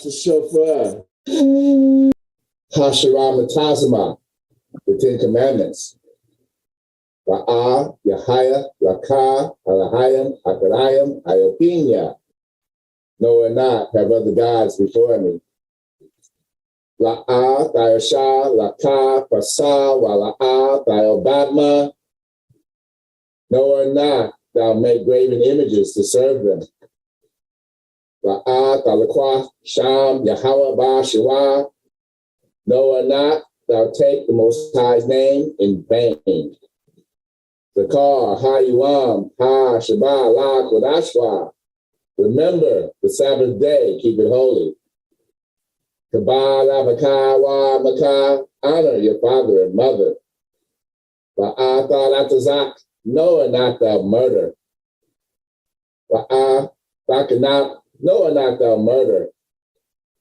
the shofar. Hasharam, the Ten Commandments. Ra'ah, Yahaya, Rakah, Alahayim, Hakarayim, Iopinya. No and not have other gods before me. La'ah, Thayashah, Lakah, Pasah, Wala'ah, Thayobadma. No or not thou make graven images to serve them. La'ah, Thalaqah, Sham, Yahweh, Ba, Shewah. No or not thou take the Most High's name in vain. Zakar, Ha-Yuam, Ha, Shabbat, La, Kodashwa. Remember the Sabbath day, keep it holy. Kabal, Abakah, Wa, Makah, honor your father and mother. Ba'ah, Atazak, no and not thou murder. Ba'ah, Bakanab, no and not thou murder.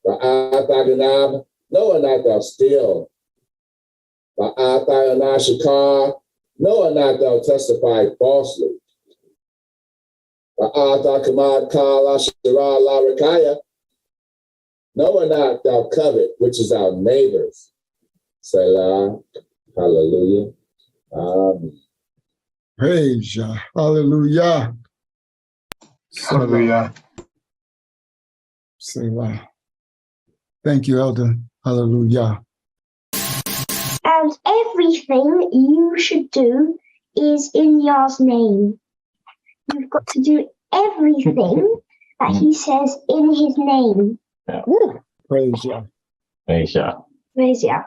Ba'ah, Bakanab, no and not thou steal. Ba'ah, Shakar, no and not thou testify falsely. Ba'ah, Kamad, Kala, Shira, La, Rakaya. No and not thou covet, which is our neighbors. Selah, hallelujah. Amen. Praise Yah. Hallelujah. Hallelujah. Selah. Thank you, Elder. Hallelujah. And everything you should do is in Yah's name. You've got to do everything that he says in his name. Yeah. Praise Yah. Praise Yah. Praise Yah.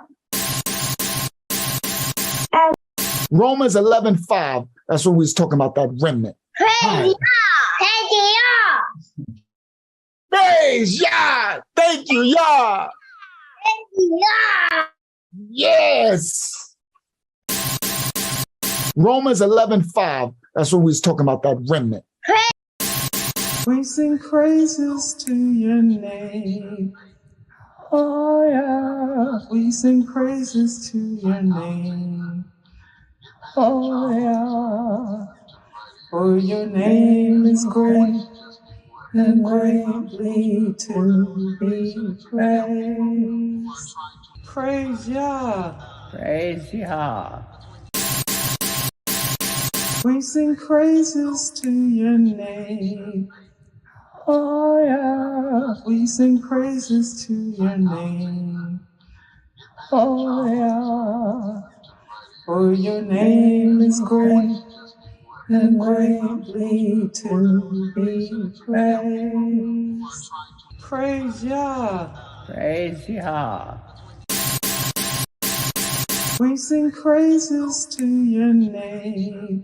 Romans 11:5. That's what we was talking about, that remnant. Praise Yah. Praise Yah. Praise Yah. Thank you, Yah. Praise Yah. Yes. Romans 11:5. That's what we was talking about, that remnant. We sing praises to your name. Oh, yeah. We sing praises to your name. Oh, yeah. For your name is great and greatly to be praised. Praise Yah. Praise Yah. We sing praises to your name. Oh, yeah. We sing praises to your name. Oh, yeah. For your name is great and greatly to be praised. Praise Yah. Praise Yah. We sing praises to your name.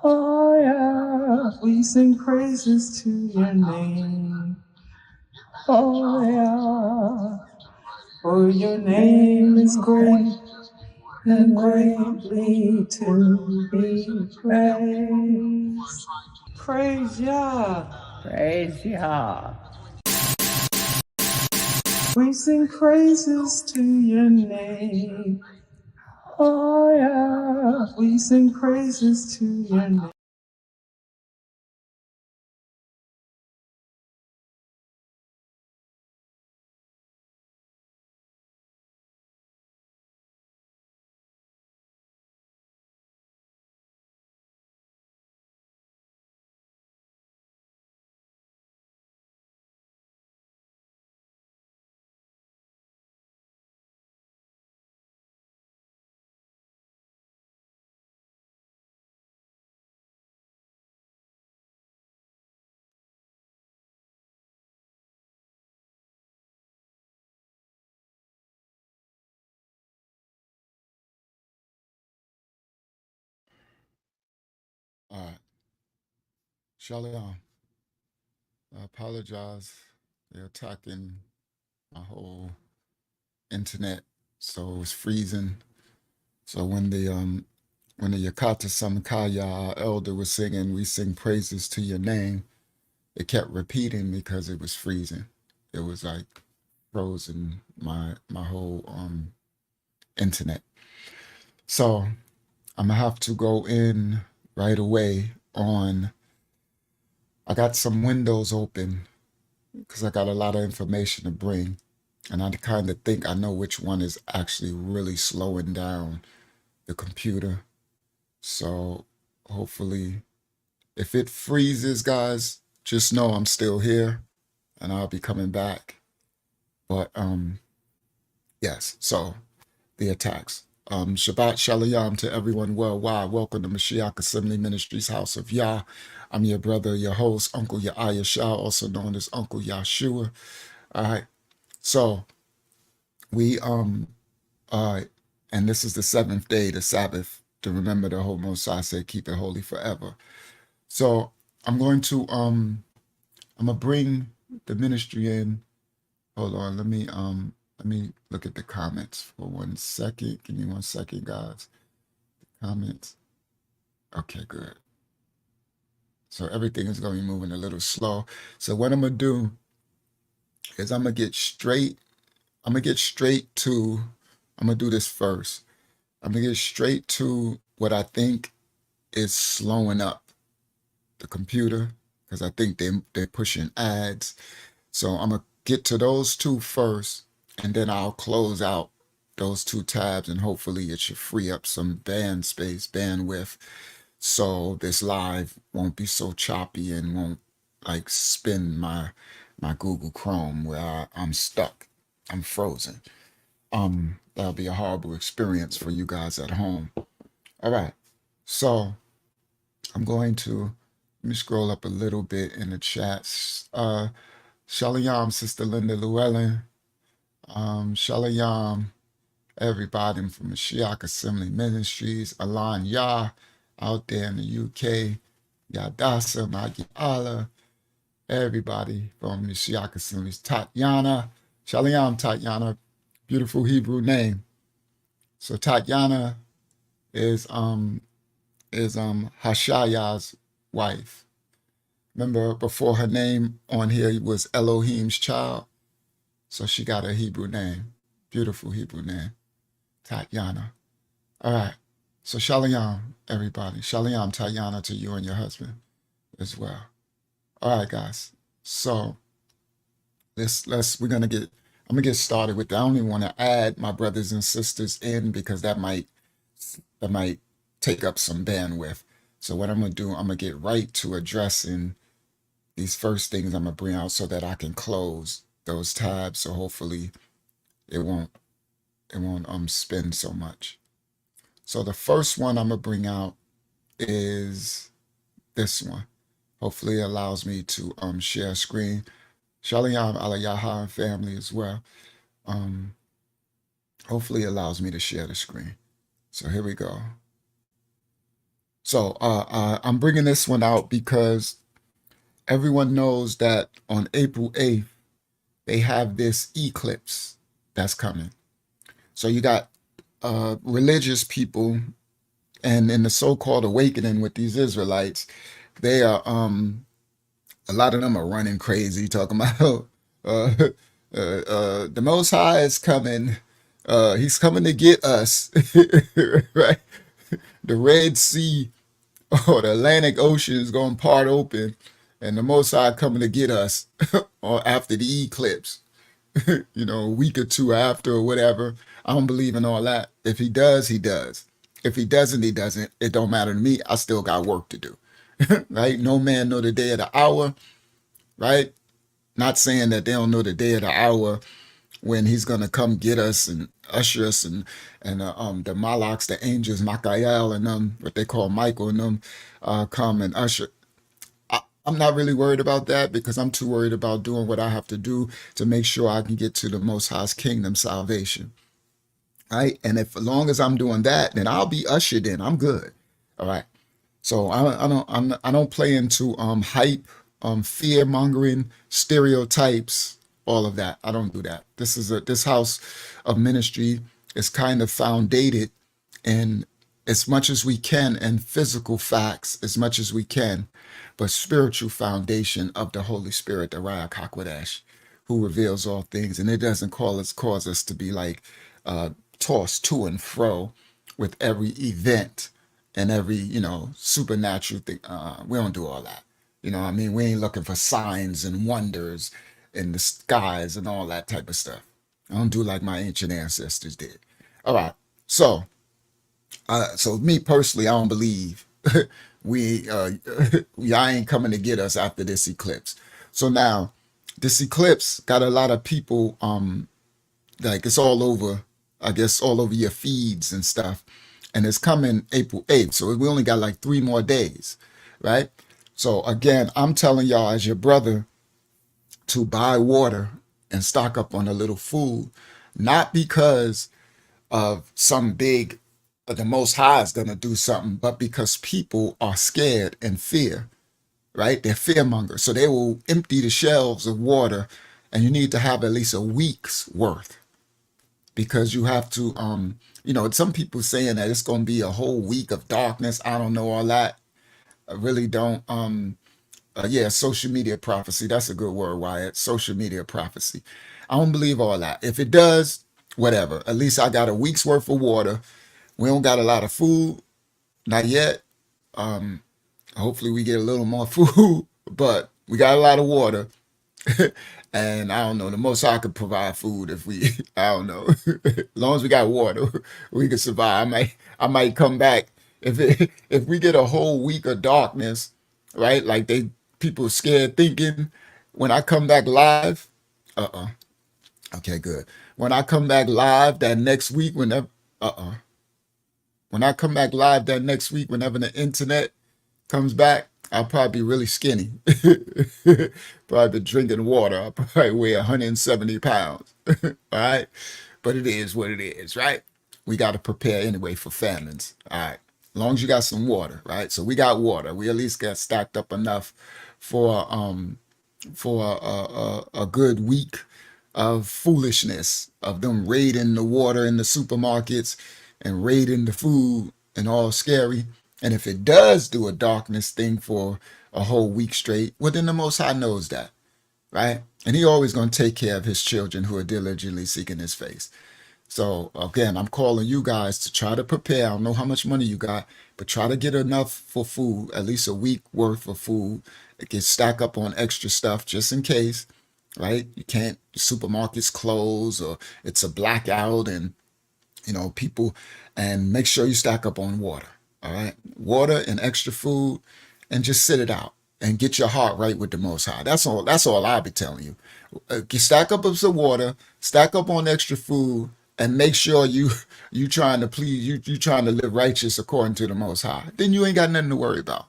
Oh, yeah. We sing praises to your name. Oh, yeah. For your name is great and greatly to be praised. Praise Yah. Praise Yah. We sing praises to your name. Oh, yeah. We sing praises to your name. All right. Shalom. I apologize. They're attacking my whole internet, so it was freezing. So when the Yakata Samkaya, our elder, was singing, we sing praises to your name, it kept repeating because it was freezing. It was like frozen my whole internet. So I'm gonna have to go in right away on. I got some windows open because I got a lot of information to bring. And I kind of think I know which one is actually really slowing down the computer. So hopefully, if it freezes, guys, just know I'm still here and I'll be coming back. But yes, so the attacks. Shabbat Shalom to everyone worldwide. Welcome to Mashiach Assembly Ministries, House of Yah. I'm your brother, your host, Uncle Yahya Shah, also known as Uncle Yahshua. All right. So we and this is the seventh day, the Sabbath, to remember the whole Most High said, keep it holy forever. So I'm gonna bring the ministry in. Hold on, let me look at the comments for 1 second. Give me 1 second, guys. Comments. Okay, good. So everything is gonna be moving a little slow. So what I'm gonna do is I'm gonna get straight to, I'm gonna do this first. I'm gonna get straight to what I think is slowing up the computer, because I think they're pushing ads. So I'm gonna get to those two first, and then I'll close out those two tabs, and hopefully it should free up some bandwidth, so this live won't be so choppy and won't like spin my Google Chrome where I'm stuck. I'm frozen. That'll be a horrible experience for you guys at home. All right. So I'm going to, let me scroll up a little bit in the chats. Shalom, Sister Linda Llewellyn. Shalom, everybody from Mashiach Assembly Ministries. Alan Yah out there in the UK. Yadasa, Magi Allah. Everybody from Mashiach Assemblies. Tatiana. Shalom, Tatiana. Beautiful Hebrew name. So Tatiana is Hashaya's wife. Remember, before her name on here was Elohim's child, so she got a Hebrew name. Beautiful Hebrew name, Tatiana. All right, so Shalom, everybody. Shalom, Tatiana, to you and your husband as well. All right, guys. So I'm gonna get started with that. I only want to add my brothers and sisters in because that might take up some bandwidth. So what I'm gonna do, I'm gonna get right to addressing these first things I'm gonna bring out so that I can close those tabs. So hopefully it won't spin so much. So the first one I'm gonna bring out is this one. Hopefully it allows me to share screen. Shalom Alayaha and family as well. Hopefully it allows me to share the screen. So here we go. So I'm bringing this one out because everyone knows that on April 8th, they have this eclipse that's coming. So you got religious people, and in the so-called awakening with these Israelites, they are, a lot of them are running crazy, talking about the Most High is coming. He's coming to get us, right? The Red Sea or the Atlantic Ocean is going to part open, and the Most High coming to get us or after the eclipse, a week or two after or whatever. I don't believe in all that. If he does, he does. If he doesn't, he doesn't. It don't matter to me. I still got work to do, right? No man know the day or the hour, right? Not saying that they don't know the day or the hour when he's going to come get us and usher us, and the Malaks, the angels, Michael and them, what they call Michael and them, come and usher. I'm not really worried about that because I'm too worried about doing what I have to do to make sure I can get to the Most High's kingdom salvation. Right? And if as long as I'm doing that, then I'll be ushered in. I'm good. All right. So I don't play into hype, fear mongering, stereotypes, all of that. I don't do that. This house of ministry is kind of founded in as much as we can, and physical facts as much as we can, but spiritual foundation of the Holy Spirit, the Ruach HaKodesh, who reveals all things. And it doesn't cause us to be like tossed to and fro with every event and every, supernatural thing. We don't do all that. We ain't looking for signs and wonders. in the skies and all that type of stuff. I don't do like my ancient ancestors did. All right. So, so me personally, I don't believe we y'all ain't coming to get us after this eclipse. So now, this eclipse got a lot of people like it's all over, I guess all over your feeds and stuff, and it's coming April 8th. So we only got like 3 more days, right? So again, I'm telling y'all as your brother to buy water and stock up on a little food, not because of some big, the Most High is going to do something, but because people are scared and fear, right? They're fear mongers. So they will empty the shelves of water, and you need to have at least a week's worth because you have to, some people saying that it's going to be a whole week of darkness. I don't know all that. I really don't. Yeah, social media prophecy. That's a good word, Wyatt. Social media prophecy. I don't believe all that. If it does, whatever. At least I got a week's worth of water. We don't got a lot of food, not yet. Hopefully we get a little more food, but we got a lot of water. And I don't know, the most I could provide food if we, I don't know, as long as we got water, we could survive. I might come back if we get a whole week of darkness, right? Like people scared thinking when I come back live, okay, good. When I come back live that next week, when I come back live that next week, whenever the internet comes back, I'll probably be really skinny. Probably be drinking water. I'll probably weigh 170 pounds. All right. But it is what it is, right? We got to prepare anyway for famines. All right. As long as you got some water, right? So we got water. We at least got stacked up enough for a good week of foolishness of them raiding the water in the supermarkets and raiding the food and all scary. And if it does do a darkness thing for a whole week straight, well, then the Most High knows that, right? And he always going to take care of his children who are diligently seeking his face. So again, I'm calling you guys to try to prepare. I don't know how much money you got, but try to get enough for food, at least a week worth of food. Get stack up on extra stuff just in case, right? You can't, the supermarket's closed or it's a blackout and people, and make sure you stack up on water. All right. Water and extra food, and just sit it out and get your heart right with the Most High. That's all I'll be telling you. Stack up some water, stack up on extra food, and make sure you trying to please, you trying to live righteous according to the Most High. Then you ain't got nothing to worry about.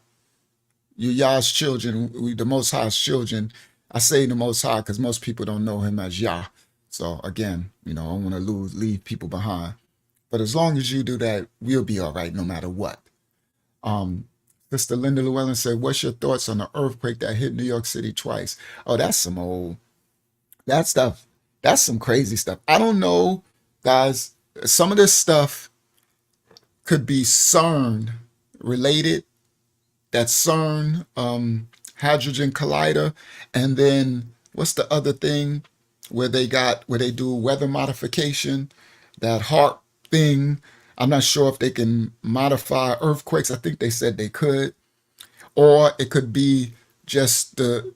You Yah's children, the Most High's children. I say the Most High because most people don't know him as Yah. So again, I don't want to leave people behind. But as long as you do that, we'll be all right no matter what. Sister Linda Llewellyn said, what's your thoughts on the earthquake that hit New York City twice? Oh, that's some crazy stuff. I don't know, guys. Some of this stuff could be CERN related. That CERN Hadrogen Collider. And then what's the other thing where they do weather modification? That HARP thing. I'm not sure if they can modify earthquakes. I think they said they could. Or it could be just the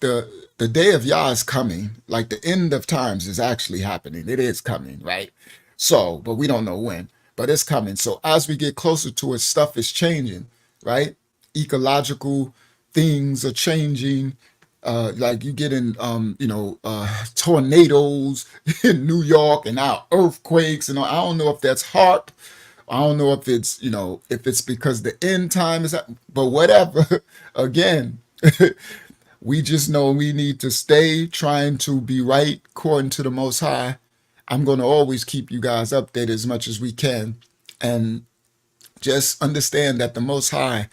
day of Yah is coming. Like the end of times is actually happening. It is coming, right? So, but we don't know when. But it's coming. So as we get closer to it, stuff is changing, right? Ecological things are changing. Like you get in, tornadoes in New York and now earthquakes. And I don't know if that's HARP. I don't know if it's, if it's because the end time is, but whatever. Again, we just know we need to stay trying to be right according to the Most High. I'm going to always keep you guys updated as much as we can. And just understand that the Most High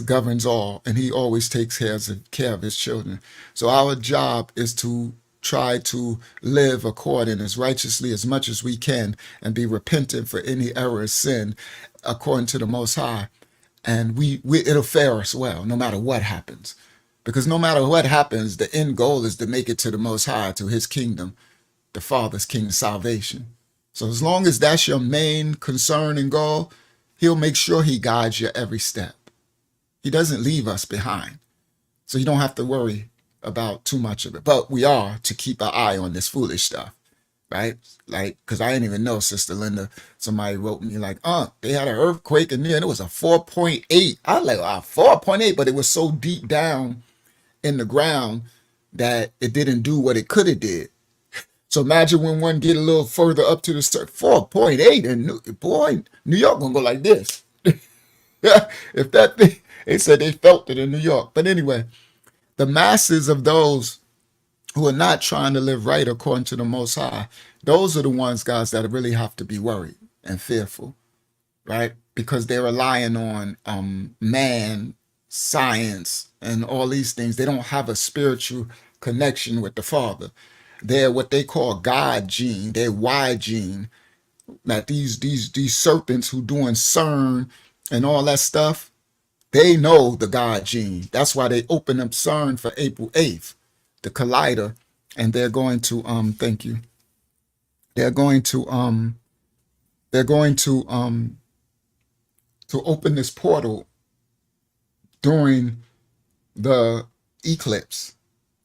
governs all, and he always takes care of his children. So our job is to try to live according as righteously as much as we can and be repentant for any error or sin according to the Most High. And it'll fare us well no matter what happens. Because no matter what happens, the end goal is to make it to the Most High, to his kingdom, the Father's kingdom, salvation. So as long as that's your main concern and goal, he'll make sure he guides you every step. He doesn't leave us behind. So you don't have to worry about too much of it, but we are to keep our eye on this foolish stuff, right? Like, because I didn't even know, Sister Linda, somebody wrote me like, they had an earthquake in there and it was a 4.8. I was like, 4.8, but it was so deep down in the ground that it didn't do what it could have did. So imagine when one get a little further up to the 4.8, and New York gonna go like this. If that thing, they said they felt it in New York. But anyway, the masses of those who are not trying to live right according to the Most High, those are the ones, guys, that really have to be worried and fearful, right? Because they're relying on man, science, and all these things. They don't have a spiritual connection with the Father. They're what they call God gene. They're Y gene. Like these serpents who doing CERN and all that stuff, they know the God gene. That's why they open up CERN for April 8th, the collider, and they're going to thank you. They're going to open this portal during the eclipse,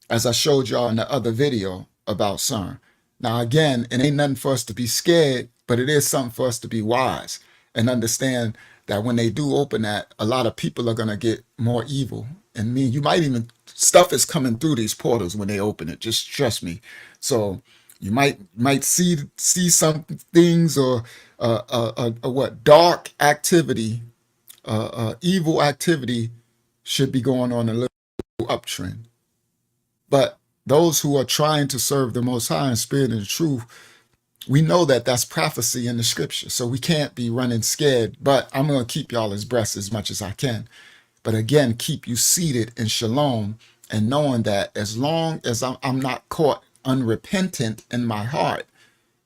as I showed y'all in the other video about CERN. Now, again, it ain't nothing for us to be scared, but it is something for us to be wise and understand that when they do open that, a lot of people are going to get more evil. And you might even, stuff is coming through these portals when they open it. Just trust me. So you might see some things or what dark activity, evil activity should be going on a little uptrend. But those who are trying to serve the Most High in spirit and truth, we know that that's prophecy in the scripture. So we can't be running scared, but I'm going to keep y'all abreast as much as I can. But again, keep you seated in shalom and knowing that as long as I'm not caught unrepentant in my heart,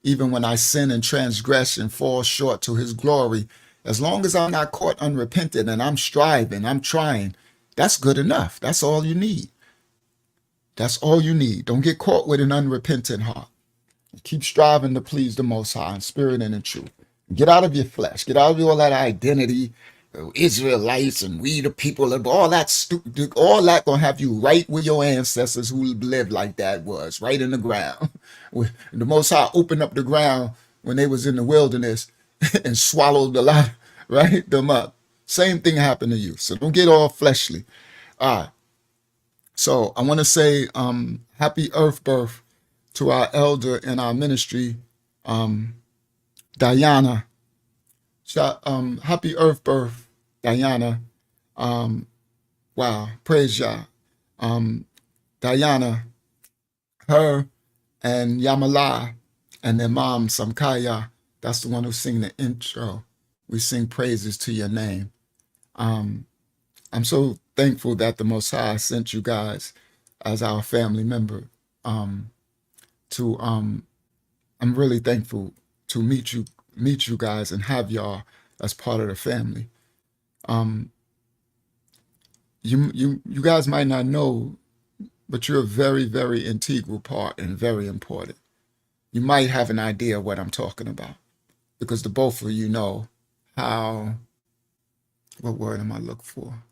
even when I sin and transgress and fall short to his glory, as long as I'm not caught unrepentant and I'm striving, I'm trying, that's good enough. That's all you need. That's all you need. Don't get caught with an unrepentant heart. Keep striving to please the Most High in spirit and in truth. Get out of your flesh. Get out of all that identity, Israelites and we the people, all that stupid, all that gonna have you right where your ancestors who lived like that was, right in the ground. The Most High opened up the ground when they was in the wilderness and swallowed a lot, right, them up. Same thing happened to you. So don't get all fleshly. All right. So I want to say happy earth birth to our elder in our ministry, Diana. Happy earth birth, Diana. Wow, praise Yah. Diana, her and Yamala and their mom, Samkaya, that's the one who sing the intro. We sing praises to your name. I'm so thankful that the Most High sent you guys as our family member. I'm really thankful to meet you guys and have y'all as part of the family. You guys might not know, but you're a very, very integral part and very important. You might have an idea of what I'm talking about because the both of you know what word am I looking for?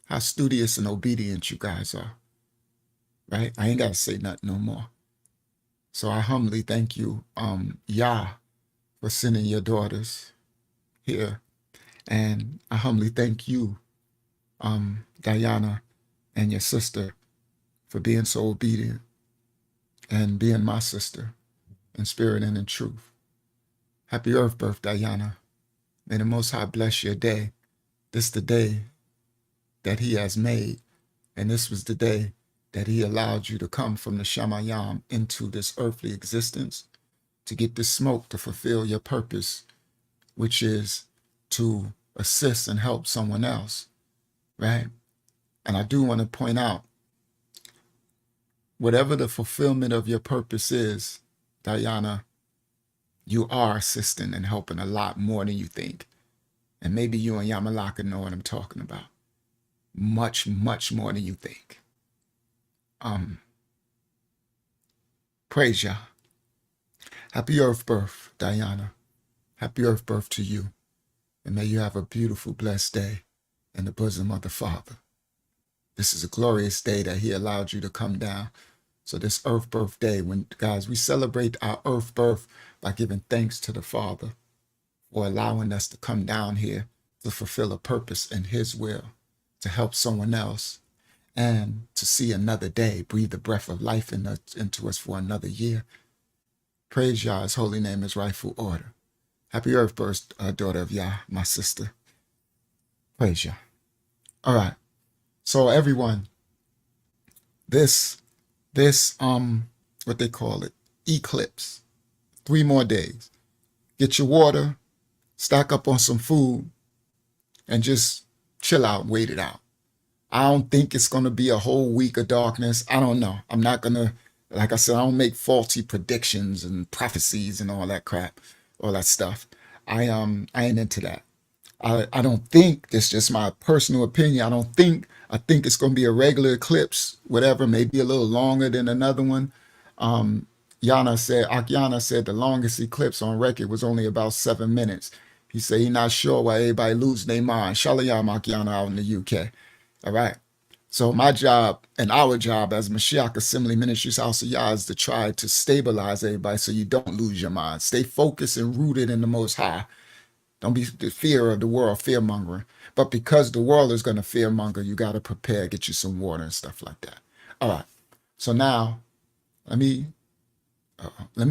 How studious and obedient you guys are, right? I ain't got to say nothing no more. So I humbly thank you, Yah, for sending your daughters here. And I humbly thank you, Diana, and your sister for being so obedient and being my sister in spirit and in truth. Happy earth birth, Diana. May the Most High bless your day. This is the day that he has made. And this was the day that he allowed you to come from the Shamayam into this earthly existence to get this smoke to fulfill your purpose, which is to assist and help someone else, right? And I do want to point out, whatever the fulfillment of your purpose is, Diana, you are assisting and helping a lot more than you think. And maybe you and Yamalaka know what I'm talking about. Much, much more than you think. Praise Yah. Happy earth birth, Diana. Happy earth birth to you. And may you have a beautiful, blessed day in the bosom of the Father. This is a glorious day that he allowed you to come down. So this earth birth day, when guys, we celebrate our earth birth by giving thanks to the Father for allowing us to come down here to fulfill a purpose in his will, to help someone else, and to see another day, breathe the breath of life into us for another year. Praise Yah, his holy name is rightful order. Happy earth birth, daughter of Yah, my sister. Praise Yah. All right. So everyone, this what they call it, eclipse, 3 more days. Get your water, stack up on some food, and just chill out and wait it out. I don't think it's going to be a whole week of darkness. I don't know. I'm not going to, like I said, I don't make faulty predictions and prophecies and all that crap, all that stuff. I ain't into that. I don't think, this is just my personal opinion, I think it's going to be a regular eclipse, whatever, maybe a little longer than another one. Akiana said the longest eclipse on record was only about 7 minutes. He said he's not sure why everybody lose their mind. Shalom, Akiana, out in the UK. All right. So my job and our job as Mashiach Assembly Ministries House of Yah is to try to stabilize everybody so you don't lose your mind. Stay focused and rooted in the Most High. Don't be the fear of the world, fear mongering. But because the world is going to fear monger, you got to prepare, get you some water and stuff like that. All right. So now let me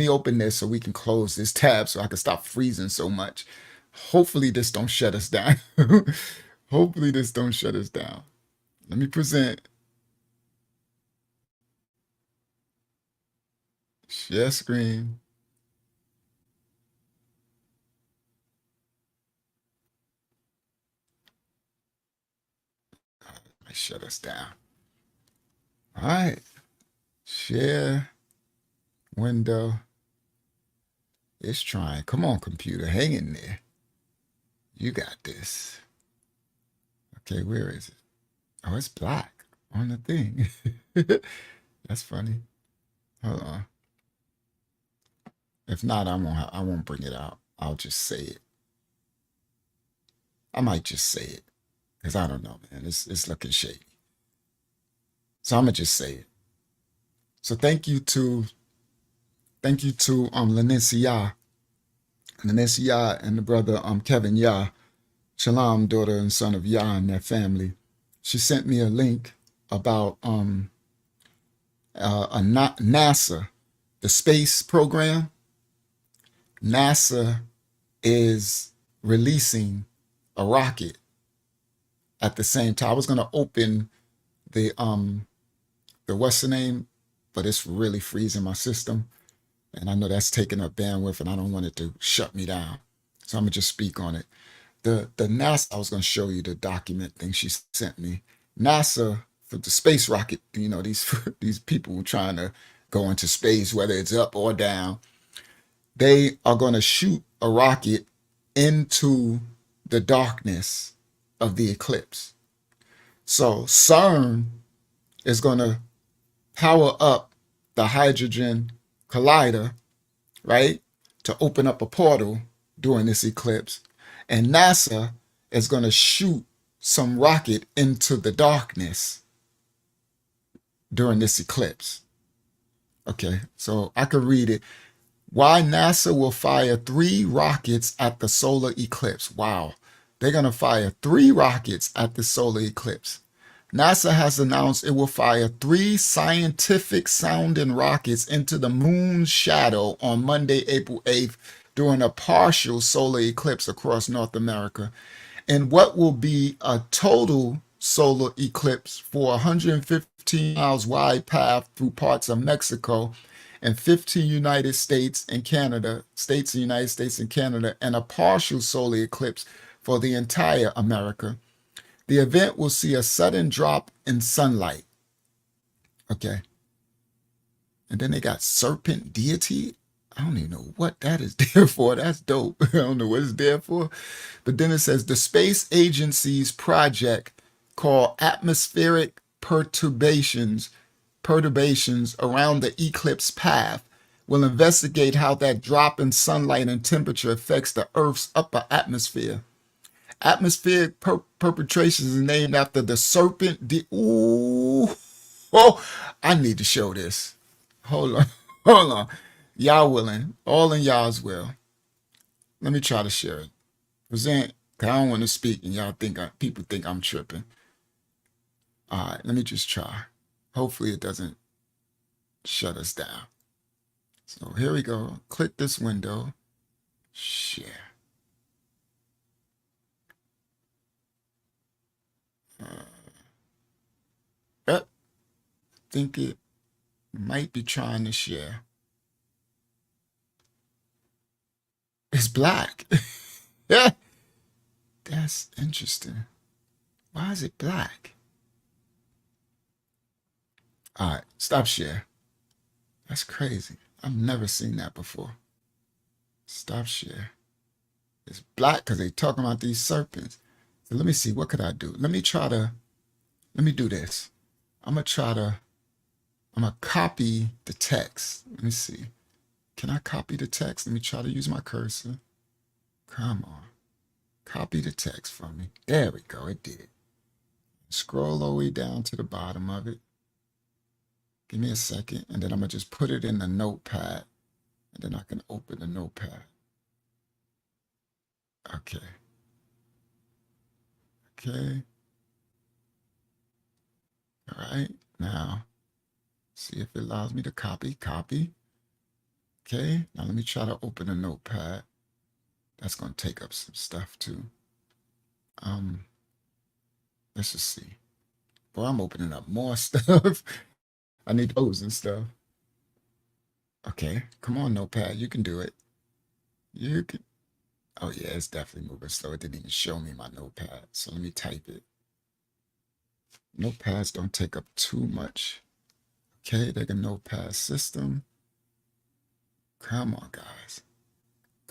open this so we can close this tab so I can stop freezing so much. Hopefully this don't shut us down. Hopefully this don't shut us down. Let me present. Share screen. Shut us down. All right. Share window. It's trying. Come on, computer. Hang in there. You got this. Okay, where is it? Oh, it's black on the thing. That's funny. Hold on. If not, I won't bring it out. I'll just say it. I might just say it. Because I don't know, man. It's looking shady. So I'm gonna just say it. So thank you to Lanisi Yah and the brother Kevin Yah, Shalom, daughter and son of Yah and their family. She sent me a link about NASA, the space program. NASA is releasing a rocket at the same time. I was going to open the what's the name, but it's really freezing my system. And I know that's taking up bandwidth and I don't want it to shut me down. So I'm going to just speak on it. The NASA, I was going to show you the document thing she sent me. NASA, for the space rocket, you know, these people trying to go into space, whether it's up or down, they are going to shoot a rocket into the darkness of the eclipse. So CERN is going to power up the hydrogen collider, right, to open up a portal during this eclipse. And NASA is going to shoot some rocket into the darkness during this eclipse. Okay, so I could read it. Why NASA will fire 3 rockets at the solar eclipse. Wow. They're going to fire 3 rockets at the solar eclipse. NASA has announced it will fire 3 scientific sounding rockets into the moon's shadow on Monday, April 8th, during a partial solar eclipse across North America, in what will be a total solar eclipse for a 115 miles wide path through parts of Mexico and 15 United States and Canada, states of the United States and Canada, and a partial solar eclipse for the entire America. The event will see a sudden drop in sunlight. Okay. And then they got serpent deity. I don't even know what that is there for. That's dope. I don't know what it's there for. But then it says the space agency's project called Atmospheric Perturbations around the eclipse path will investigate how that drop in sunlight and temperature affects the Earth's upper atmosphere Atmospheric perpetrations is named after the serpent. Ooh. Oh, I need to show this. Hold on. Hold on. Y'all willing. All in y'all's will. Let me try to share it. Present. 'Cause I don't want to speak and y'all think people think I'm tripping. All right, let me just try. Hopefully it doesn't shut us down. So here we go. Click this window. Share. I think it might be trying to share. It's black. Yeah. That's interesting. Why is it black? All right, stop share. That's crazy. I've never seen that before. Stop share. It's black because they talking about these serpents. So let me see, what could I do? Let me do this. I'm gonna copy the text. Let me see. Can I copy the text? Let me try to use my cursor. Come on. Copy the text for me. There we go, it did. Scroll all the way down to the bottom of it. Give me a second, and then I'm gonna just put it in the notepad, and then I can open the notepad. Okay. Okay. All right, now, see if it allows me to copy. Okay, now let me try to open a notepad. That's gonna take up some stuff too. Let's just see. Boy, I'm opening up more stuff. I need those and stuff. Okay, come on, notepad, you can do it. You can. Oh yeah, it's definitely moving slow. It didn't even show me my notepad. So let me type it. Notepads don't take up too much. Okay, they can notepad system. Come on, guys.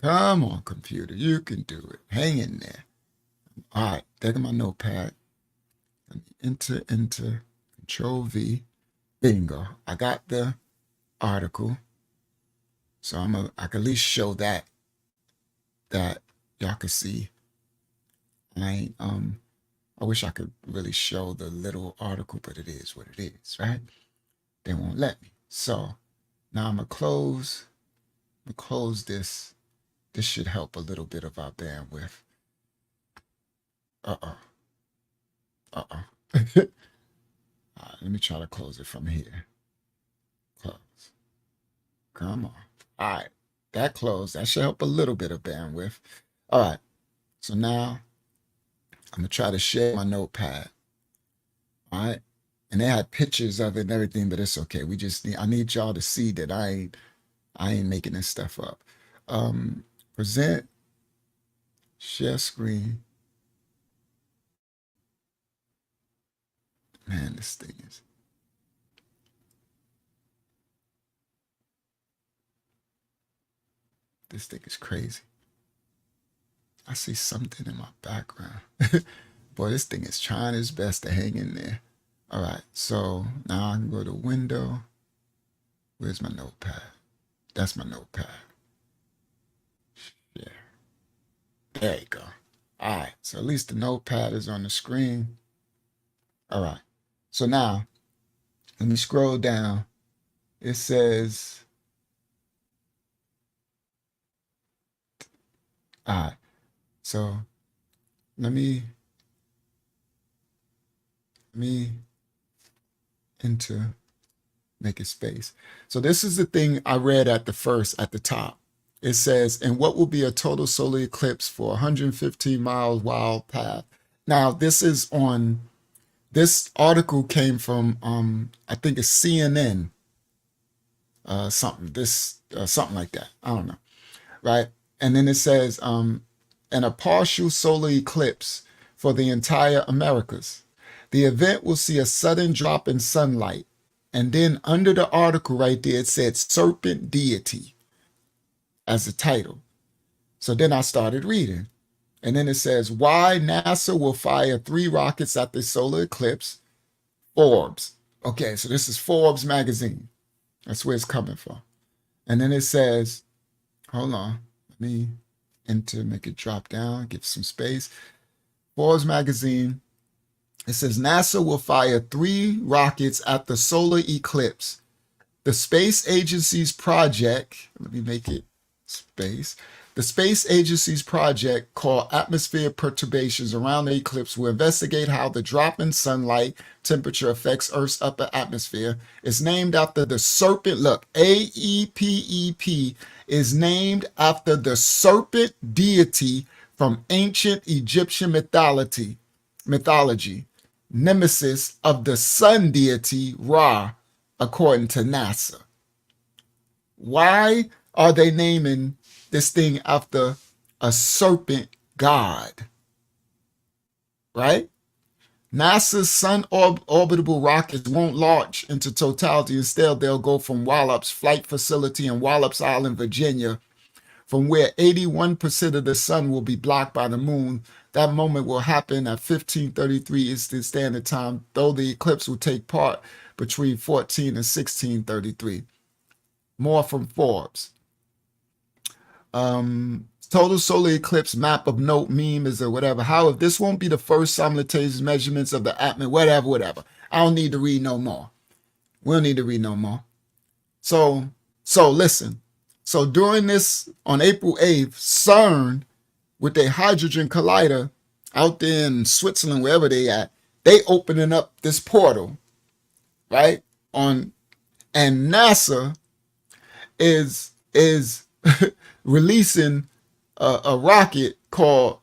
Come on, computer. You can do it. Hang in there. All right, there go my notepad. Let me enter, Control V. Bingo. I got the article. So I can at least show that y'all can see. I wish I could really show the little article, but it is what it is, right? They won't let me. So now I'm gonna close this. This should help a little bit of our bandwidth. Uh-oh. All right, let me try to close it from here. Close. Come on. All right, that closed. That should help a little bit of bandwidth. All right, so now I'm gonna try to share my notepad. All right, and they had pictures of it and everything, but it's okay. I need y'all to see that I ain't making this stuff up. Present, share screen. Man, this thing is crazy. I see something in my background. Boy, this thing is trying its best to hang in there. All right, so now I can go to window. Where's my notepad? That's my notepad. Yeah. There you go. All right, so at least the notepad is on the screen. All right, so now let me scroll down. It says, all right, so let me enter, make a space. So this is the thing I read at the top. It says, and what will be a total solar eclipse for 115 miles wild path. Now this article came from, I think it's CNN, something like that. I don't know. Right. And then it says, and a partial solar eclipse for the entire Americas. The event will see a sudden drop in sunlight. And then under the article right there, it said serpent deity as the title. So then I started reading. And then it says, why NASA will fire 3 rockets at the solar eclipse. Forbes. Okay, so this is Forbes magazine. That's where it's coming from. And then it says, hold on, let me enter, make it drop down, give some space. Forbes magazine. It says NASA will fire 3 rockets at the solar eclipse. The space agency's project, let me make it space. The space agency's project called Atmosphere Perturbations around the eclipse will investigate how the drop in sunlight temperature affects Earth's upper atmosphere. It's named after the serpent. Look, AEPEP is named after the serpent deity from ancient Egyptian mythology, nemesis of the sun deity Ra, according to NASA. Why are they naming this thing after a serpent god? Right? NASA's sun orbitable rockets won't launch into totality. Instead, they'll go from Wallops Flight Facility in Wallops Island, Virginia, from where 81% of the sun will be blocked by the moon. That moment will happen at 15:33 Eastern Standard Time, though the eclipse will take part between 14 and 16:33. More from Forbes. Total solar eclipse map of note meme is or whatever. However, this won't be the first simultaneous measurements of the atmosphere, whatever. I don't need to read no more. We don't need to read no more. So listen. So during this, on April 8th, CERN, with their hydrogen collider out there in Switzerland, wherever they at, they opening up this portal, right? And NASA is releasing a rocket called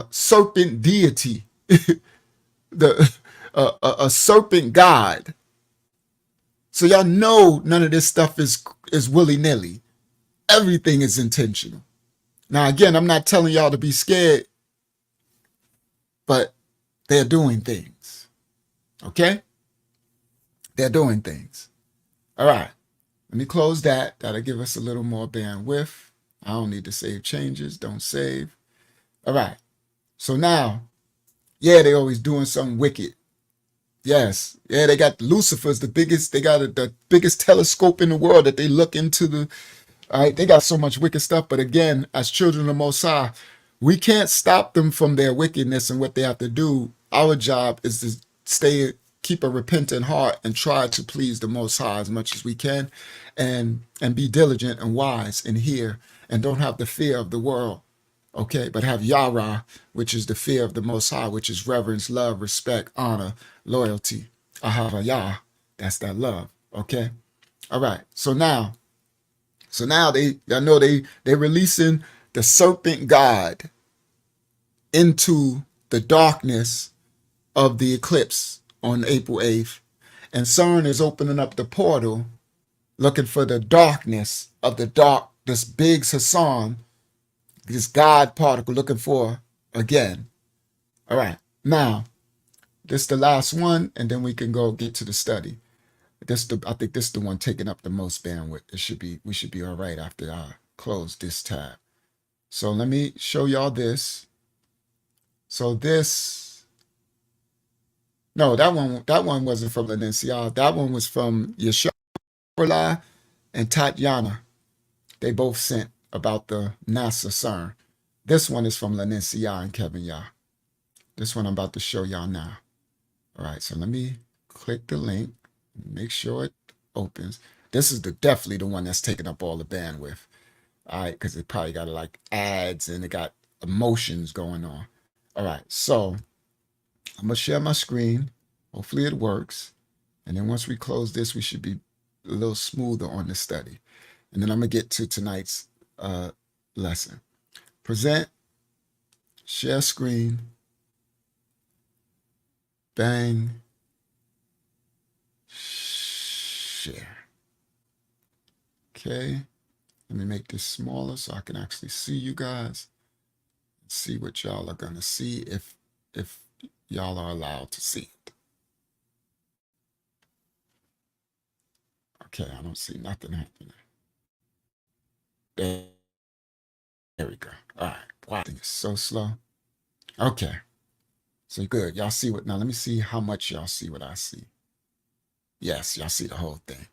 Serpent Deity, a serpent god. So y'all know none of this stuff is willy-nilly. Everything is intentional. Now, again, I'm not telling y'all to be scared, but they're doing things. Okay? They're doing things. All right. Let me close that. That'll give us a little more bandwidth. I don't need to save changes. Don't save. All right. So now, yeah, they always doing something wicked. Yes. Yeah, they got Lucifer's the biggest. They got the biggest telescope in the world that they look into the. All right. They got so much wicked stuff. But again, as children of the Most High, we can't stop them from their wickedness and what they have to do. Our job is to keep a repentant heart and try to please the Most High as much as we can, and be diligent and wise and hear, and don't have the fear of the world, okay? But have Yara, which is the fear of the Most High, which is reverence, love, respect, honor, loyalty. Ahavayah, that's that love, okay? All right, so now they're releasing the serpent god into the darkness of the eclipse on April 8th. And CERN is opening up the portal, looking for the darkness of this big Hassan, this God particle, looking for again. All right. Now, this is the last one, and then we can go get to the study. I think this is the one taking up the most bandwidth. We should be all right after I close this tab. So let me show y'all this. So no, that one wasn't from Lanencia. That one was from Yeshua and Tatiana. They both sent about the NASA CERN. This one is from Lanencia and Kevin Yah. This one I'm about to show y'all now. All right, so let me click the link, make sure it opens. This is definitely the one that's taking up all the bandwidth. All right, because it probably got like ads and it got emotions going on. All right, so I'm going to share my screen. Hopefully it works. And then once we close this, we should be a little smoother on the study. And then I'm going to get to tonight's lesson. Present, share screen, bang, share. Okay. Let me make this smaller so I can actually see you guys. See what y'all are going to see if y'all are allowed to see it. Okay, I don't see nothing happening. There we go. All right. Wow, I think it's so slow. Okay. So good. Y'all see what? Now let me see how much y'all see what I see. Yes, y'all see the whole thing.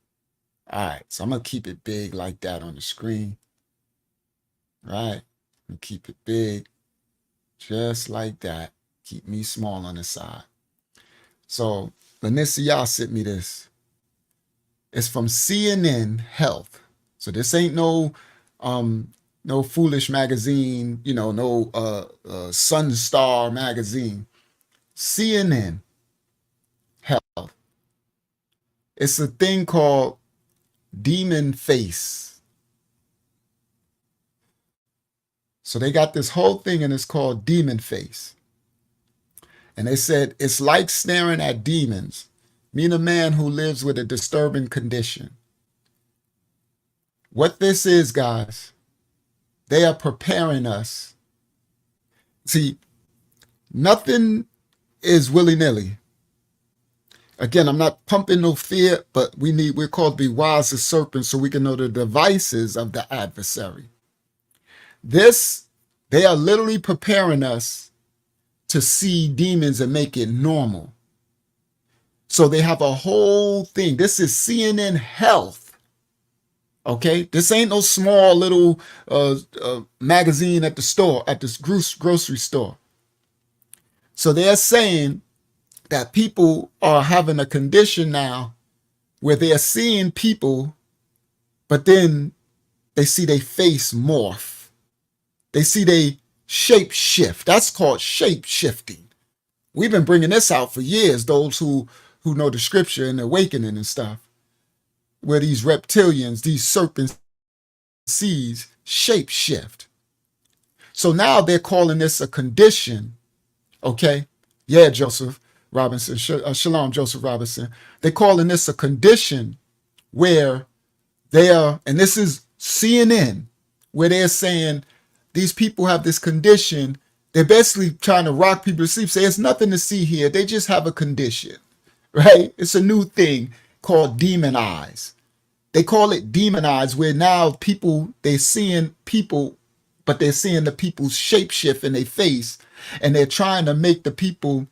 All right. So I'm going to keep it big like that on the screen. Right. And keep it big just like that. Keep me small on the side. So Lanicia sent me this. It's from CNN Health. So this ain't no foolish magazine, no Sun Star magazine. CNN Health. It's a thing called demon face. So they got this whole thing and it's called demon face. And they said it's like staring at demons. Mean a man who lives with a disturbing condition. What this is, guys, they are preparing us. See, nothing is willy-nilly. Again, I'm not pumping no fear, but we're called to be wise as serpents so we can know the devices of the adversary. They are literally preparing us to see demons and make it normal. So they have a whole thing. This is CNN Health. Okay, this ain't no small little magazine at the store, at this grocery store. So they're saying that people are having a condition now where they're seeing people, but then they see their face morph. They see they shape shift. That's called shape shifting. We've been bringing this out for years, those who know the scripture and awakening and stuff, where these reptilians, these serpent seeds shape shift. So now they're calling this a condition. Okay. Yeah, Joseph Robinson. Shalom, Joseph Robinson. They're calling this a condition where they are, and this is CNN, where they're saying these people have this condition. They're basically trying to rock people to sleep, say it's nothing to see here. They just have a condition, right? It's a new thing called demon eyes. They call it demon eyes, where now they're seeing people, but they're seeing the people's shapeshift in their face, and they're trying to make the people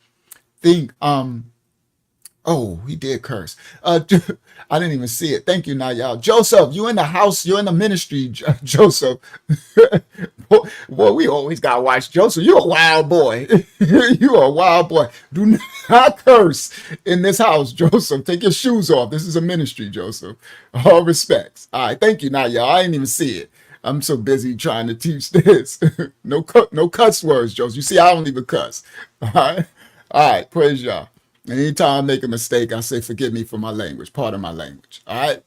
think, oh, he did curse. I didn't even see it. Thank you, now y'all. Joseph, you in the house, you're in the ministry, Joseph. Boy, we always gotta watch Joseph. You're a wild boy. You are a wild boy. Do not curse in this house, Joseph. Take your shoes off. This is a ministry, Joseph. All respects. All right, thank you, now y'all. I didn't even see it. I'm so busy trying to teach this. No cuss words, Joseph. You see, I don't even cuss. All right, praise y'all. Anytime I make a mistake, I say, forgive me for my language, part of my language. All right.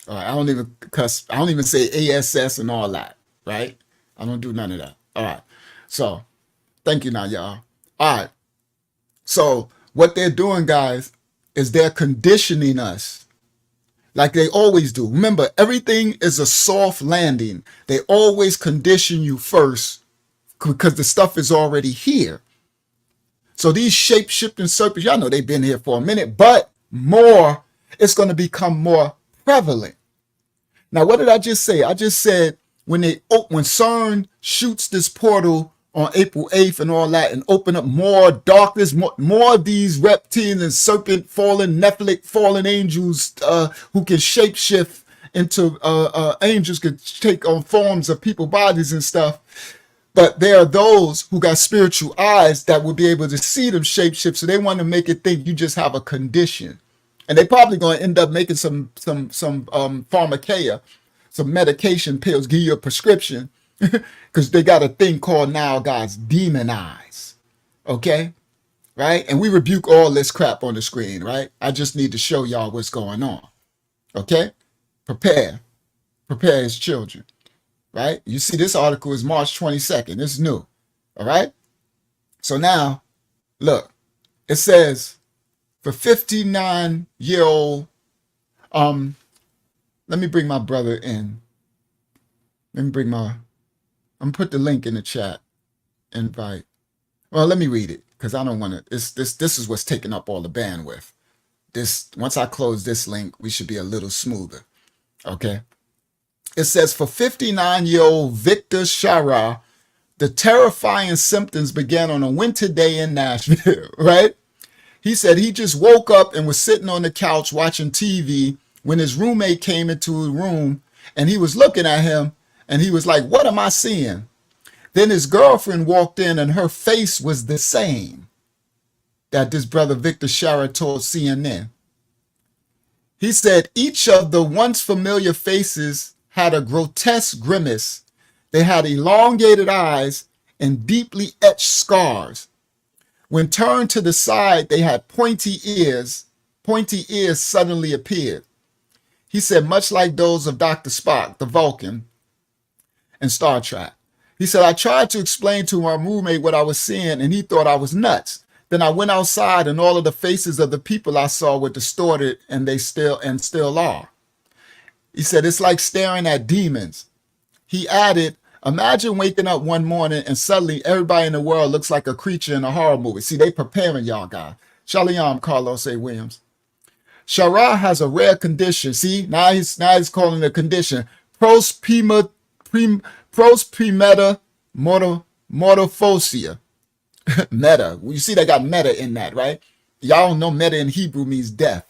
I don't even cuss. I don't even say ASS and all that. Right. I don't do none of that. All right. So thank you now, y'all. All right. So what they're doing, guys, is they're conditioning us like they always do. Remember, everything is a soft landing. They always condition you first because the stuff is already here. So these shape-shifting serpents, y'all know they've been here for a minute, but it's going to become more prevalent. Now, what did I just say? I just said when CERN shoots this portal on April 8th and all that and open up more darkness, more of these reptilians and serpent fallen, Nephilim fallen angels who can shape-shift into angels, could take on forms of people's bodies and stuff. But there are those who got spiritual eyes that will be able to see them shapeshift. So they want to make it think you just have a condition. And they probably going to end up making some pharmakeia, some medication pills, give you a prescription, because they got a thing called now, guys, demon eyes. Okay? Right? And we rebuke all this crap on the screen, right? I just need to show y'all what's going on. Okay? Prepare his children. Right? You see, this article is March 22nd. It's new. All right? So now, look, it says for 59-year-old, let me bring my brother in. I'm gonna put the link in the chat. Invite. Well, let me read it because I don't want to. This is what's taking up all the bandwidth. Once I close this link, we should be a little smoother. Okay? It says, for 59-year-old Victor Shara, the terrifying symptoms began on a winter day in Nashville, right? He said he just woke up and was sitting on the couch watching TV when his roommate came into the room and he was looking at him and he was like, what am I seeing? Then his girlfriend walked in and her face was the same. that this brother Victor Shara told CNN. He said each of the once familiar faces had a grotesque grimace. They had elongated eyes and deeply etched scars. When turned to the side, they had pointy ears. Pointy ears suddenly appeared. He said, much like those of Dr. Spock, the Vulcan, in Star Trek. He said, I tried to explain to my roommate what I was seeing, and he thought I was nuts. Then I went outside, and all of the faces of the people I saw were distorted, and they still are. He said, it's like staring at demons. He added, imagine waking up one morning and suddenly everybody in the world looks like a creature in a horror movie. See, they preparing y'all, guys. Shalom, Carlos A. Williams. Shara has a rare condition. See, now he's calling it a condition. Prospimeta mortophosia. Meta. You see, they got meta in that, right? Y'all know meta in Hebrew means death.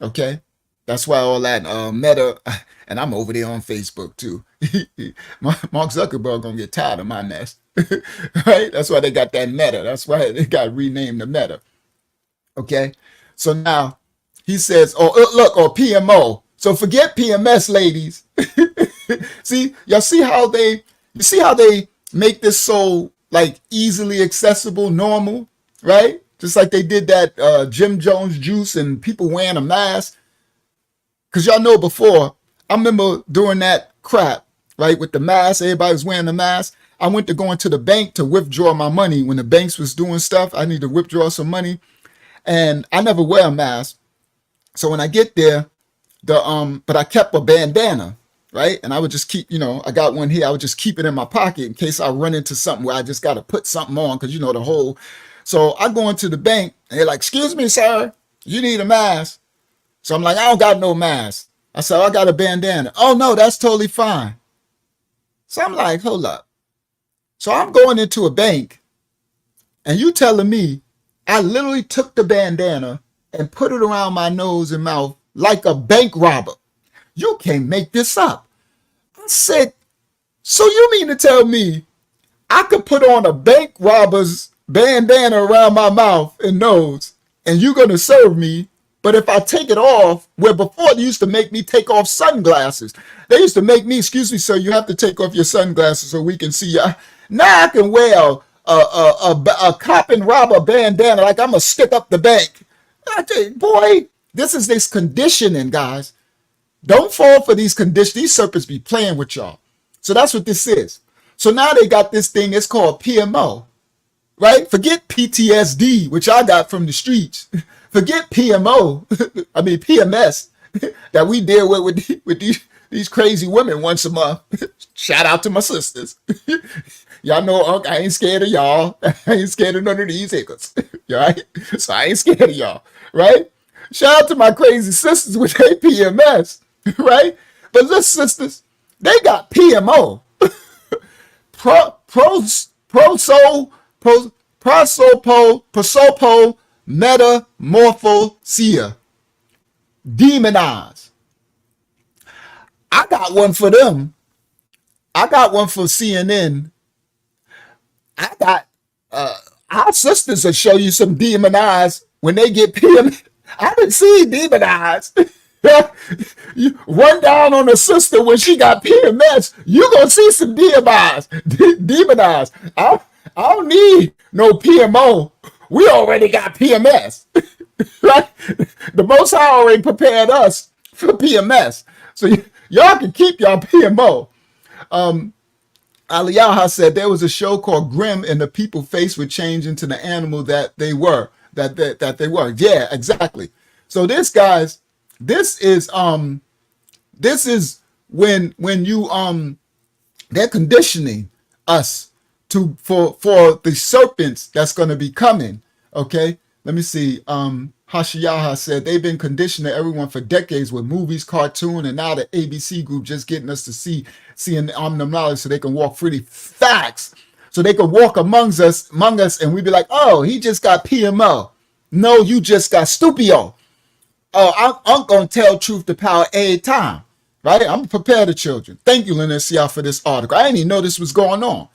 Okay? That's why all that meta, and I'm over there on Facebook too. Mark Zuckerberg gonna get tired of my mess. Right? That's why they got that meta. That's why they got renamed the meta. Okay? So now, he says, or PMO. So forget PMS, ladies. See, y'all see how they make this so like easily accessible, normal, right? Just like they did that Jim Jones juice and people wearing a mask. Because y'all know before, I remember doing that crap, right? With the mask, everybody was wearing the mask. I went to go into the bank to withdraw my money when the banks was doing stuff. I need to withdraw some money. And I never wear a mask. So when I get there, but I kept a bandana, right? And I would just keep, I got one here. I would just keep it in my pocket in case I run into something where I just got to put something on because, the whole. So I go into the bank and they're like, excuse me, sir, you need a mask. So I'm like, I don't got no mask. I said, I got a bandana. Oh, no, that's totally fine. So I'm like, hold up. So I'm going into a bank and you telling me I literally took the bandana and put it around my nose and mouth like a bank robber. You can't make this up. I said, so you mean to tell me I could put on a bank robber's bandana around my mouth and nose and you're going to serve me? But if I take it off, where before they used to make me take off sunglasses. They used to make me, excuse me, sir, you have to take off your sunglasses so we can see you. Now I can wear a cop and robber bandana like I'm going to stick up the bank. I tell you, boy, this is this conditioning, guys. Don't fall for these conditions. These serpents be playing with y'all. So that's what this is. So now they got this thing, it's called PMO, right? Forget PTSD, which I got from the streets. Forget PMO, PMS, that we deal with these crazy women once a month. Shout out to my sisters. Y'all know I ain't scared of y'all. I ain't scared of none of these hickers. Right? So I ain't scared of y'all. Right? Shout out to my crazy sisters with their PMS. Right? But listen, sisters, they got PMO. Prosopo metamorphosia. Demonized. I got one for them. I got one for CNN. I got our sisters will show you some demonized when they get PM. I didn't see demonized. You run down on a sister when she got PMS, you gonna see some demonized. Demonized. I don't need no PMO. We already got PMS. Right? The Most High already prepared us for PMS. So y'all can keep y'all PMO. Aliyaha said there was a show called Grimm and the people faced with change into the animal that they were. That they were. Yeah, exactly. So this is when you they're conditioning us for the serpents that's going to be coming. Okay, let me see. Hashiyaha said they've been conditioning everyone for decades with movies, cartoon, and now the ABC group just getting us to see in the knowledge so they can walk freely. Facts. So they can walk among us, and we'd be like, oh, he just got PMO. No, you just got stupio. Oh, I'm going to tell truth to power every time, right? I'm going to prepare the children. Thank you, Lenesia, for this article. I didn't even know this was going on.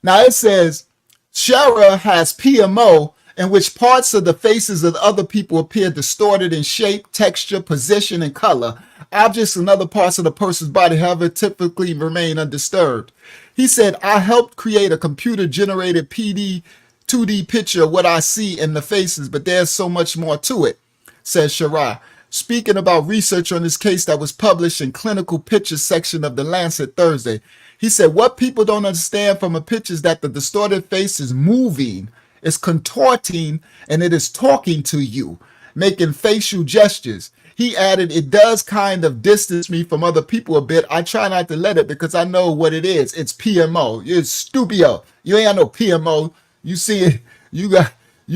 Now, it says Shara has PMO, in which parts of the faces of other people appear distorted in shape, texture, position, and color. Objects and other parts of the person's body, however, typically remain undisturbed. He said, I helped create a computer-generated 2D picture of what I see in the faces, but there's so much more to it, says Shirai. Speaking about research on this case that was published in Clinical Pictures section of The Lancet Thursday, he said, what people don't understand from a picture is that the distorted face is moving, it's contorting, and it is talking to you, making facial gestures. He added, it does kind of distance me from other people a bit. I try not to let it because I know what it is. It's PMO. It's stupio. You ain't got no PMO. You see it. You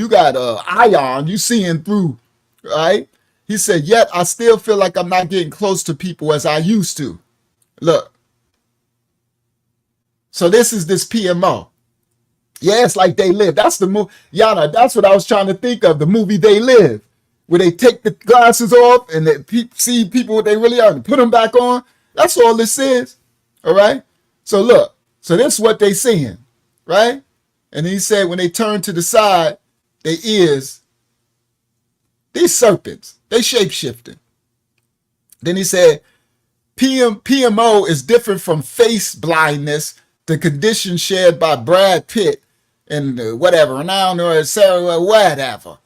got ion. You seeing through, right? He said, yet I still feel like I'm not getting close to people as I used to. Look. So this is this PMO. Yeah, it's like They Live. That's the movie. Yana, that's what I was trying to think of. The movie They Live, where they take the glasses off and they see people what they really are and put them back on. That's all this is. All right. So look. So this is what they seeing, right? And he said when they turn to the side, their ears, these serpents, they shape shifting. Then he said PMO is different from face blindness, the condition shared by Brad Pitt and whatever, and I don't know, Sarah, whatever.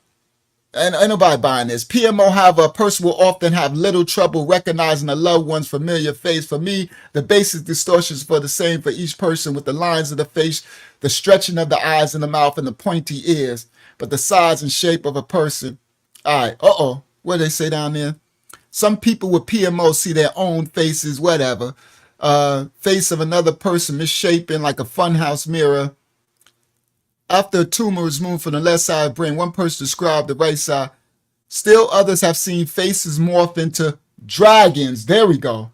And ain't nobody buying this. PMO, however, a person will often have little trouble recognizing a loved one's familiar face. For me, the basic distortions for the same for each person, with the lines of the face, the stretching of the eyes and the mouth, and the pointy ears. But the size and shape of a person. All right, what do they say down there? Some people with PMO see their own faces, whatever. Face of another person misshapen like a funhouse mirror. After a tumor is moved from the left side of the brain, one person described the right side. Still others have seen faces morph into dragons. There we go.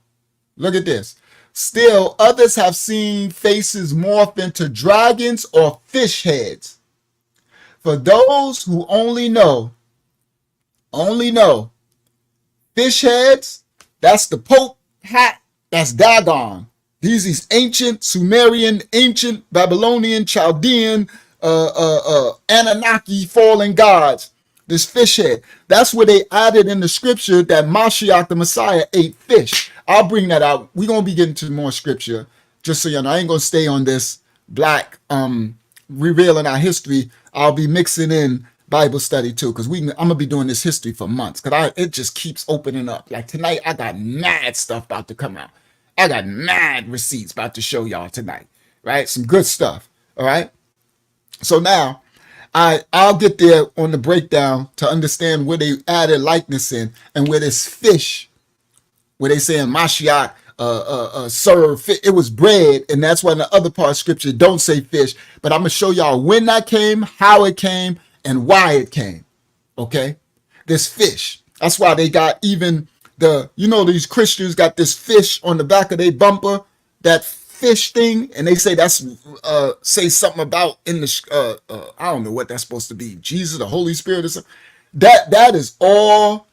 Look at this. Still others have seen faces morph into dragons or fish heads. For those who only know, fish heads, that's the Pope hat, that's Dagon. These ancient Sumerian, ancient Babylonian, Chaldean, Anunnaki fallen gods. This fish head. That's where they added in the scripture that Mashiach the Messiah ate fish. I'll bring that out. We're going to be getting to more scripture. Just so you know, I ain't going to stay on this black revealing our history. I'll be mixing in Bible study too, because I'm gonna be doing this history for months, because it just keeps opening up. Like tonight, I got mad stuff about to come out. I got mad receipts about to show y'all tonight, right? Some good stuff. All right. So now I'll get there on the breakdown to understand where they added likeness in, and where this fish, where they saying Mashiach served fish, it was bread, and that's why in the other part of scripture don't say fish. But I'm gonna show y'all when that came, how it came, and why it came. Okay, this fish. That's why they got even these Christians got this fish on the back of their bumper, that fish thing, and they say that's say something about in the I don't know what that's supposed to be, Jesus, the Holy Spirit, or something. That is all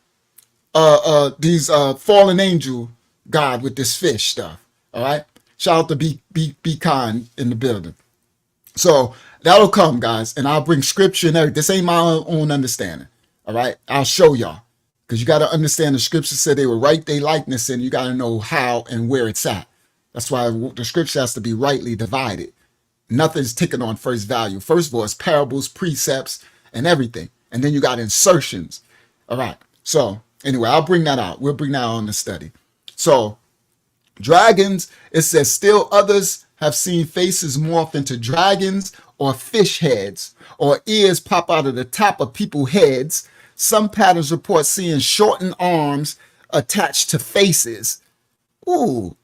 these fallen angel God with this fish stuff. All right, shout out to be kind in the building. So that'll come, guys, and I'll bring scripture and everything. This ain't my own understanding. All right, I'll show y'all, because you got to understand the scripture said they will write their likeness in. You got to know how and where it's at. That's why the scripture has to be rightly divided. Nothing's taken on first value. First of all, it's parables, precepts, and everything. And then you got insertions. All right. So anyway, I'll bring that out. We'll bring that on the study. So dragons, it says, still others have seen faces morph into dragons or fish heads, or ears pop out of the top of people's heads. Some patterns report seeing shortened arms attached to faces. Ooh.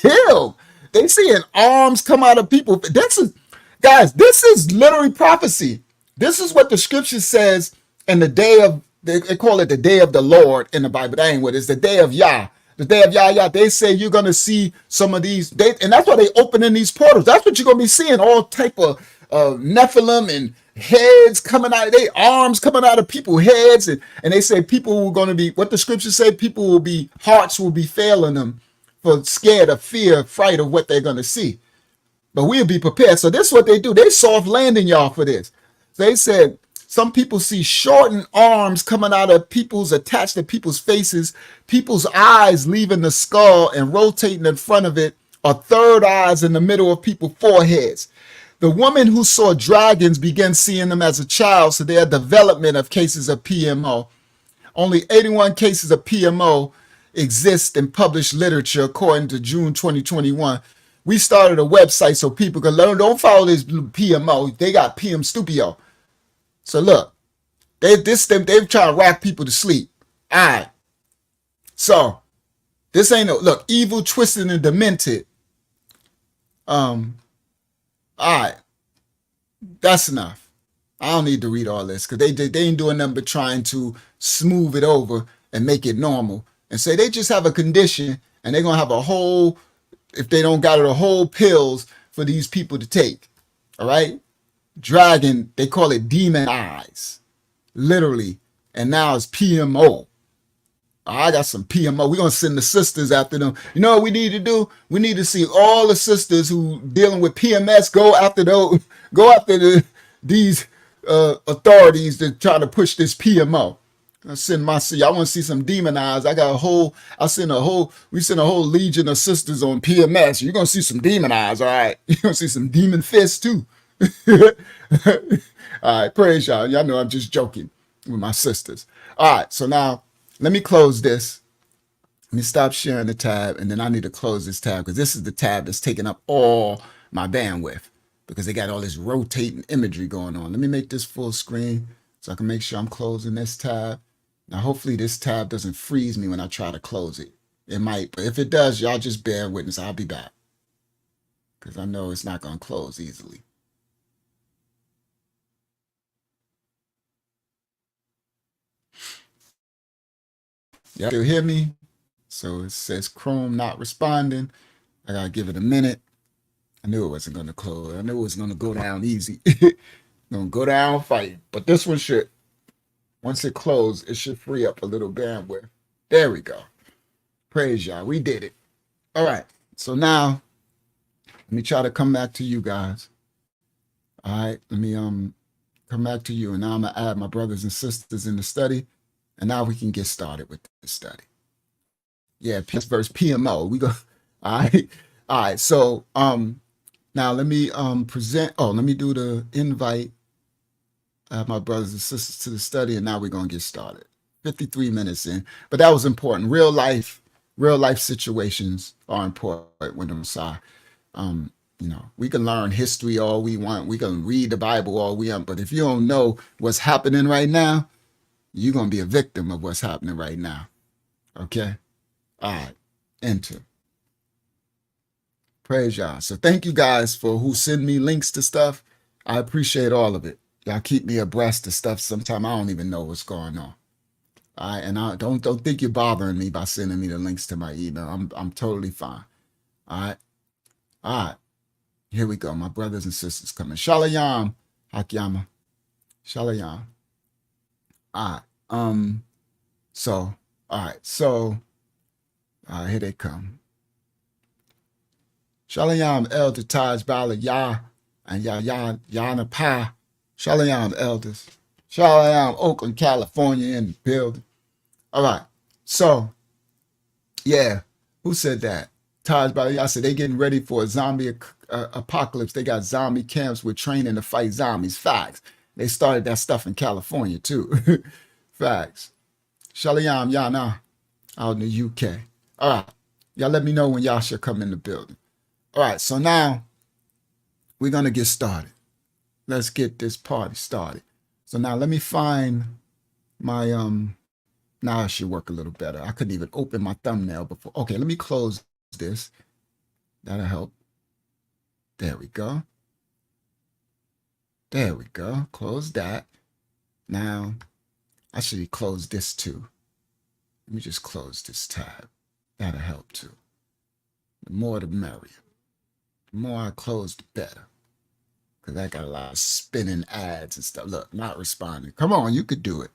Hell, they seeing arms come out of people. This is literally prophecy. This is what the scripture says in the day of, they call it the day of the Lord in the Bible. That ain't what it is. The day of Yah. The day of Yah. They say you're going to see some of these. And that's why they open in these portals. That's what you're going to be seeing. All type of Nephilim and heads coming out. They arms coming out of people's heads. And they say people are going to be, what the scripture say, people will be, hearts will be failing them, for scared of fear, fright of what they're going to see. But we'll be prepared. So this is what they do. They soft landing y'all for this. They said Some people see shortened arms coming out of people's, attached to people's faces, people's eyes leaving the skull and rotating in front of it, or third eyes in the middle of people's foreheads. The woman who saw dragons began seeing them as a child, so their development of cases of PMO. Only 81 cases of PMO exist in published literature according to June 2021. We started a website so people can learn. Don't follow this PMO. They got PM Stupio. So look, they're trying to rock people to sleep. All right. So this ain't no, look, evil, twisted, and demented. All right. That's enough. I don't need to read all this because they ain't doing nothing but trying to smooth it over and make it normal and say they just have a condition and they're going to have a whole, if they don't got it, a whole pills for these people to take. All right. Dragon, they call it demon eyes, literally. And now it's PMO. I got some PMO. We're going to send the sisters after them. You know what we need to do? We need to see all the sisters who dealing with PMS go after these authorities that try to push this PMO. I want to see some demon eyes. We send a whole legion of sisters on PMS. You're going to see some demon eyes, all right? You're going to see some demon fists too. All right, praise y'all. Y'all know I'm just joking with my sisters. All right, so now let me close this. Let me stop sharing the tab, and then I need to close this tab because this is the tab that's taking up all my bandwidth because they got all this rotating imagery going on. Let me make this full screen so I can make sure I'm closing this tab. Now, hopefully this tab doesn't freeze me when I try to close it. It might, but if it does, y'all just bear witness. I'll be back because I know it's not going to close easily. Y'all still hear me? So it says Chrome not responding. I gotta give it a minute. I knew it wasn't gonna close. I knew it was gonna go down easy. Gonna go down fighting. But this one should, once it closed, it should free up a little bandwidth. There we go. Praise y'all. We did it. All right. So now let me try to come back to you guys. All right. Let me come back to you. And now I'm gonna add my brothers and sisters in the study. And now we can get started with the study. Yeah, PS verse PMO. We go. All right. All right. So now let me present. Oh, let me do the invite. My brothers and sisters to the study, and now we're gonna get started. 53 minutes in, but that was important. Real life situations are important when the Messiah. We can learn history all we want. We can read the Bible all we want, but if you don't know what's happening right now, you're going to be a victim of what's happening right now. Okay? All right. Enter. Praise y'all. So thank you guys for who send me links to stuff. I appreciate all of it. Y'all keep me abreast of stuff. Sometimes I don't even know what's going on. All right. And I don't think you're bothering me by sending me the links to my email. I'm totally fine. All right. All right. Here we go. My brothers and sisters coming. Shalom. Hakyama. Shalom. All right. So here they come. Shalom, Elder Taj Bala Yah and Yana Pa. Shalom, elders. Shalom, Oakland, California in the building. All right. So, yeah. Who said that? Taj Bala Yah said they getting ready for a zombie apocalypse. They got zombie camps with training to fight zombies. Facts. They started that stuff in California too. Facts. Shalom, Yana, out in the UK. All right. Y'all let me know when y'all should come in the building. All right. So now we're going to get started. Let's get this party started. So now let me find my, now it should work a little better. I couldn't even open my thumbnail before. Okay. Let me close this. That'll help. There we go. There we go. Close that. Now, I should close this too. Let me just close this tab. That'll help too. The more the merrier. The more I close, the better. Because I got a lot of spinning ads and stuff. Look, not responding. Come on, you could do it.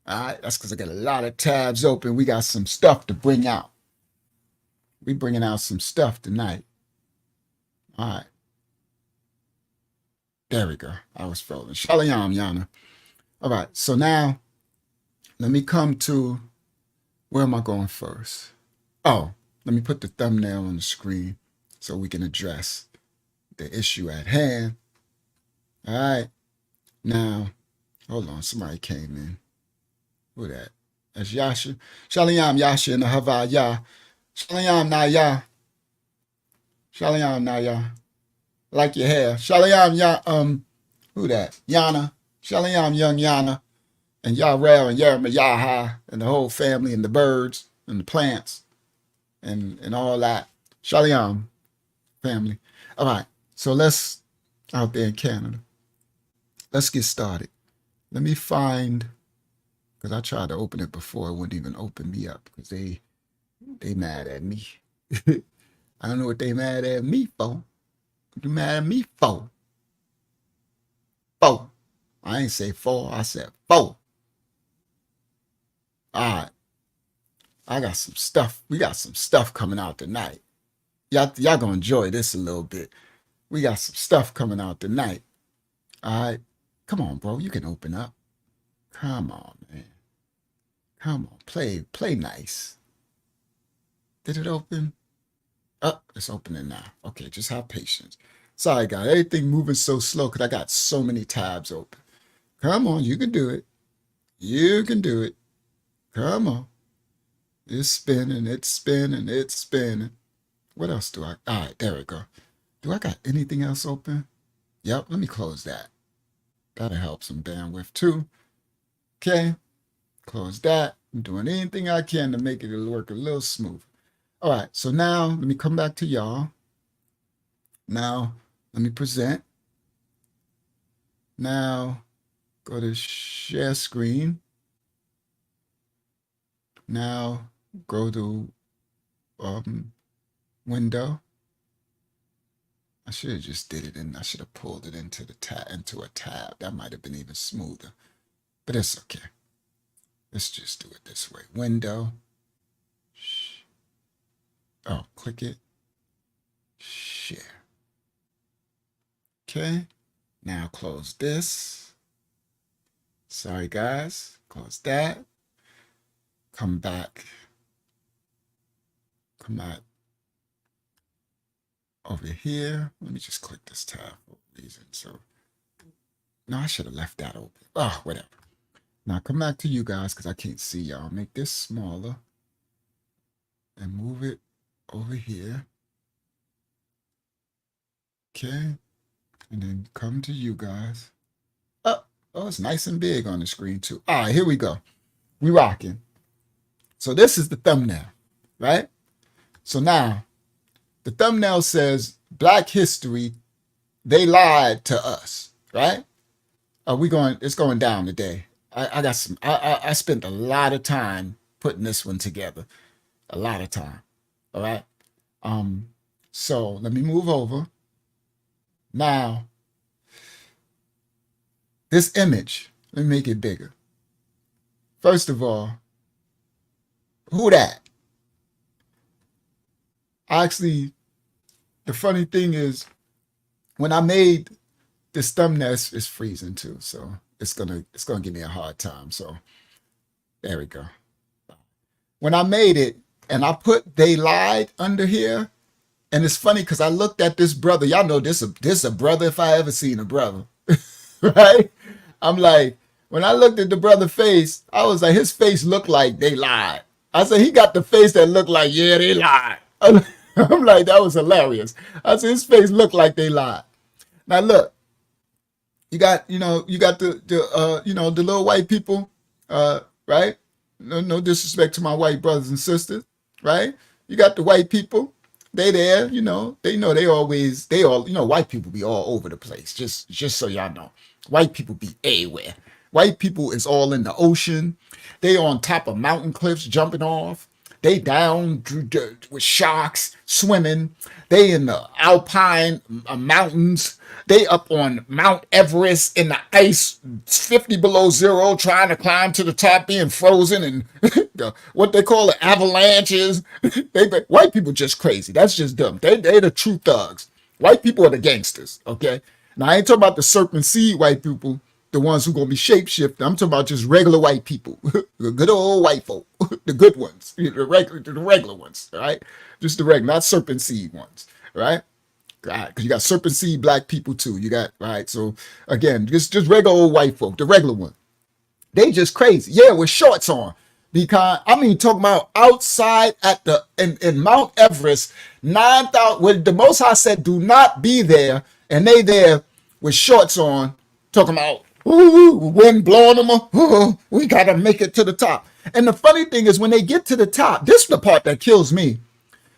All right, that's because I got a lot of tabs open. We got some stuff to bring out. We bringing out some stuff tonight. All right. There we go. I was frozen. Shalom, Yana. All right. So now let me come to, where am I going first? Oh, let me put the thumbnail on the screen so we can address the issue at hand. All right. Now, hold on. Somebody came in. Who that? That's Yasha. Shalom, Yasha in the Havaya. Shalom, Naya. Shalom, Naya. Like your hair. Shalom, who that? Yana. Shalom, young Yana. And Yarel and Yermayaha and the whole family and the birds and the plants and all that. Shalom, family. All right. So let's, out there in Canada, let's get started. Let me find, because I tried to open it before, it wouldn't even open me up because they mad at me. I don't know what they mad at me for. What you mad at me for? Four. I ain't say four, I said four. All right. I got some stuff. We got some stuff coming out tonight. Y'all gonna enjoy this a little bit. We got some stuff coming out tonight. All right. Come on, bro. You can open up. Come on, man. Come on. Play nice. Did it open? Oh, it's opening now. Okay, just have patience. Sorry, guys. Everything moving so slow because I got so many tabs open. Come on, you can do it. You can do it. Come on. It's spinning, it's spinning, it's spinning. What else do I? All right, there we go. Do I got anything else open? Yep, let me close that. That'll help some bandwidth too. Okay, close that. I'm doing anything I can to make it work a little smooth. All right, so now let me come back to y'all. Now, let me present. Now, go to share screen. Now, go to window. I should have just did it and I should have pulled it into a tab. That might have been even smoother. But it's okay. Let's just do it this way. Window. Oh, click it. Share. Okay. Now close this. Sorry, guys. Close that. Come back. Come out over here. Let me just click this tab for a reason. So, no, I should have left that open. Oh, whatever. Now come back to you guys because I can't see y'all. Make this smaller and move it over here. Okay. And then come to you guys. Oh, it's nice and big on the screen too. All right, here we go. We rocking. So this is the thumbnail, right? So now the thumbnail says Black History, they lied to us, right? It's going down today. I spent a lot of time putting this one together. A lot of time. All right. So let me move over. Now, this image, let me make it bigger. First of all, who that? Actually, the funny thing is, when I made this thumbnail, it's freezing too, so it's gonna give me a hard time. So there we go. When I made it and I put "they lied" under here, and it's funny because I looked at this brother. Y'all know this a brother if I ever seen a brother, right? I'm like, when I looked at the brother's face, I was like, his face looked like they lied. I said, he got the face that looked like, yeah, they lied. I'm like, that was hilarious. I said, his face looked like they lied. Now look, you got the little white people, right? No disrespect to my white brothers and sisters, right? You got the white people. They there, they know white people be all over the place. Just so y'all know, white people be everywhere. White people is all in the ocean. They on top of mountain cliffs jumping off. They down with sharks swimming. They in the alpine mountains. They up on Mount Everest in the ice 50 below zero trying to climb to the top being frozen and what they call it, avalanches. White people just crazy. That's just dumb. They the true thugs. White people are the gangsters, okay? Now, I ain't talking about the serpent seed white people, the ones who gonna be shapeshifting. I'm talking about just regular white people, the good old white folk, the good ones, the regular ones, all right? Just the regular, not serpent seed ones, right? Right, because you got serpent seed black people too. You got, right? So again, just regular old white folk, the regular one. They just crazy. Yeah, with shorts on. Because I mean, talking about outside at the in Mount Everest, 9,000. When the Most High said, "Do not be there," and they there with shorts on, talking about ooh, wind blowing them up. We gotta make it to the top. And the funny thing is, when they get to the top, this is the part that kills me.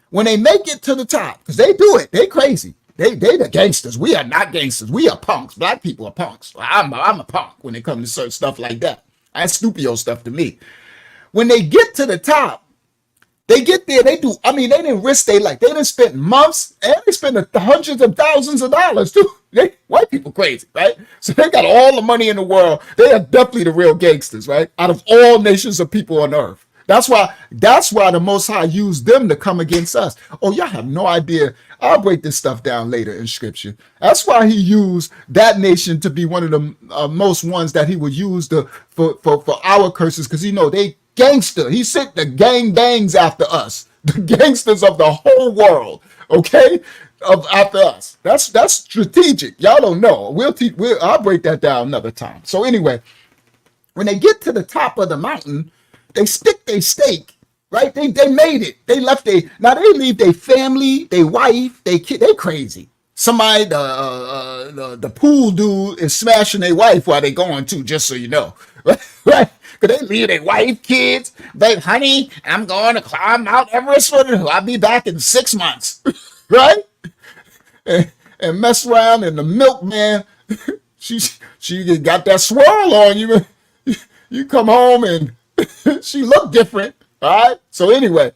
When they make it to the top, because they do it, they crazy. They the gangsters. We are not gangsters. We are punks. Black people are punks. I'm a punk when it comes to certain stuff like that. That's stupid stuff to me. When they get to the top, they get there, they do, I mean, they didn't risk their life. They didn't spend months, and they spent hundreds of thousands of dollars too. White people crazy, right? So they got all the money in the world. They are definitely the real gangsters, right? Out of all nations of people on earth. That's why the Most High used them to come against us. Oh, y'all have no idea. I'll break this stuff down later in Scripture. That's why he used that nation to be one of the most ones that he would use for our curses, because they gangster. He sent the gang bangs after us, the gangsters of the whole world. Okay, after us. That's strategic. Y'all don't know. I'll break that down another time. So anyway, when they get to the top of the mountain, they stick their stake, right? They made it. They left now they leave their family, their wife, their kid. They crazy. Somebody, the pool dude is smashing their wife while they going to, just so you know, right? Because they leave their wife, kids. But honey, I'm going to climb Mount Everest. I'll be back in 6 months, right? And mess around, and the milkman, she got that swirl on you. You come home and she looked different. All right. So anyway,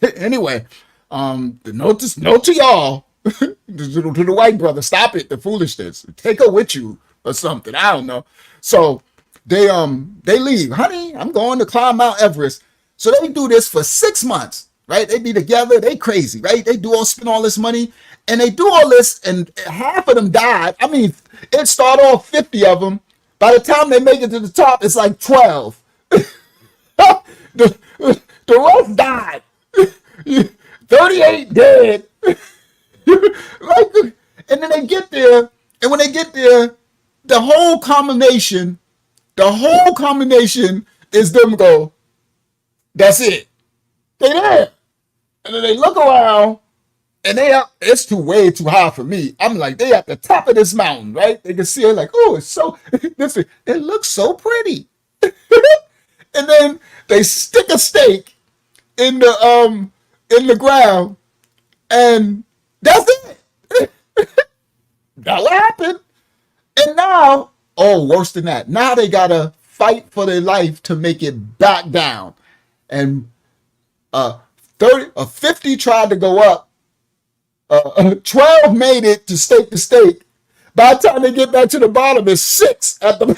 the note to y'all, to the white brother, stop it, the foolishness. Take her with you or something. I don't know. So they leave. Honey, I'm going to climb Mount Everest. So they do this for 6 months, right? They be together. They crazy, right? They spend all this money, and they do all this, and half of them died. I mean, it started off 50 of them. By the time they make it to the top, it's like 12. the rest died. 38 dead. And then they get there, and when they get there, the whole combination is them go, that's it. They there. And then they look around, and it's way too high for me. I'm like, they at the top of this mountain, right? They can see it like, oh, it's so, listen, it looks so pretty. And then they stick a stake in the ground, and that's it. That what happened. And now, worse than that. Now they gotta fight for their life to make it back down. And 30 or 50 tried to go up. 12 made it to stake the stake. By the time they get back to the bottom, it's 6 at the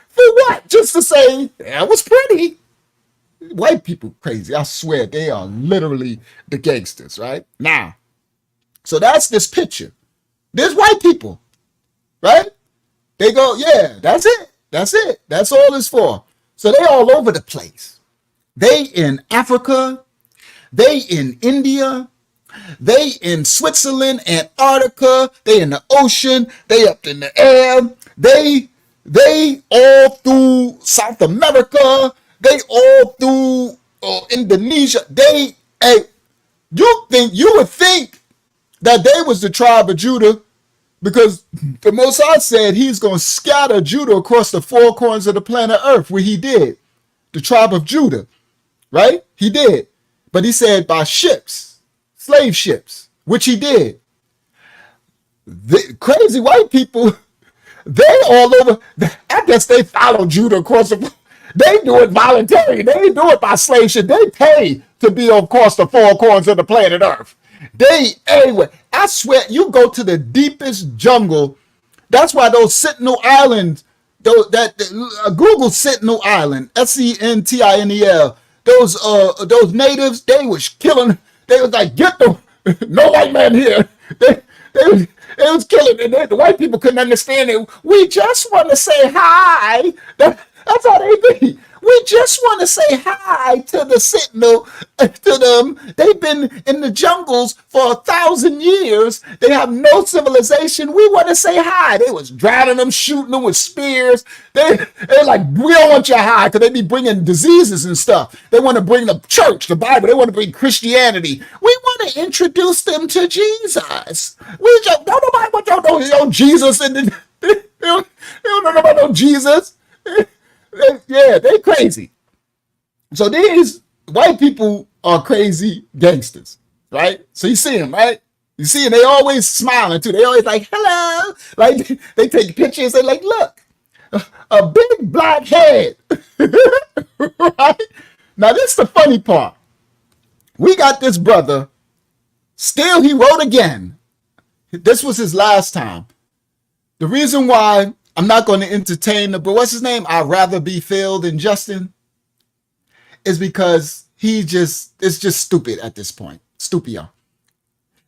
for what? Just to say that was pretty. White people crazy. I swear they are literally the gangsters, right? Now, so that's this picture. There's white people, right? They go, yeah, that's it. That's it. That's all it's for. So they all over the place. They in Africa. They in India. They in Switzerland, Antarctica. They in the ocean. They up in the air. They all through South America. They all through Indonesia. You would think that they was the tribe of Judah, because the Most High said he's going to scatter Judah across the 4 corners of the planet Earth, where he did. The tribe of Judah, right? He did. But he said by ships, slave ships, which he did. The crazy white people, they all over. I guess they follow Judah across the. They do it voluntarily. They ain't do it by slave ship. They pay to be across the 4 corners of the planet Earth. Anyway, I swear, you go to the deepest jungle. That's why those Sentinel Islands, Google Sentinel Island, Sentinel. Those natives, they was killing. They was like, get them. No white man here. It was killing it. The white people couldn't understand it. We just want to say hi. That's how they be. We just want to say hi to the sentinel, to them. They've been in the jungles for 1,000 years. They have no civilization. We want to say hi. They was drowning them, shooting them with spears. They're like, we don't want your hi, because they be bringing diseases and stuff. They want to bring the church, the Bible. They want to bring Christianity. We want to introduce them to Jesus. We just don't nobody want y'all know Jesus, and they don't know about no Jesus. Yeah, they crazy. So these white people are crazy gangsters, right? So you see them, right? You see them, they always smiling too. They always like, hello. Like they take pictures, they like, look, a big black head. Right? Now this is the funny part. We got this brother, still he wrote again. This was his last time. The reason why I'm not going to entertain but what's his name? I'd rather be Phil than Justin. Is because it's just stupid at this point. Stupid, y'all.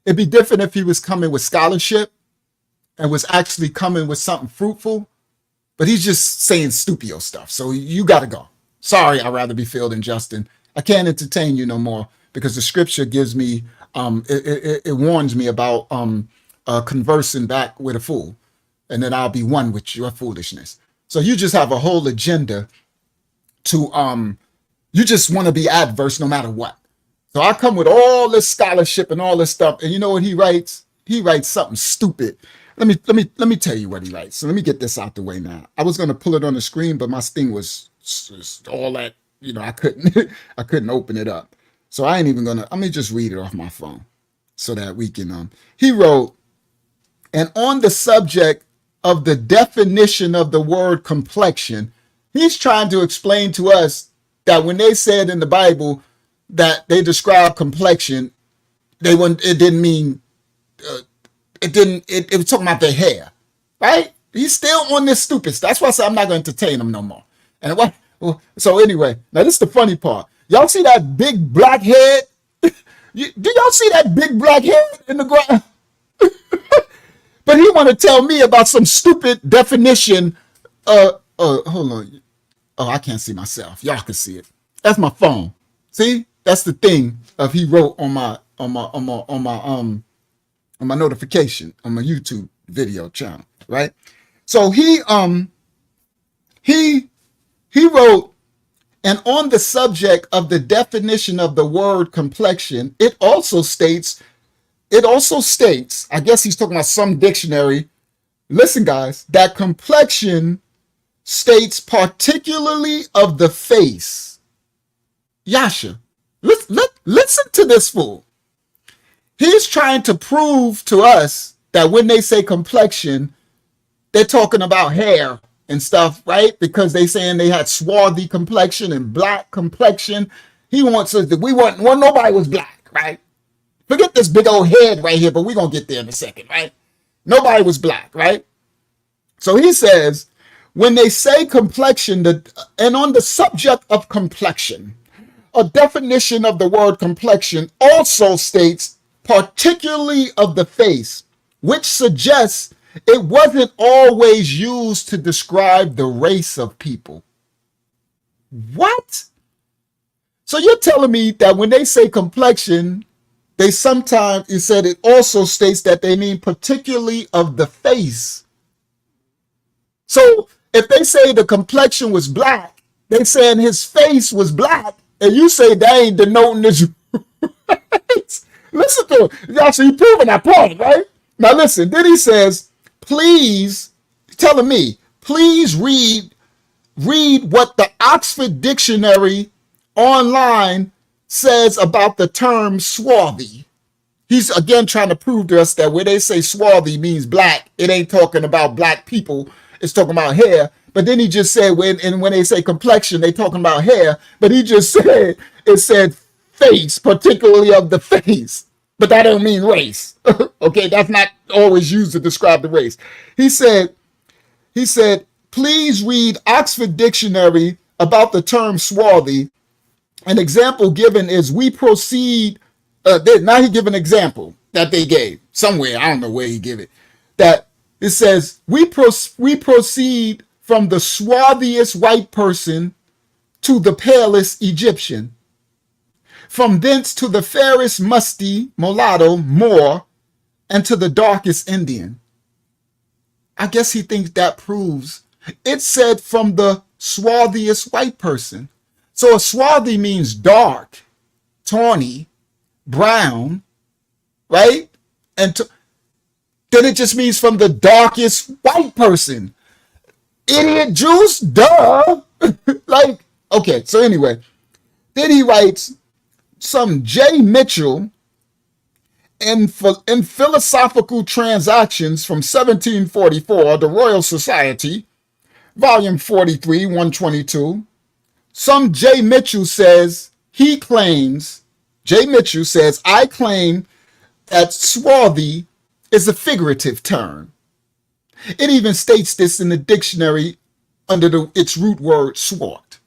It'd be different if he was coming with scholarship and was actually coming with something fruitful, but he's just saying stupid stuff. So you got to go. Sorry, I'd rather be Phil than Justin. I can't entertain you no more because the scripture gives me, it warns me about conversing back with a fool. And then I'll be one with your foolishness. So you just have a whole agenda to, you just want to be adverse no matter what. So I come with all this scholarship and all this stuff. And you know what he writes? He writes something stupid. Let me tell you what he writes. So let me get this out the way now. I was going to pull it on the screen, but my thing was all that, I couldn't open it up. So I ain't even going to, let me just read it off my phone so that we can, he wrote, and on the subject of the definition of the word complexion, he's trying to explain to us that when they said in the Bible that they describe complexion, it didn't mean, it was talking about their hair, right? He's still on this stupid stuff. That's why I said I'm not going to entertain him no more. And so anyway, now this is the funny part. Y'all see that big black head? Do y'all see that big black head in the ground? But he want to tell me about some stupid definition. Hold on. Oh, I can't see myself. Y'all can see it. That's my phone. See, that's the thing of he wrote on my notification on my YouTube video channel, right? So he wrote, and on the subject of the definition of the word complexion, it also states, I guess he's talking about some dictionary. Listen, guys, that complexion states particularly of the face. Yasha, listen to this fool. He's trying to prove to us that when they say complexion, they're talking about hair and stuff, right? Because they saying they had swarthy complexion and black complexion. He wants us that nobody was black, right? Forget this big old head right here, but we're going to get there in a second, right? Nobody was black, right? So he says, when they say complexion, and on the subject of complexion, a definition of the word complexion also states particularly of the face, which suggests it wasn't always used to describe the race of people. What? So you're telling me that when they say complexion, they sometimes, you said it also states that they mean particularly of the face. So if they say the complexion was black, they saying his face was black, and you say they ain't denoting this. Listen to it. Y'all see, proving that point, right? Now listen, then he says, please, telling me, please read what the Oxford Dictionary online says about the term swarthy. He's again trying to prove to us that when they say swarthy means black, it ain't talking about black people. It's talking about hair. But then he just said when they say complexion, they talking about hair. But he just said it said face, particularly of the face. But that don't mean race. Okay, that's not always used to describe the race. He said, please read Oxford Dictionary about the term swarthy. An example given is we proceed. Now he give an example. that they gave somewhere. I don't know where he gave it. That it says, we proceed from the swarthiest white person to the palest Egyptian, from thence to the fairest musty mulatto Moor, and to the darkest Indian. I guess he thinks that proves it said from the swarthiest white person. So a swarthy means dark, tawny, brown, right? And then it just means from the darkest white person. Idiot juice, duh. Like, okay, so anyway, then he writes some J. Mitchell in Philosophical Transactions from 1744, the Royal Society, volume 43, 122. Some J. Mitchell says, I claim that swarthy is a figurative term. It even states this in the dictionary under its root word swart.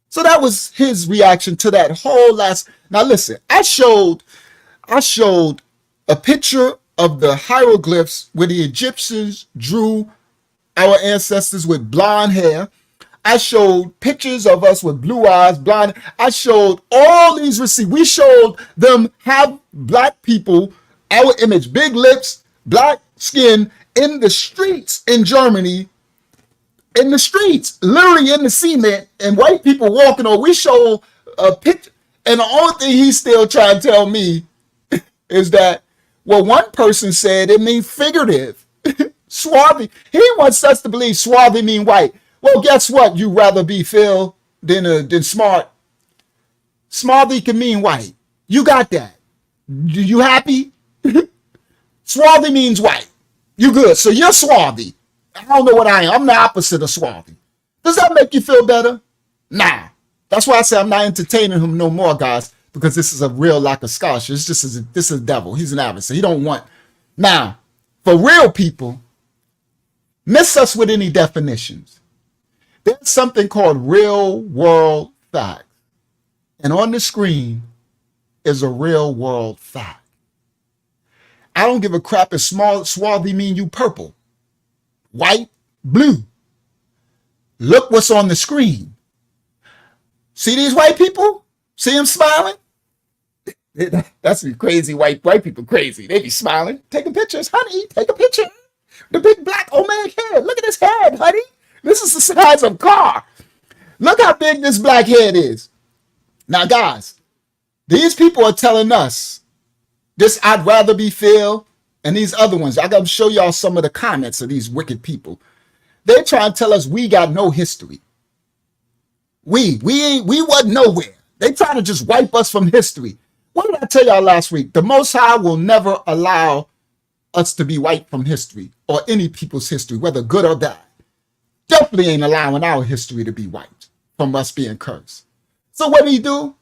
So that was his reaction to that whole last. Now listen, I showed a picture of the hieroglyphs where the Egyptians drew our ancestors with blonde hair. I showed pictures of us with blue eyes, blonde. I showed all these receipts. We showed them have black people, our image, big lips, black skin in the streets in Germany, in the streets, literally in the cement, and white people walking on. We showed a picture, and the only thing he's still trying to tell me is that, well, one person said it means figurative. Swarthy. He wants us to believe swarthy mean white. Well, guess what? You rather be Phil than smart. Swarthy can mean white. You got that. You happy? Swarthy means white. You good. So you're swarthy. I don't know what I am. I'm the opposite of swarthy. Does that make you feel better? Nah. That's why I say I'm not entertaining him no more, guys, because this is a real lack of scholarship. This is a devil. He's an adversary. He don't want. Now, for real people, miss us with any definitions. There's something called real world facts. And on the screen is a real world fact. I don't give a crap if swarthy mean you purple, white, blue. Look what's on the screen. See these white people? See them smiling? That's crazy white people crazy. They be smiling. Taking pictures. Honey, take a picture. The big black old man head. Look at his head, honey. This is the size of a car. Look how big this black head is. Now, guys, these people are telling us this I'd rather be Phil and these other ones. I got to show y'all some of the comments of these wicked people. They're trying to tell us we got no history. We wasn't nowhere. They trying to just wipe us from history. What did I tell y'all last week? The Most High will never allow us to be wiped from history or any people's history, whether good or bad. Definitely ain't allowing our history to be wiped from us being cursed. So what did he do?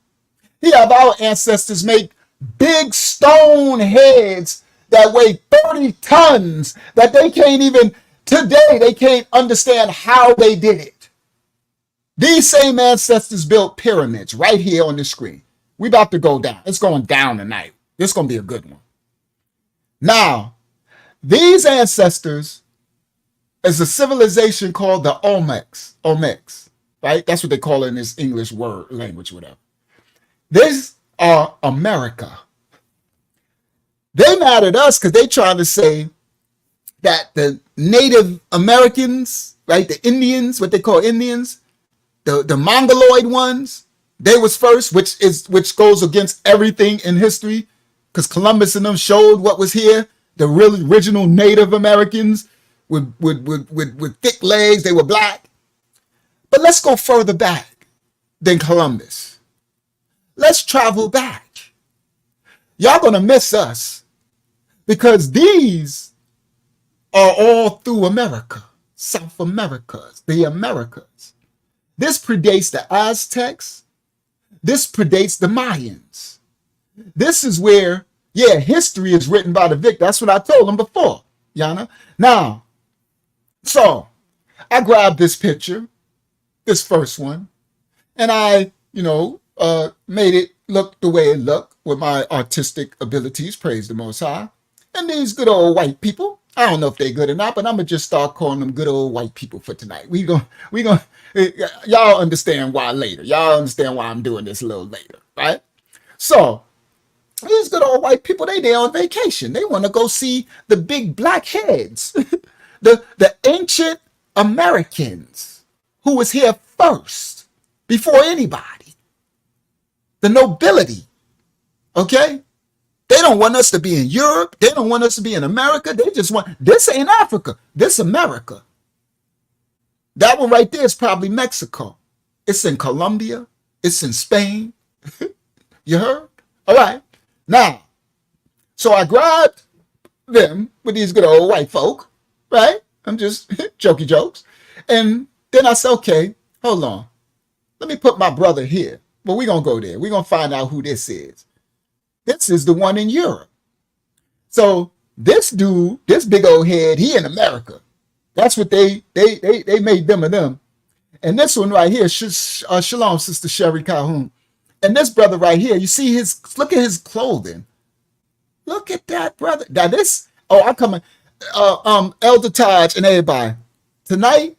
He have our ancestors make big stone heads that weigh 30 tons that they can't even, today, they can't understand how they did it. These same ancestors built pyramids right here on the screen. We about to go down. It's going down tonight. This is going to be a good one. Now, these ancestors is a civilization called the Olmecs, right? That's what they call it in this English word language, whatever. These are America. They mad at us because they trying to say that the Native Americans, right, the Indians, what they call Indians, the Mongoloid ones, they was first, which goes against everything in history, because Columbus and them showed what was here. The real original Native Americans with thick legs, they were black. But let's go further back than Columbus. Let's travel back. Y'all gonna miss us because these are all through America, South Americas, the Americas. This predates the Aztecs. This predates the Mayans. This is where, yeah, history is written by the victor. That's what I told them before, Yana. Now, so I grabbed this picture, this first one, and I, made it look the way it looked. with my artistic abilities, praise the Most High. And these good old white people, I don't know if they're good or not, but I'm gonna just start calling them good old white people for tonight. We gonna y'all understand why later. Y'all understand why I'm doing this a little later, right? So these good old white people, they on vacation. They want to go see the big black heads, the ancient Americans who was here first before anybody, the nobility. Okay, they don't want us to be in Europe. They don't want us to be in America. They just want, this ain't Africa. This America. That one right there is probably Mexico. It's in Colombia. It's in Spain. You heard? All right. Now, so I grabbed them with these good old white folk, right? I'm just jokey jokes. And then I said, okay, hold on. Let me put my brother here. But we're going to go there. We're going to find out who this is. This is the one in Europe. So this dude, this big old head, he in America. That's what they made them and them. And this one right here, Shalom, Sister Sherry Calhoun. And this brother right here, you see look at his clothing. Look at that, brother. Now this, I'm coming. Elder Taj and everybody. Tonight,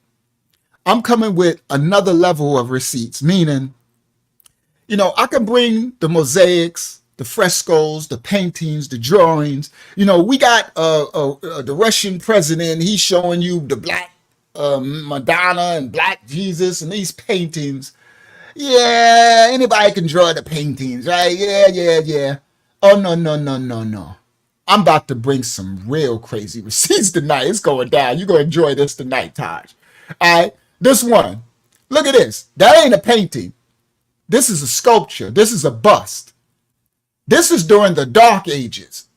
I'm coming with another level of receipts, meaning, I can bring the mosaics, the frescoes, the paintings, the drawings. We got the Russian president. He's showing you the black Madonna and black Jesus and these paintings. Yeah, anybody can draw the paintings, right? Yeah. Oh, no. I'm about to bring some real crazy receipts tonight. It's going down. You're going to enjoy this tonight, Taj. All right, this one. Look at this. That ain't a painting. This is a sculpture. This is a bust. This is during the Dark Ages,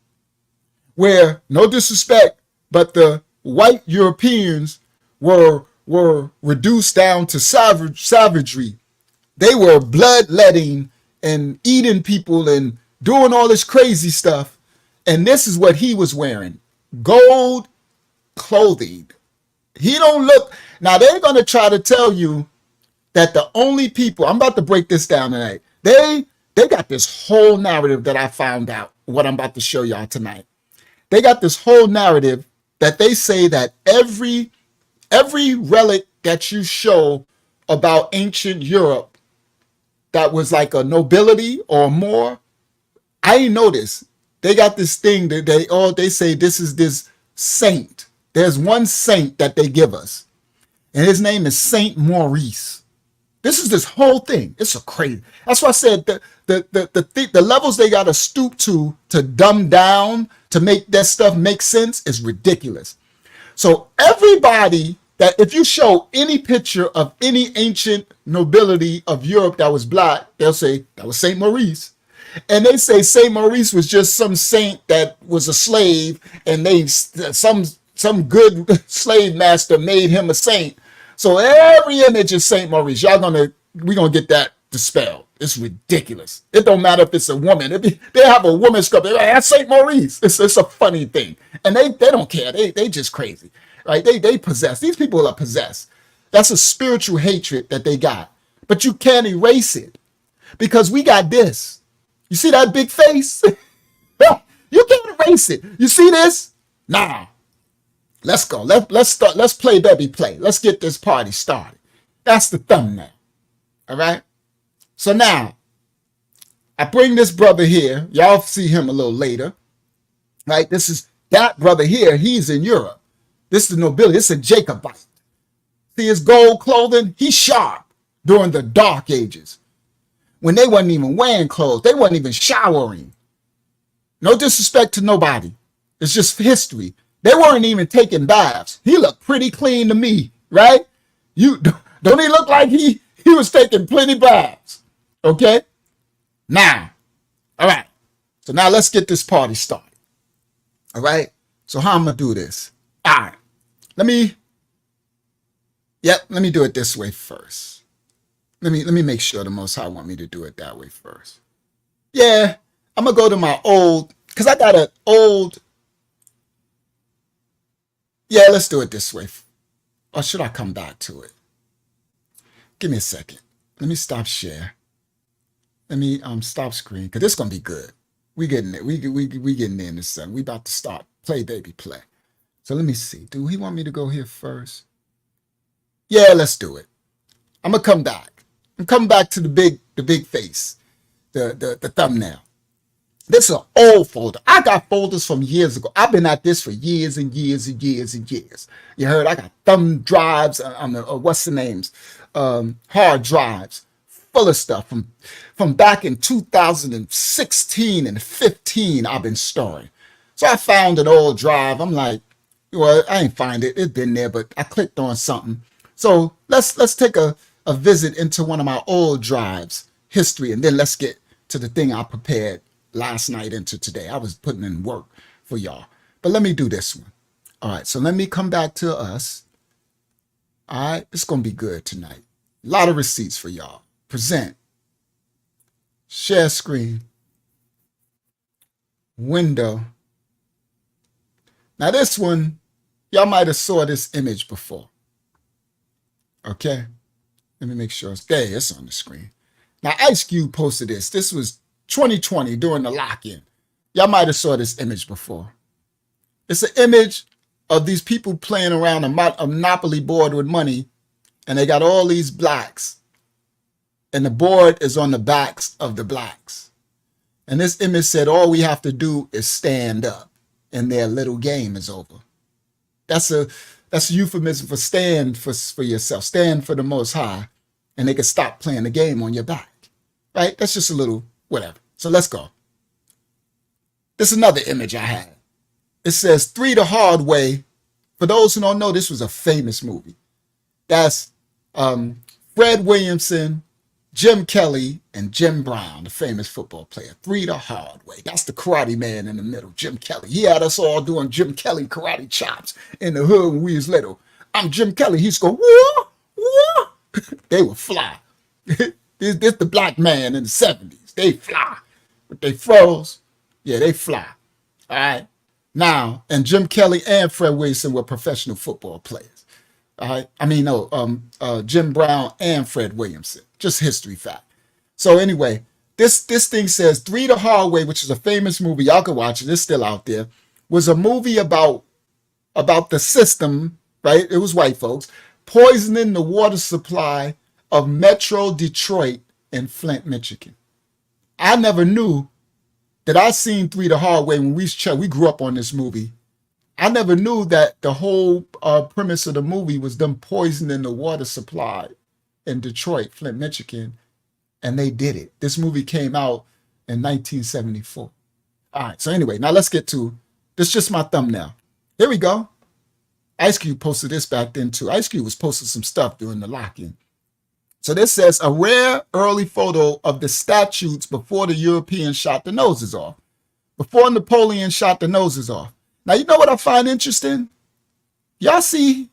where, no disrespect, but the white Europeans were reduced down to savagery. They were bloodletting and eating people and doing all this crazy stuff. And this is what he was wearing. Gold clothing. He don't look. Now they're going to try to tell you that the only people, I'm about to break this down tonight. They got this whole narrative that I found out, what I'm about to show y'all tonight. They got this whole narrative that they say that every relic that you show about ancient Europe that was like a nobility or more, I didn't know this. They got this thing that they say this is this saint. There's one saint that they give us, and his name is Saint Maurice. This is this whole thing. It's a crazy. That's why I said the levels they got to stoop to dumb down to make that stuff make sense is ridiculous. So everybody that if you show any picture of any ancient nobility of Europe that was black, they'll say that was Saint Maurice. And they say Saint Maurice was just some saint that was a slave, and some good slave master made him a saint. So every image is Saint Maurice. We're gonna get that dispelled. It's ridiculous. It don't matter if it's a woman. They have a woman sculpture. That's Saint Maurice. It's a funny thing, and they don't care. They just crazy, right? They possess. These people are possessed. That's a spiritual hatred that they got, but you can't erase it because we got this. You see that big face? You can't erase it. You see this? Nah. Let's go. Let's start. Let's play baby play. Let's get this party started. That's the thumbnail. All right. So now I bring this brother here. Y'all see him a little later. Right? This is that brother here. He's in Europe. This is the nobility. This is a Jacobite. See his gold clothing? He's sharp during the Dark Ages, when they wasn't even wearing clothes. They wasn't even showering. No disrespect to nobody. It's just history. They weren't even taking baths. He looked pretty clean to me, right? Don't he look like he was taking plenty baths? Okay? Now, all right. So now let's get this party started. All right? So how I'm going to do this? All right. Let me do it this way first. Let me make sure the Most High want me to do it that way first. Yeah, I'm going to go to my old, because I got an old. Yeah, let's do it this way. Or should I come back to it? Give me a second. Let me stop share. Let me stop screen, because this is going to be good. We getting there. We getting there in the sun. We about to start. Play, baby, play. So let me see. Do he want me to go here first? Yeah, let's do it. I'm gonna come back. I'm coming back to the big face, the thumbnail. This is an old folder. I got folders from years ago. I've been at this for years and years and years and years. You heard? I got thumb drives. What's the names? Hard drives full of stuff from back in 2016 and 15. I've been storing. So I found an old drive. I'm like, well, I ain't find it. It's been there, but I clicked on something. So let's take a visit into one of my old drives, history, and then let's get to the thing I prepared last night into today. I was putting in work for y'all. But let me do this one. All right, so let me come back to us. All right, it's going to be good tonight. A lot of receipts for y'all. Present. Share screen. Window. Now this one, y'all might have saw this image before. Okay, let me make sure it's there. It's on the screen. Now Ice Cube posted this. This was 2020 during the lock-in. Y'all might have saw this image before. It's an image of these people playing around a Monopoly board with money, and they got all these blacks, and the board is on the backs of the blacks. And this image said, all we have to do is stand up, and their little game is over. That's a euphemism for stand for yourself, stand for the Most High, and they can stop playing the game on your back, right? That's just a little whatever. So let's go. This is another image I had. It says 3 the Hard Way. For those who don't know, this was a famous movie. That's Fred Williamson, Jim Kelly, and Jim Brown, the famous football player. 3 the Hard Way. That's the karate man in the middle, Jim Kelly. He had us all doing Jim Kelly karate chops in the hood when we was little. I'm Jim Kelly. He's going, whoa, whoa. They would fly. This the black man in the 70s. They fly. With they froze, yeah, they fly. All right. Now, and Jim Kelly and Fred Williamson were professional football players. All right. I mean, no, Jim Brown and Fred Williamson. Just history fact. So anyway, this thing says 3 the Hard Way, which is a famous movie. Y'all can watch it. It's still out there. Was a movie about the system, right? It was white folks poisoning the water supply of Metro Detroit and Flint, Michigan. I never knew that I seen 3 the Hard Way when we grew up on this movie. I never knew that the whole premise of the movie was them poisoning the water supply in Detroit, Flint, Michigan, and they did it. This movie came out in 1974. All right, so anyway, now let's get to, this is just my thumbnail. Here we go. Ice Cube posted this back then too. Ice Cube was posting some stuff during the lock-in. So this says, a rare early photo of the statues before the Europeans shot the noses off. Before Napoleon shot the noses off. Now, you know what I find interesting? Y'all see,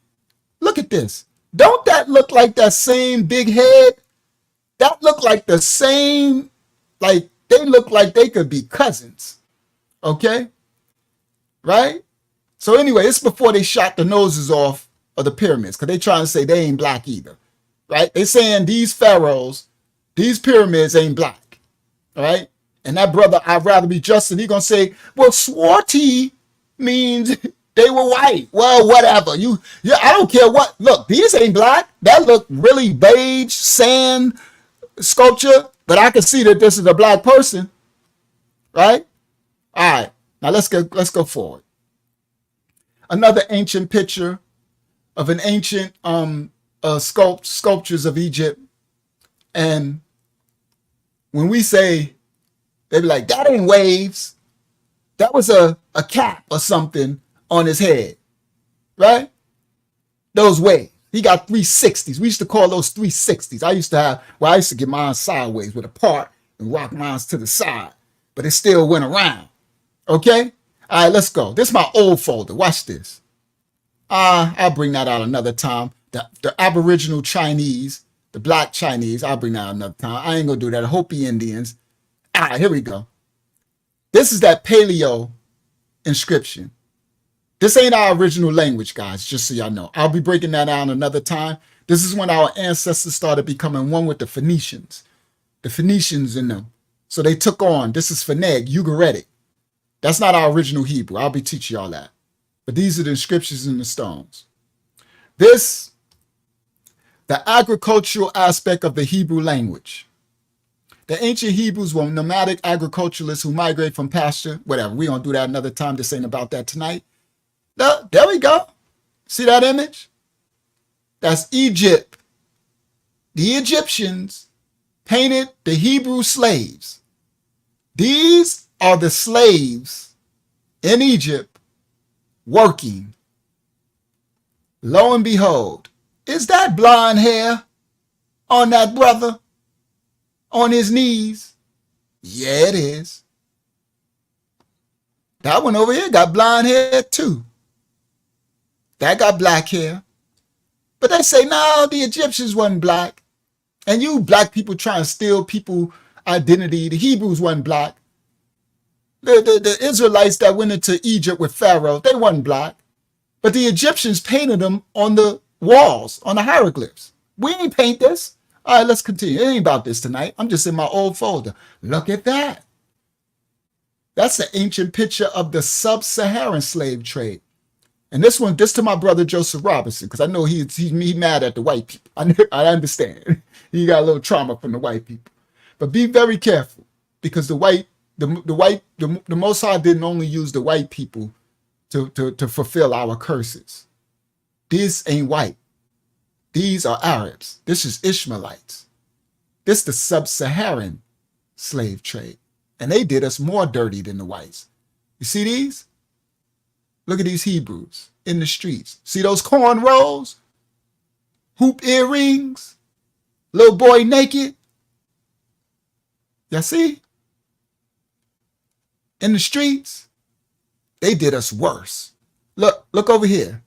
look at this. Don't that look like that same big head? That look like the same, like they look like they could be cousins. Okay? Right? So anyway, it's before they shot the noses off of the pyramids, because they trying to say they ain't black either. Right? They saying these pharaohs, these pyramids ain't black. All right? And that brother, I'd rather be Justin, he gonna say, well, swarty means they were white. Well, whatever. I don't care what. Look, these ain't black. That look really beige, sand sculpture, but I can see that this is a black person. Right? All right. Now let's go forward. Another ancient picture of an ancient sculptures of Egypt. And when we say, they be like, that ain't waves. That was a cap or something on his head, right? Those waves. He got 360s. We used to call those 360s. I used to get mine sideways with a part and rock mine to the side, but it still went around. Okay? All right, let's go. This is my old folder. Watch this. I'll bring that out another time. The Aboriginal Chinese, the Black Chinese, I'll bring that out another time. I ain't gonna do that. Hopi Indians. All right, here we go. This is that paleo inscription. This ain't our original language, guys, just so y'all know. I'll be breaking that down another time. This is when our ancestors started becoming one with the Phoenicians. The Phoenicians and them. So they took on, this is Phonetic, Ugaritic. That's not our original Hebrew. I'll be teaching y'all that. But these are the inscriptions in the stones. This, the agricultural aspect of the Hebrew language. The ancient Hebrews were nomadic agriculturalists who migrate from pasture, whatever. We're going to do that another time. This ain't about that tonight. There we go. See that image? That's Egypt. The Egyptians painted the Hebrew slaves. These are the slaves in Egypt working. Lo and behold, is that blonde hair on that brother on his knees? Yeah, it is. That one over here got blonde hair too. That got black hair. But they say, no, the Egyptians wasn't black. And you black people trying to steal people's identity. The Hebrews wasn't black. The Israelites that went into Egypt with Pharaoh, they wasn't black. But the Egyptians painted them on the walls, on the hieroglyphs. We ain't paint this. All right, let's continue. It ain't about this tonight. I'm just in my old folder. Look at that. That's the ancient picture of the sub-Saharan slave trade. And this to my brother Joseph Robinson, because I know he's mad at the white people. I understand. He got a little trauma from the white people. But be very careful, because the Most High didn't only use the white people to fulfill our curses. These ain't white. These are Arabs. This is Ishmaelites. This is the sub-Saharan slave trade. And they did us more dirty than the whites. You see these? Look at these Hebrews in the streets. See those cornrows? Hoop earrings? Little boy naked? Y'all see? In the streets? They did us worse. Look over here.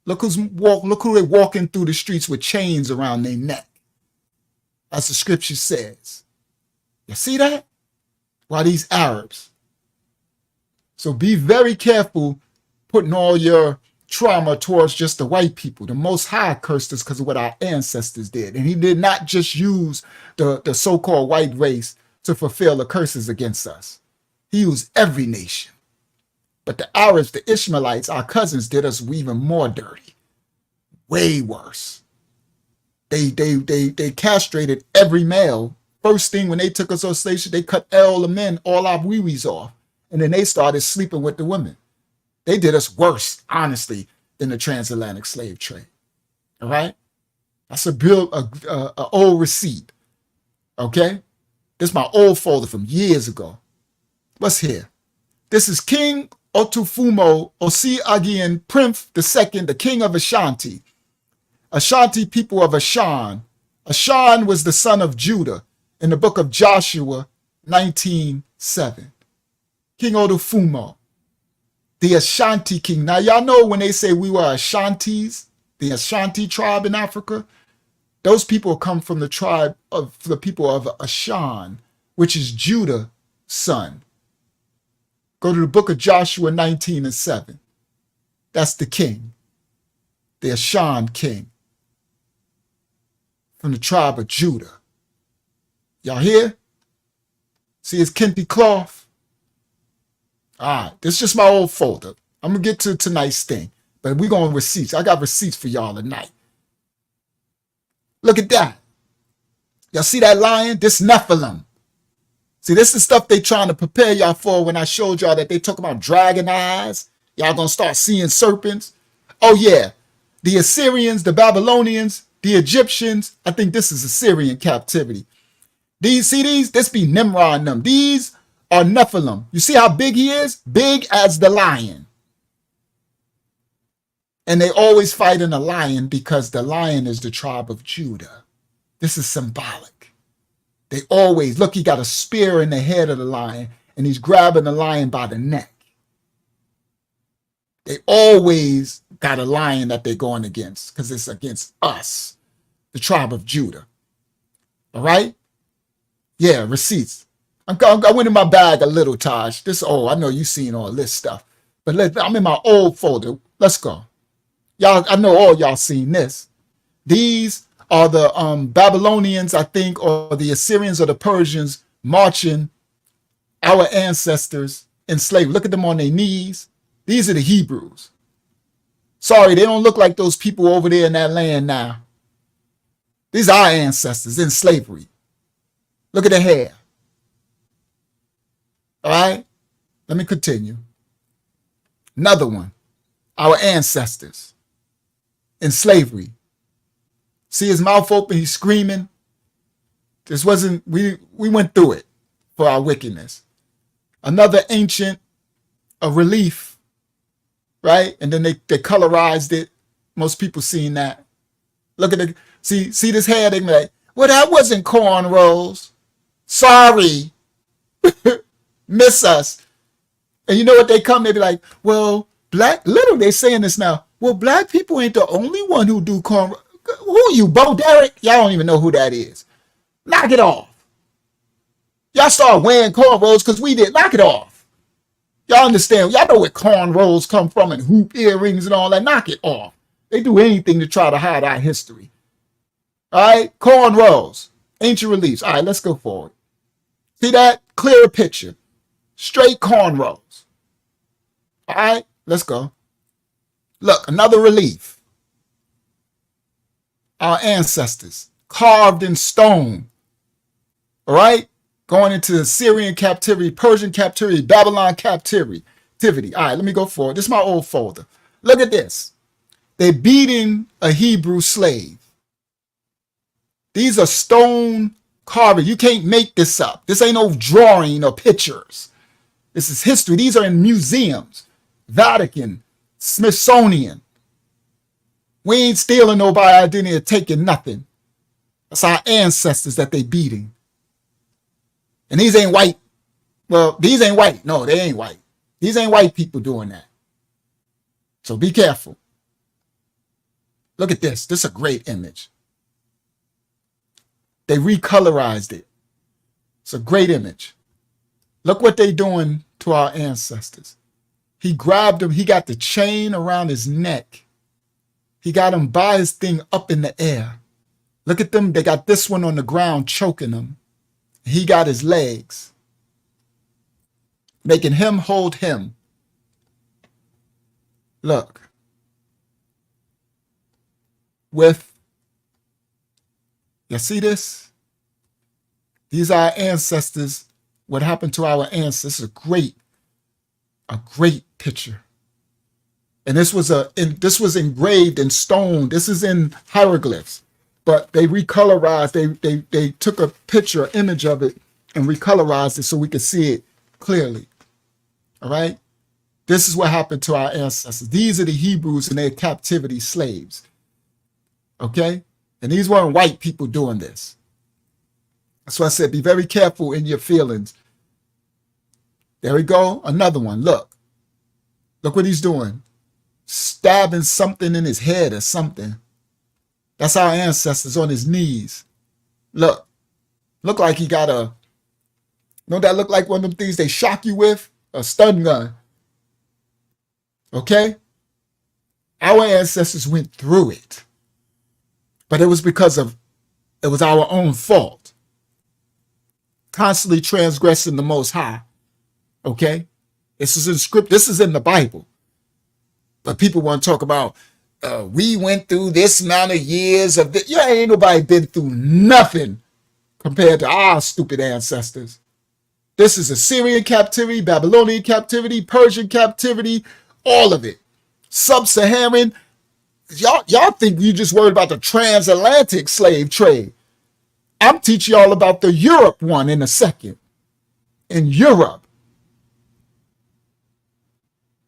Look who they walking through the streets with chains around their neck. As the scripture says. You see that? Why these Arabs? So be very careful putting all your trauma towards just the white people. The Most High cursed us because of what our ancestors did. And he did not just use the so-called white race to fulfill the curses against us. He used every nation. But the Arabs, the Ishmaelites, our cousins, did us even more dirty. Way worse. They castrated every male. First thing when they took us on station, they cut all the men, all our wee-wees off. And then they started sleeping with the women. They did us worse, honestly, than the transatlantic slave trade. All right? That's a old receipt. Okay? This is my old folder from years ago. What's here? This is King Otufumo Osi Agian Prince II, the king of Ashanti. Ashanti people of Ashan. Ashan was the son of Judah in the book of Joshua 19:7. King Otufumo, the Ashanti king. Now, y'all know when they say we were Ashantis, the Ashanti tribe in Africa, those people come from the tribe of the people of Ashan, which is Judah's son. Go to the book of Joshua 19:7. That's the king, the Ashan king, from the tribe of Judah. Y'all hear? See his kente cloth? All right, this is just my old folder. I'm going to get to tonight's thing, but we're going receipts. I got receipts for y'all tonight. Look at that. Y'all see that lion? This Nephilim. See, this is stuff they trying to prepare y'all for when I showed y'all that they talk about dragon eyes. Y'all going to start seeing serpents. Oh, yeah. The Assyrians, the Babylonians, the Egyptians. I think this is Assyrian captivity. These this be Nimrod and them. These are Nephilim. You see how big he is? Big as the lion. And they always fight in a lion because the lion is the tribe of Judah. This is symbolic. They always, look, he got a spear in the head of the lion and he's grabbing the lion by the neck. They always got a lion that they're going against because it's against us, the tribe of Judah. All right? Yeah, receipts. I went in my bag a little, Taj. I know you seen all this stuff. But I'm in my old folder. Let's go. Y'all, I know all y'all seen this. These are the Babylonians, I think, or the Assyrians or the Persians marching our ancestors enslaved. Look at them on their knees. These are the Hebrews. Sorry, they don't look like those people over there in that land now. These are our ancestors in slavery. Look at the hair. All right, let me continue. Another one, our ancestors in slavery. See his mouth open, he's screaming. This wasn't, we went through it for our wickedness. Another ancient, a relief, right? And then they colorized it. Most people seen that. Look at the, see this hair, they be like, well, that wasn't cornrows. Sorry. Miss us. And you know what they come, they be like, well, they saying this now. Well, black people ain't the only one who do cornrows. Who you, Bo Derek? Y'all don't even know who that is. Knock it off. Y'all start wearing cornrows because we did. Knock it off. Y'all understand? Y'all know where cornrows come from and hoop earrings and all that. Knock it off. They do anything to try to hide our history. All right? Cornrows. Ancient reliefs. All right, let's go forward. See that? Clearer picture. Straight cornrows. All right, let's go. Look, another relief. Our ancestors, carved in stone. All right? Going into Assyrian captivity, Persian captivity, Babylon captivity. All right, let me go forward. This is my old folder. Look at this. They're beating a Hebrew slave. These are stone carvings. You can't make this up. This ain't no drawing or pictures. This is history. These are in museums. Vatican, Smithsonian. We ain't stealing nobody identity or taking nothing. That's our ancestors that they beating. And these ain't white. Well, these ain't white. No, they ain't white. These ain't white people doing that. So be careful. Look at this. This is a great image. They recolorized it. It's a great image. Look what they doing to our ancestors. He grabbed him. He got the chain around his neck. He got him by his thing up in the air. Look at them. They got this one on the ground choking him. He got his legs, making him hold him. Look. You see this? These are our ancestors. What happened to our ancestors? A great picture. And this was engraved in stone. This is in hieroglyphs. But they recolorized, they took a picture, an image of it, and recolorized it so we could see it clearly. All right? This is what happened to our ancestors. These are the Hebrews and their captivity slaves. Okay? And these weren't white people doing this. That's why I said be very careful in your feelings. There we go. Another one. Look. Look what he's doing. Stabbing something in his head or something. That's our ancestors on his knees. Look. Look like he got don't that look like one of them things they shock you with? A stun gun. Okay? Our ancestors went through it. But it was because it was our own fault. Constantly transgressing the Most High. Okay? This is in script. This is in the Bible. But people want to talk about, we went through this amount of years of this. Yeah, ain't nobody been through nothing compared to our stupid ancestors. This is Assyrian captivity, Babylonian captivity, Persian captivity, all of it. Sub-Saharan. Y'all think you just worried about the transatlantic slave trade. I'm teaching y'all about the Europe one in a second. In Europe.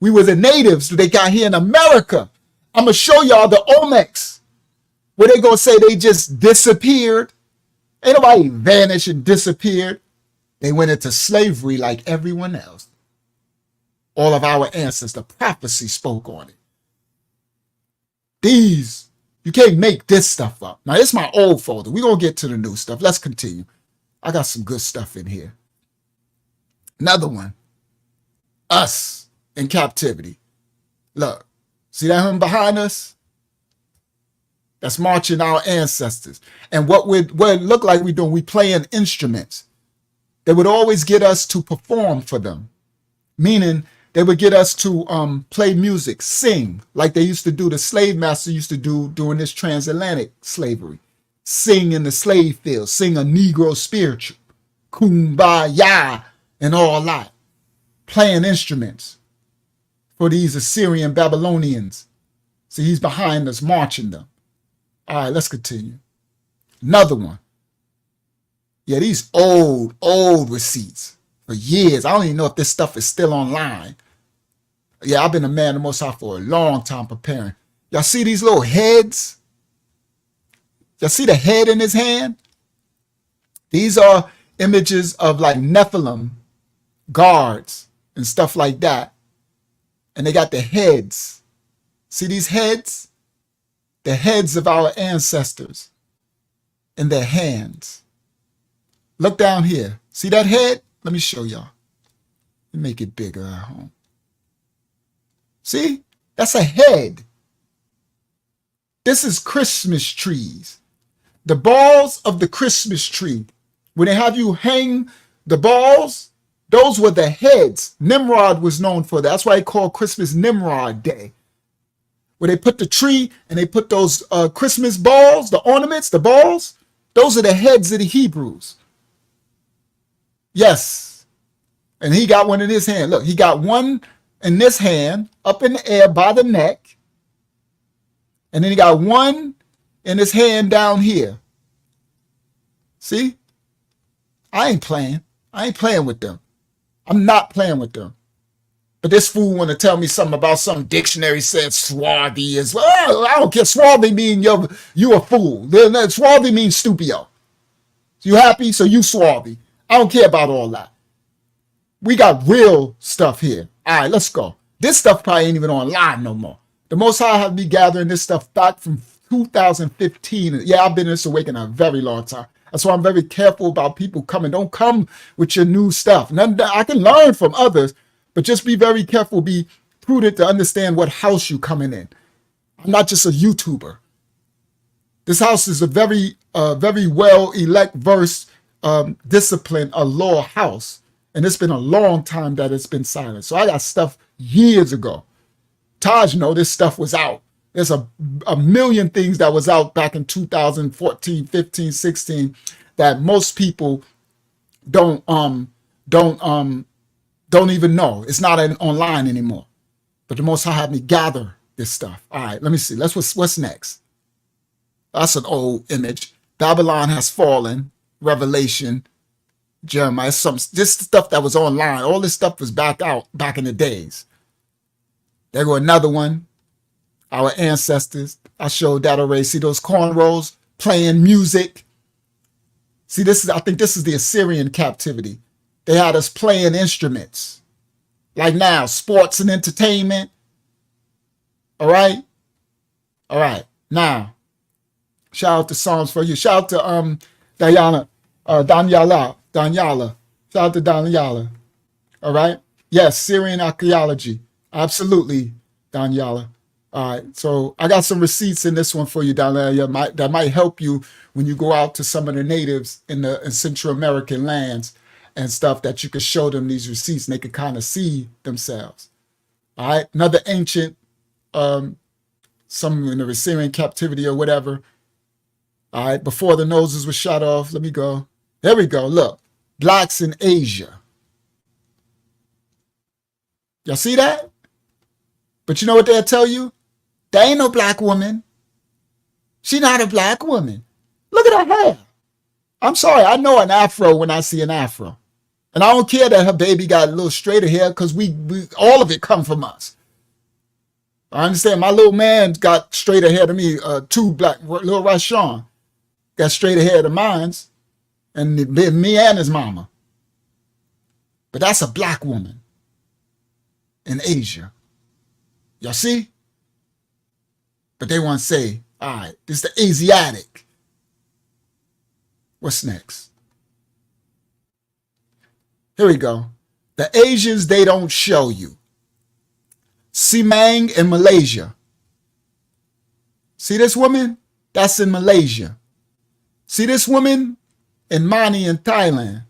We were the natives that they got here in America. I'm going to show y'all the Olmecs, where they going to say they just disappeared. Ain't nobody vanished and disappeared. They went into slavery like everyone else. All of our ancestors, prophecy spoke on it. You can't make this stuff up. Now, it's my old folder. We're going to get to the new stuff. Let's continue. I got some good stuff in here. Another one. Us in captivity. Look. See that one behind us? that's marching our ancestors. And what it looked like we're doing, we playing instruments. They would always get us to perform for them, meaning they would get us to play music, sing, like they used to do, the slave master used to do during this transatlantic slavery. Sing in the slave field, sing a Negro spiritual, kumbaya, and all that. Playing instruments for these Assyrian Babylonians. See, he's behind us, marching them. All right, let's continue. Another one. Yeah, these old receipts for years. I don't even know if this stuff is still online. Yeah, I've been a man of the Most High for a long time preparing. Y'all see these little heads? Y'all see the head in his hand? These are images of like Nephilim guards and stuff like that. And they got the heads. See these heads? The heads of our ancestors in their hands. Look down here. See that head? Let me show y'all. Let me make it bigger at home. See? That's a head. This is Christmas trees. The balls of the Christmas tree. When they have you hang the balls, those were the heads. Nimrod was known for that. That's why they call Christmas Nimrod Day. Where they put the tree and they put those Christmas balls, the ornaments, the balls, those are the heads of the Hebrews. Yes. And he got one in his hand. Look, he got one in this hand, up in the air by the neck. And then he got one in his hand down here. See? I ain't playing. I ain't playing with them. I'm not playing with them. But this fool want to tell me something about some dictionary said swarthy is. Well, I don't care. Swarthy mean you a fool. Swarthy means stupio. You happy? So you swarthy. I don't care about all that. We got real stuff here. All right, let's go. This stuff probably ain't even online no more. The Most High have me gathering this stuff back from 2015. Yeah, I've been in this awakening a very long time. That's why I'm very careful about people coming. Don't come with your new stuff. I can learn from others, but just be very careful. Be prudent to understand what house you coming in. I'm not just a YouTuber. This house is a very well elect verse, discipline, a law house. And it's been a long time that it's been silent. So I got stuff years ago. Taj know this stuff was out. There's a million things that was out back in 2014, 15, 16 that most people don't even know. It's not online anymore. But the Most High had me gather this stuff. All right, let me see. What's next? That's an old image. Babylon has fallen. Revelation. Jeremiah. This stuff that was online. All this stuff was back in the days. There go another one. Our ancestors. I showed that already. See those cornrows playing music. See, I think this is the Assyrian captivity. They had us playing instruments. Like now, sports and entertainment. All right? All right. Now, shout out to Psalms for you. Shout out to Danyala. Shout out to Danyala. All right? Yes, Syrian archaeology. Absolutely, Danyala. All right, so I got some receipts in this one for you, Danyala, that might help you when you go out to some of the natives in Central American lands and stuff, that you could show them these receipts and they could kind of see themselves. All right, another ancient, some in the Assyrian captivity or whatever. All right, before the noses were shot off. Let me go. There we go. Look, blacks in Asia. Y'all see that? But you know what they'll tell you? There ain't no black woman. She not a black woman. Look at her hair. I'm sorry, I know an afro when I see an afro. And I don't care that her baby got a little straighter hair, because we all of it come from us. I understand my little man got straighter hair than me. Two black, little Rashawn got straighter hair than mine's. And me and his mama. But that's a black woman in Asia. Y'all see? But they want to say, all right, this is the Asiatic. What's next? Here we go. The Asians, they don't show you. Semang in Malaysia. See this woman? That's in Malaysia. See this woman in Mani in Thailand?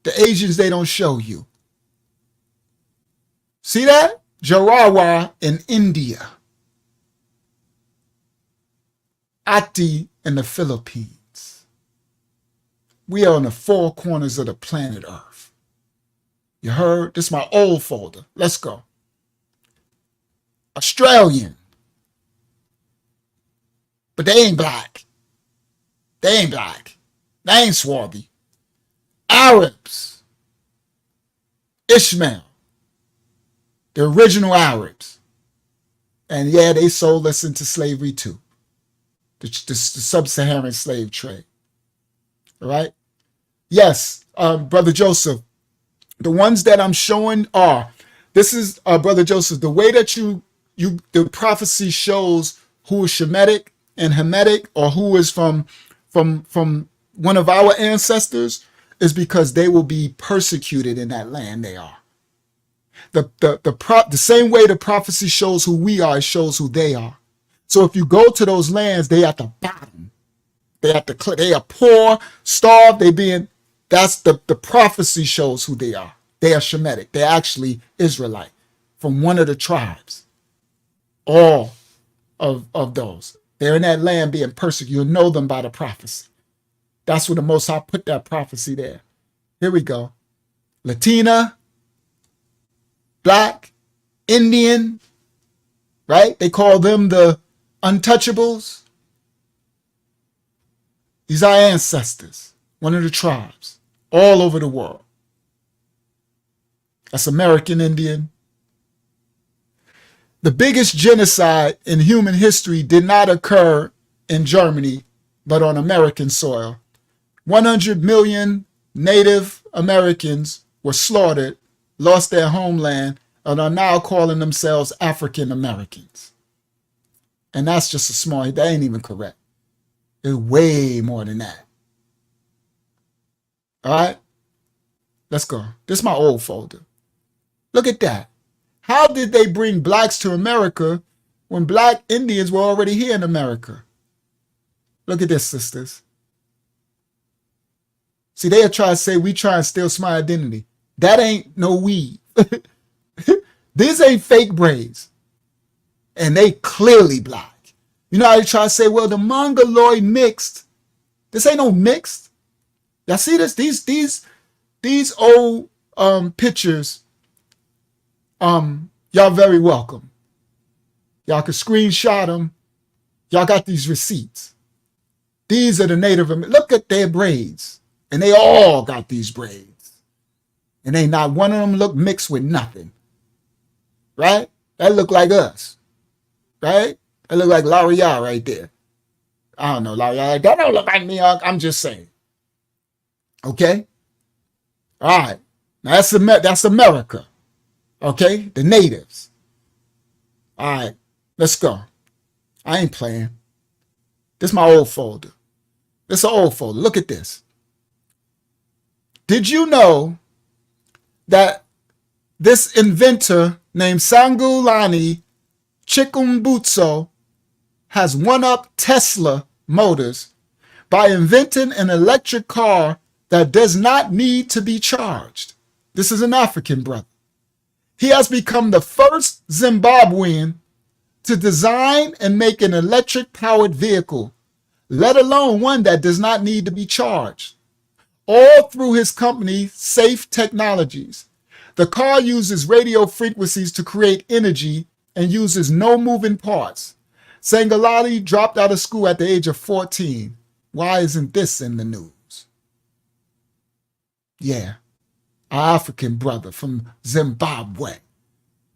The Asians, they don't show you. See that? Jarawa in India. Ati in the Philippines. We are on the four corners of the planet Earth. You heard? This is my old folder. Let's go. Australian. But they ain't black. They ain't black. They ain't swarthy. Arabs. Ishmael. The original Arabs. And yeah, they sold us into slavery too. The sub-Saharan slave trade. All right? Yes, Brother Joseph, the ones that I'm showing are, this is, Brother Joseph, the way that the prophecy shows who is Shemitic and Hamitic, or who is from one of our ancestors, is because they will be persecuted in that land they are. The same way the prophecy shows who we are, it shows who they are. So if you go to those lands, they at the bottom. They are poor, starved, that's the prophecy shows who they are. They are Shemitic. They're actually Israelite from one of the tribes. All of those. They're in that land being persecuted. You'll know them by the prophecy. That's where the Most High put that prophecy there. Here we go. Latina, Black, Indian, right? They call them the untouchables. These are our ancestors, one of the tribes, all over the world. That's American Indian. The biggest genocide in human history did not occur in Germany, but on American soil. 100 million Native Americans were slaughtered, lost their homeland, and are now calling themselves African Americans. And that's just a small, that ain't even correct. It's way more than that. All right, let's go. This is my old folder. Look at that. How did they bring blacks to America when black Indians were already here in America? Look at this, sisters. See, they are trying to say we try and steal my identity. That ain't no weave. These ain't fake braids. And they clearly black. You know how they try to say, well, the Mongoloid mixed. This ain't no mixed. Y'all see this? These old pictures, y'all very welcome. Y'all can screenshot them. Y'all got these receipts. These are the Native Americans. Look at their braids. And they all got these braids. And ain't not one of them look mixed with nothing. Right? That look like us. Right? That look like L'Oreal right there. I don't know, L'Oreal. That don't look like me. I'm just saying. Okay? All right. Now that's America. Okay? The natives. All right. Let's go. I ain't playing. This is my old folder. This is an old folder. Look at this. Did you know that this inventor named Sangulani Chikumbutso has one-up Tesla Motors by inventing an electric car that does not need to be charged? This is an African brother. He has become the first Zimbabwean to design and make an electric-powered vehicle, let alone one that does not need to be charged. All through his company, Safe Technologies. The car uses radio frequencies to create energy and uses no moving parts. Sangolani dropped out of school at the age of 14. Why isn't this in the news? Yeah, our African brother from Zimbabwe.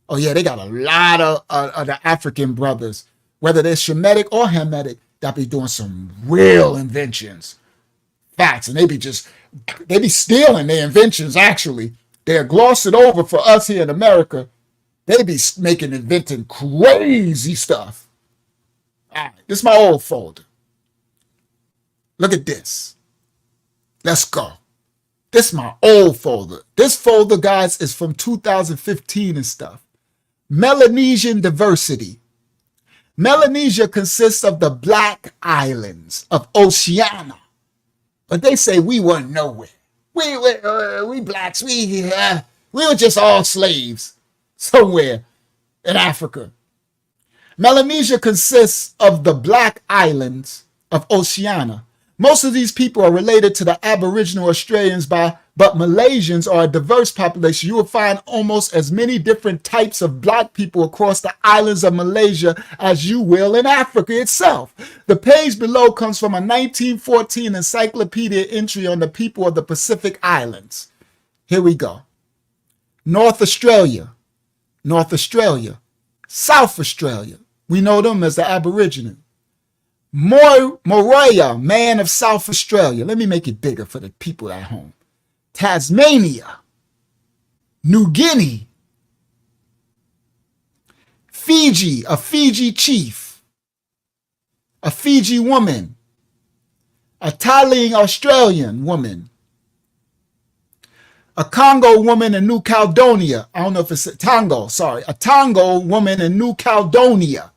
Oh yeah, they got a lot of the African brothers, whether they're Shemitic or Hamitic, that be doing some real inventions. Facts, and they be stealing their inventions, actually. They're glossing over for us here in America. They be inventing crazy stuff. All right, this is my old folder. Look at this. Let's go. This is my old folder. This folder, guys, is from 2015 and stuff. Melanesian diversity. Melanesia consists of the Black Islands of Oceania. But they say we weren't nowhere. We blacks, we were just all slaves somewhere in Africa. Melanesia consists of the Black Islands of Oceania. Most of these people are related to the Aboriginal Australians, but Malaysians are a diverse population. You will find almost as many different types of black people across the islands of Malaysia as you will in Africa itself. The page below comes from a 1914 encyclopedia entry on the people of the Pacific Islands. Here we go. North Australia, South Australia. We know them as the Aboriginal. Moria, man of South Australia. Let me make it bigger for the people at home. Tasmania, New Guinea, Fiji, a Fiji chief, a Fiji woman, a Thailand Australian woman, a Congo woman in New Caledonia. I don't know if it's a Tongo woman in New Caledonia,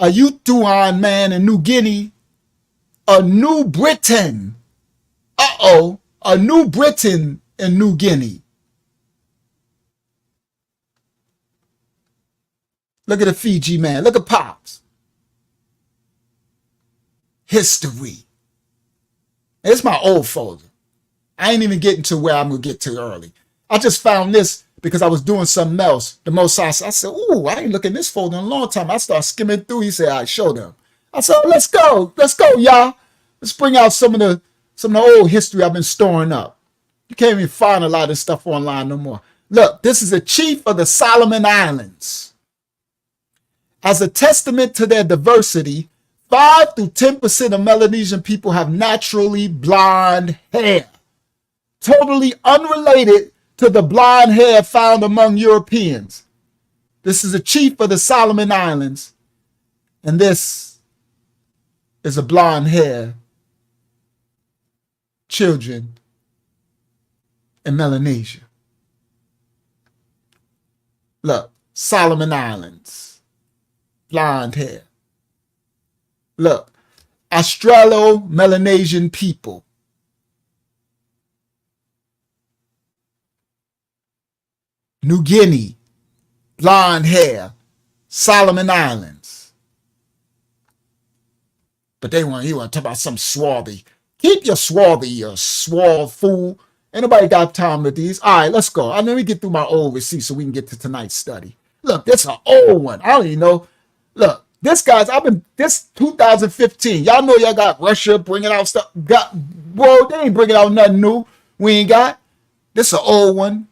a Yutuan man in New Guinea, a New Britain. A New Britain in New Guinea. Look at the Fiji man. Look at Pops. History. It's my old folder. I ain't even getting to where I'm going to get to early. I just found this because I was doing something else. The most I said, ooh, I ain't looking at this folder in a long time. I started skimming through. He said, all right, show them. I said, let's go, y'all. Let's bring out some of the old history I've been storing up. You can't even find a lot of this stuff online no more. Look, this is a chief of the Solomon Islands. As a testament to their diversity, 5 to 10% of Melanesian people have naturally blonde hair, totally unrelated to the blonde hair found among Europeans. This is a chief of the Solomon Islands, and this is a blonde hair children in Melanesia. Look, Solomon Islands, blonde hair. Look, Australo-Melanesian people. New Guinea, blonde hair, Solomon Islands. But he want to talk about some swarthy. Keep your swarthy, you swole fool. Ain't nobody got time with these. All right, let's go. Let me get through my old receipts so we can get to tonight's study. Look, this is an old one. I don't even know. Look, this 2015. Y'all know y'all got Russia bringing out stuff. They ain't bringing out nothing new. We ain't got. This is an old one,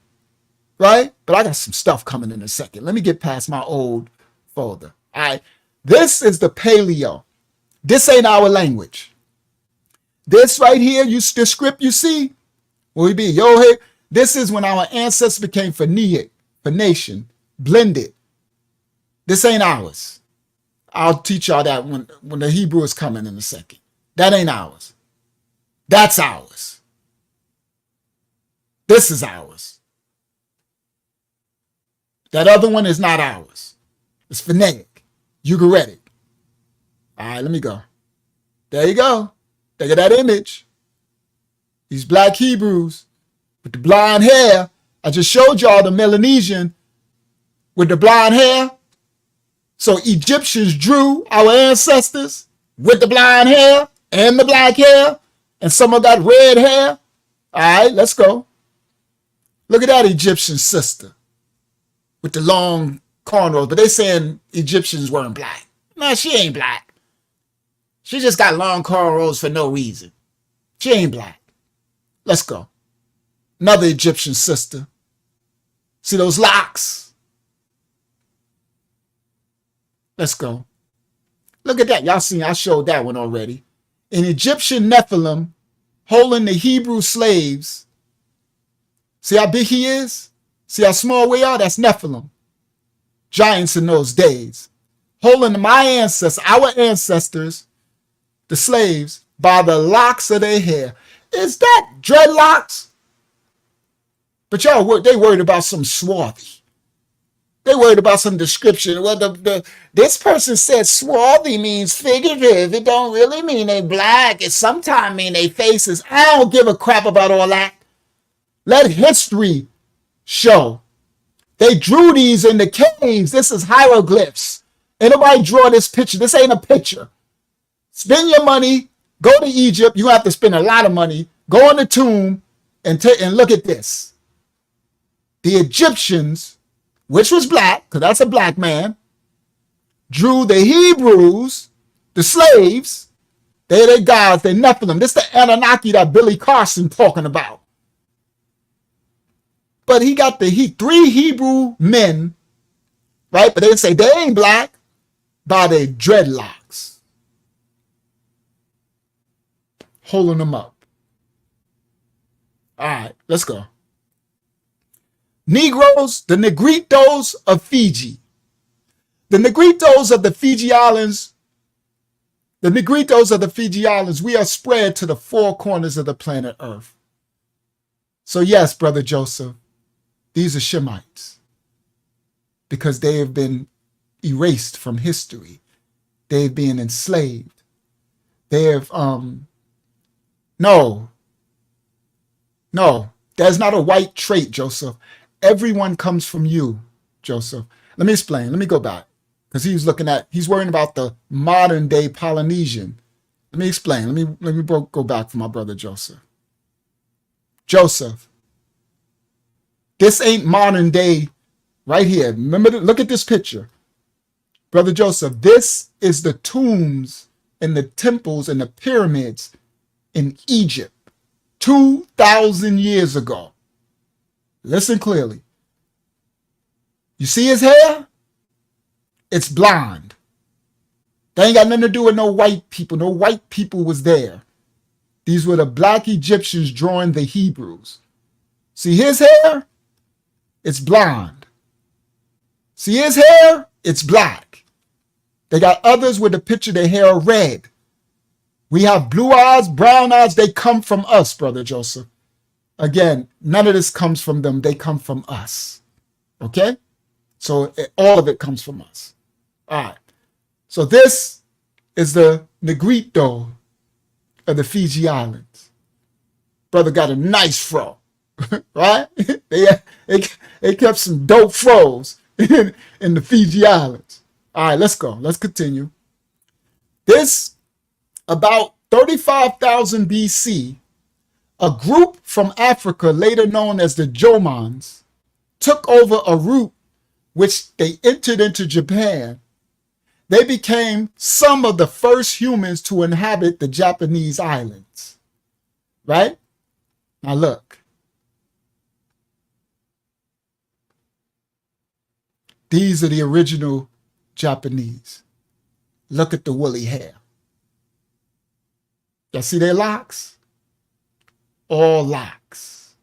right? But I got some stuff coming in a second. Let me get past my old folder. All right, this is the Paleo. This ain't our language. This right here, the script you see, will be yo here. This is when our ancestors became Phoenician, blended. This ain't ours. I'll teach y'all that when the Hebrew is coming in a second. That ain't ours. That's ours. This is ours. That other one is not ours. It's phonetic, Ugaritic. All right, let me go. There you go. Look at that image. These black Hebrews with the blonde hair. I just showed y'all the Melanesian with the blonde hair. So Egyptians drew our ancestors with the blonde hair and the black hair. And some of that red hair. All right, let's go. Look at that Egyptian sister with the long cornrows. But they saying Egyptians weren't black. No, she ain't black. She just got long cornrows for no reason. She ain't black. Let's go. Another Egyptian sister. See those locks? Let's go. Look at that. Y'all seen, I showed that one already. An Egyptian Nephilim holding the Hebrew slaves. See how big he is? See how small we are? That's Nephilim. Giants in those days. Holding my ancestors, our ancestors, the slaves, by the locks of their hair. Is that dreadlocks? But y'all, they worried about some swarthy. They worried about some description. Well, this person said swarthy means figurative. It don't really mean they black. It sometimes mean they faces. I don't give a crap about all that. Let history show. They drew these in the caves. This is hieroglyphs. Anybody draw this picture? This ain't a picture. Spend your money. Go to Egypt. You have to spend a lot of money. Go in the tomb and look at this. The Egyptians, which was black, because that's a black man, drew the Hebrews, the slaves. They're their gods. They're Nephilim. This is the Anunnaki that Billy Carson talking about. But he got three Hebrew men, right? But they say they ain't black by their dreadlocks, holding them up. All right, let's go. Negroes, the Negritos of Fiji. The Negritos of the Fiji Islands, we are spread to the four corners of the planet Earth. So yes, Brother Joseph, these are Shemites because they have been erased from history. They've been enslaved. They have, no, there's not a white trait, Joseph. Everyone comes from you, Joseph. Let me explain. Let me go back because he's worrying about the modern day Polynesian. Let me explain. Let me go back for my brother Joseph. Joseph, this ain't modern day right here. Remember, look at this picture. Brother Joseph, this is the tombs and the temples and the pyramids in Egypt 2,000 years ago. Listen clearly. You see his hair? It's blonde. That ain't got nothing to do with no white people. No white people was there. These were the black Egyptians drawing the Hebrews. See his hair? It's blonde. See his hair? It's black. They got others with the picture their hair red. We have blue eyes, brown eyes. They come from us, Brother Joseph. Again, none of this comes from them. They come from us. Okay? So all of it comes from us. All right. So this is the Negrito of the Fiji Islands. Brother got a nice fro. Right? They kept some dope fros in the Fiji Islands. All right, let's go. Let's continue. This, about 35,000 BC, a group from Africa, later known as the Jomans, took over a route which they entered into Japan. They became some of the first humans to inhabit the Japanese islands. Right? Now look. These are the original Japanese. Look at the woolly hair. Y'all see their locks? All locks.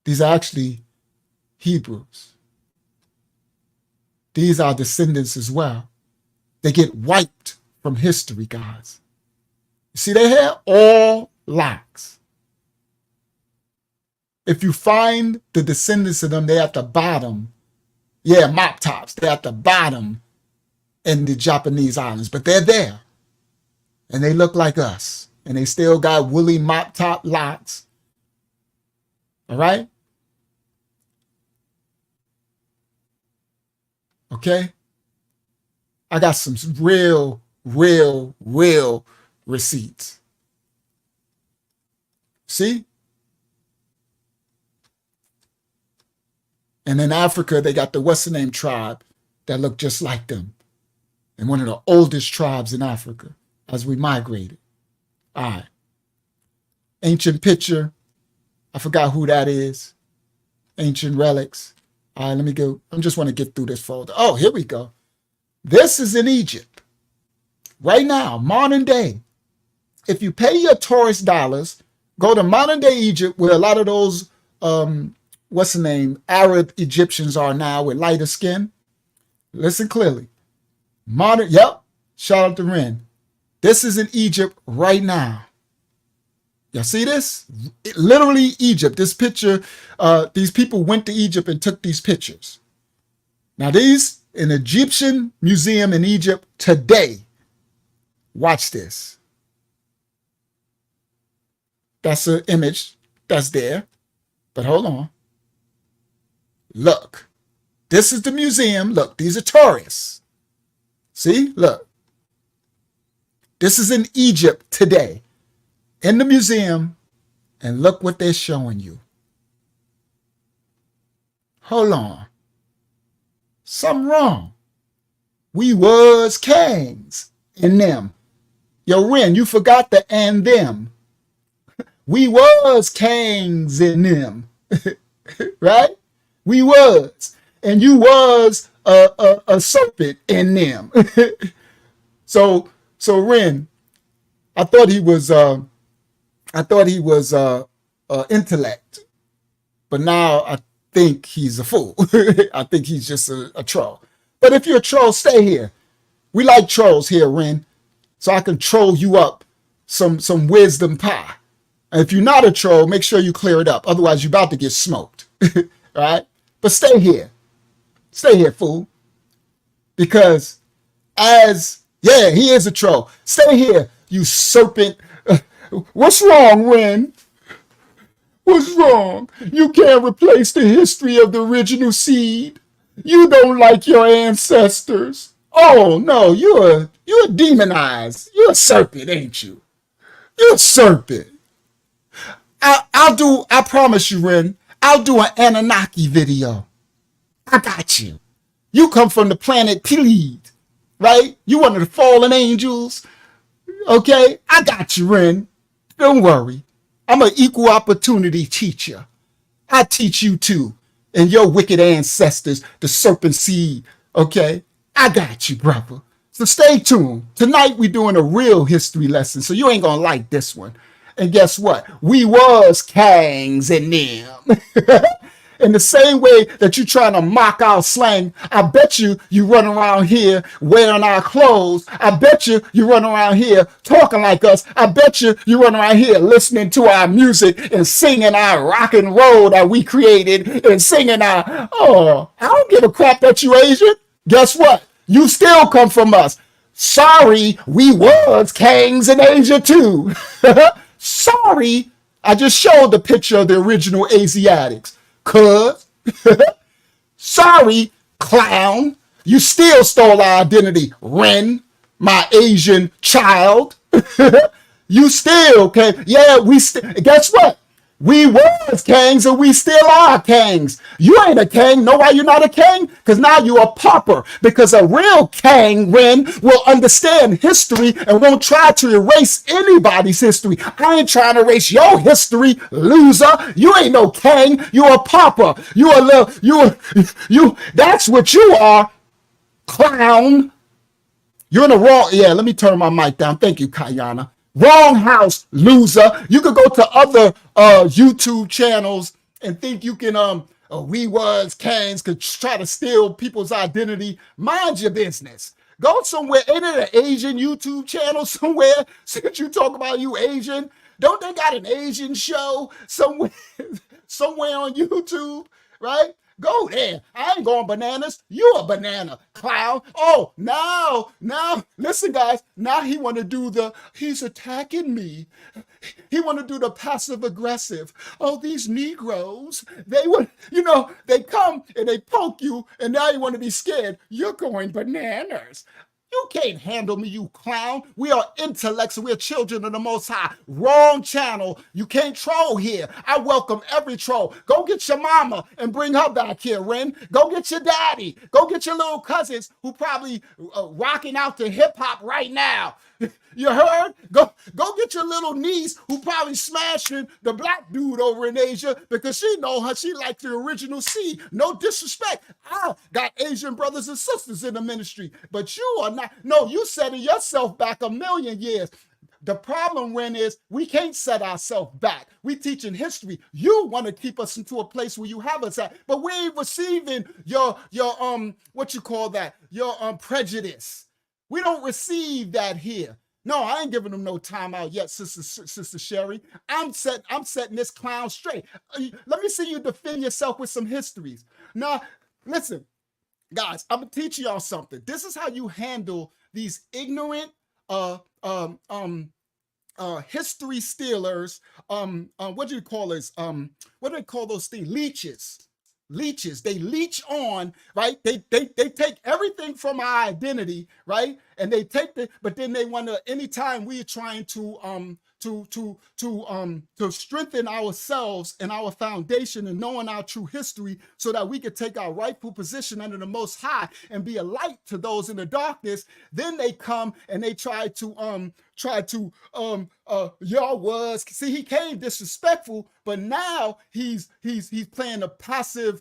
These are actually Hebrews. These are descendants as well. They get wiped from history, guys. You see their hair? All locks. If you find the descendants of them, they're at the bottom. Yeah, mop tops. They're at the bottom in the Japanese islands, but they're there. And they look like us. And they still got woolly mop top locks. All right? Okay? I got some real receipts. See? And in Africa, they got the what's the name tribe that look just like them. And one of the oldest tribes in Africa as we migrated. All right. Ancient picture. I forgot who that is. Ancient relics. All right, let me go. I just want to get through this folder. Oh, here we go. This is in Egypt. Right now, modern day. If you pay your tourist dollars, go to modern day Egypt where a lot of those, what's the name, Arab Egyptians are now with lighter skin. Listen clearly. Shout out to Ren. This is in Egypt right now. Y'all see this? Literally Egypt. This picture, these people went to Egypt and took these pictures. Now these, an Egyptian museum in Egypt today. Watch this. That's an image that's there. But hold on. Look. This is the museum. Look, these are tourists. See? Look. This is in Egypt today. In the museum. And look what they're showing you. Hold on. Something wrong. We was kings in them. Yo, Ren, you forgot the and them. We was kings in them. Right? We was. And you was a serpent in them. So Ren, I thought he was intellect, but now I think he's a fool. I think he's just a troll. But if you're a troll, stay here. We like trolls here, Ren, so I can troll you up some wisdom pie. And if you're not a troll, make sure you clear it up. Otherwise, you're about to get smoked. All right? But stay here. Stay here, fool. Because he is a troll. Stay here, you serpent. What's wrong, Ren? What's wrong? You can't replace the history of the original seed. You don't like your ancestors. Oh, no, you're demonized. You're a serpent, ain't you? You're a serpent. I promise you, Ren, I'll do an Anunnaki video. I got you. You come from the planet Pleiad, right? You one of the fallen angels. Okay? I got you, Ren. Don't worry. I'm an equal opportunity teacher. I teach you too. And your wicked ancestors, the serpent seed. Okay? I got you, brother. So stay tuned. Tonight we're doing a real history lesson, so you ain't gonna like this one. And guess what? We was kings in them. In the same way that you trying to mock our slang, I bet you run around here wearing our clothes. I bet you run around here talking like us. I bet you run around here listening to our music and singing our rock and roll that we created and singing our, I don't give a crap that you Asian. Guess what? You still come from us. Sorry, we was kings in Asia too. Sorry, I just showed the picture of the original Asiatics. Cuz, sorry, clown, you still stole our identity, Ren, my Asian child. You still came. Yeah, guess what? We was kings and we still are kings. You ain't a king. Know why you're not a king? Because now you're a pauper. Because a real king, Ren, will understand history and won't try to erase anybody's history. I ain't trying to erase your history, loser. You ain't no king. You're a pauper. That's what you are, clown. You're in the wrong. Yeah, let me turn my mic down. Thank you, Kayana. Wrong house, loser. You could go to other YouTube channels and think you can we was kings, could try to steal people's identity. Mind your business. Go somewhere. Ain't it an Asian YouTube channel somewhere? Since you talk about you Asian, don't they got an Asian show somewhere on YouTube, right? Go there. I ain't going bananas. You a banana, clown. Oh, now, listen, guys. Now he want to do he's attacking me. He want to do the passive aggressive. Oh, these Negroes, they come and they poke you, and now you want to be scared. You're going bananas. You can't handle me, you clown. We are intellects. We're children of the Most High. Wrong channel. You can't troll here. I welcome every troll. Go get your mama and bring her back here, Ren. Go get your daddy. Go get your little cousins who probably rocking out to hip hop right now. You heard? Go get your little niece who probably smashing the black dude over in Asia because she likes the original seed. No disrespect. I got Asian brothers and sisters in the ministry, but you are not. No, you setting yourself back a million years. The problem, Ren, is we can't set ourselves back. We teaching history. You want to keep us into a place where you have us at, but we ain't receiving your what you call that? Your prejudice. We don't receive that here. No, I ain't giving them no time out yet, Sister Sherry. I'm setting this clown straight. Let me see you defend yourself with some histories. Now, listen, guys, I'm gonna teach y'all something. This is how you handle these ignorant history stealers. What do you call this? What do they call those things? Leeches. They leech on, right? They take everything from our identity, right? And they take but then they want to, anytime we are trying to strengthen ourselves and our foundation and knowing our true history so that we could take our rightful position under the Most High and be a light to those in the darkness, then they come and they y'all was, see, he came disrespectful, but now he's playing a passive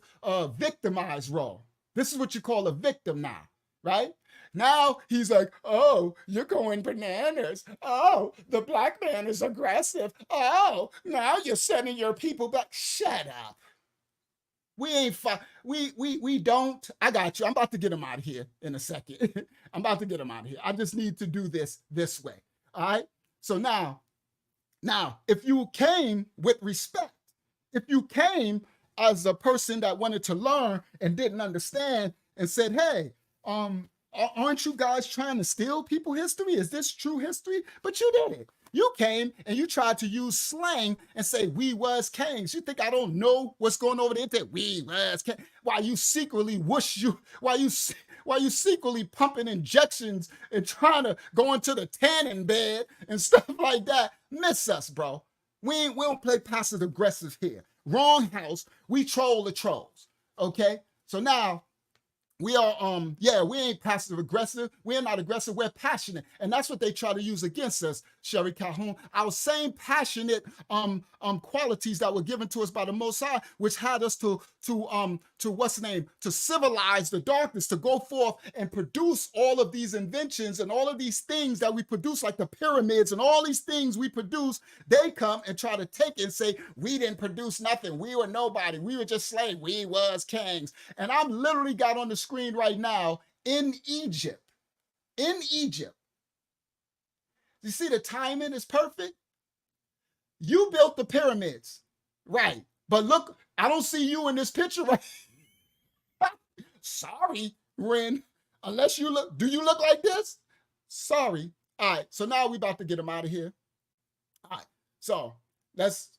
victimized role. This is what you call a victim now, right? Now he's like, oh, you're going bananas. Oh, the black man is aggressive. Oh, now you're sending your people back. Shut up. We ain't we don't. I got you. I'm about to get him out of here in a second. I'm about to get him out of here. I just need to do this way. All right. So now, if you came with respect, if you came as a person that wanted to learn and didn't understand and said, hey, aren't you guys trying to steal people history? Is this true history? But you did it. You came and you tried to use slang and say, we was kings. You think I don't know what's going over the internet? We was kings. While you secretly while you secretly pumping injections and trying to go into the tanning bed and stuff like that. Miss us, bro. We don't play passive aggressive here. Wrong house. We troll the trolls. Okay? So now, we are, we ain't passive aggressive. We're not aggressive. We're passionate. And that's what they try to use against us, Sherry Calhoun. Our same passionate qualities that were given to us by the Most High, which had us to what's the name? To civilize the darkness, to go forth and produce all of these inventions and all of these things that we produce, like the pyramids and all these things we produce. They come and try to take it and say, we didn't produce nothing. We were nobody. We were just slaves. We was kings. And I'm literally got on the screen right now in Egypt. In Egypt. You see the timing is perfect? You built the pyramids. Right. But look, I don't see you in this picture, right? Sorry, Ren. Unless you look, do you look like this? Sorry. All right. So now we about to get him out of here. All right. So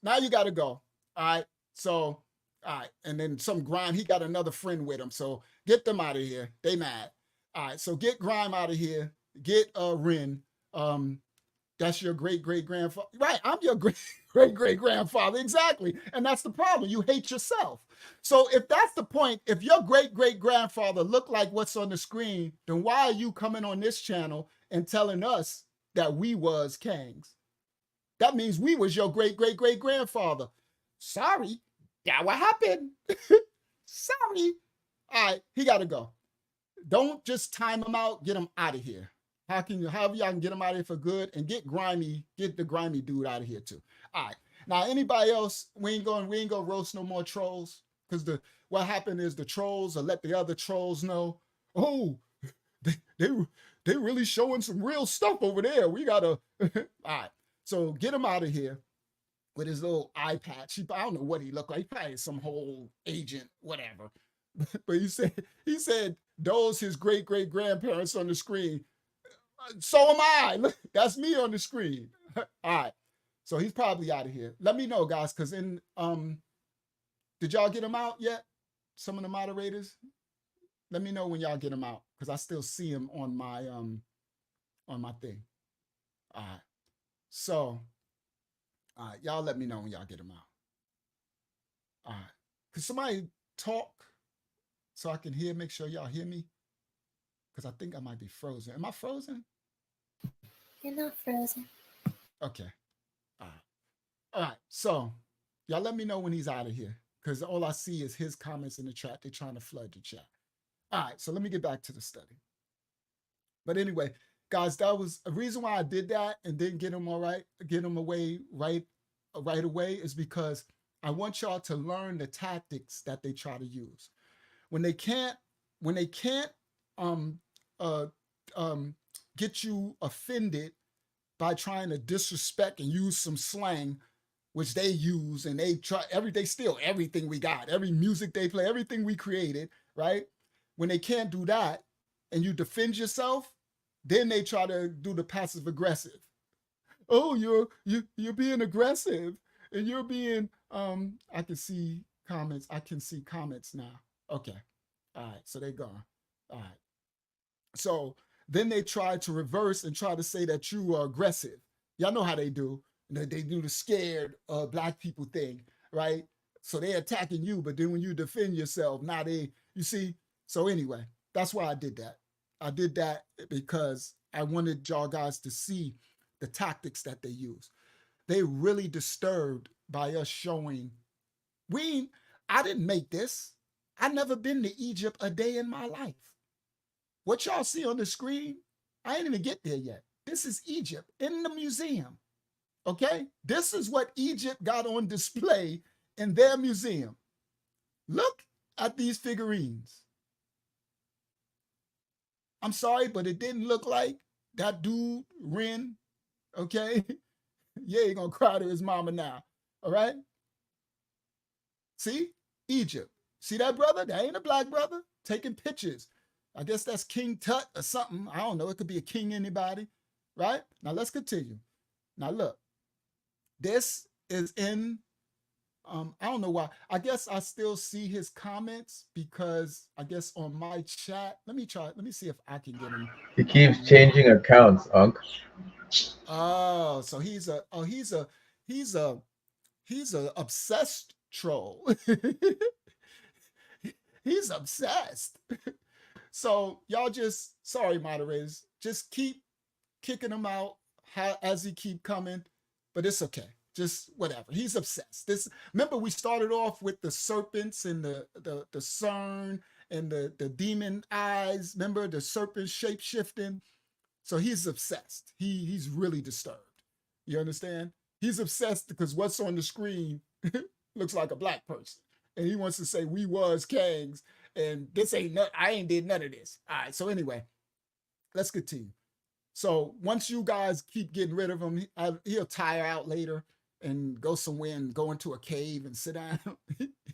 now you got to go. All right. So, all right. And then some Grime, he got another friend with him. So get them out of here. They mad. All right. So get Grime out of here. Get Ren. That's your great-great-grandfather. Right, I'm your great-great-grandfather, exactly. And that's the problem. You hate yourself. So if that's the point, if your great-great-grandfather looked like what's on the screen, then why are you coming on this channel and telling us that we was kings? That means we was your great-great-great-grandfather. Sorry, that what happened. Sorry. All right, he got to go. Don't just time him out. Get him out of here. However y'all can get him out of here for good, and get the grimy dude out of here too. All right. Now, anybody else, we ain't gonna roast no more trolls, because what happened is the trolls will let the other trolls know, oh, they really showing some real stuff over there. We gotta all right. So get him out of here with his little eye patch. I don't know what he looked like. He probably is some whole agent, whatever. But he said those his great-great-grandparents on the screen. So am I. Look, that's me on the screen. All right. So he's probably out of here. Let me know, guys, because did y'all get him out yet? Some of the moderators? Let me know when y'all get him out, because I still see him on my thing. All right. So, all right, y'all let me know when y'all get him out. All right. Could somebody talk so I can make sure y'all hear me? Because I think I might be frozen. Am I frozen? You're not frozen. Okay. All right. So y'all let me know when he's out of here, because all I see is his comments in the chat. They're trying to flood the chat. All right. So let me get back to the study. But anyway, guys, that was a reason why I did that and didn't get him away right away, is because I want y'all to learn the tactics that they try to use. When they can't get you offended by trying to disrespect and use some slang, which they use, and they steal everything we got, every music they play, everything we created, right? When they can't do that and you defend yourself, then they try to do the passive aggressive. Oh, you're being aggressive, and you're being I can see comments now. Okay. All right, so they're gone. All right. So then they try to reverse and try to say that you are aggressive. Y'all know how they do. They do the scared black people thing, right? So they're attacking you, but then when you defend yourself, now you see. So anyway, that's why I did that. I did that because I wanted y'all guys to see the tactics that they use. They really disturbed by us showing, I didn't make this. I never been to Egypt a day in my life. What y'all see on the screen, I ain't even get there yet. This is Egypt in the museum, okay? This is what Egypt got on display in their museum. Look at these figurines. I'm sorry, but it didn't look like that dude, Ren, okay? Yeah, he gonna cry to his mama now, all right? See, Egypt. See that brother? That ain't a black brother taking pictures. I guess that's King Tut or something. I don't know. It could be a king anybody, right? Now let's continue. Now look, this is in, I don't know why. I guess I still see his comments because I guess on my chat, let me see if I can get him. He keeps changing accounts, Unc. Oh, so he's a obsessed troll. He's obsessed. So y'all just, sorry moderators, just keep kicking him out as he keep coming, but it's okay. Just whatever. He's obsessed. Remember we started off with the serpents and the CERN and the demon eyes. Remember the serpent shape shifting? So he's obsessed. He's really disturbed. You understand? He's obsessed because what's on the screen looks like a black person. And he wants to say we was kings and I ain't did none of this. All right, so anyway, let's continue. So once you guys keep getting rid of him, he'll tire out later and go somewhere and go into a cave and sit down.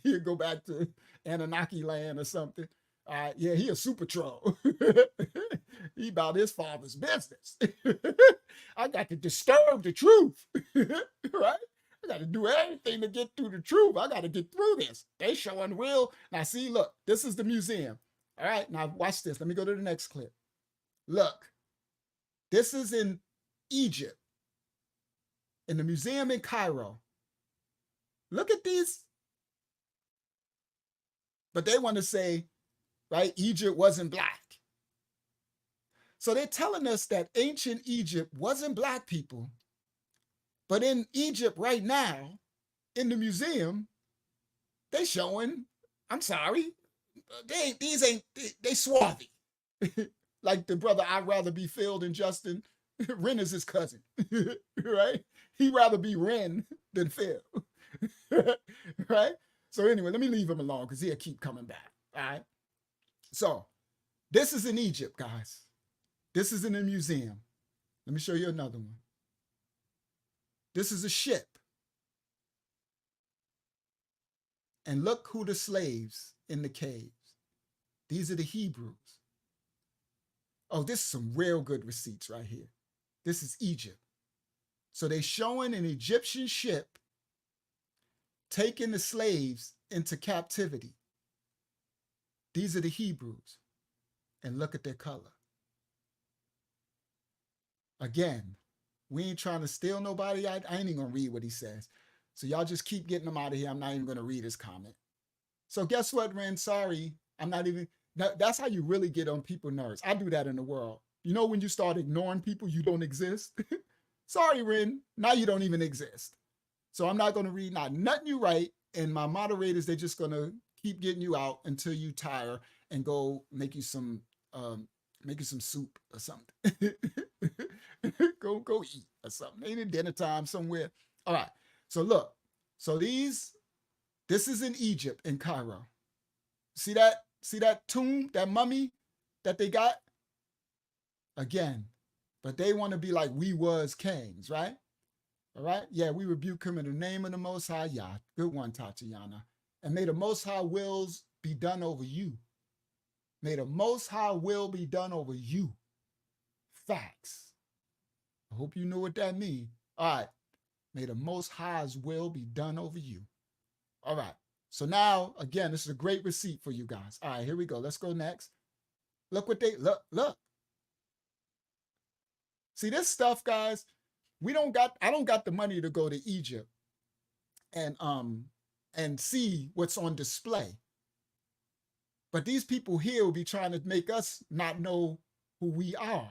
He'll go back to Anunnaki land or something. Yeah, he a super troll. He about his father's business. I got to disturb the truth, right? I got to do everything to get through the truth. I got to get through this. They showing real. Now see, look, this is the museum. All right, now watch this. Let me go to the next clip. Look, this is in Egypt, in the museum in Cairo. Look at these. But they want to say, right, Egypt wasn't black. So they're telling us that ancient Egypt wasn't black people. But in Egypt right now, in the museum, they showing, I'm sorry, they swarthy. Like the brother, I'd rather be Phil than Justin. Ren is his cousin, right? He'd rather be Ren than Phil, right? So anyway, let me leave him alone because he'll keep coming back, all right? So this is in Egypt, guys. This is in a museum. Let me show you another one. This is a ship. And look who the slaves in the caves. These are the Hebrews. Oh, this is some real good receipts right here. This is Egypt. So they're showing an Egyptian ship taking the slaves into captivity. These are the Hebrews. And look at their color. Again, we ain't trying to steal nobody. I ain't even gonna read what he says. So y'all just keep getting him out of here. I'm not even gonna read his comment. So guess what, Ren? Sorry, I'm not even, that's how you really get on people's nerves. I do that in the world. You know when you start ignoring people, you don't exist? Sorry, Ren, now you don't even exist. So I'm not gonna read nothing you write, and my moderators, they're just gonna keep getting you out until you tire and go make you some soup or something. go eat or something. Ain't it dinner time somewhere? All right. So look. So this is in Egypt, in Cairo. See that tomb, that mummy that they got? Again, But they want to be like we was kings, right? All right. Yeah, we rebuke him in the name of the Most High Yah. Good one, Tatiana. And may the Most High wills be done over you. May the Most High will be done over you. Facts. I hope you know what that means. All right. May the Most High's will be done over you. All right. So now, again, this is a great receipt for you guys. All right, here we go. Let's go next. Look what they, look. See this stuff, guys, I don't got the money to go to Egypt and see what's on display. But these people here will be trying to make us not know who we are.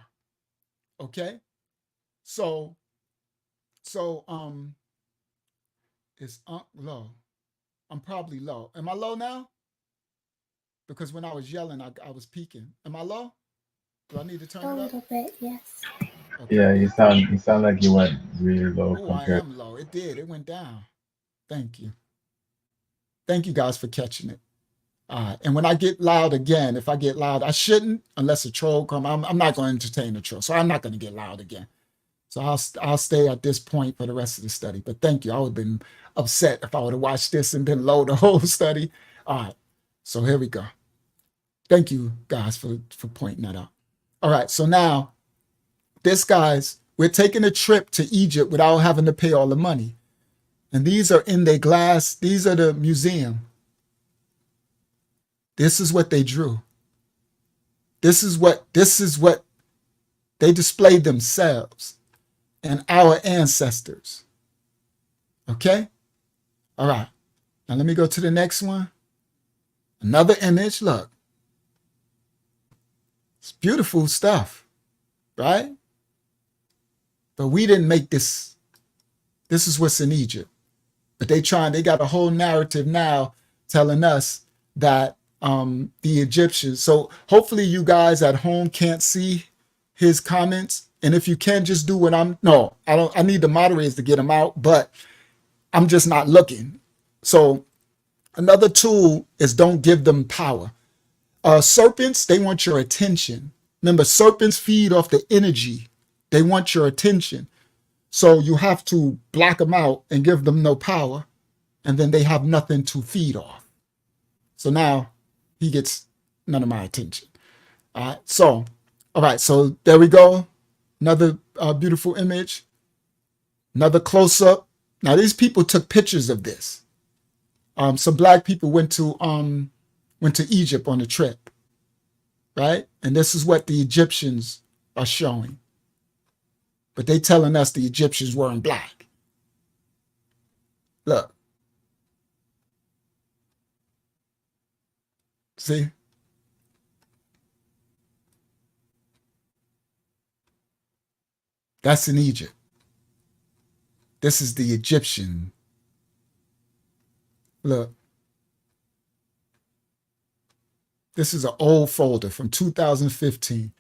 Okay? So it's low. I'm probably low. Am I low now? Because when I was yelling, I was peaking. Am I low? Do I need to turn A it up? little bit, yes. Okay. Yeah, you sound like you went really low Oh, I compared. am low. It did. It went down. Thank you. Thank you guys for catching it. And when I get loud again, if I get loud, I shouldn't unless a troll come. I'm not going to entertain a troll, so I'm not going to get loud again. So I'll stay at this point for the rest of the study. But thank you. I would have been upset if I would have watched this and been low the whole study. All right. So here we go. Thank you guys for pointing that out. All right. So now we're taking a trip to Egypt without having to pay all the money. And these are in their glass. These are the museum. This is what they drew. This is what they displayed themselves and our ancestors. Okay? All right. Now let me go to the next one. Another image. Look. It's beautiful stuff, right? But we didn't make this. This is what's in Egypt. But they got a whole narrative now telling us that the Egyptians. So hopefully you guys at home can't see his comments. And if you can, just do what I need the moderators to get them out, but I'm just not looking. So another tool is don't give them power. Serpents, they want your attention. Remember, serpents feed off the energy. They want your attention. So you have to block them out and give them no power. And then they have nothing to feed off. So now he gets none of my attention. All right. So there we go. Another beautiful image. Another close up. Now these people took pictures of this. Some black people went to Egypt on a trip, right? And this is what the Egyptians are showing. But they telling us the Egyptians weren't black. Look. See? That's in Egypt. This is the Egyptian. Look. This is an old folder from 2015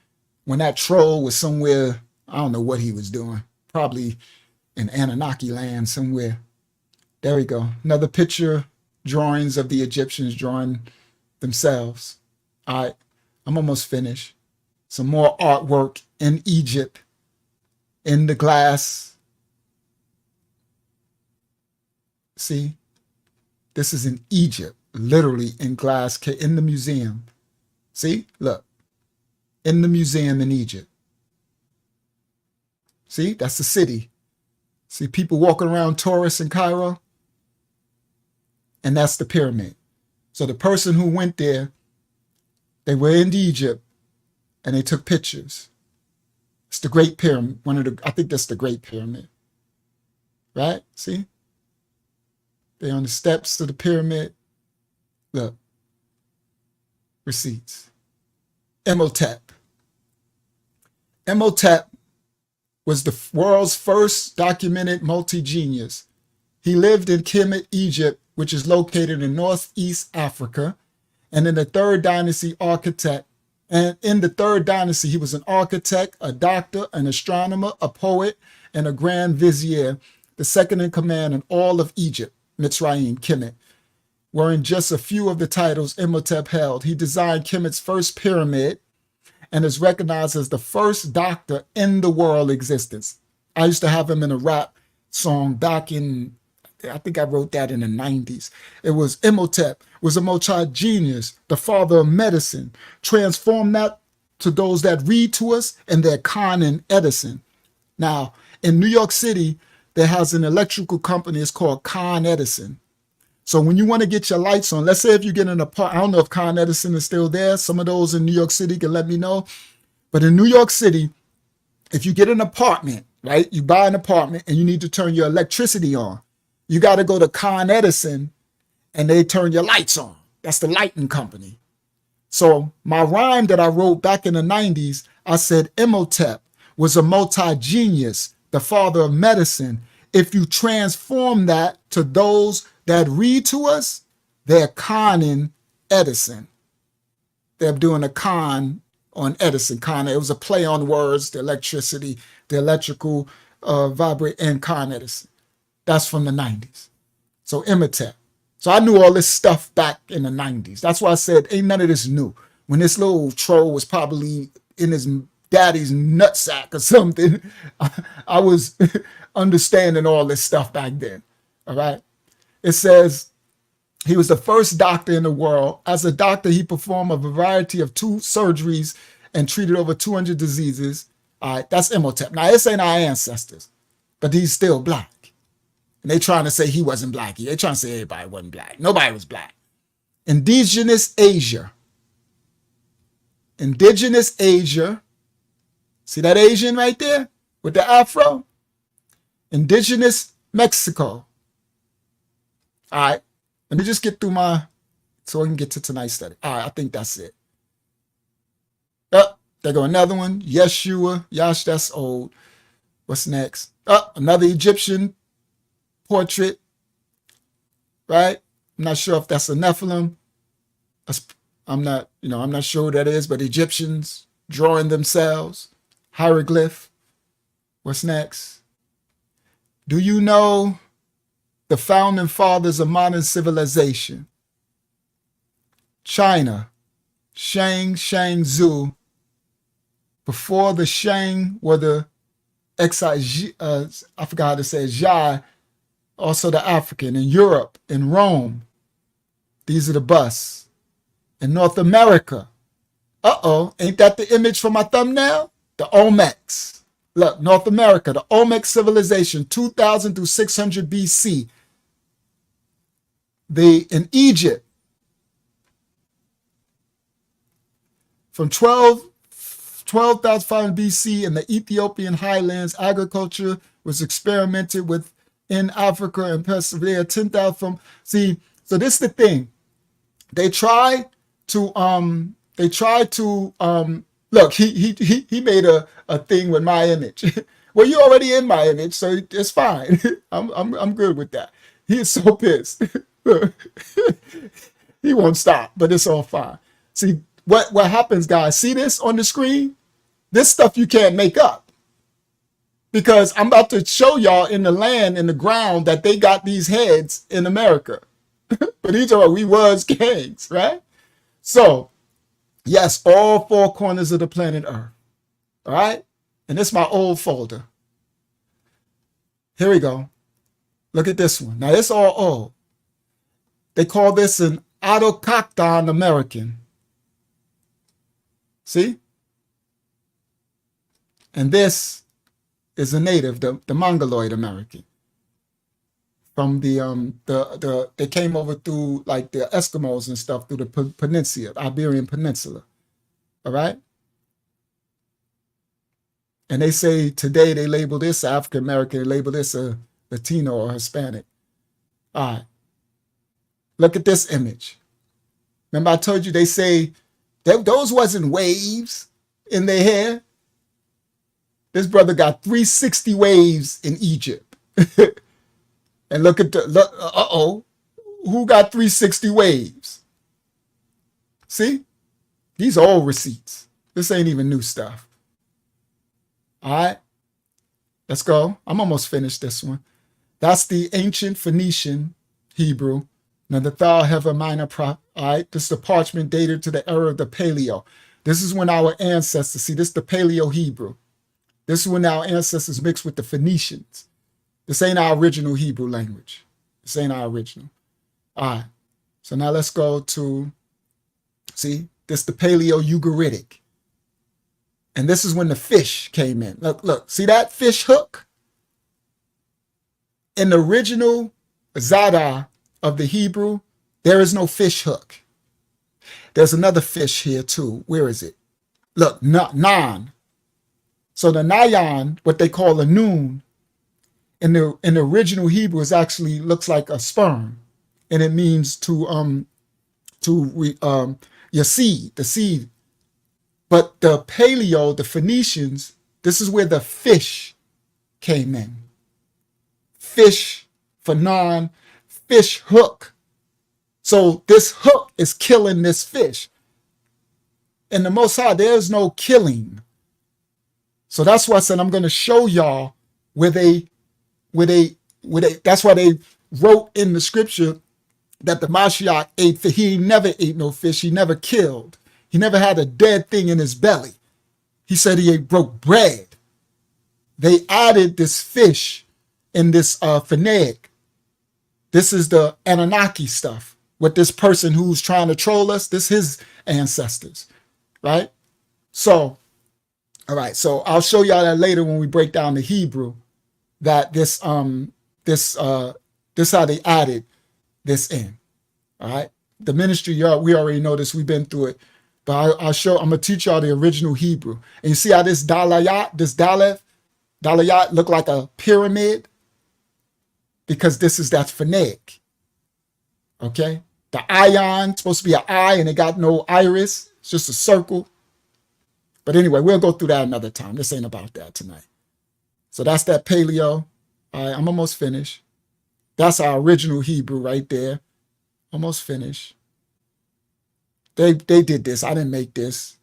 when that troll was somewhere. I don't know what he was doing. Probably in Anunnaki land somewhere. There we go. Another picture, drawings of the Egyptians drawing themselves. All right, I'm almost finished. Some more artwork in Egypt, in the glass. See, this is in Egypt, literally in glass, in the museum. See, look, in the museum in Egypt. See, that's the city. See people walking around tourists in Cairo? And that's the pyramid. So the person who went there, they were in Egypt and they took pictures. It's the Great Pyramid. I think that's the Great Pyramid. Right? See? They're on the steps to the pyramid. Look. Receipts. Imhotep. Imhotep was the world's first documented multi-genius. He lived in Kemet, Egypt, which is located in Northeast Africa, and in the Third Dynasty architect. And in the Third Dynasty, he was an architect, a doctor, an astronomer, a poet, and a grand vizier, the second in command in all of Egypt, Mitzrayim, Kemet, were in just a few of the titles Imhotep held. He designed Kemet's first pyramid and is recognized as the first doctor in the world existence. I used to have him in a rap song back in, I think I wrote that in the 90s. It was Imhotep, was a multi-genius, the father of medicine. Transform that to those that read to us, and they're Con and Edison. Now, in New York City, there has an electrical company. It's called Con Edison. So when you want to get your lights on, let's say if you get in a park, I don't know if Con Edison is still there. Some of those in New York City can let me know. But in New York City, if you get an apartment, right, you buy an apartment and you need to turn your electricity on, you got to go to Con Edison and they turn your lights on. That's the lighting company. So my rhyme that I wrote back in the 90s, I said Imhotep was a multi-genius, the father of medicine. If you transform that to those that read to us, they're conning Edison. They're doing a con on Edison. Con, it was a play on words, the electricity, the electrical vibrate, and Con Edison. That's from the 90s. So Imhotep. So I knew all this stuff back in the 90s. That's why I said, ain't none of this new. When this little troll was probably in his daddy's nutsack or something, I was understanding all this stuff back then. All right. It says he was the first doctor in the world. As a doctor, he performed a variety of surgeries and treated over 200 diseases. All right. That's Imhotep. Now, this ain't our ancestors, but he's still black. And they trying to say he wasn't black. They trying to say everybody wasn't black. Nobody was black. Indigenous Asia. Indigenous Asia. See that Asian right there with the afro? Indigenous Mexico. All right. Let me just get through so I can get to tonight's study. All right. I think that's it. Oh, there go another one. Yeshua. Yash, that's old. What's next? Oh, another Egyptian portrait, right? I'm not sure if that's a Nephilim. I'm not sure who that is, but Egyptians drawing themselves. Hieroglyph. What's next? Do you know the founding fathers of modern civilization? China, Shang Zhu. Before the Shang were the I forgot how to say it, Jia, also the African. In Europe, in Rome, these are the busts. In North America, ain't that the image for my thumbnail? The Olmecs. Look, North America, the Olmec civilization, 2000 to 600 BC. In Egypt, from 12,500 BC in the Ethiopian highlands, agriculture was experimented with in Africa and Persevere 10,000 from. See, so this is the thing. They try to look, he made a thing with my image. Well, you're already in my image, so it's fine. I'm good with that. He is so pissed. He won't stop, but it's all fine. See, what happens, guys? See this on the screen? This stuff you can't make up. Because I'm about to show y'all in the land, in the ground, that they got these heads in America. But these are we was gangs, right? So, yes, all four corners of the planet Earth. All right? And this is my old folder. Here we go. Look at this one. Now, it's all old. They call this an Autochthon American. See? And this is a native, the Mongoloid American. From they came over through like the Eskimos and stuff through the peninsula, Iberian Peninsula. All right? And they say today they label this African American, they label this a Latino or Hispanic. All right. Look at this image. Remember I told you they say those wasn't waves in their hair. This brother got 360 waves in Egypt. And look at who got 360 waves? See? These are old receipts. This ain't even new stuff. All right, let's go. I'm almost finished this one. That's the ancient Phoenician Hebrew. Now the Thal Hever Minor All right, this is the parchment dated to the era of the Paleo. This is when our ancestors, see, this is the Paleo-Hebrew. This is when our ancestors mixed with the Phoenicians. This ain't our original Hebrew language. This ain't our original. All right. So now let's go to, see, this is the Paleo-Ugaritic. And this is when the fish came in. Look, see that fish hook? In the original Zada of the Hebrew, there is no fish hook. There's another fish here too. Where is it? Look, Nan. So the Nayan, what they call a noon, in the original Hebrew, is actually looks like a sperm, and it means your seed, the seed. But the Paleo, the Phoenicians, this is where the fish came in. Fish for non, fish hook. So this hook is killing this fish. In the Most High, there's no killing. So that's why I said I'm going to show y'all where they, that's why they wrote in the scripture that the Mashiach ate, he never ate no fish. He never killed. He never had a dead thing in his belly. He said he ate broke bread. They added this fish in this Phoenicic. This is the Anunnaki stuff. With this person who's trying to troll us, this is his ancestors, right? So, all right. So I'll show y'all that later when we break down the Hebrew. That this how they added this in. All right. The ministry, y'all, we already know this. We've been through it. But I'm gonna teach y'all the original Hebrew. And you see how this Dalayat, this Dalayat look like a pyramid? Because that's phonetic. Okay? The ion supposed to be an eye and it got no iris. It's just a circle. But anyway, we'll go through that another time. This ain't about that tonight. So that's that Paleo. All right, I'm almost finished. That's our original Hebrew right there. Almost finished. They did this. I didn't make this.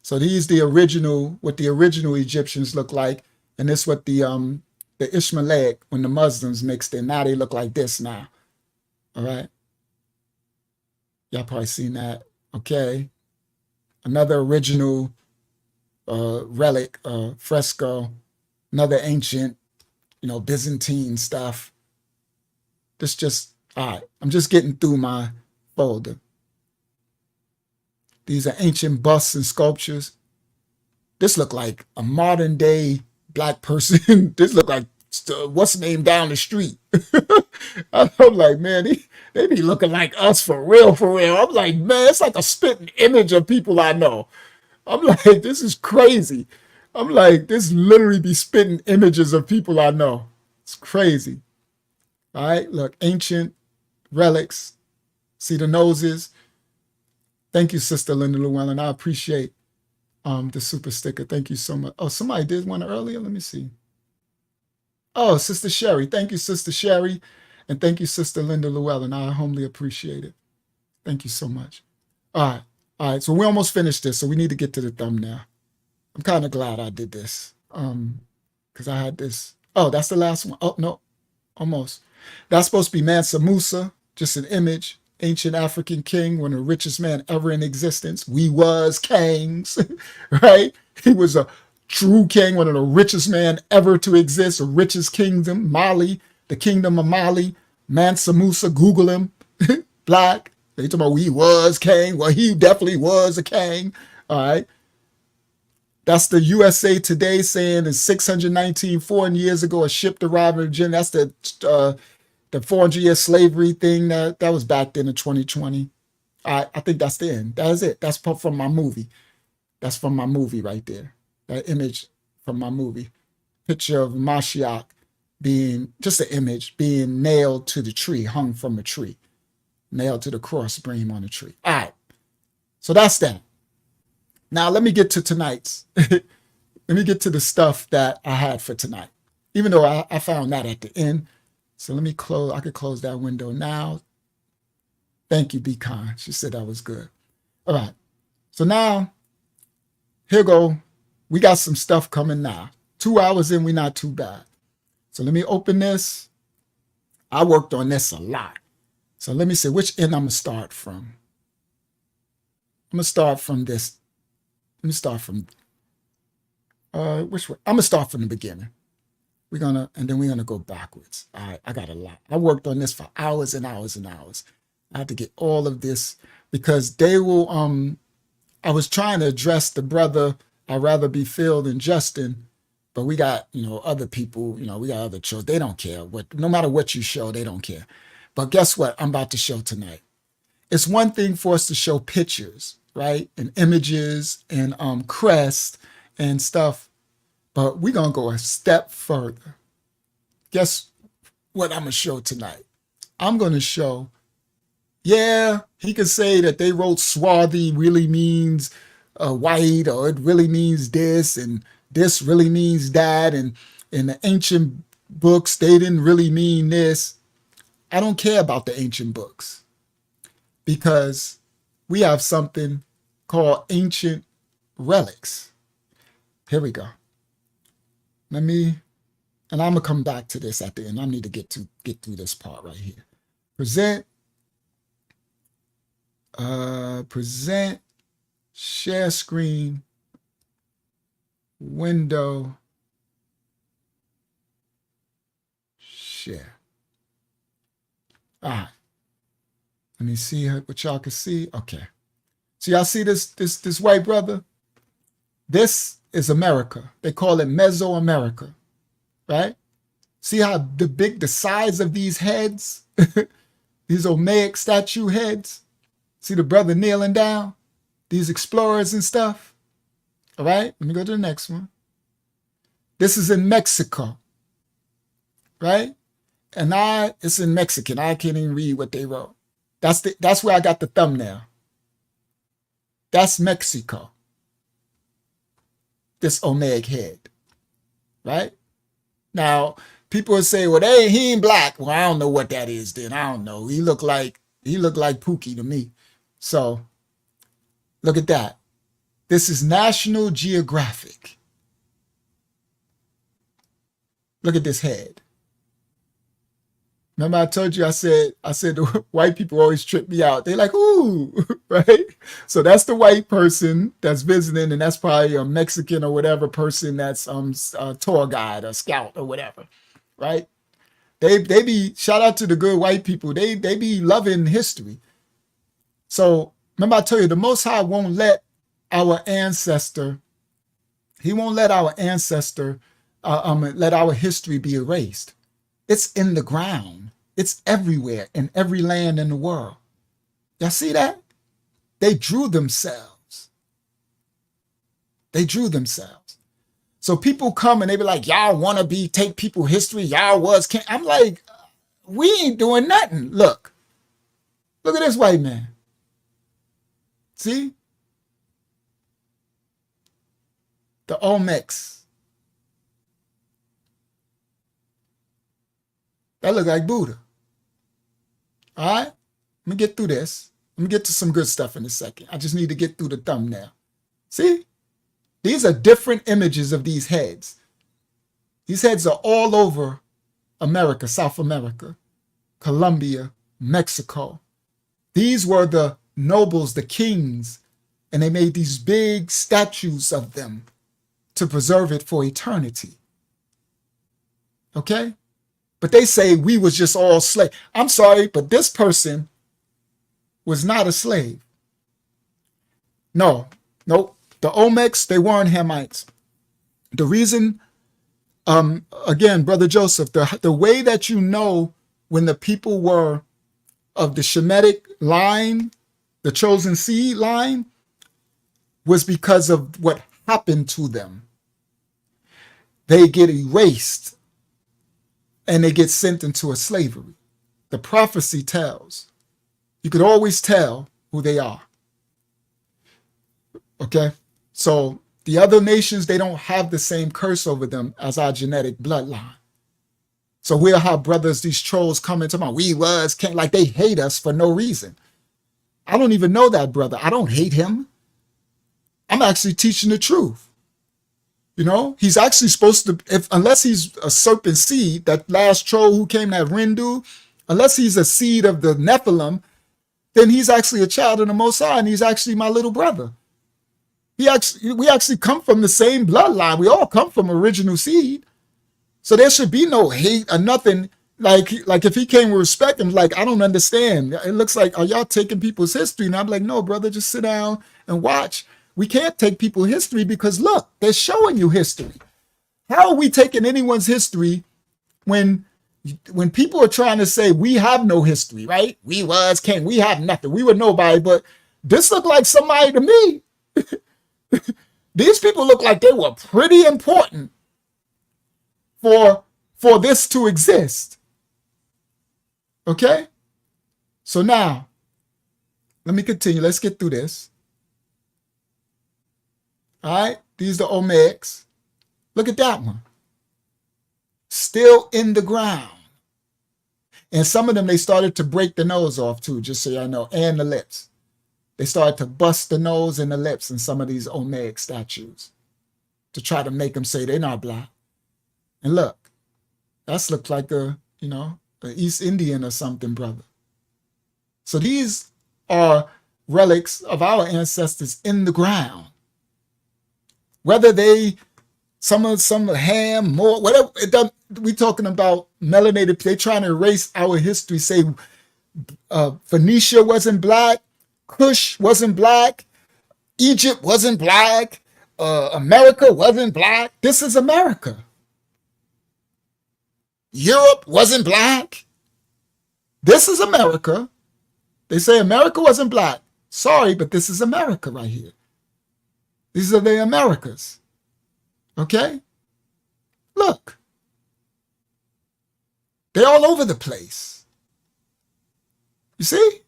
So these the original, what the original Egyptians look like, and this what the Ishmaelic, when the Muslims mixed in. Now they look like this now. All right. Y'all probably seen that. Okay. Another original relic, fresco, another ancient, Byzantine stuff. This just, all right. I'm just getting through my folder. These are ancient busts and sculptures. This look like a modern day black person. This look like what's the name down the street. I'm like, man, they be looking like us for real, for real. I'm like, man, it's like a spitting image of people I know. I'm like, this is crazy. I'm like, this literally be spitting images of people I know. It's crazy. All right, look, ancient relics. See the noses. Thank you, Sister Linda Llewellyn. I appreciate the super sticker. Thank you so much. Oh, somebody did one earlier. Let me see. Oh, Sister Sherry. Thank you, Sister Sherry. And thank you, Sister Linda Llewellyn. I humbly appreciate it. Thank you so much. All right. All right. So we almost finished this. So we need to get to the thumbnail. I'm kind of glad I did this. Because I had this. Oh, that's the last one. Oh, no. Almost. That's supposed to be Mansa Musa. Just an image. Ancient African king, one of the richest man ever in existence. We was kings, right? He was a true king, one of the richest man ever to exist, the richest kingdom, Mali, the kingdom of Mali, Mansa Musa, Google him, black. They talking about we was king. Well, he definitely was a king, all right? That's the USA Today saying in 619 foreign years ago, a ship arrived in Virginia. That's the 400-year slavery thing that was back then in 2020. I think that's the end. That is it. That's from my movie. That's from my movie right there. That image from my movie. Picture of Mashiach being, just an image, being nailed to the tree, hung from a tree. Nailed to the cross, bring him on a tree. All right. So that's that. Now let me get to tonight's. Let me get to the stuff that I had for tonight. Even though I found that at the end. So let me close. I could close that window now. Thank you, Be Kind. She said that was good. All right. So now, here go. We got some stuff coming now. 2 hours in, we're not too bad. So let me open this. I worked on this a lot. So let me see which end I'm going to start from. I'm gonna start from this. Let me start from which way? I'm gonna start from the beginning. And then we're gonna go backwards. All right, I got a lot. I worked on this for hours and hours and hours. I had to get all of this because they will. I was trying to address the brother. I'd rather be Phil than Justin, but we got other people. We got other shows. They don't care no matter what you show, they don't care. But guess what? I'm about to show tonight. It's one thing for us to show pictures, right, and images and crest and stuff, but we're gonna go a step further. Guess what I'm gonna show tonight? I'm gonna show. Yeah, he could say that they wrote swarthy really means white, or it really means this, and this really means that, and in the ancient books, they didn't really mean this. I don't care about the ancient books because we have something called ancient relics. Here we go. And I'm gonna come back to this at the end. I need to get through this part right here. Present, share screen, window, share. All right. Let me see what y'all can see. Okay. So y'all see this white brother? This is America. They call it Mesoamerica, right? See how the size of these heads, these Olmec statue heads? See the brother kneeling down? These explorers and stuff. All right, let me go to the next one. This is in Mexico, right? And it's in Mexican. I can't even read what they wrote. That's where I got the thumbnail. That's Mexico. This Olmec head, right? Now, people will say, well, he ain't black. Well, I don't know what that is then. I don't know. He looked like Pookie to me. So look at that. This is National Geographic. Look at this head. Remember I told you, I said the white people always trip me out. They like, ooh, right? So that's the white person that's visiting, and that's probably a Mexican or whatever person that's a tour guide or scout or whatever, right? They be, shout out to the good white people. They be loving history. So remember I told you, the Most High won't let our ancestor, he won't let our ancestor, let our history be erased. It's in the ground. It's everywhere in every land in the world. Y'all see that? They drew themselves. They drew themselves. So people come and they be like, y'all want to take people history. Y'all can't. I'm like, we ain't doing nothing. Look at this white man. See? The Olmecs. That look like Buddha. All right? Let me get through this. Let me get to some good stuff in a second. I just need to get through the thumbnail. See? These are different images of these heads. These heads are all over America, South America, Colombia, Mexico. These were the nobles, the kings, and they made these big statues of them to preserve it for eternity. Okay? But they say we was just all slaves. I'm sorry, but this person was not a slave. Nope. The Olmecs, they weren't Hamites. The reason, again, Brother Joseph, the way that you know when the people were of the Shemitic line, the chosen seed line, was because of what happened to them. They get erased and they get sent into a slavery. The prophecy tells. You could always tell who they are. Okay? So the other nations, they don't have the same curse over them as our genetic bloodline. So we'll have brothers, these trolls come into my, like they hate us for no reason. I don't even know that brother. I don't hate him. I'm actually teaching the truth. You know, he's actually supposed to, unless he's a serpent seed, that last troll who came, that Rindu, unless he's a seed of the Nephilim, then he's actually a child of the Most High, and he's actually my little brother. We actually come from the same bloodline. We all come from original seed. So there should be no hate or nothing. Like if he came with respect, I'm like, I don't understand. It looks like, are y'all taking people's history? And I'm like, no, brother, just sit down and watch. We can't take people's history because look, they're showing you history. How are we taking anyone's history when people are trying to say we have no history, right? We was king, we have nothing, we were nobody, but this looked like somebody to me. These people look like they were pretty important for this to exist. Okay? So now, let me continue. Let's get through this. All right? These are Omega. Look at that one. Still in the ground. And some of them, they started to break the nose off too, just so y'all know, and the lips. They started to bust the nose and the lips in some of these Omega statues to try to make them say they're not black. And look, that's looked like an East Indian or something, brother. So these are relics of our ancestors in the ground. Whether they, some ham, more, whatever, we talking about melanated, they trying to erase our history, say Phoenicia wasn't black, Kush wasn't black, Egypt wasn't black, America wasn't black. This is America. Europe wasn't black. This is America. They say America wasn't black. Sorry, but this is America right here. These are the Americas. Okay? Look. They're all over the place. You see?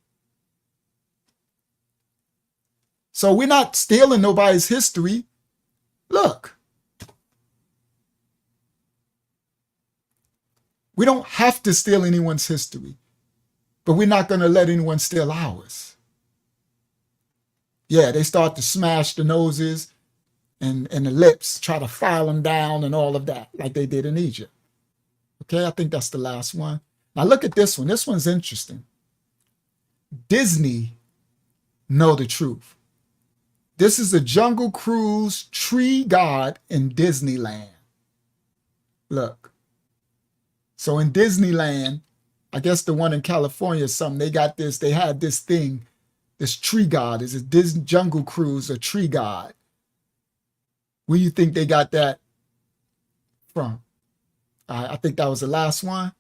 So we're not stealing nobody's history. Look. We don't have to steal anyone's history, but we're not going to let anyone steal ours. Yeah, they start to smash the noses and the lips, try to file them down and all of that, like they did in Egypt. Okay, I think that's the last one. Now look at this one. This one's interesting. Disney know the truth. This is a Jungle Cruise tree god in Disneyland. Look. So in Disneyland, I guess the one in California or something, they had this thing, this tree god. Is a Disney Jungle Cruise, a tree god. Where do you think they got that from? I think that was the last one.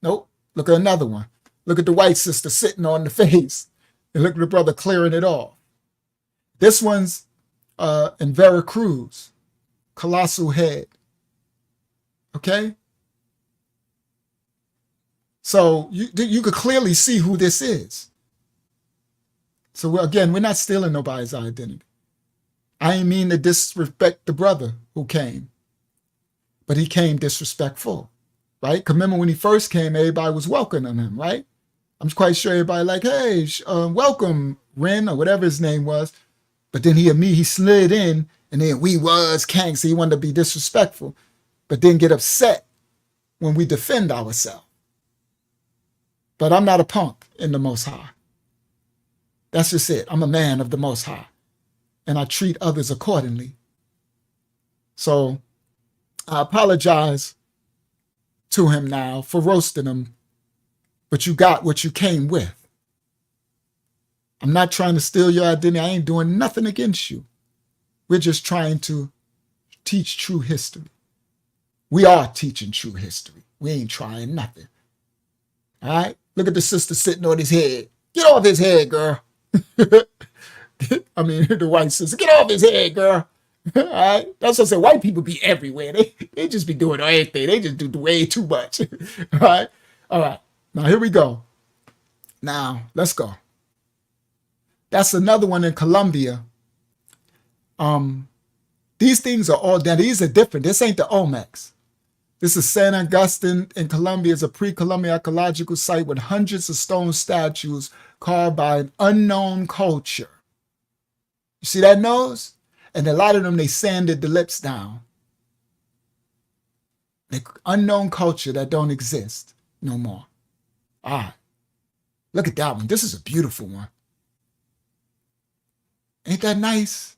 Nope. Look at another one. Look at the white sister sitting on the face. And look at the brother clearing it off. This one's in Veracruz, colossal head. Okay? So you could clearly see who this is. So we're not stealing nobody's identity. I ain't mean to disrespect the brother who came, but he came disrespectful, right? Because remember when he first came, everybody was welcoming him, right? I'm quite sure everybody like, hey, welcome, Ren, or whatever his name was. But then he slid in, and then we was king, so he wanted to be disrespectful, but then get upset when we defend ourselves. But I'm not a punk in the Most High. That's just it. I'm a man of the Most High. And I treat others accordingly. So I apologize to him now for roasting him, but you got what you came with. I'm not trying to steal your identity. I ain't doing nothing against you. We're just trying to teach true history. We are teaching true history. We ain't trying nothing. All right? Look at the sister sitting on his head. Get off his head, girl. I mean, the white sister. Get off his head, girl. All right? That's what I said. White people be everywhere. They just be doing everything. They just do way too much. All right? All right. Now, here we go. Now, let's go. That's another one in Colombia. These things are all down. These are different. This ain't the Olmecs. This is San Agustin in Colombia. It's a pre-Columbian archaeological site with hundreds of stone statues carved by an unknown culture. You see that nose? And a lot of them, they sanded the lips down. The unknown culture that don't exist no more. All right. Look at that one. This is a beautiful one. Ain't that nice?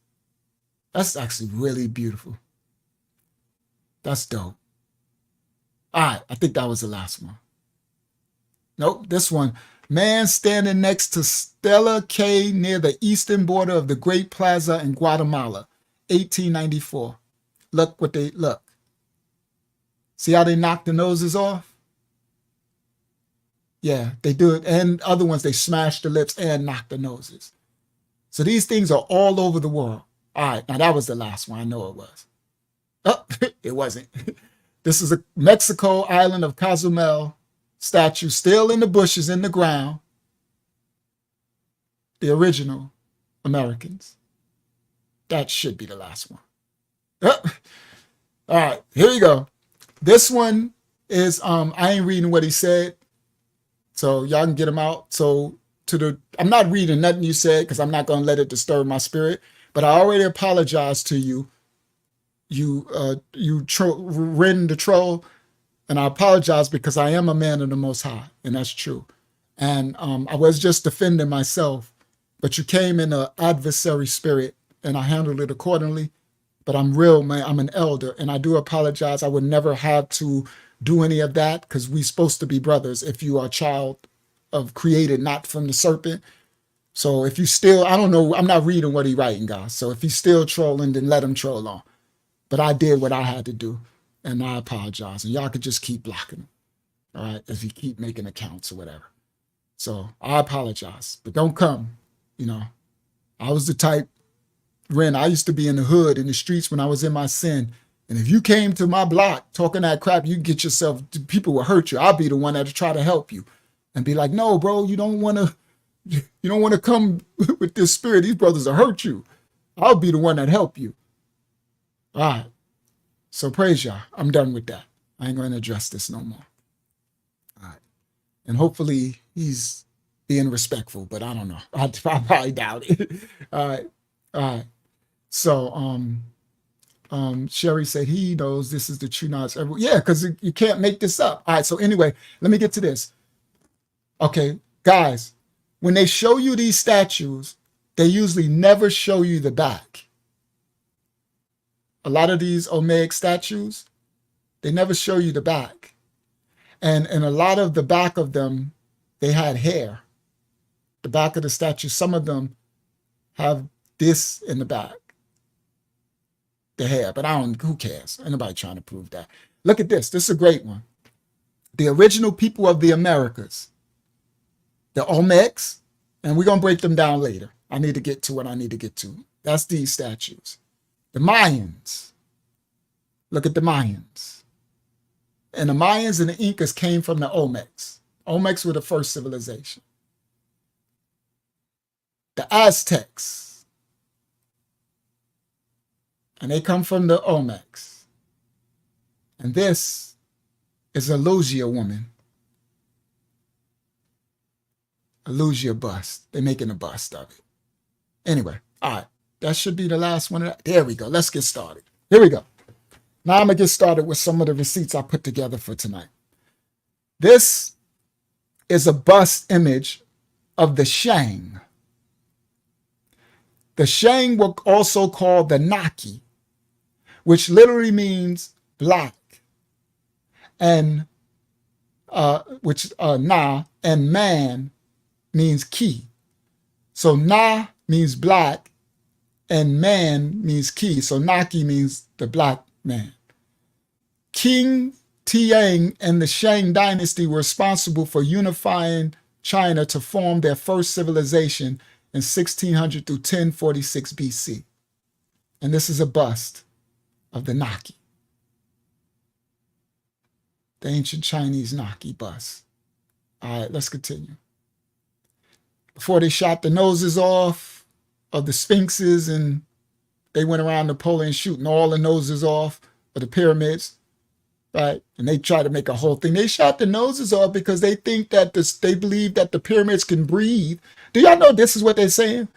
That's actually really beautiful. That's dope. All right, I think that was the last one. Nope, this one. Man standing next to Stella K near the eastern border of the Great Plaza in Guatemala, 1894. Look. See how they knock the noses off? Yeah, they do it. And other ones, they smash the lips and knock the noses. So these things are all over the world. All right, now that was the last one. I know it was. Oh, it wasn't. This is a Mexico island of Cozumel statue still in the bushes in the ground. The original Americans. That should be the last one. Oh. All right, here you go. This one is, I ain't reading what he said, so y'all can get him out. So I'm not reading nothing you said because I'm not going to let it disturb my spirit, but I already apologized to you. You ridden the troll, and I apologize because I am a man of the Most High, and that's true. And I was just defending myself, but you came in an adversary spirit, and I handled it accordingly. But I'm real, man. I'm an elder, and I do apologize. I would never have to do any of that because we're supposed to be brothers if you are a child of created, not from the serpent. So if you still, I don't know, I'm not reading what he's writing, guys. So if he's still trolling, then let him troll on. But I did what I had to do, and I apologize. And y'all could just keep blocking him, all right, if you keep making accounts or whatever. So I apologize, but don't come. You know, I was the type, Ren, I used to be in the hood, in the streets when I was in my sin. And if you came to my block talking that crap, you get yourself, people will hurt you. I'll be the one that'll try to help you and be like, no, bro, you don't want to come with this spirit. These brothers will hurt you. I'll be the one that help you. All right. So praise Yah. I'm done with that. I ain't going to address this no more. All right. And hopefully he's being respectful, but I don't know. I probably doubt it. All right. All right. So Sherry said he knows this is the true knowledge. Yeah, because you can't make this up. All right. So anyway, let me get to this. Okay, guys, when they show you these statues, they usually never show you the back. A lot of these Omega statues, they never show you the back. And a lot of the back of them, they had hair. The back of the statue, some of them have this in the back. The hair, but who cares? Ain't nobody trying to prove that. Look at this. This is a great one. The original people of the Americas, the Olmecs, and we're going to break them down later. I need to get to what I need to get to. That's these statues. The Mayans. Look at the Mayans. And the Mayans and the Incas came from the Olmecs. Olmecs were the first civilization. The Aztecs. And they come from the Olmecs. And this is a Lugia woman. A Lugia bust. They're making a bust of it. Anyway, all right. That should be the last one. There we go. Let's get started. Here we go. Now I'm going to get started with some of the receipts I put together for tonight. This is a bust image of the Shang. The Shang were also called the Naki, which literally means black, and Na and man means key. So Na means black, and man means key. So Naki means the black man. King Tiang and the Shang dynasty were responsible for unifying China to form their first civilization in 1600 through 1046 BC. And this is a bust of the Naki, the ancient Chinese Naki bust. All right, let's continue. Before they shot the noses off of the sphinxes and they went around Napoleon shooting all the noses off of the pyramids, right? And they tried to make a whole thing. They shot the noses off because they think that they believe that the pyramids can breathe. Do y'all know this is what they're saying?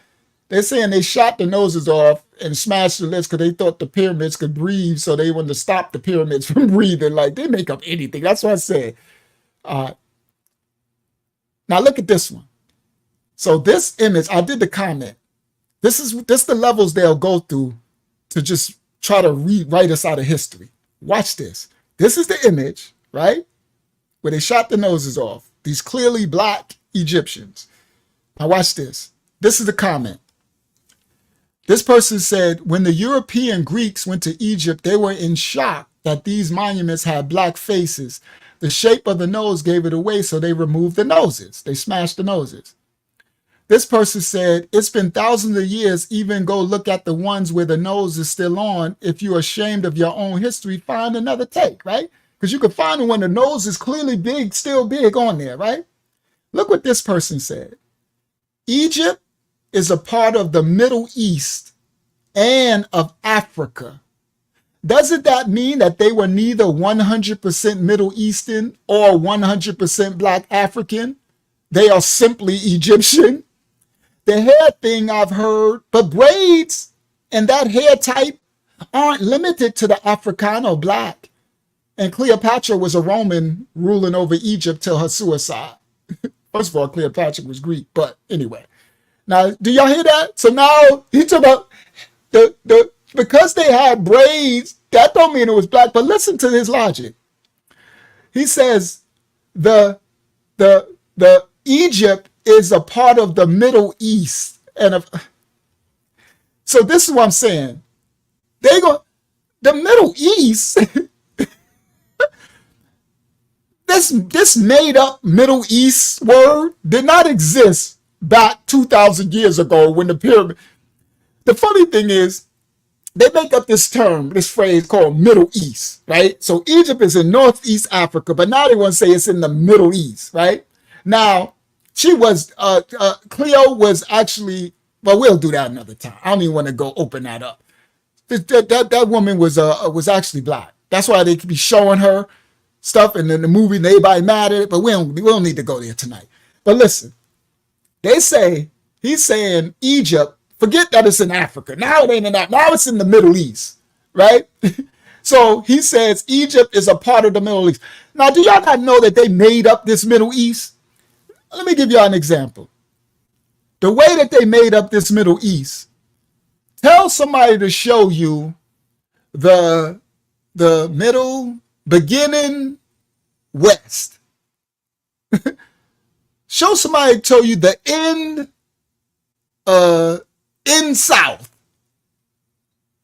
They're saying they shot the noses off and smashed the lips because they thought the pyramids could breathe, so they wanted to stop the pyramids from breathing. Like, they make up anything. That's what I said. Now look at this one. So this image, I did the comment. This is the levels they'll go through to just try to rewrite us out of history. Watch this. This is the image, right? Where they shot the noses off. These clearly black Egyptians. Now watch this. This is the comment. This person said, when the European Greeks went to Egypt, they were in shock that these monuments had black faces. The shape of the nose gave it away, so they removed the noses. They smashed the noses. This person said, it's been thousands of years, even go look at the ones where the nose is still on. If you're ashamed of your own history, find another take, right? Because you can find when the nose is clearly big, still big on there, right? Look what this person said. Egypt is a part of the Middle East and of Africa. Doesn't that mean that they were neither 100% Middle Eastern or 100% Black African? They are simply Egyptian. The hair thing I've heard, but braids and that hair type aren't limited to the Africano Black. And Cleopatra was a Roman ruling over Egypt till her suicide. First of all, Cleopatra was Greek, but anyway. Now, do y'all hear that? So now he talk about because they had braids, that don't mean it was black. But listen to his logic. He says the Egypt is a part of the Middle East, so this is what I'm saying. The Middle East. This made up Middle East word did not exist back 2,000 years ago when the pyramid. The funny thing is, they make up this term, this phrase called Middle East, right? So Egypt is in Northeast Africa, but now they want to say it's in the Middle East, right? Now, Cleo was actually, but we'll do that another time. I don't even want to go open that up. That woman was actually black. That's why they could be showing her stuff and in the movie and everybody mad at it, but we don't need to go there tonight. But listen, they say, he's saying Egypt, forget that it's in Africa. Now it ain't in that. Now it's in the Middle East, right? So he says Egypt is a part of the Middle East. Now, do y'all not know that they made up this Middle East? Let me give y'all an example. The way that they made up this Middle East, tell somebody to show you the middle beginning west. Show somebody to tell you the end south.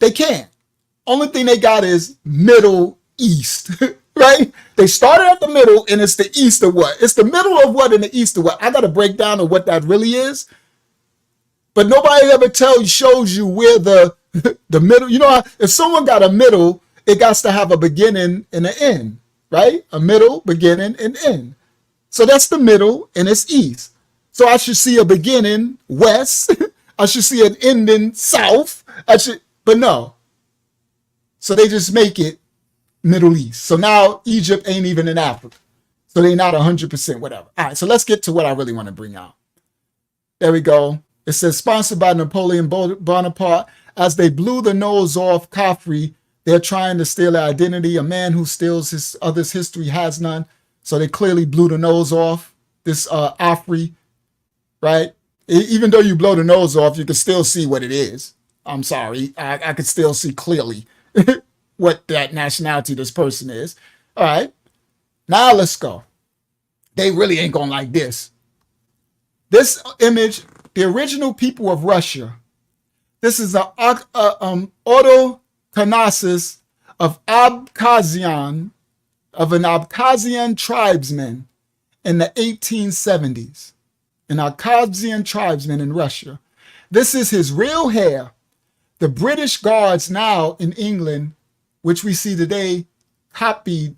They can't. Only thing they got is Middle East, right? They started at the middle and it's the east of what? It's the middle of what and the east of what? I got to break down of what that really is. But nobody ever shows you where the middle, you know, if someone got a middle, it got to have a beginning and an end, right? A middle, beginning, and end. So that's the middle and it's east. So I should see a beginning west. I should see an ending south. But no. So they just make it Middle East. So now Egypt ain't even in Africa. So they're not 100% whatever. All right, so let's get to what I really want to bring out. There we go. It says, sponsored by Napoleon Bonaparte. As they blew the nose off Khafre, they're trying to steal their identity. A man who steals his other's history has none. So they clearly blew the nose off this Khafre, right? Even though you blow the nose off, you can still see what it is. I'm sorry. I could still see clearly what that nationality this person is. All right. Now let's go. They really ain't going like this. This image, the original people of Russia. This is an autochronosis of Abkhazian, of an Abkhazian tribesman in the 1870s. An Abkhazian tribesman in Russia. This is his real hair. The British guards now in England, which we see today, copied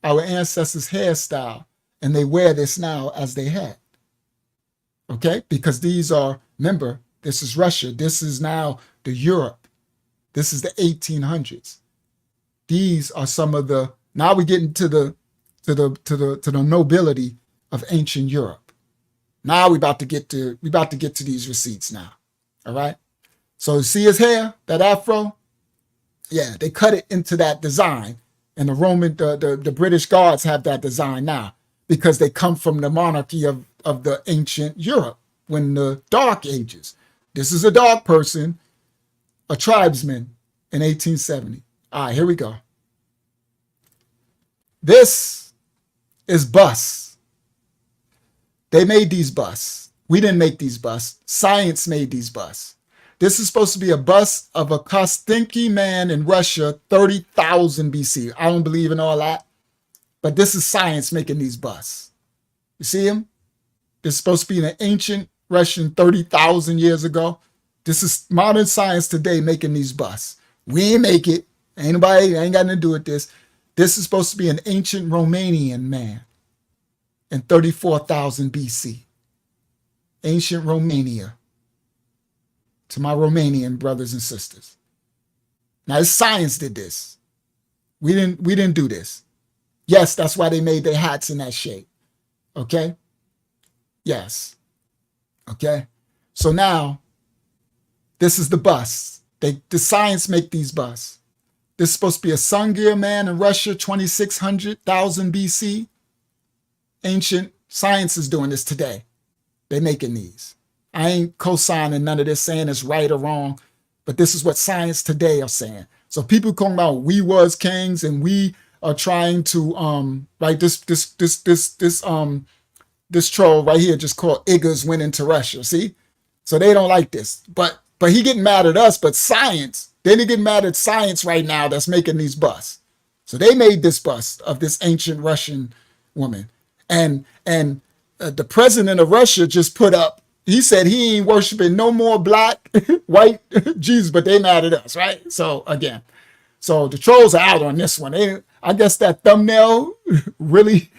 our ancestors' hairstyle, and they wear this now as they had. Okay? Because these are, remember, this is Russia. This is now the Europe. This is the 1800s. These are some of the, now we get into the nobility of ancient Europe. Now we about to get to these receipts now. All right. So see his hair, that afro? Yeah, they cut it into that design. And the British guards have that design now because they come from the monarchy of the ancient Europe, when the Dark Ages. This is a dark person, a tribesman in 1870. All right, here we go. This is busts. They made these busts. We didn't make these busts. Science made these busts. This is supposed to be a bust of a Kostenki man in Russia, 30,000 BC. I don't believe in all that, but this is science making these busts. You see him? This is supposed to be an ancient Russian 30,000 years ago. This is modern science today making these busts. We ain't make it. Ain't got nothing to do with this. This is supposed to be an ancient Romanian man in 34,000 BC. Ancient Romania. To my Romanian brothers and sisters. Now, science did this. We didn't do this. Yes, that's why they made their hats in that shape. Okay? Yes. Okay? So now, this is the bust. The science make these busts. This is supposed to be a Sungir man in Russia, 2600,000 BC. Ancient science is doing this today. They making these. I ain't co-signing none of this saying it's right or wrong, but this is what science today are saying. So people talking about we was kings and we are trying to right this troll right here just called Iggers went into Russia. See? So they don't like this. But he getting mad at us, but science, then he getting mad at science right now that's making these busts. So they made this bust of this ancient Russian woman. And the president of Russia just put up, he said he ain't worshiping no more black, white Jesus, but they mad at us, right? So again, so the trolls are out on this one. I guess that thumbnail really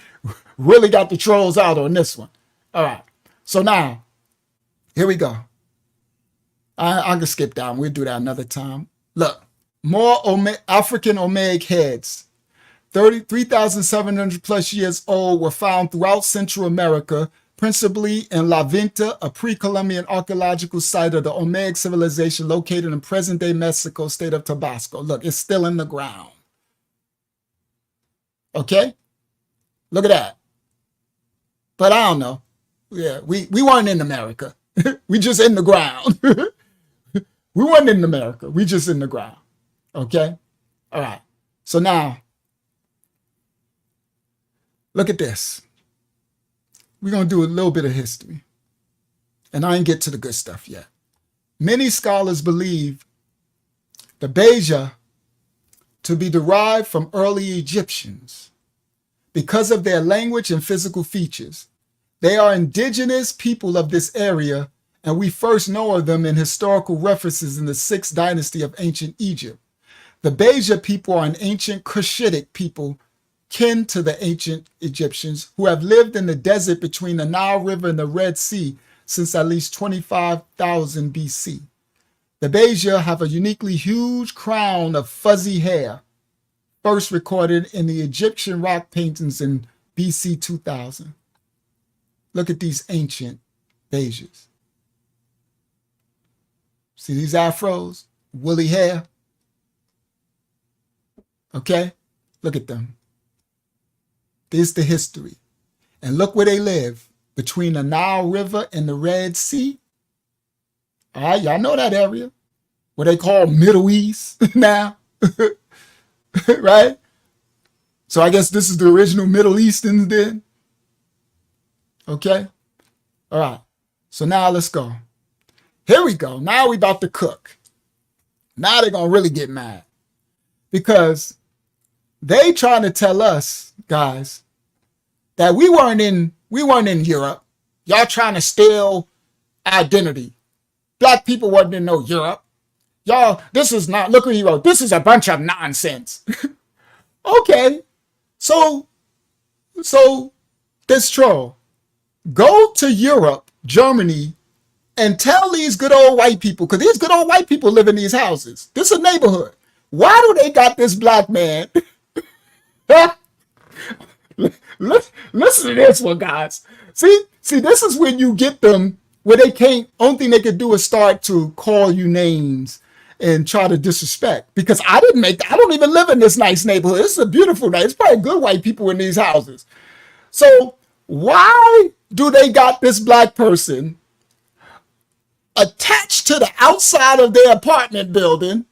got the trolls out on this one. All right. So now, here we go. I can skip down. We'll do that another time. Look, more African Omega heads, 3,700 plus years old, were found throughout Central America, principally in La Vinta, a pre-Columbian archaeological site of the Omega civilization located in present-day Mexico, state of Tabasco. Look, it's still in the ground. Okay? Look at that. But I don't know. Yeah, we weren't in America. We just in the ground. We weren't in America. We just in the ground. Okay? All right. So now, look at this. We're going to do a little bit of history. And I ain't get to the good stuff yet. Many scholars believe the Beja to be derived from early Egyptians because of their language and physical features. They are indigenous people of this area, and we first know of them in historical references in the 6th dynasty of ancient Egypt. The Beja people are an ancient Cushitic people kin to the ancient Egyptians who have lived in the desert between the Nile River and the Red Sea since at least 25,000 BC. The Beja have a uniquely huge crown of fuzzy hair, first recorded in the Egyptian rock paintings in BC 2000. Look at these ancient Bejas. See these afros, woolly hair? Okay, look at them. This is the history. And look where they live, between the Nile River and the Red Sea. All right, y'all know that area, what they call Middle East now, right? So I guess this is the original Middle Easterns then. Okay, all right, so now let's go. Here we go, now we about to cook. Now they're gonna really get mad because they trying to tell us, guys, that we weren't in Europe. Y'all trying to steal identity. Black people wasn't in no Europe. Y'all, this is not, look what he wrote. This is a bunch of nonsense. Okay, so this troll, go to Europe, Germany, and tell these good old white people, because these good old white people live in these houses. This is a neighborhood. Why do they got this black man? Listen to this one, guys. See, this is when you get them where they can't, only thing they could do is start to call you names and try to disrespect. Because I don't even live in this nice neighborhood. This is a beautiful night. It's probably good white people in these houses. So why do they got this black person attached to the outside of their apartment building,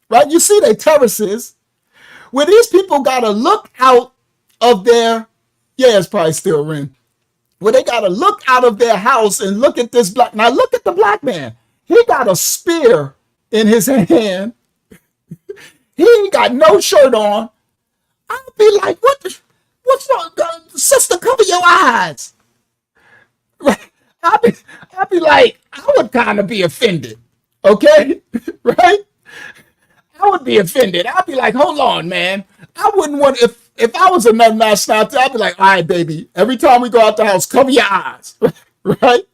right? You see they terraces where these people got to look out of their, yeah, it's probably still raining, where they got to look out of their house and look at this black. Now look at the black man. He got a spear in his hand. He ain't got no shirt on. I'd be like, what's wrong? Sister, cover your eyes. I'd be like, I would kind of be offended. Okay? Right? I would be offended. I'd be like, hold on, man. I wouldn't want, if I was another nationality, I'd be like, all right, baby, every time we go out the house, cover your eyes. Right?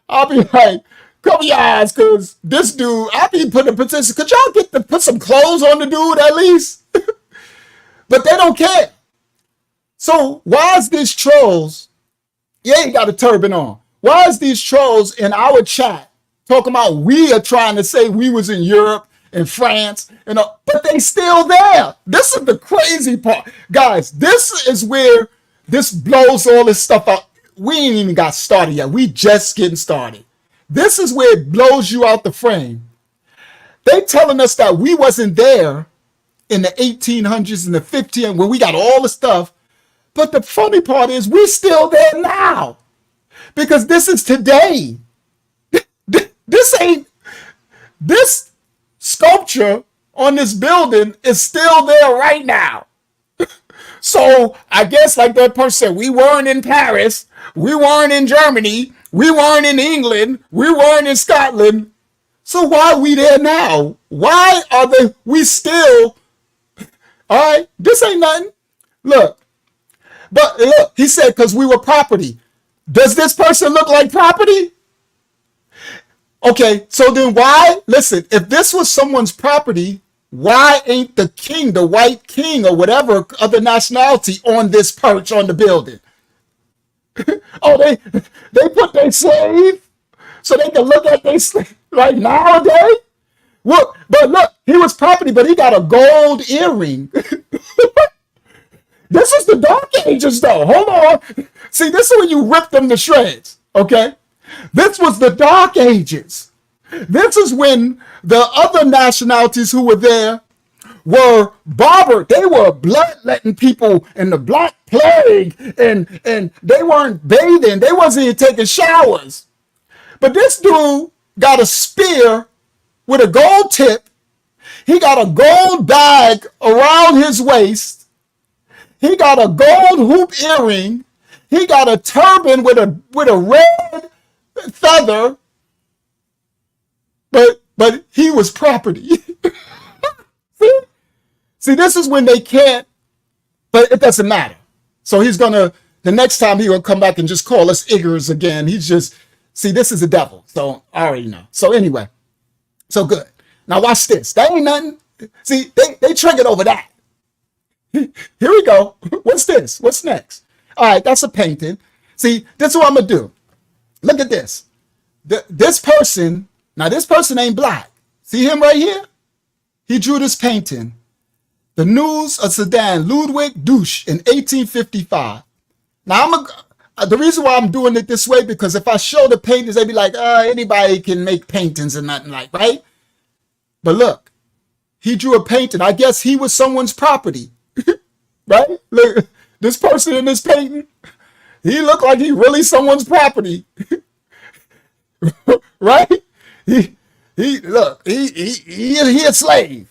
I'll be like, cover your eyes, because this dude, I'll be put in a position, could y'all get to put some clothes on the dude at least? But they don't care. So why is these trolls, yeah, he got a turban on. Why is these trolls in our chat talking about we are trying to say we was in Europe and France, but they still there. This is the crazy part. Guys, this is where this blows all this stuff out. We ain't even got started yet. We just getting started. This is where it blows you out the frame. They telling us that we wasn't there in the 1800s and the 1500s when we got all the stuff. But the funny part is we still there now, because this is today. This sculpture on this building is still there right now. So I guess, like that person said, we weren't in Paris, we weren't in Germany, we weren't in England, we weren't in Scotland. So why are we there now? Why are we still, all right, this ain't nothing. Look, but look, he said, because we were property. Does this person look like property? Okay, so then why, listen, if this was someone's property, why ain't the king, the white king or whatever other nationality on this perch on the building? Oh, they put their slave so they can look at their slave like nowadays? Look, but look, he was property, but he got a gold earring. This is the Dark Ages, though. Hold on. See, this is when you rip them to shreds, okay? This was the Dark Ages. This is when the other nationalities who were there were barbar. They were bloodletting people in the Black Plague, and they weren't bathing. They wasn't even taking showers. But this dude got a spear with a gold tip. He got a gold bag around his waist. He got a gold hoop earring. He got a turban with a red feather. But he was property. See, this is when they can't, but it doesn't matter. So the next time he will come back and just call us ignorants again. He's just, see, this is the devil. So I already know. So anyway, so good. Now watch this. That ain't nothing. See, they triggered over that. Here we go. What's this? What's next? All right, that's a painting. See, this is what I'm going to do. Look at this. This person ain't black. See him right here? He drew this painting. The News of Sudan, Ludwig Douche in 1855. Now, the reason why I'm doing it this way, because if I show the paintings, they'd be like, anybody can make paintings and nothing like, right? But look, he drew a painting. I guess he was someone's property. Right? Look, this person in this painting, he looked like he really someone's property. Right? He a slave.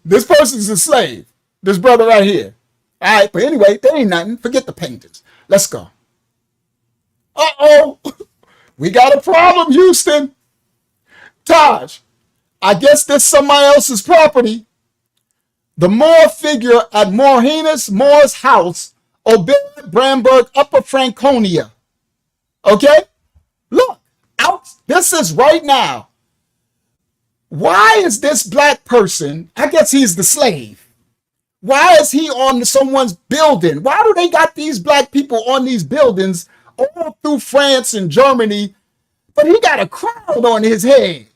This person's a slave. This brother right here. All right, but anyway, there ain't nothing. Forget the paintings. Let's go. Uh-oh. We got a problem, Houston. Taj, I guess this somebody else's property. The Moore figure at Morhinus Moore's house, Oberth, Bramberg, Upper Franconia. Okay? Look, out. This is right now. Why is this black person, I guess he's the slave. Why is he on someone's building? Why do they got these black people on these buildings all through France and Germany, but he got a crown on his head?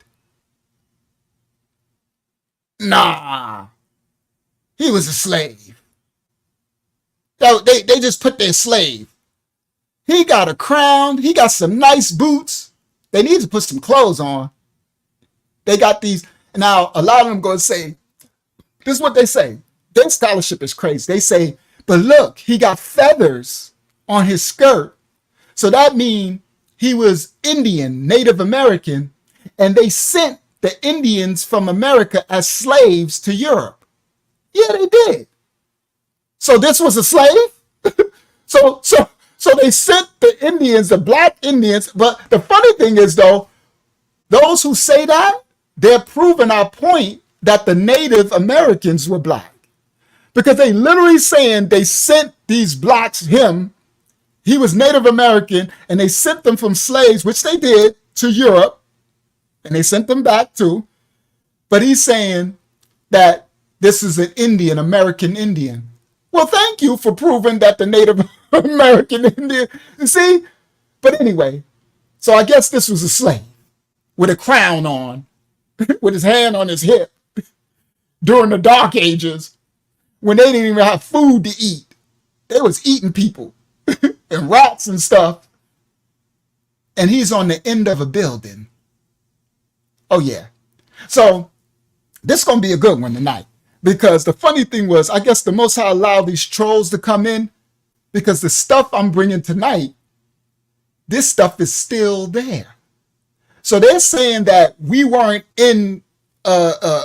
Nah. He was a slave. They just put their slave. He got a crown. He got some nice boots. They need to put some clothes on. They got these. Now, a lot of them going to say, this is what they say. Their scholarship is crazy. They say, but look, he got feathers on his skirt. So that means he was Indian, Native American, and they sent the Indians from America as slaves to Europe. Yeah, they did. So this was a slave? So they sent the Indians, the black Indians. But the funny thing is, though, those who say that, they're proving our point that the Native Americans were black. Because they literally saying they sent these blacks, he was Native American, and they sent them from slaves, which they did, to Europe, and they sent them back too. But he's saying that this is an Indian, American Indian. Well, thank you for proving that the Native American Indian, you see? But anyway, so I guess this was a slave with a crown on, with his hand on his hip during the Dark Ages when they didn't even have food to eat. They was eating people and rats and stuff. And he's on the end of a building. Oh, yeah. So this is going to be a good one tonight. Because the funny thing was, I guess the Most High allowed these trolls to come in because the stuff I'm bringing tonight, this stuff is still there. So they're saying that we weren't in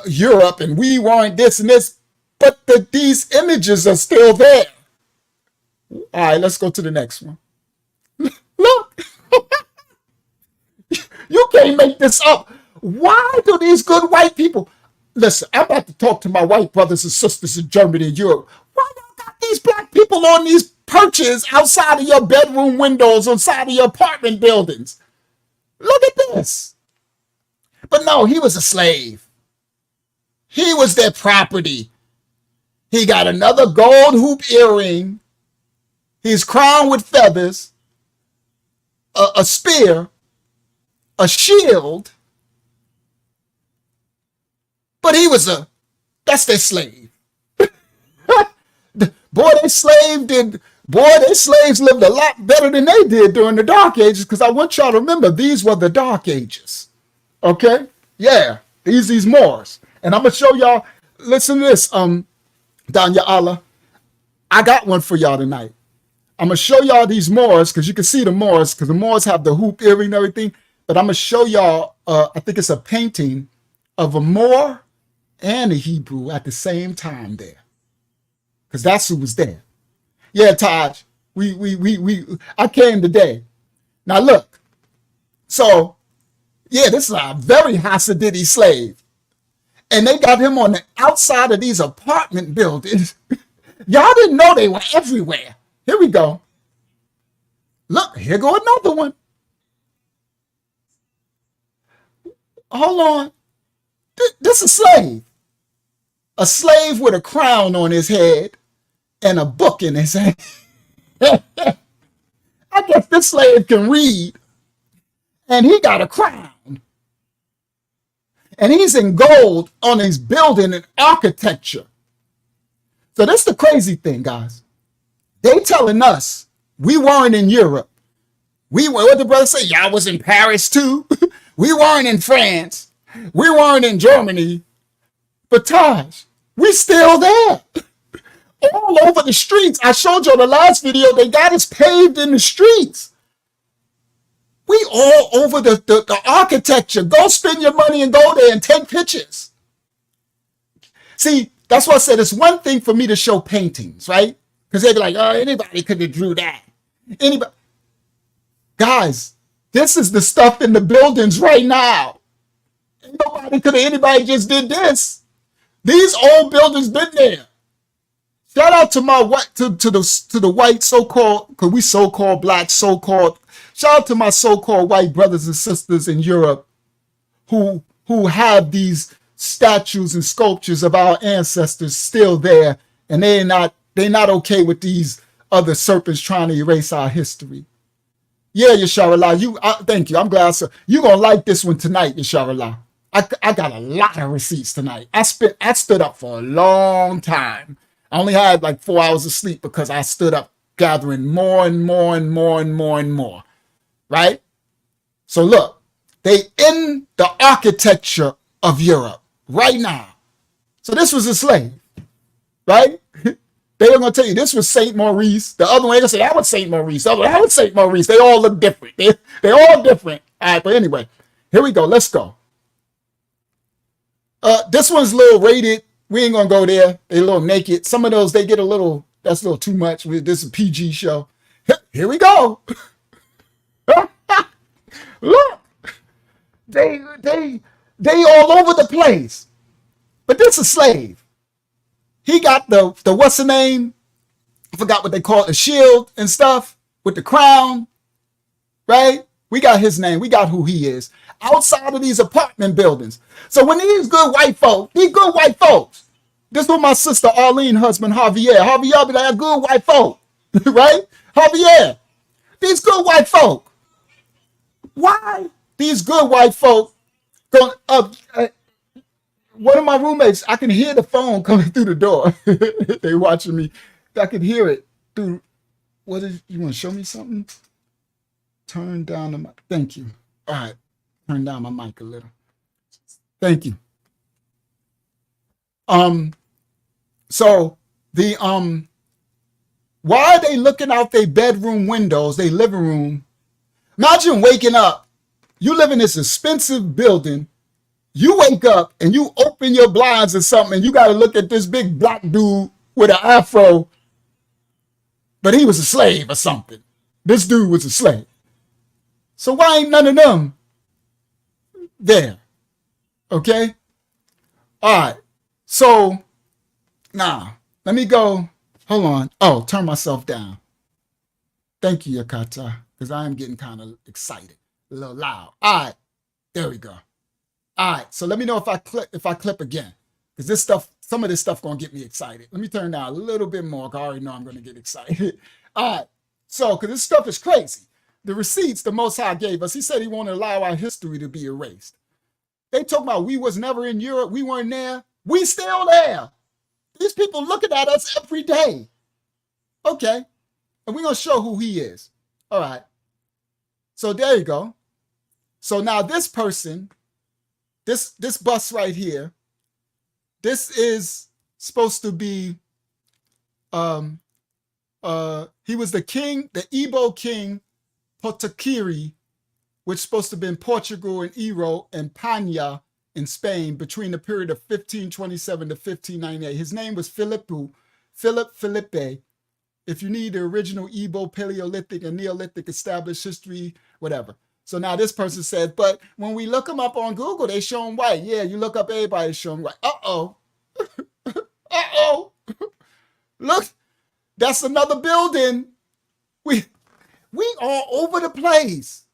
Europe and we weren't this and this, but these images are still there. All right, let's go to the next one. Look, you can't make this up. Why do these good white people... Listen, I'm about to talk to my white brothers and sisters in Germany and Europe. Why y'all got these black people on these perches outside of your bedroom windows, outside of your apartment buildings? Look at this. But no, he was a slave. He was their property. He got another gold hoop earring. He's crowned with feathers, a spear, a shield. But that's their slave. Their slaves lived a lot better than they did during the Dark Ages, because I want y'all to remember, these were the Dark Ages. Okay? Yeah, these Moors. And I'm going to show y'all, listen to this, Danya Allah. I got one for y'all tonight. I'm going to show y'all these Moors, because you can see the Moors, because the Moors have the hoop earring and everything. But I'm going to show y'all, I think it's a painting of a Moor and a Hebrew at the same time there, because that's who was there. Yeah, Taj, I came today. Now look, so yeah, this is a very Hasidity slave, and they got him on the outside of these apartment buildings. Y'all didn't know they were everywhere. Here we go. Look, here go another one. Hold on. This is a slave. A slave with a crown on his head and a book in his hand. I guess this slave can read. And he got a crown. And he's in gold on his building and architecture. So that's the crazy thing, guys. They telling us we weren't in Europe. We were, what the brother say? Y'all was in Paris too. We weren't in France. We weren't in Germany. But Taj, we still there. All over the streets. I showed you in the last video, they got us paved in the streets. We all over the architecture. Go spend your money and go there and take pictures. See, that's why I said it's one thing for me to show paintings, right? Because they'd be like, oh, anybody could have drew that. Anybody. Guys, this is the stuff in the buildings right now. Anybody just did this. These old buildings been there. Shout out to my white to the white so-called, because we so-called black, so-called. Shout out to my so-called white brothers and sisters in Europe who have these statues and sculptures of our ancestors still there, and they're not okay with these other serpents trying to erase our history. Yeah, Yasharallah, thank you. I'm glad, sir. You're gonna like this one tonight, Yasharallah. I got a lot of receipts tonight. I stood up for a long time. I only had like 4 hours of sleep because I stood up gathering more and more and more and more and more. Right? So look, They in the architecture of Europe right now. So this was a slave, right? They were going to tell you this was St. Maurice. The other one, they're going to say that was St. Maurice. The other one, that was St. Maurice. They all look different. They're all different. All right, but anyway, here we go. Let's go. This one's a little rated. We ain't going to go there. They're a little naked. Some of those, they get a little, that's a little too much. This is a PG show. Here we go. Look. They all over the place. But this is a slave. He got the what's the name? I forgot what they call it, the shield and stuff with the crown, right? We got his name. We got who he is. Outside of these apartment buildings. So when these good white folks, this is what my sister Arlene husband, Javier be like, good white folk, right? Javier, these good white folk. Why these good white folk going up? One of my roommates, I can hear the phone coming through the door. They watching me. I can hear it through. What is you want to show me something? Turn down the mic. Thank you. All right. Turn down my mic a little. Thank you. So the why are they looking out their bedroom windows, their living room? Imagine waking up. You live in this expensive building. You wake up and you open your blinds or something, and you got to look at this big black dude with an afro, but he was a slave or something. This dude was a slave. So why ain't none of them there? Okay? All right. So now, let me go. Hold on. Oh, turn myself down. Thank you, Yakata, because I am getting kind of excited, a little loud. All right. There we go. All right, so let me know if I clip again, because this stuff, some of this stuff gonna get me excited. Let me turn down a little bit more, because I already know I'm gonna get excited. All right, so because this stuff is crazy. The receipts the Most High gave us, he said he won't allow our history to be erased. They talk about we was never in Europe, we weren't there. We still there. These people looking at us every day. Okay, and we're gonna show who he is. All right, so there you go. So now this person, this bus right here, this is supposed to be, he was the king, the Igbo king, Potakiri, which is supposed to have been Portugal and Ero and Panya in Spain between the period of 1527 to 1598. His name was Philippe. If you need the original Igbo, Paleolithic, and Neolithic established history, whatever. So now this person says, but when we look them up on Google, they show them white. Yeah, you look up everybody, show them white. Uh-oh. Uh-oh. Look, that's another building. We are over the place.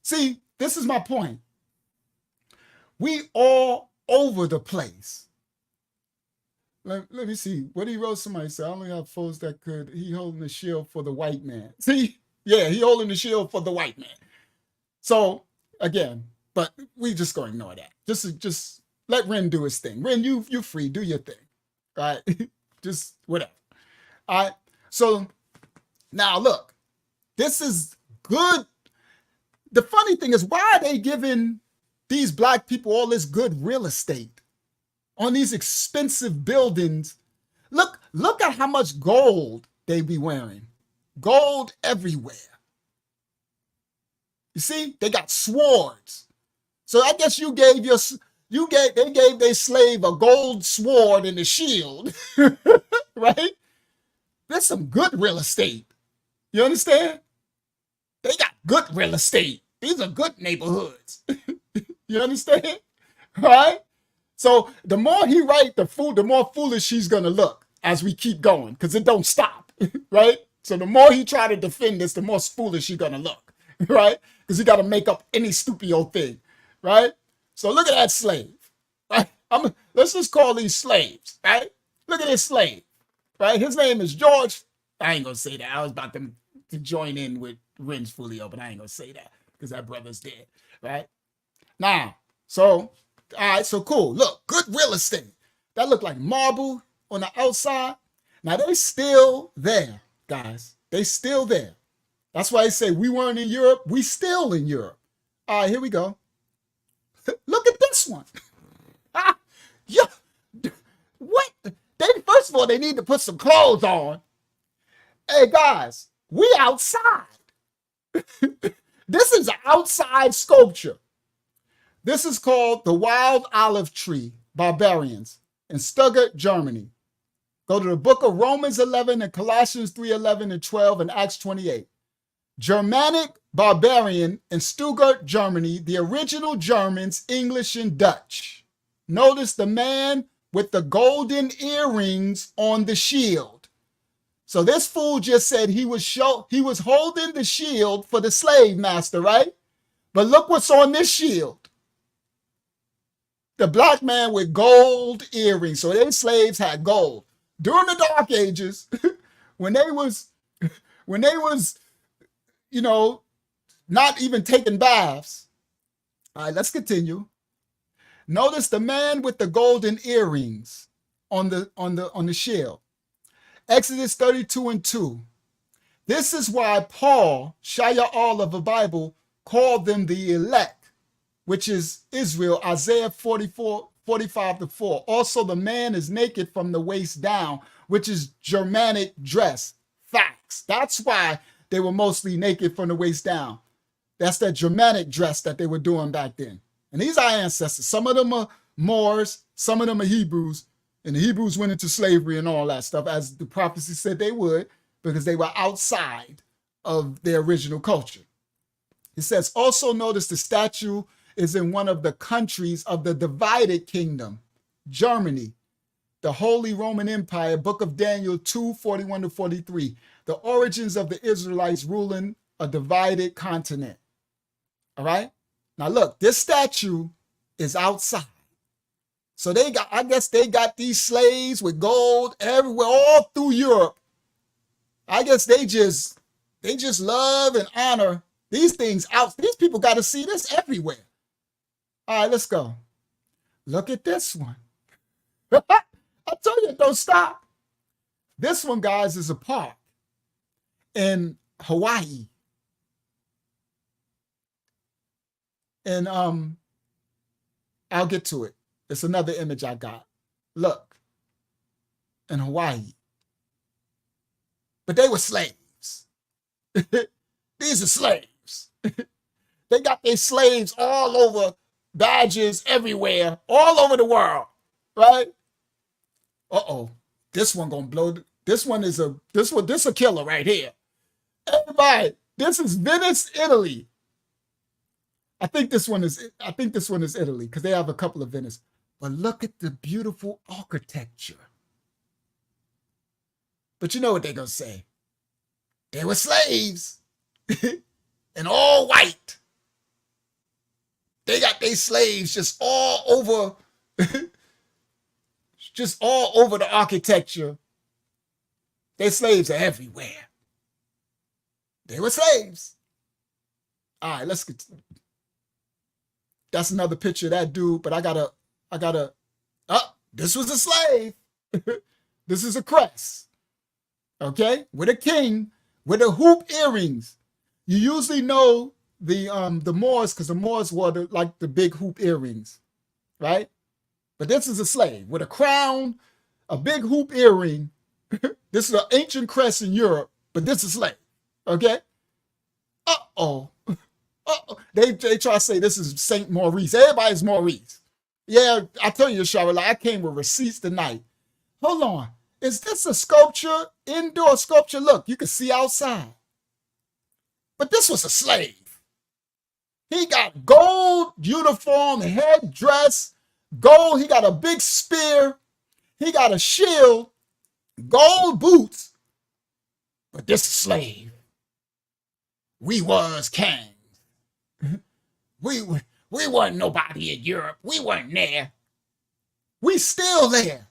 See, this is my point. We all over the place. Let me see. What he wrote, somebody said, I only have foes that could. He holding the shield for the white man. See? Yeah, he holding the shield for the white man. So, again, but we just gonna ignore that. Just let Ren do his thing. Ren, you free, do your thing. All right? Just whatever. All right? So, now look. This is good. The funny thing is, why are they giving these black people all this good real estate on these expensive buildings? Look at how much gold they be wearing. Gold everywhere. You see, they got swords. So I guess they gave their slave a gold sword and a shield, right? That's some good real estate. You understand? They got good real estate. These are good neighborhoods. You understand? All right? So the more he write, the more foolish she's gonna look as we keep going, because it don't stop, right? So the more he try to defend this, the more foolish she's gonna look, right? Because he got to make up any stupid old thing, right? So look at that slave, right? Let's just call these slaves, right? Look at this slave, right? His name is George. I ain't gonna say that. I was about to join in with Ren's Folio, but I ain't gonna say that because that brother's dead, right? Now, so, all right, so cool. Look, good real estate. That look like marble on the outside. Now, they still there, guys. They still there. That's why I say we weren't in Europe. We still in Europe. All right, here we go. Look at this one. Yeah. What? First of all, they need to put some clothes on. Hey, guys, we outside. This is an outside sculpture. This is called the Wild Olive Tree, Barbarians, in Stuttgart, Germany. Go to the book of Romans 11 and Colossians 3:11 and 12 and Acts 28. Germanic barbarian in Stuttgart, Germany, the original Germans, English, and Dutch. Notice the man with the golden earrings on the shield. So this fool just said he was holding the shield for the slave master, right? But look what's on this shield. The black man with gold earrings. So their slaves had gold. During the Dark Ages, when they was, not even taking baths. All right, let's continue. Notice the man with the golden earrings on the shield. Exodus 32 and 2. This is why Paul, YALL of the Bible, called them the elect, which is Israel, Isaiah 45:4. Also, the man is naked from the waist down, which is Germanic dress. Facts. That's why they were mostly naked from the waist down. That's that Germanic dress that they were doing back then. And these are our ancestors. Some of them are Moors, some of them are Hebrews, and the Hebrews went into slavery and all that stuff, as the prophecy said they would, because they were outside of their original culture. It says, also notice the statue is in one of the countries of the divided kingdom, Germany, the Holy Roman Empire, Book of Daniel 2:41-43. The origins of the Israelites ruling a divided continent. All right. Now look, this statue is outside. So I guess they got these slaves with gold everywhere, all through Europe. I guess they just love and honor these things out. These people got to see this everywhere. All right, let's go. Look at this one. I told you, don't stop. This one, guys, is a park in Hawaii. And I'll get to it. It's another image I got. Look, in Hawaii. But they were slaves. These are slaves. They got their slaves all over, badges everywhere, all over the world, right? Uh-oh, this one gonna blow. This a killer right here. Everybody, this is Venice, Italy. I think this one is Italy, because they have a couple of Venice. But look at the beautiful architecture. But you know what they're gonna say? They were slaves. And all white. They got their slaves just all over, the architecture. Their slaves are everywhere. They were slaves. All right, let's get. That's another picture of that dude, but I gotta, this was a slave. This is a crest. Okay, with a king, with the hoop earrings. You usually know the Moors, because the Moors wore the big hoop earrings, right? But this is a slave with a crown, a big hoop earring. This is an ancient crest in Europe, but this is a slave, okay? Uh-oh. They try to say this is St. Maurice. Everybody's Maurice. Yeah, I tell you, Charlotte, I came with receipts tonight. Hold on. Is this a sculpture? Indoor sculpture? Look, you can see outside. But this was a slave. He got gold uniform, headdress, gold. He got a big spear. He got a shield, gold boots. But this is slave. We was kings. We weren't nobody in Europe. We weren't there. We still there.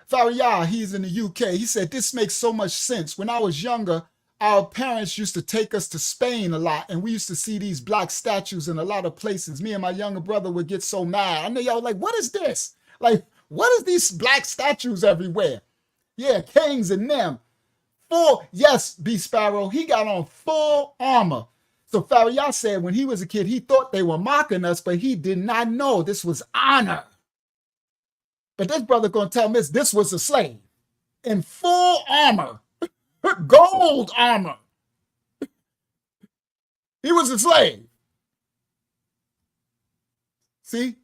Faria, he's in the UK. He said, this makes so much sense. When I was younger, our parents used to take us to Spain a lot, and we used to see these black statues in a lot of places. Me and my younger brother would get so mad. I know y'all like, what is this? Like, what is these black statues everywhere? Yeah, kings and them. Yes, B Sparrow, he got on full armor. So Fariyah said when he was a kid, he thought they were mocking us, but he did not know this was honor. But this brother gonna tell me this was a slave in full armor, gold armor. He was a slave. See,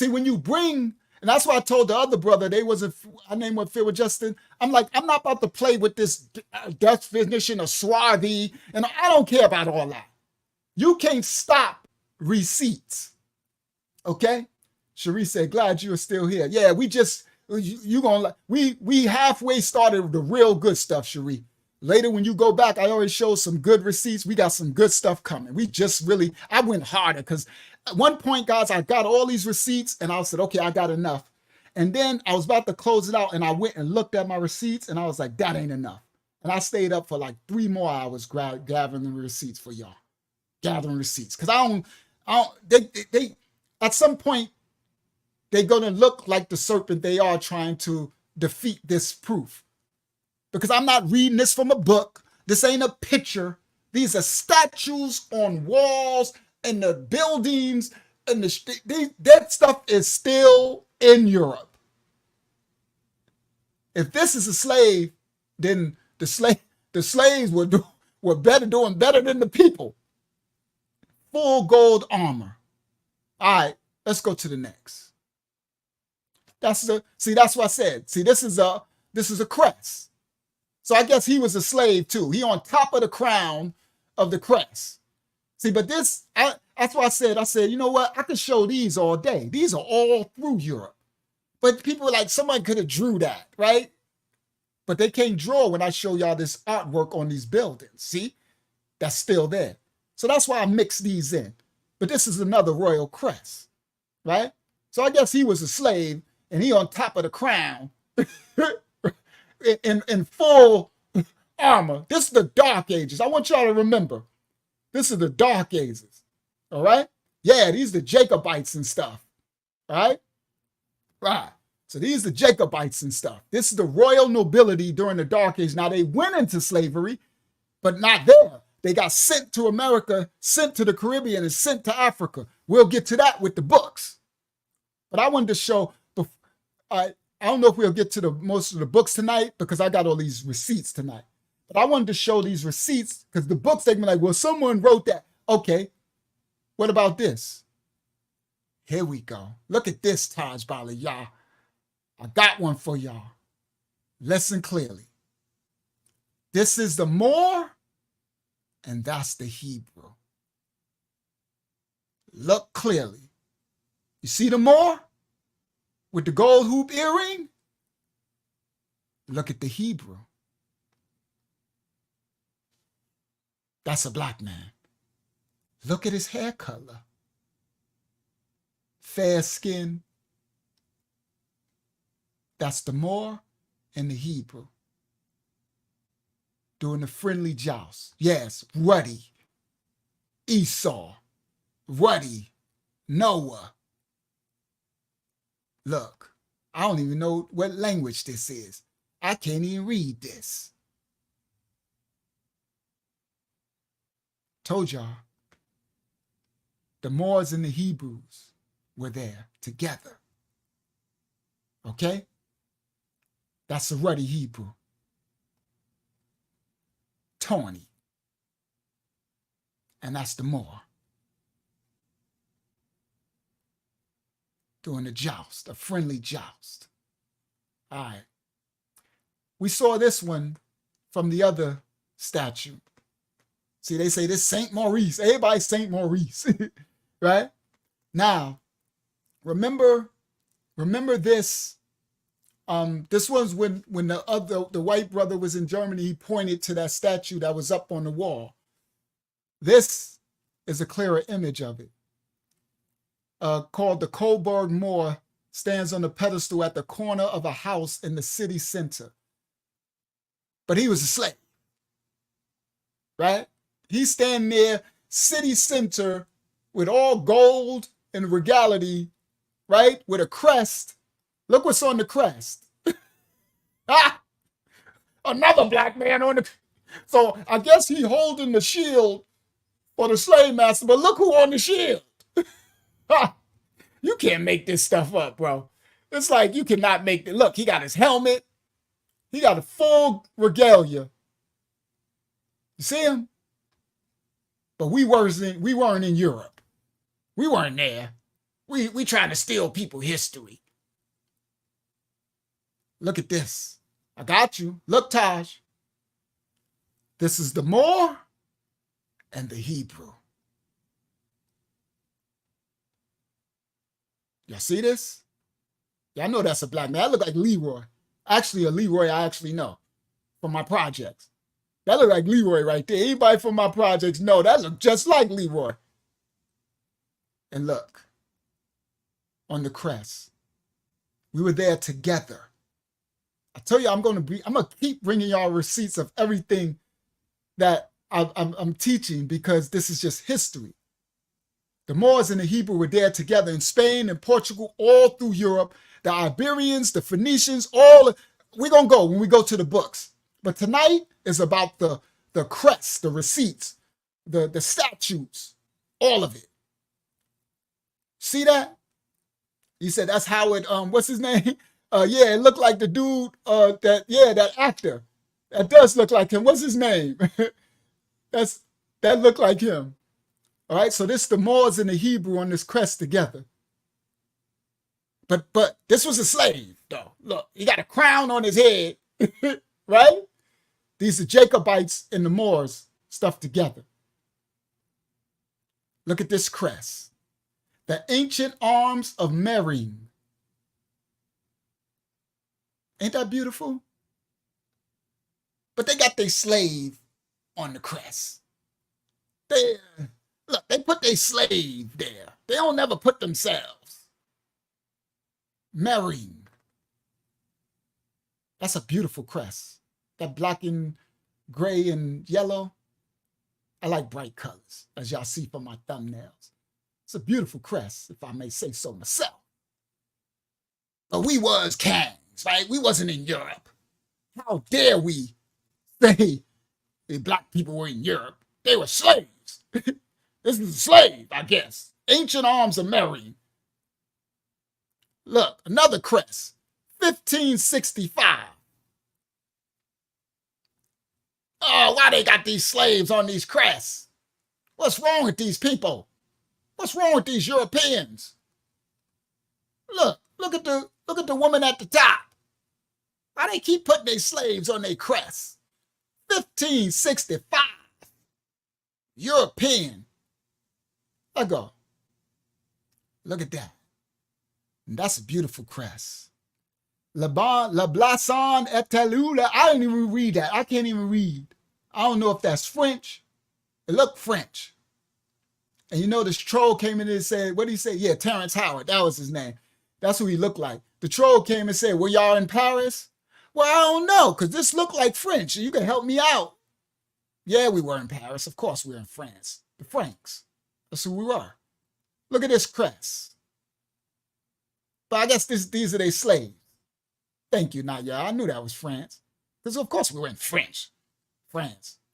when you bring, and that's why I told the other brother, I named what Fear with Justin. I'm like, I'm not about to play with this definition of swarthy, and I don't care about all that. You can't stop receipts. Okay? Cherie said, glad you are still here. Yeah, we halfway started the real good stuff, Cherie. Later, when you go back, I already showed some good receipts. We got some good stuff coming. I went harder because at one point, guys, I got all these receipts and I said, okay, I got enough. And then I was about to close it out and I went and looked at my receipts and I was like, that ain't enough. And I stayed up for like 3 more hours gathering the receipts for y'all. Gathering receipts. Because they at some point, they're going to look like the serpent they are trying to defeat this proof. Because I'm not reading this from a book. This ain't a picture. These are statues on walls and the buildings. And that stuff is still in Europe. If this is a slave, then the slaves were doing better than the people. Full gold armor. All right, let's go to the next. That's what I said. See, this is a crest. So I guess he was a slave too. He on top of the crown of the crest. See, but that's why I said, you know what? I could show these all day. These are all through Europe. But people like, someone could have drew that, right? But they can't draw when I show y'all this artwork on these buildings. See? That's still there. So that's why I mix these in. But this is another royal crest, right? So I guess he was a slave and he on top of the crown in full armor. This is the Dark Ages. I want y'all to remember. This is the Dark Ages. All right? Yeah, these are the Jacobites and stuff. All right? Right. So these are the Jacobites and stuff. This is the royal nobility during the Dark Age. Now they went into slavery, but not there. They got sent to America, sent to the Caribbean, and sent to Africa. We'll get to that with the books. But I wanted to show, I don't know if we'll get to most of the books tonight because I got all these receipts tonight. But I wanted to show these receipts because the books, they can be like, well, someone wrote that. Okay, what about this? Here we go. Look at this, Taj Bali, y'all. I got one for y'all. Listen clearly. This is the Moor, and that's the Hebrew. Look clearly. You see the Moor with the gold hoop earring? Look at the Hebrew. That's a black man. Look at his hair color. Fair skin. That's the Moor and the Hebrew. Doing the friendly joust. Yes, ruddy. Esau. Ruddy. Noah. Look, I don't even know what language this is. I can't even read this. Told y'all. The Moors and the Hebrews were there together. Okay? That's a ruddy Hebrew. Tawny. And that's the Moor. Doing a joust, a friendly joust. All right. We saw this one from the other statue. See, they say this Saint Maurice. Everybody's Saint Maurice. Right? Now, remember this. This was when the white brother was in Germany, he pointed to that statue that was up on the wall. This is a clearer image of it. Called the Coburg Moor, stands on the pedestal at the corner of a house in the city center. But he was a slave, right? He's standing there, city center, with all gold and regality, right? With a crest. Look what's on the crest. Another black man on the... So I guess he holding the shield or the slave master, but look who on the shield. You can't make this stuff up, bro. It's like you cannot make it. Look, he got his helmet. He got a full regalia. You see him? But we weren't in Europe. We weren't there. We trying to steal people history. Look at this. I got you. Look, Taj. This is the Moor and the Hebrew. Y'all see this? Y'all know that's a black man. That look like Leroy. Actually, a Leroy I actually know from my projects. That look like Leroy right there. Anybody from my projects know that look just like Leroy. And look, on the crest, we were there together. I tell you, I'm gonna keep bringing y'all receipts of everything that I'm teaching, because this is just history. The Moors and the Hebrew were there together in Spain and Portugal, all through Europe. The Iberians, the Phoenicians, all. We're going to go when we go to the books. But tonight is about the crests, the receipts, the statues, all of it. See that? He said that's how it, what's his name? Yeah, it looked like the dude, that actor. That does look like him. What's his name? That looked like him. All right, so this is the Moors and the Hebrew on this crest together. But this was a slave, though. Look, he got a crown on his head, right? These are Jacobites and the Moors stuff together. Look at this crest. The ancient arms of Merim. Ain't that beautiful? But they got their slave on the crest. They put their slave there. They don't never put themselves. Merim. That's a beautiful crest. That black and gray and yellow. I like bright colors, as y'all see from my thumbnails. It's a beautiful crest, if I may say so myself. But we was kings, right? We wasn't in Europe. How dare we say the black people were in Europe? They were slaves. This is a slave, I guess. Ancient arms of Merim. Look, another crest. 1565. Oh, why they got these slaves on these crests? What's wrong with these people? What's wrong with these Europeans? Look at the woman at the top. Why they keep putting their slaves on their crests? 1565. European. Let go. Look at that. And that's a beautiful crest. La Blason Etalula. I didn't even read that. I can't even read. I don't know if that's French. It looked French. And you know, this troll came in and said, what did he say? Yeah, Terrence Howard. That was his name. That's who he looked like. The troll came and said, were y'all in Paris? Well, I don't know, because this looked like French. You can help me out. Yeah, we were in Paris. Of course we were in France. The Franks. That's who we were. Look at this crest. But I guess these are their slaves. Thank you, Nadia. I knew that was France. Because of course we were in France.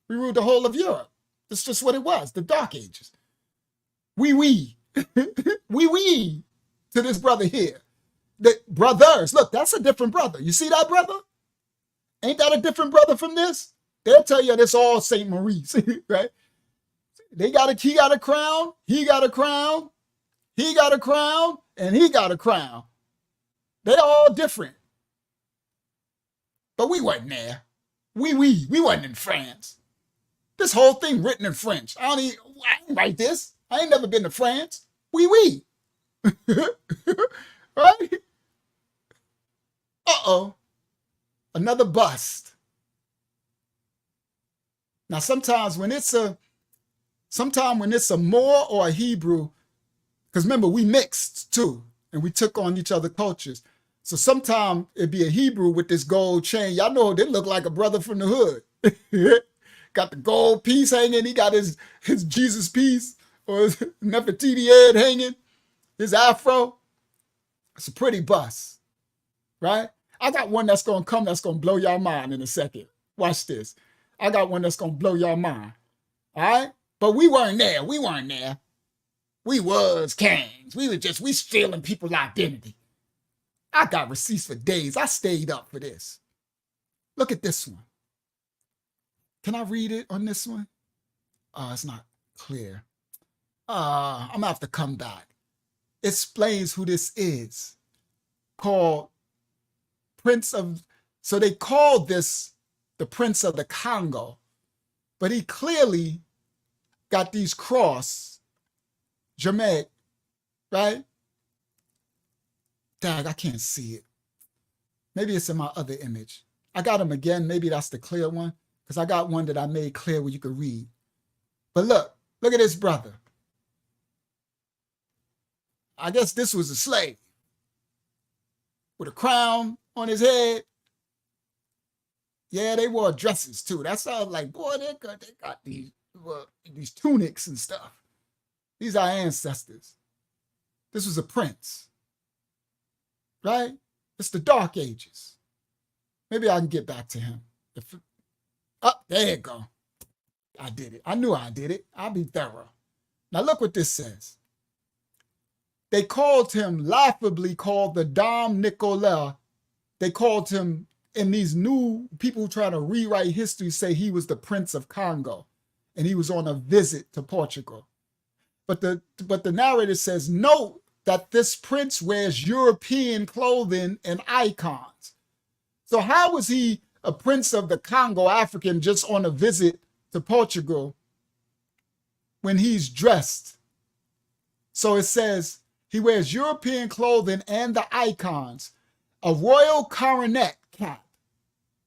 We ruled the whole of Europe. That's just what it was, the Dark Ages. We to this brother here. The brothers, look, that's a different brother. You see that brother? Ain't that a different brother from this? They'll tell you this all St. Maurice, right? He got a crown, he got a crown, he got a crown, and he got a crown. They're all different. But we wasn't there. We wasn't in France. This whole thing written in French. I ain't write this. I ain't never been to France. Oui. Right? Uh-oh. Another bust. Now, sometimes when it's a Moor or a Hebrew, because remember, we mixed too, and we took on each other cultures. So sometimes it'd be a Hebrew with this gold chain. Y'all know they look like a brother from the hood. Got the gold piece hanging. He got his Jesus piece or his Nefertiti head hanging, his afro. It's a pretty bust, right? I got one that's going to come that's going to blow y'all mind in a second. Watch this. I got one that's going to blow y'all mind, all right? But we weren't there. We weren't there. We was kings. We stealing people's identity. I got receipts for days. I stayed up for this. Look at this one. Can I read it on this one? It's not clear. I'm gonna have to come back. It explains who this is. Called Prince of, so they called this the Prince of the Congo, but he clearly got these cross, Jamaic, right? Dag, I can't see it. Maybe it's in my other image. I got him again. Maybe that's the clear one, because I got one that I made clear where you could read. But look at this brother. I guess this was a slave with a crown on his head. Yeah, they wore dresses too. That sounds like, boy, they got these tunics and stuff. These are our ancestors. This was a prince, right? It's the Dark Ages. Maybe I can get back to him. There you go. I did it. I knew I did it. I'll be thorough. Now look what this says. They called him, laughably called the Dom Nicolas. They called him, and these new people who try to rewrite history say he was the Prince of Congo, and he was on a visit to Portugal. But the narrator says, note that this prince wears European clothing and icons. So how was he a prince of the Congo, African, just on a visit to Portugal when he's dressed? So it says he wears European clothing and the icons, a royal coronet cap.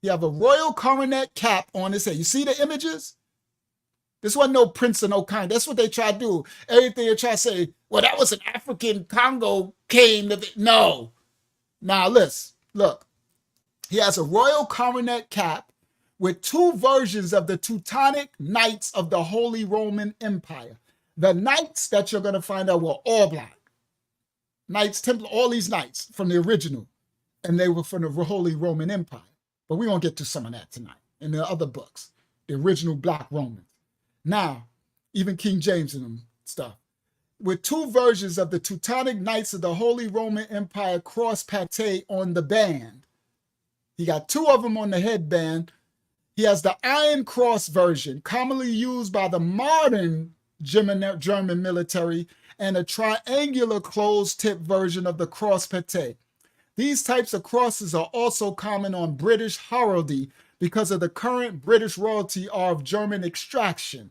You have a royal coronet cap on his head. You see the images? This wasn't no prince of no kind. That's what they try to do. Everything they try to say, well, that was an African Congo came to no. Now look. He has a royal coronet cap with two versions of the Teutonic Knights of the Holy Roman Empire. The knights that you're going to find out were all black. Knights Templar, all these knights from the original, and they were from the Holy Roman Empire. But we won't get to some of that tonight in the other books, the original black Romans. Now, even King James and them stuff. With two versions of the Teutonic Knights of the Holy Roman Empire cross pate on the band. He got two of them on the headband. He has the Iron Cross version, commonly used by the modern German military, and a triangular closed-tip version of the cross pate. These types of crosses are also common on British heraldry because of the current British royalty are of German extraction.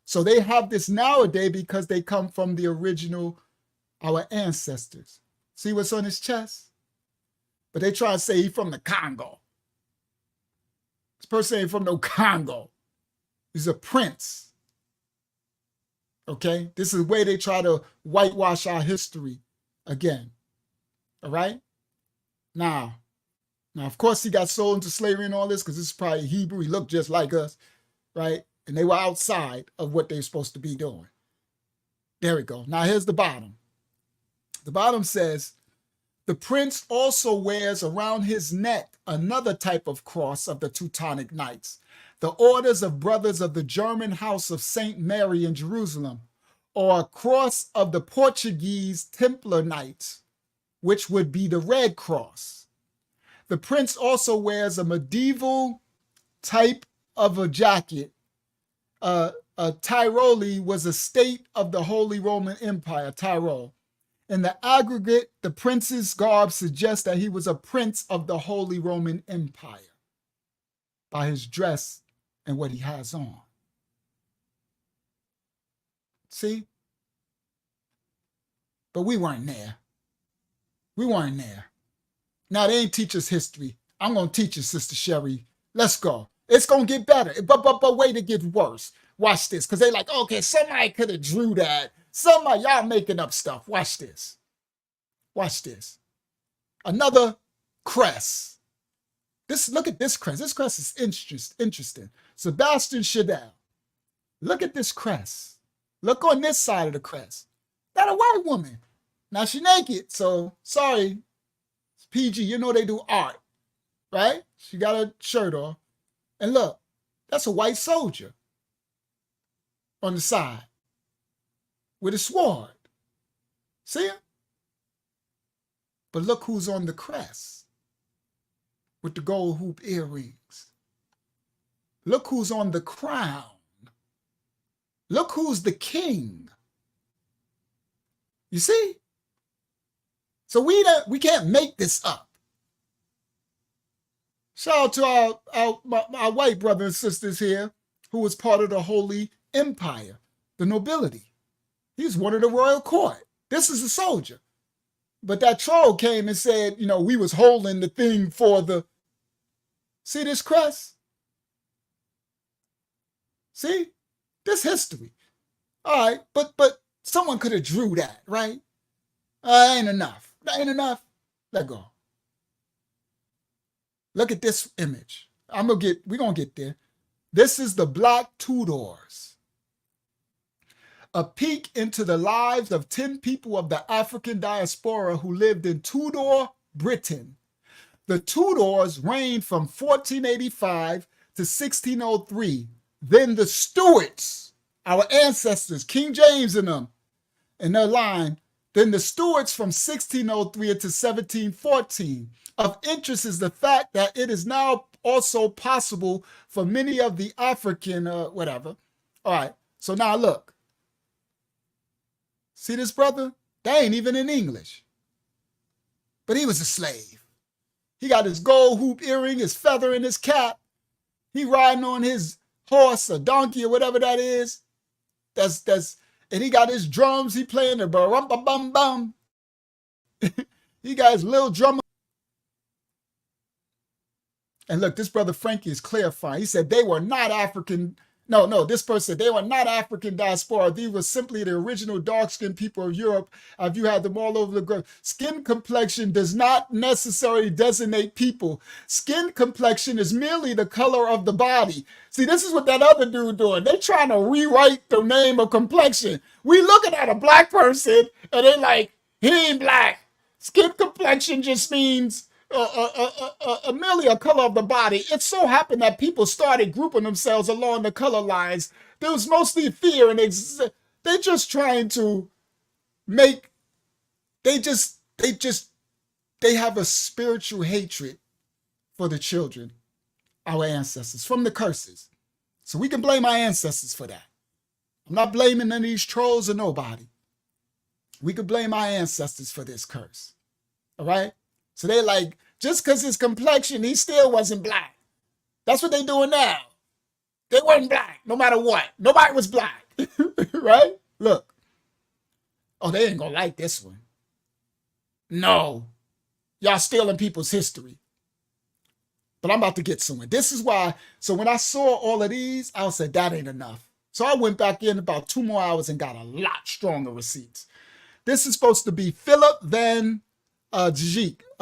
So they have this nowadays because they come from the original, our ancestors. See what's on his chest? But they try to say he's from the Congo. This person ain't from no Congo. He's a prince. Okay? This is the way they try to whitewash our history again. All right? Now, of course, he got sold into slavery and all this because this is probably Hebrew. He looked just like us, right? And they were outside of what they're supposed to be doing. There we go. Now, here's the bottom. The bottom says, the prince also wears around his neck another type of cross of the Teutonic Knights, the Orders of Brothers of the German House of St. Mary in Jerusalem, or a cross of the Portuguese Templar Knights, which would be the Red Cross. The prince also wears a medieval type of a jacket. Tyroli was a state of the Holy Roman Empire, Tyrol. In the aggregate, the prince's garb suggests that he was a prince of the Holy Roman Empire by his dress and what he has on. See? But we weren't there. We weren't there. Now, they ain't teach us history. I'm going to teach you, Sister Sherry. Let's go. It's going to get better. But wait, it gets worse. Watch this. Because they like, okay, somebody could have drew that. Somebody, y'all making up stuff. Watch this. Watch this. Another crest. Look at this crest. This crest is interesting. Sebastian Chadel. Look at this crest. Look on this side of the crest. That a white woman. Now she naked, so sorry. It's PG. You know they do art, right? She got her shirt off. And look, that's a white soldier on the side with a sword. See him? But look who's on the crest with the gold hoop earrings. Look who's on the crown. Look who's the king. You see? So we can't make this up. Shout out to our white brothers and sisters here who was part of the Holy Empire, the nobility. He was one of the royal court. This is a soldier. But that troll came and said, you know, we was holding the thing for the... See this crest? See? This history. All right, but someone could have drew that, right? Ain't enough. That ain't enough. Let go. Look at this image. We're gonna get there. This is the Black Tudors. A peek into the lives of 10 people of the African diaspora who lived in Tudor Britain. The Tudors reigned from 1485 to 1603. Then the Stuarts, our ancestors, King James and them, in their line. Then the Stuarts from 1603 to 1714. Of interest is the fact that it is now also possible for many of the African, whatever. All right, so now look. See this brother? They ain't even in English. But he was a slave. He got his gold hoop earring, his feather in his cap. He riding on his horse or donkey or whatever that is. And he got his drums. He playing the bum. He got his little drummer. And look, this brother Frankie is clarifying. He said they were not African. No, this person said they were not African diaspora. These were simply the original dark-skinned people of Europe. You had them all over the globe. Skin complexion does not necessarily designate people. Skin complexion is merely the color of the body. See, this is what that other dude doing. They trying to rewrite the name of complexion. We looking at a black person and they like, he ain't black. Skin complexion just means merely a color of the body. It so happened that people started grouping themselves along the color lines. There was mostly fear, and they just trying to make. They have a spiritual hatred for the children, our ancestors, from the curses. So we can blame our ancestors for that. I'm not blaming none of these trolls or nobody. We could blame our ancestors for this curse. All right? So they like, just because his complexion, he still wasn't black. That's what they doing now. They weren't black, no matter what. Nobody was black, right? Look. Oh, they ain't gonna like this one. No. Y'all stealing people's history. But I'm about to get somewhere. This is why, so when I saw all of these, I said, that ain't enough. So I went back in about 2 more hours and got a lot stronger receipts. This is supposed to be Philip van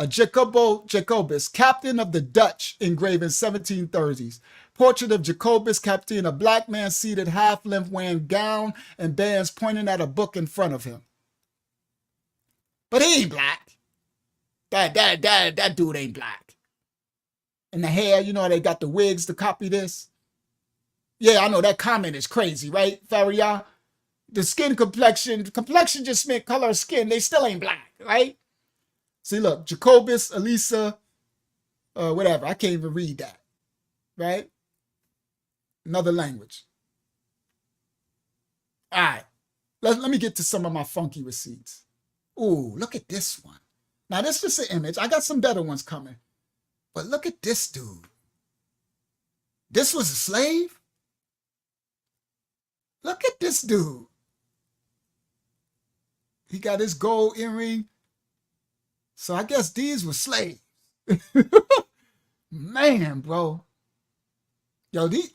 Jacobus, captain of the Dutch, engraved in 1730s. Portrait of Jacobus, captain, a black man seated half-length wearing gown and bands pointing at a book in front of him. But he ain't black. That dude ain't black. And the hair, you know, they got the wigs to copy this. Yeah, I know that comment is crazy, right, Faria? The skin complexion just meant color of skin. They still ain't black, right? See, look, Jacobus, Elisa, whatever. I can't even read that, right? Another language. All right. Let me get to some of my funky receipts. Ooh, look at this one. Now, this is just an image. I got some better ones coming. But look at this dude. This was a slave? Look at this dude. He got his gold earring. So I guess these were slaves. Man, bro. These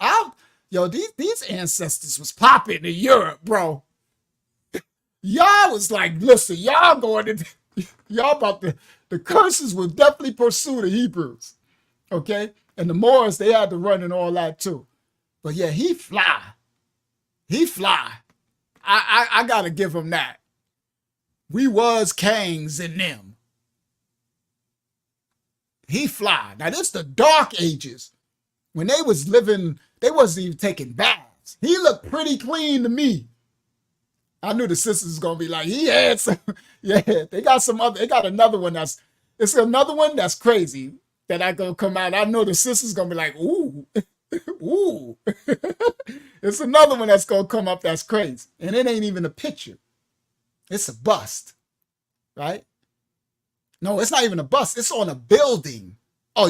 ancestors was popping in Europe, bro. Y'all was like, listen, y'all about the curses will definitely pursue the Hebrews. Okay? And the Moors, they had to run and all that too. But yeah, he fly. He fly. I gotta give him that. We was kings in them. He fly. Now, this the dark ages. When they was living, they wasn't even taking baths. sisters. He looked pretty clean to me. I knew the sisters was gonna be like, he had some, yeah, they got some other, they got another one it's another one that's crazy that I gonna come out. I know the sisters gonna be like, ooh, ooh. It's another one that's gonna come up that's crazy. And it ain't even a picture. It's a bust, right? No, it's not even a bust. It's on a building. Oh,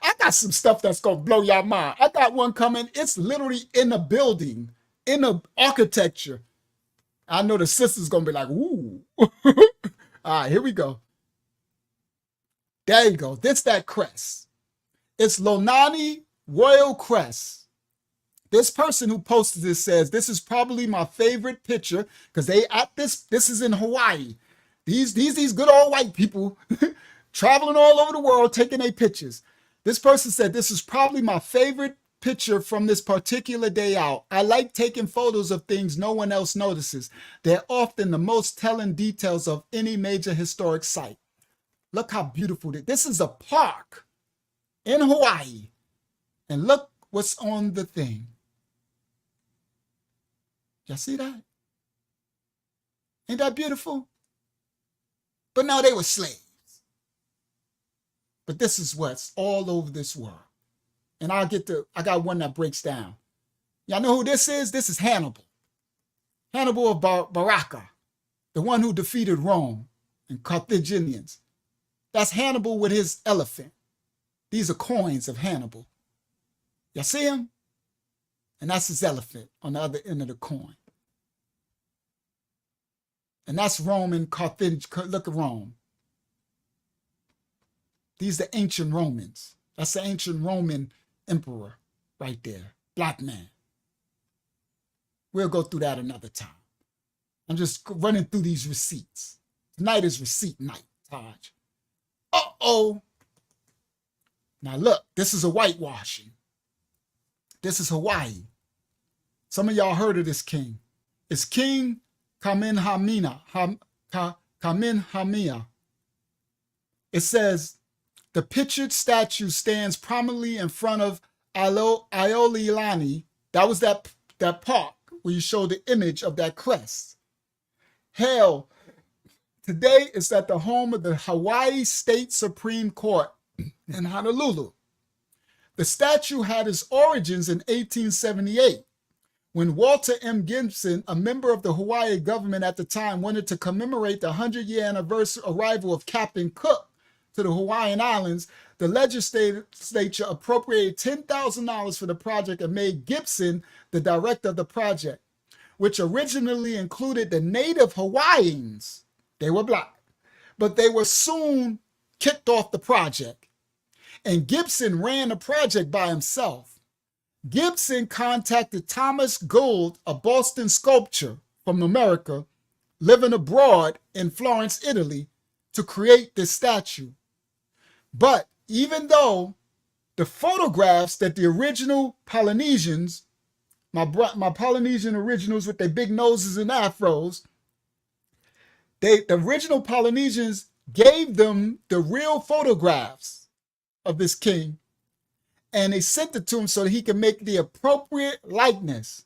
I got some stuff that's gonna blow your mind. I got one coming. It's literally in a building, in a architecture. I know the sister's gonna be like, ooh. All right, here we go. There you go. That crest. It's Lonani Royal Crest. This person who posted this says, this is probably my favorite picture because this is in Hawaii. These good old white people traveling all over the world taking their pictures. This person said, this is probably my favorite picture from this particular day out. I like taking photos of things no one else notices. They're often the most telling details of any major historic site. Look how beautiful this is. A park in Hawaii. And look what's on the thing. Y'all see that? Ain't that beautiful? But no, they were slaves. But this is what's all over this world. And I got one that breaks down. Y'all know who this is? This is Hannibal. Hannibal of Baraka, the one who defeated Rome and Carthaginians. That's Hannibal with his elephant. These are coins of Hannibal. Y'all see him? And that's his elephant on the other end of the coin. And that's Rome and Carthage. Look at Rome. These are ancient Romans. That's the ancient Roman emperor right there. Black man. We'll go through that another time. I'm just running through these receipts. Tonight is receipt night, Taj. Uh-oh. Now look, this is a whitewashing. This is Hawaii. Some of y'all heard of this king. It's King Kamehameha. It says, the pictured statue stands prominently in front of Aiolilani. That was that park where you show the image of that crest. Hell, today it's at the home of the Hawaii State Supreme Court in Honolulu. The statue had its origins in 1878 when Walter M. Gibson, a member of the Hawaii government at the time, wanted to commemorate the 100-year anniversary arrival of Captain Cook to the Hawaiian Islands. The legislature appropriated $10,000 for the project and made Gibson the director of the project, which originally included the native Hawaiians. They were black, but they were soon kicked off the project. And Gibson ran the project by himself. Gibson contacted Thomas Gould, a Boston sculptor from America, living abroad in Florence, Italy, to create this statue. But even though the photographs that the original Polynesians, my Polynesian originals with their big noses and afros, the original Polynesians gave them the real photographs of this king, and they sent it to him so that he could make the appropriate likeness.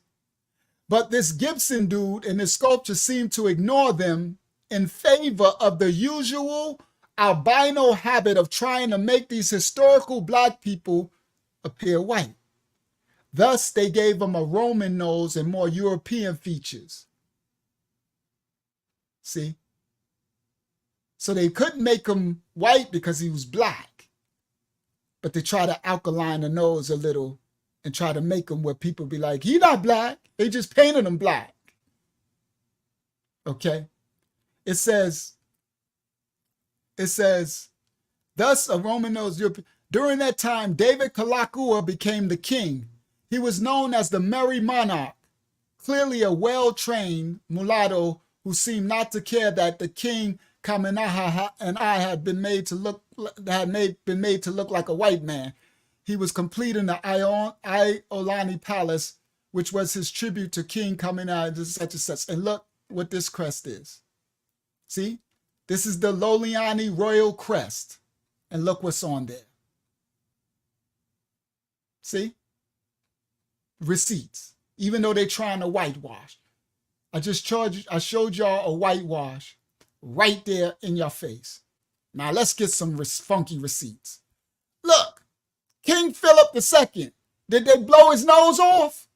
But this Gibson dude and this sculpture seemed to ignore them in favor of the usual albino habit of trying to make these historical black people appear white. Thus, they gave him a Roman nose and more European features. See? So they couldn't make him white because he was black. But they try to alkaline the nose a little and try to make him where people be like, he not black. They just painted him black. Okay? It says, thus a Roman nose. During that time, David Kalakua became the king. He was known as the Merry Monarch, clearly a well-trained mulatto who seemed not to care that the king Kamehameha and I had been made to look like a white man. He was completing the Aiolani Palace, which was his tribute to King Kamehameha, such and such. And look what this crest is. See? This is the Loliani Royal Crest. And look what's on there. See? Receipts. even though they're trying to whitewash. I showed y'all a whitewash right there in your face. Now let's get some funky receipts. Look, King Philip II, did they blow his nose off?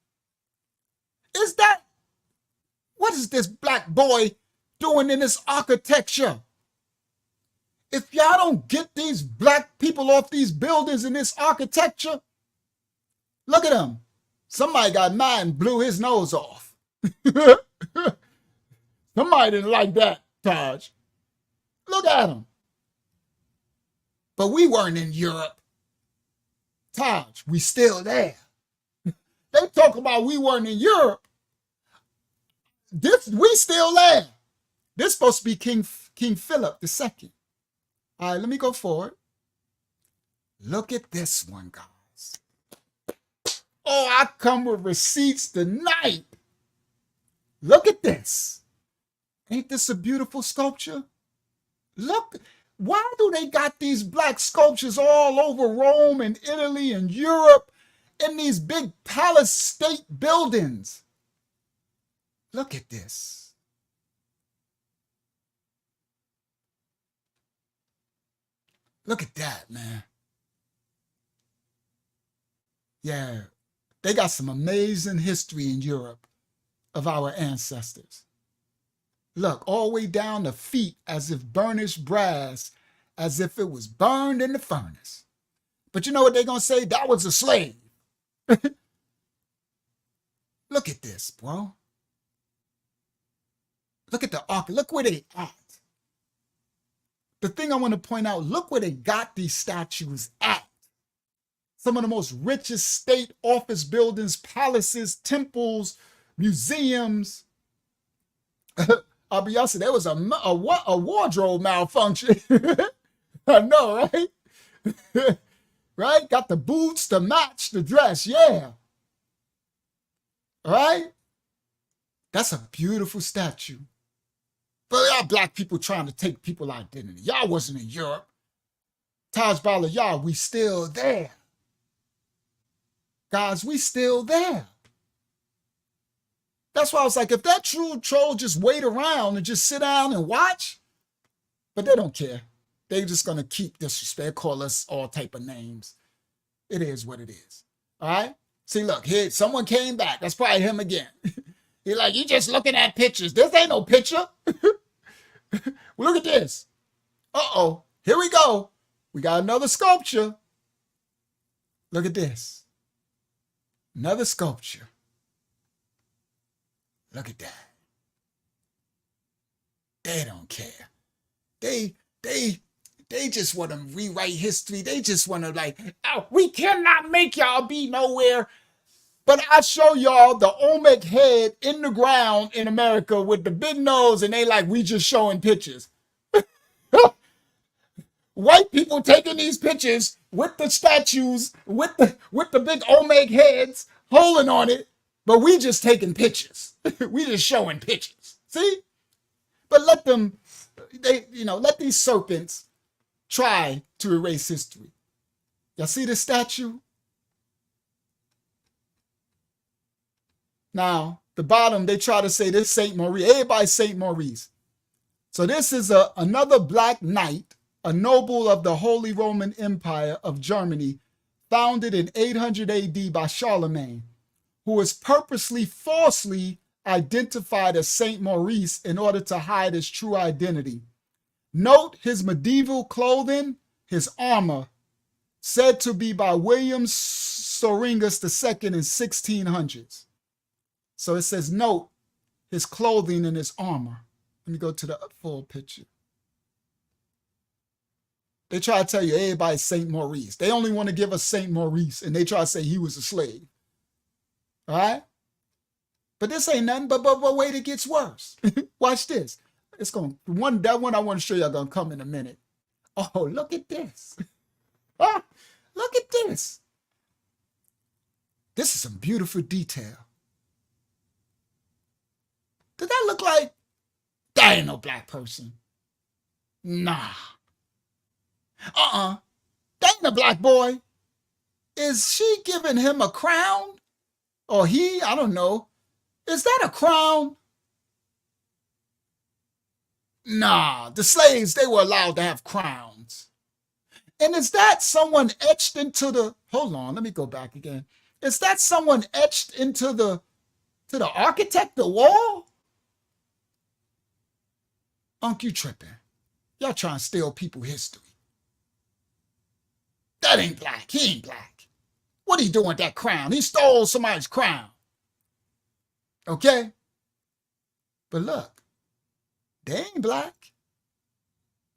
What is this black boy doing in this architecture? If y'all don't get these black people off these buildings in this architecture, look at him. Somebody got mad and blew his nose off. Somebody didn't like that, Taj. Look at him. But we weren't in Europe. Taj, we still there. They talk about we weren't in Europe. We still there. This supposed to be King Philip II. All right, let me go forward. Look at this one, guys. Oh, I come with receipts tonight. Look at this. Ain't this a beautiful sculpture? Look, why do they got these black sculptures all over Rome and Italy and Europe in these big palace state buildings? Look at this. Look at that, man. Yeah, they got some amazing history in Europe of our ancestors. Look, all the way down the feet as if burnished brass, as if it was burned in the furnace. But you know what they're going to say? That was a slave. Look at this, bro. Look at the arc. Look where they at. The thing I want to point out, look where they got these statues at. Some of the most richest state office buildings, palaces, temples, museums. I'll be honest, there was a wardrobe malfunction. I know, right? Right? Got the boots to match the dress, yeah. All right? That's a beautiful statue. But y'all black people trying to take people's identity. Y'all wasn't in Europe. Taj Bala, y'all, we still there. Guys, we still there. That's why I was like, if that true troll just wait around and just sit down and watch, but they don't care. They're just going to keep disrespect, call us all type of names. It is what it is. All right? See, look, here, someone came back. That's probably him again. He's like, you just looking at pictures. This ain't no picture. Well, look at this. Uh-oh. Here we go. We got another sculpture. Look at this. Another sculpture. Look at that. They don't care. They just want to rewrite history. They just want to like, oh, we cannot make y'all be nowhere. But I show y'all the Olmec head in the ground in America with the big nose, and they like, we just showing pictures. White people taking these pictures with the statues, with the big Olmec heads holding on it, but we just taking pictures. We just showing pictures. See? But let them, let these serpents try to erase history. Y'all see the statue? Now, the bottom, they try to say this St. Maurice. Everybody's St. Maurice. So this is another black knight, a noble of the Holy Roman Empire of Germany, founded in 800 AD by Charlemagne, who was purposely falsely identified as St. Maurice in order to hide his true identity. Note his medieval clothing, his armor, said to be by William Soringus II in 1600s. So it says, note his clothing and his armor. Let me go to the full picture. They try to tell you everybody's St. Maurice. They only want to give us St. Maurice, and they try to say he was a slave. All right? But this ain't nothing but wait, it gets worse. Watch this. It's going that one I want to show you gonna come in a minute. Oh, look at this. Look at this. This is some beautiful detail. Does that look like that ain't no black person? Nah. That ain't a black boy. Is she giving him a crown? or he, I don't know. Is that a crown? Nah, the slaves, they were allowed to have crowns. And is that someone etched into the, hold on, let me go back again. Is that someone etched into the, to the architect, the wall? Unc, you tripping. Y'all trying to steal people history. That ain't black. He ain't black. What he doing with that crown? He stole somebody's crown. Okay? But look, they ain't black.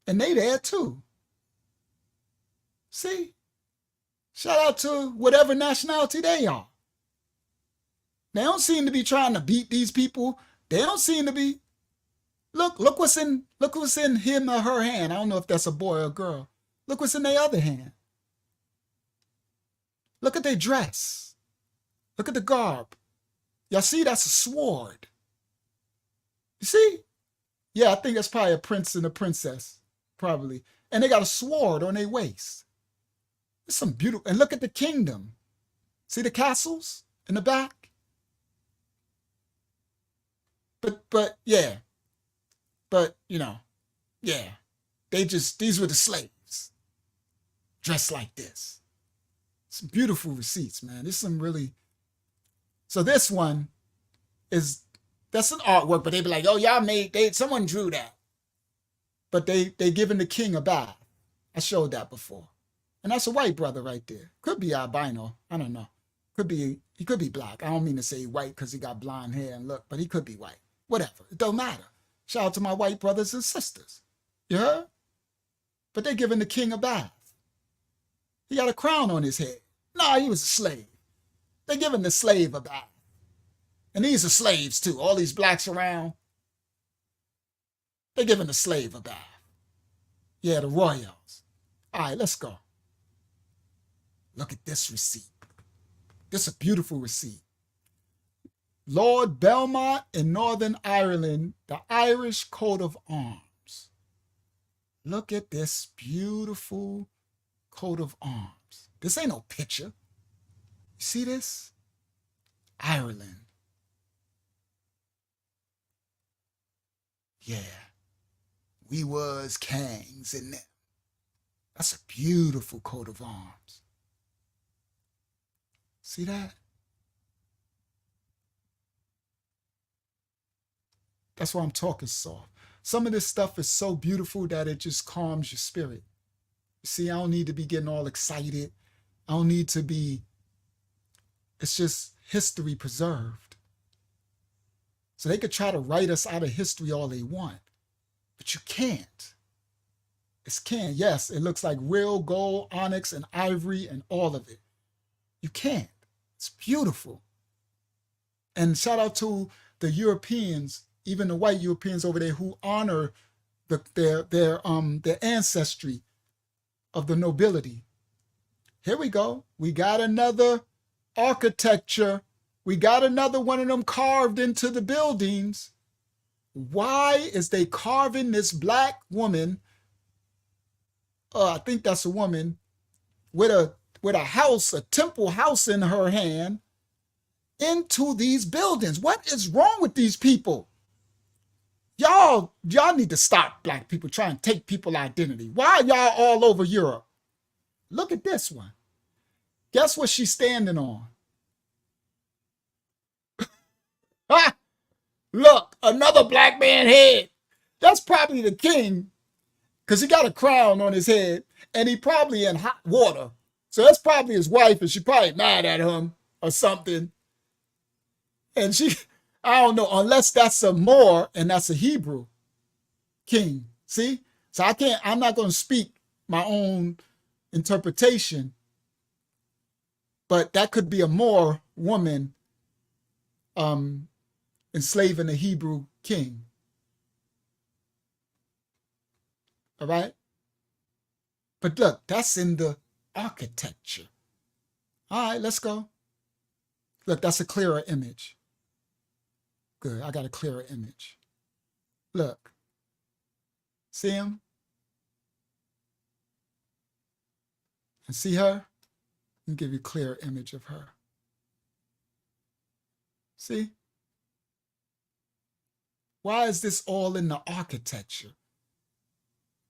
And they there too. See? Shout out to whatever nationality they are. They don't seem to be trying to beat these people. They don't seem to be. Look what's in him or her hand. I don't know if that's a boy or a girl. Look what's in their other hand. Look at their dress. Look at the garb. Y'all see, that's a sword. You see? Yeah, I think that's probably a prince and a princess, probably. And they got a sword on their waist. It's some beautiful, and look at the kingdom. See the castles in the back? But yeah. But, you know, yeah. These were the slaves. Dressed like this. Some beautiful receipts, man. There's some really, so this one that's an artwork, but they be like, oh, y'all someone drew that. But they giving the king a bath. I showed that before. And that's a white brother right there. Could be albino. I don't know. He could be black. I don't mean to say white because he got blonde hair and look, but he could be white. Whatever. It don't matter. Shout out to my white brothers and sisters. You heard? But they giving the king a bath. He got a crown on his head. Nah, he was a slave. They giving the slave a bath. And these are slaves too. All these blacks around. They giving the slave a bath. Yeah, the royals. All right, let's go. Look at this receipt. This is a beautiful receipt. Lord Belmont in Northern Ireland, the Irish coat of arms. Look at this beautiful coat of arms. This ain't no picture. You see this? Ireland. Yeah. We was kings in them. That's a beautiful coat of arms. See that? That's why I'm talking soft. Some of this stuff is so beautiful that it just calms your spirit. You see, I don't need to be getting all excited. I don't need to be, it's just history preserved. So they could try to write us out of history all they want, but you can't. Yes, it looks like real gold, onyx, and ivory, and all of it. You can't. It's beautiful. And shout out to the Europeans, even the white Europeans over there who honor their ancestry of the nobility. Here we go. We got another architecture. We got another one of them carved into the buildings. Why is they carving this black woman? I think that's a woman with a house, a temple house in her hand, into these buildings. What is wrong with these people? Y'all need to stop black people trying to take people's identity. Why are y'all all over Europe? Look at this one. Guess what she's standing on? Ah, look, another black man head. That's probably the king, because he got a crown on his head, and he probably in hot water. So that's probably his wife, and she probably mad at him or something. And she, I don't know, unless that's a Moor and that's a Hebrew king. See? So I'm not going to speak my own interpretation, but that could be a Moor woman enslaving a Hebrew king. All right? But look, that's in the architecture. All right, let's go. Look, that's a clearer image. Good, I got a clearer image. Look. See him? And see her? Let me give you a clearer image of her. See? Why is this all in the architecture?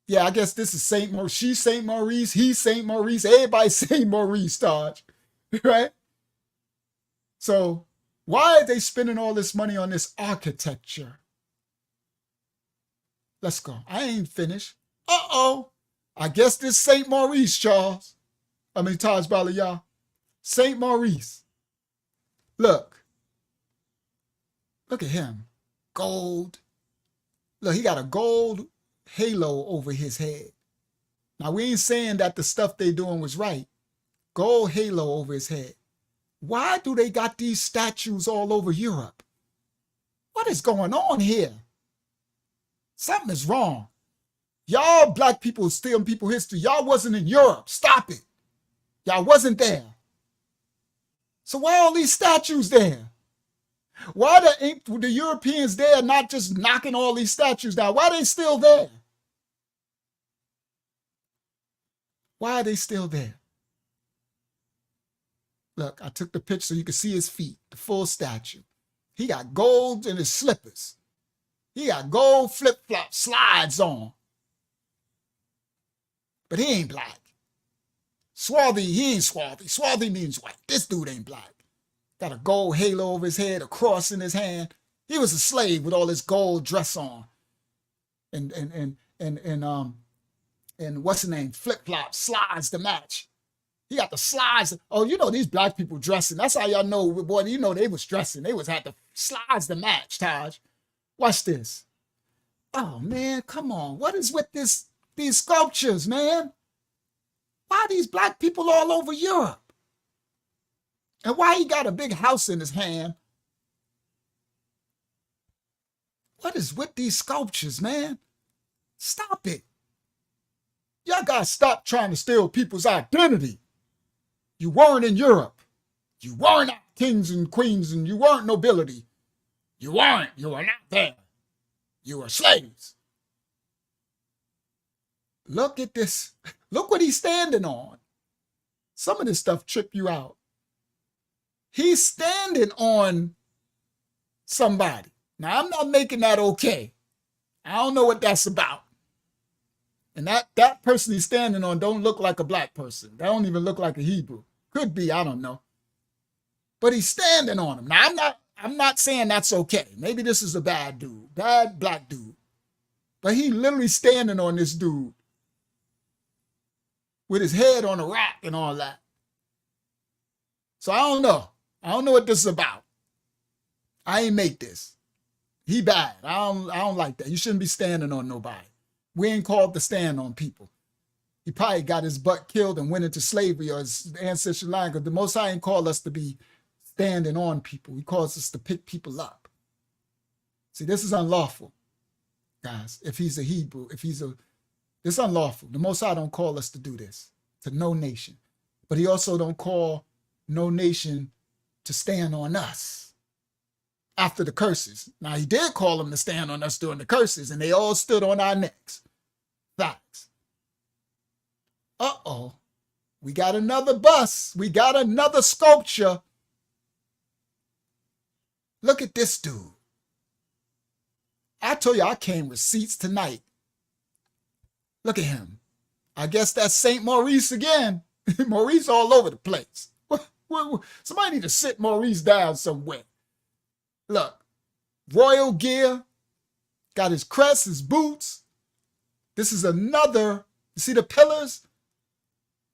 Yeah, I guess this is St. Maurice. She's St. Maurice. He's St. Maurice. Everybody's St. Maurice, Taj. Right? So why are they spending all this money on this architecture? Let's go. I ain't finished. Uh-oh. I guess this St. Maurice, Charles. Taj Balayah. St. Maurice. Look. Look at him. Gold. Look, he got a gold halo over his head. Now, we ain't saying that the stuff they doing was right. Gold halo over his head. Why do they got these statues all over Europe? What is going on here? Something is wrong. Y'all black people stealing people's history. Y'all wasn't in Europe. Stop it. Y'all wasn't there. So why all these statues there? Why ain't the Europeans there not just knocking all these statues down? Why are they still there? Why are they still there? Look, I took the picture so you can see his feet, the full statue. He got gold in his slippers. He got gold flip-flop slides on. But he ain't black. Swarthy, he ain't swarthy. Swarthy means white. This dude ain't black. Got a gold halo over his head, a cross in his hand. He was a slave with all this gold dress on. And what's the name? Flip-flop slides to match. He got the slides. Oh, you know these black people dressing. That's how y'all know, boy, you know they was dressing. They had the slides to match, Taj. Watch this. Oh, man, come on. What is with these sculptures, man? Why are these black people all over Europe? And why he got a big house in his hand? What is with these sculptures, man? Stop it. Y'all got to stop trying to steal people's identity. You weren't in Europe. You weren't kings and queens, and you weren't nobility. You weren't. You were not there. You were slaves. Look at this. Look what he's standing on. Some of this stuff trip you out. He's standing on somebody. Now, I'm not making that okay. I don't know what that's about. And that person he's standing on don't look like a black person. That don't even look like a Hebrew. Could be, I don't know. But he's standing on him. Now, I'm not saying that's okay. Maybe this is a bad dude, bad black dude. But he literally standing on this dude with his head on a rock and all that. So I don't know. I don't know what this is about. I ain't make this. He bad. I don't like that. You shouldn't be standing on nobody. We ain't called to stand on people. He probably got his butt killed and went into slavery or his ancestral line, because the Most High ain't called us to be standing on people. He calls us to pick people up. See, this is unlawful, guys. If he's a Hebrew, it's unlawful. The Most High don't call us to do this to no nation. But he also don't call no nation to stand on us after the curses. Now, he did call them to stand on us during the curses, and they all stood on our necks. Facts. Uh-oh. We got another bus. We got another sculpture. Look at this dude. I told you I came receipts tonight. Look at him. I guess that's St. Maurice again. Maurice all over the place. Somebody need to sit Maurice down somewhere. Look, royal gear, got his crest, his boots. This is another, you see the pillars?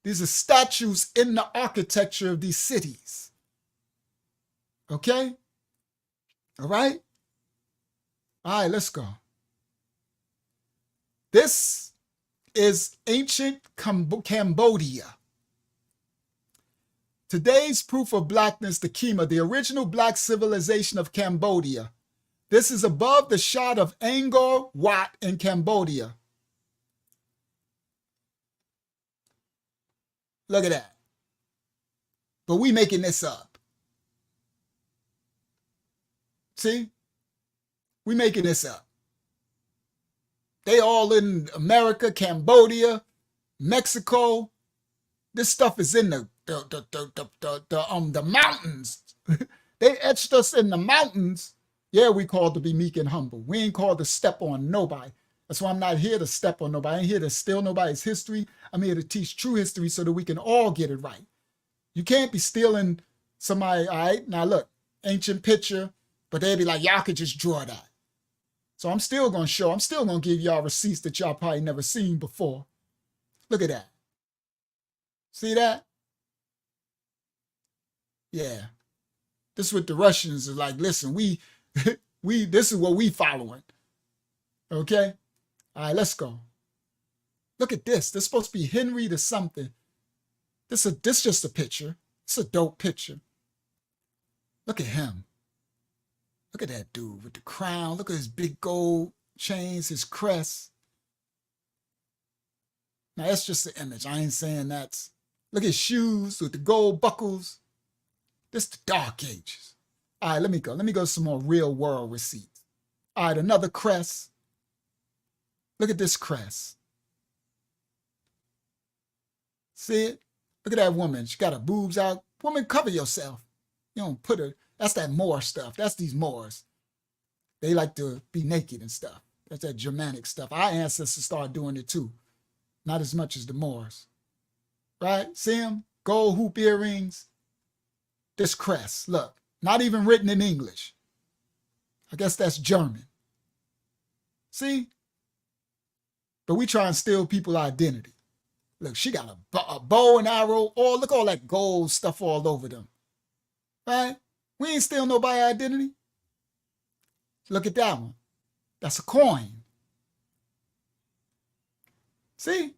These are statues in the architecture of these cities. Okay? All right? All right, let's go. This is ancient Cambodia. Today's proof of blackness, the Khmer, the original black civilization of Cambodia. This is above the shot of Angkor Wat in Cambodia. Look at that. But we making this up. See? We making this up. They all in America, Cambodia, Mexico. This stuff is in the mountains. They etched us in the mountains. Yeah, we called to be meek and humble. We ain't called to step on nobody. That's why I'm not here to step on nobody. I ain't here to steal nobody's history. I'm here to teach true history so that we can all get it right. You can't be stealing somebody, all right? Now look, ancient picture, but they'd be like, y'all could just draw that. So I'm still going to show, I'm still going to give y'all receipts that y'all probably never seen before. Look at that. See that? Yeah. This is what the Russians are like, listen, we this is what we following. Okay? All right, let's go. Look at this. This is supposed to be Henry to something. This just a picture. It's a dope picture. Look at him. Look at that dude with the crown. Look at his big gold chains, his crest. Now, that's just the image. I ain't saying that's... Look at his shoes with the gold buckles. This the Dark Ages. All right, let me go. Let me go to some more real world receipts. All right, another crest. Look at this crest. See it? Look at that woman. She got her boobs out. Woman, cover yourself. You don't put her... That's that Moor stuff. That's these Moors. They like to be naked and stuff. That's that Germanic stuff. Our ancestors started doing it too. Not as much as the Moors. Right? See them? Gold hoop earrings. This crest. Look. Not even written in English. I guess that's German. See? But we try and steal people's identity. Look, she got a bow and arrow. Oh, look all that gold stuff all over them. Right? We ain't steal nobody's identity. Look at that one. That's a coin. See?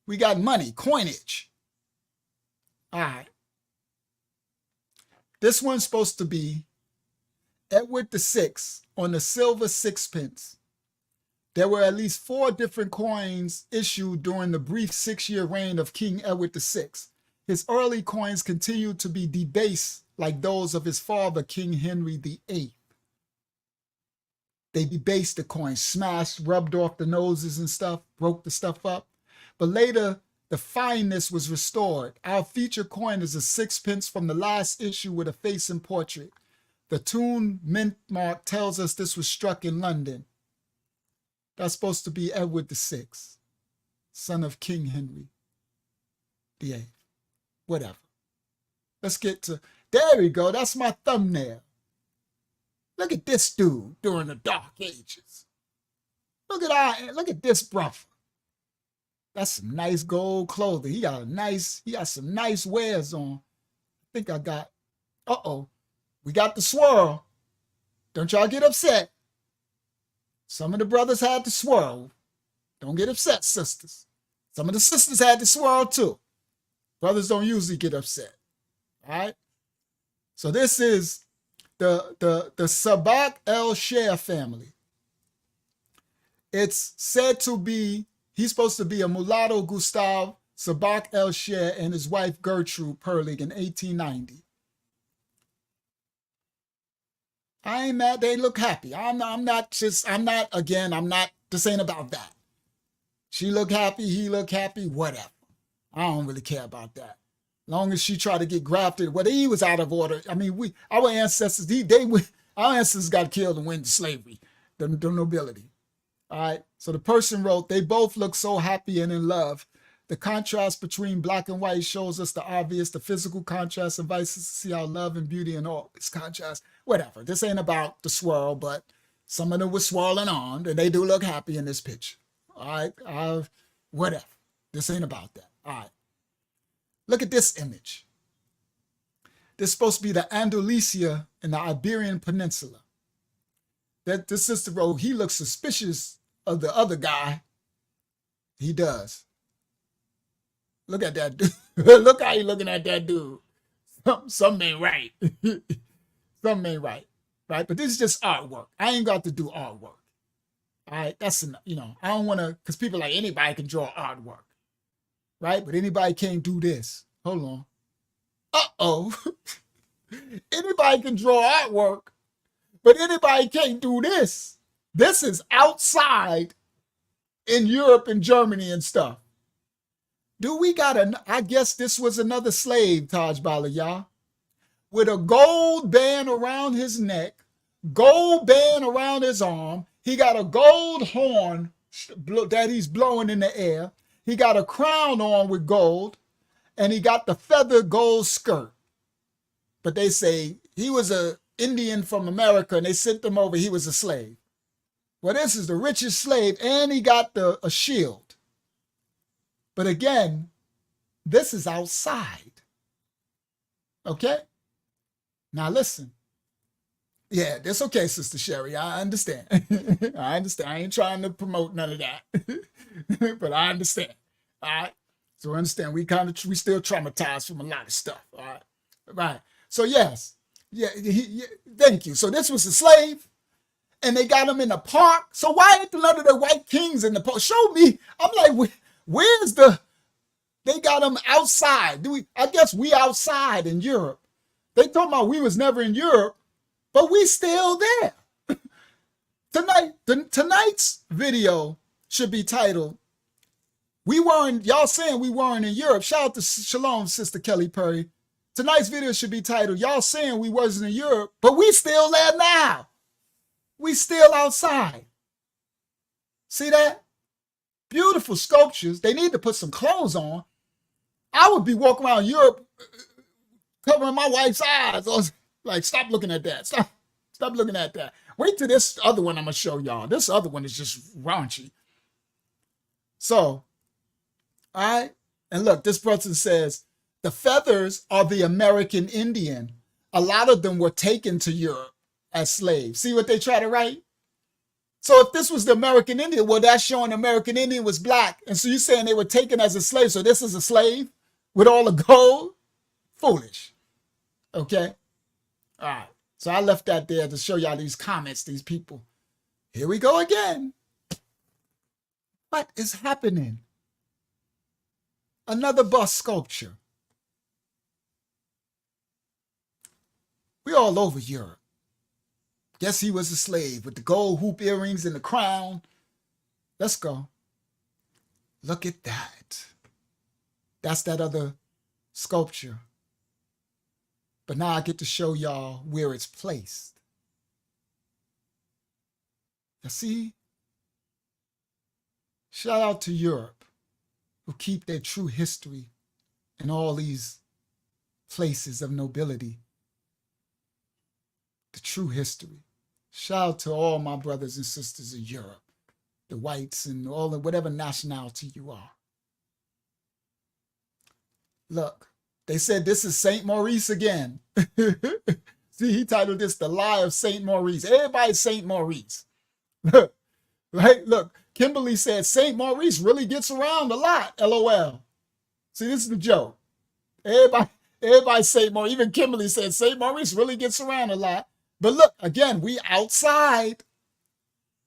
We got money, coinage. All right. This one's supposed to be Edward VI on the silver sixpence. There were at least 4 different coins issued during the brief 6-year reign of King Edward VI. His early coins continued to be debased like those of his father, King Henry VIII. They debased the coins, smashed, rubbed off the noses and stuff, broke the stuff up. But later, the fineness was restored. Our feature coin is a 6pence from the last issue with a face and portrait. The Toon mint mark tells us this was struck in London. That's supposed to be Edward VI, son of King Henry VIII. Whatever. Let's get to... There we go. That's my thumbnail. Look at this dude during the Dark Ages. Look at this brother. That's some nice gold clothing. He got some nice wares on. I think I got... We got the swirl. Don't y'all get upset. Some of the brothers had the swirl. Don't get upset, sisters. Some of the sisters had the swirl too. Brothers don't usually get upset. All right? So this is the Sabak el-Sher family. It's said to be, he's supposed to be a mulatto Gustav Sabak el-Sher and his wife Gertrude Perlig in 1890. I ain't mad. They look happy. This ain't about that. She look happy. He look happy. Whatever. I don't really care about that. Long as she tried to get grafted, well, he was out of order. I mean, our ancestors, our ancestors got killed and went into slavery, the nobility. All right. So the person wrote, they both look so happy and in love. The contrast between black and white shows us the obvious, the physical contrast invites us to see how love and beauty and all this contrast. Whatever. This ain't about the swirl, but some of them were swirling on, and they do look happy in this picture. All right. Whatever. This ain't about that. All right. Look at this image. This is supposed to be the Andalusia in the Iberian Peninsula. That this sister wrote, he looks suspicious of the other guy. He does. Look at that dude. Look how he looking at that dude. Something ain't right. Something ain't right. Right? But this is just artwork. I ain't got to do artwork. All right? That's enough. I don't want to, because people like anybody can draw artwork. Right? But anybody can't do this. Hold on. Uh-oh. Anybody can draw artwork, but anybody can't do this. This is outside in Europe and Germany and stuff. Do we got I guess this was another slave, Taj Balayah. with a gold band around his neck, gold band around his arm. He got a gold horn that he's blowing in the air. He got a crown on with gold, and he got the feathered gold skirt. But they say he was an Indian from America, and they sent him over. He was a slave. Well, this is the richest slave, and he got a shield. But again, this is outside. Okay? Now listen. Yeah, that's okay, Sister Sherry. I understand. I understand. I ain't trying to promote none of that. But I understand. All right? So understand, we still traumatized from a lot of stuff. All right? Right. So yes. Yeah, thank you. So this was a slave, and they got him in the park. So why ain't none of the white kings in the park? Show me. I'm like, where's they got him outside. I guess we outside in Europe. They talking about we was never in Europe, but we still there. Tonight's video should be titled, y'all saying we weren't in Europe. Shout out to Shalom, Sister Kelly Perry. Tonight's video should be titled, y'all saying we wasn't in Europe, but we still there now. We still outside. See that? Beautiful sculptures. They need to put some clothes on. I would be walking around Europe covering my wife's eyes. Like, stop looking at that. Stop looking at that. Wait till this other one I'm going to show y'all. This other one is just raunchy. So, all right. And look, this person says, the feathers are the American Indian. A lot of them were taken to Europe as slaves. See what they try to write? So if this was the American Indian, well, that's showing American Indian was black. And so you're saying they were taken as a slave. So this is a slave with all the gold? Foolish. Okay? All right. So I left that there to show y'all these comments, these people. Here we go again. What is happening? Another bust sculpture. We all over Europe. Guess he was a slave with the gold hoop earrings and the crown. Let's go. Look at that. That's that other sculpture. But now I get to show y'all where it's placed. You see? Shout out to Europe, who keep their true history in all these places of nobility. The true history. Shout out to all my brothers and sisters in Europe, the whites and all the whatever nationality you are. Look, they said this is St. Maurice again. See, he titled this The Lie of St. Maurice. Everybody's St. Maurice. Right? Look, Kimberly said St. Maurice really gets around a lot, LOL. See, this is the joke. Everybody St. Maurice. Even Kimberly said St. Maurice really gets around a lot. But look, again, we outside.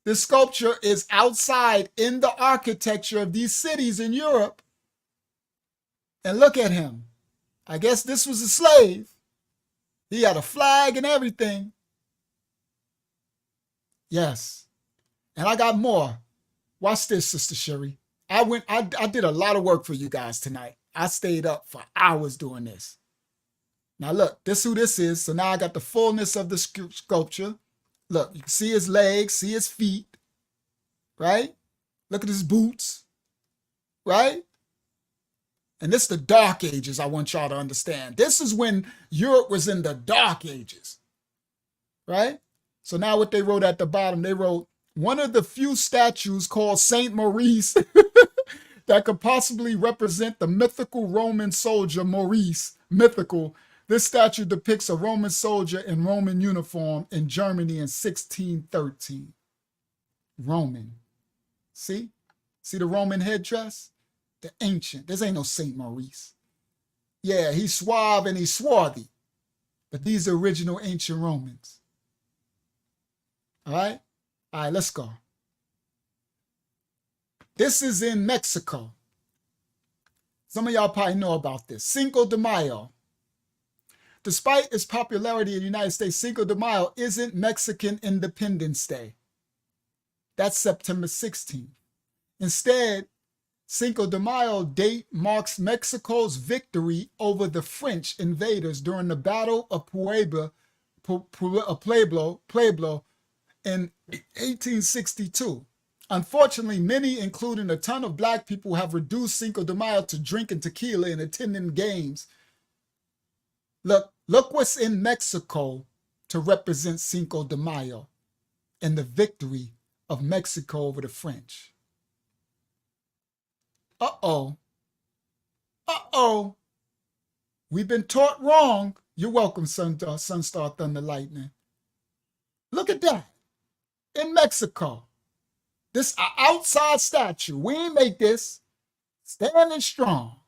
This sculpture is outside in the architecture of these cities in Europe. And look at him. I guess this was a slave. He had a flag and everything. Yes. And I got more. Watch this, Sister Sherry. I did a lot of work for you guys tonight. I stayed up for hours doing this. Now look, this is who this is. So now I got the fullness of the sculpture. Look, you can see his legs, see his feet, right? Look at his boots, right? And this is the Dark Ages, I want y'all to understand. This is when Europe was in the Dark Ages, right? So now what they wrote at the bottom, they wrote, one of the few statues called Saint Maurice that could possibly represent the mythical Roman soldier Maurice, mythical. This statue depicts a Roman soldier in Roman uniform in Germany in 1613. Roman. See? See the Roman headdress? The ancient. This ain't no Saint Maurice. Yeah, he's suave and he's swarthy. But these are original ancient Romans. All right? All right, let's go. This is in Mexico. Some of y'all probably know about this. Cinco de Mayo. Despite its popularity in the United States, Cinco de Mayo isn't Mexican Independence Day. That's September 16th. Instead, Cinco de Mayo date marks Mexico's victory over the French invaders during the Battle of Puebla in 1862. Unfortunately, many, including a ton of black people, have reduced Cinco de Mayo to drinking tequila and attending games. Look what's in Mexico to represent Cinco de Mayo and the victory of Mexico over the French. Uh-oh. We've been taught wrong. You're welcome, Sunstar Thunder Lightning. Look at that. In Mexico. This outside statue. We ain't make this. Standing strong.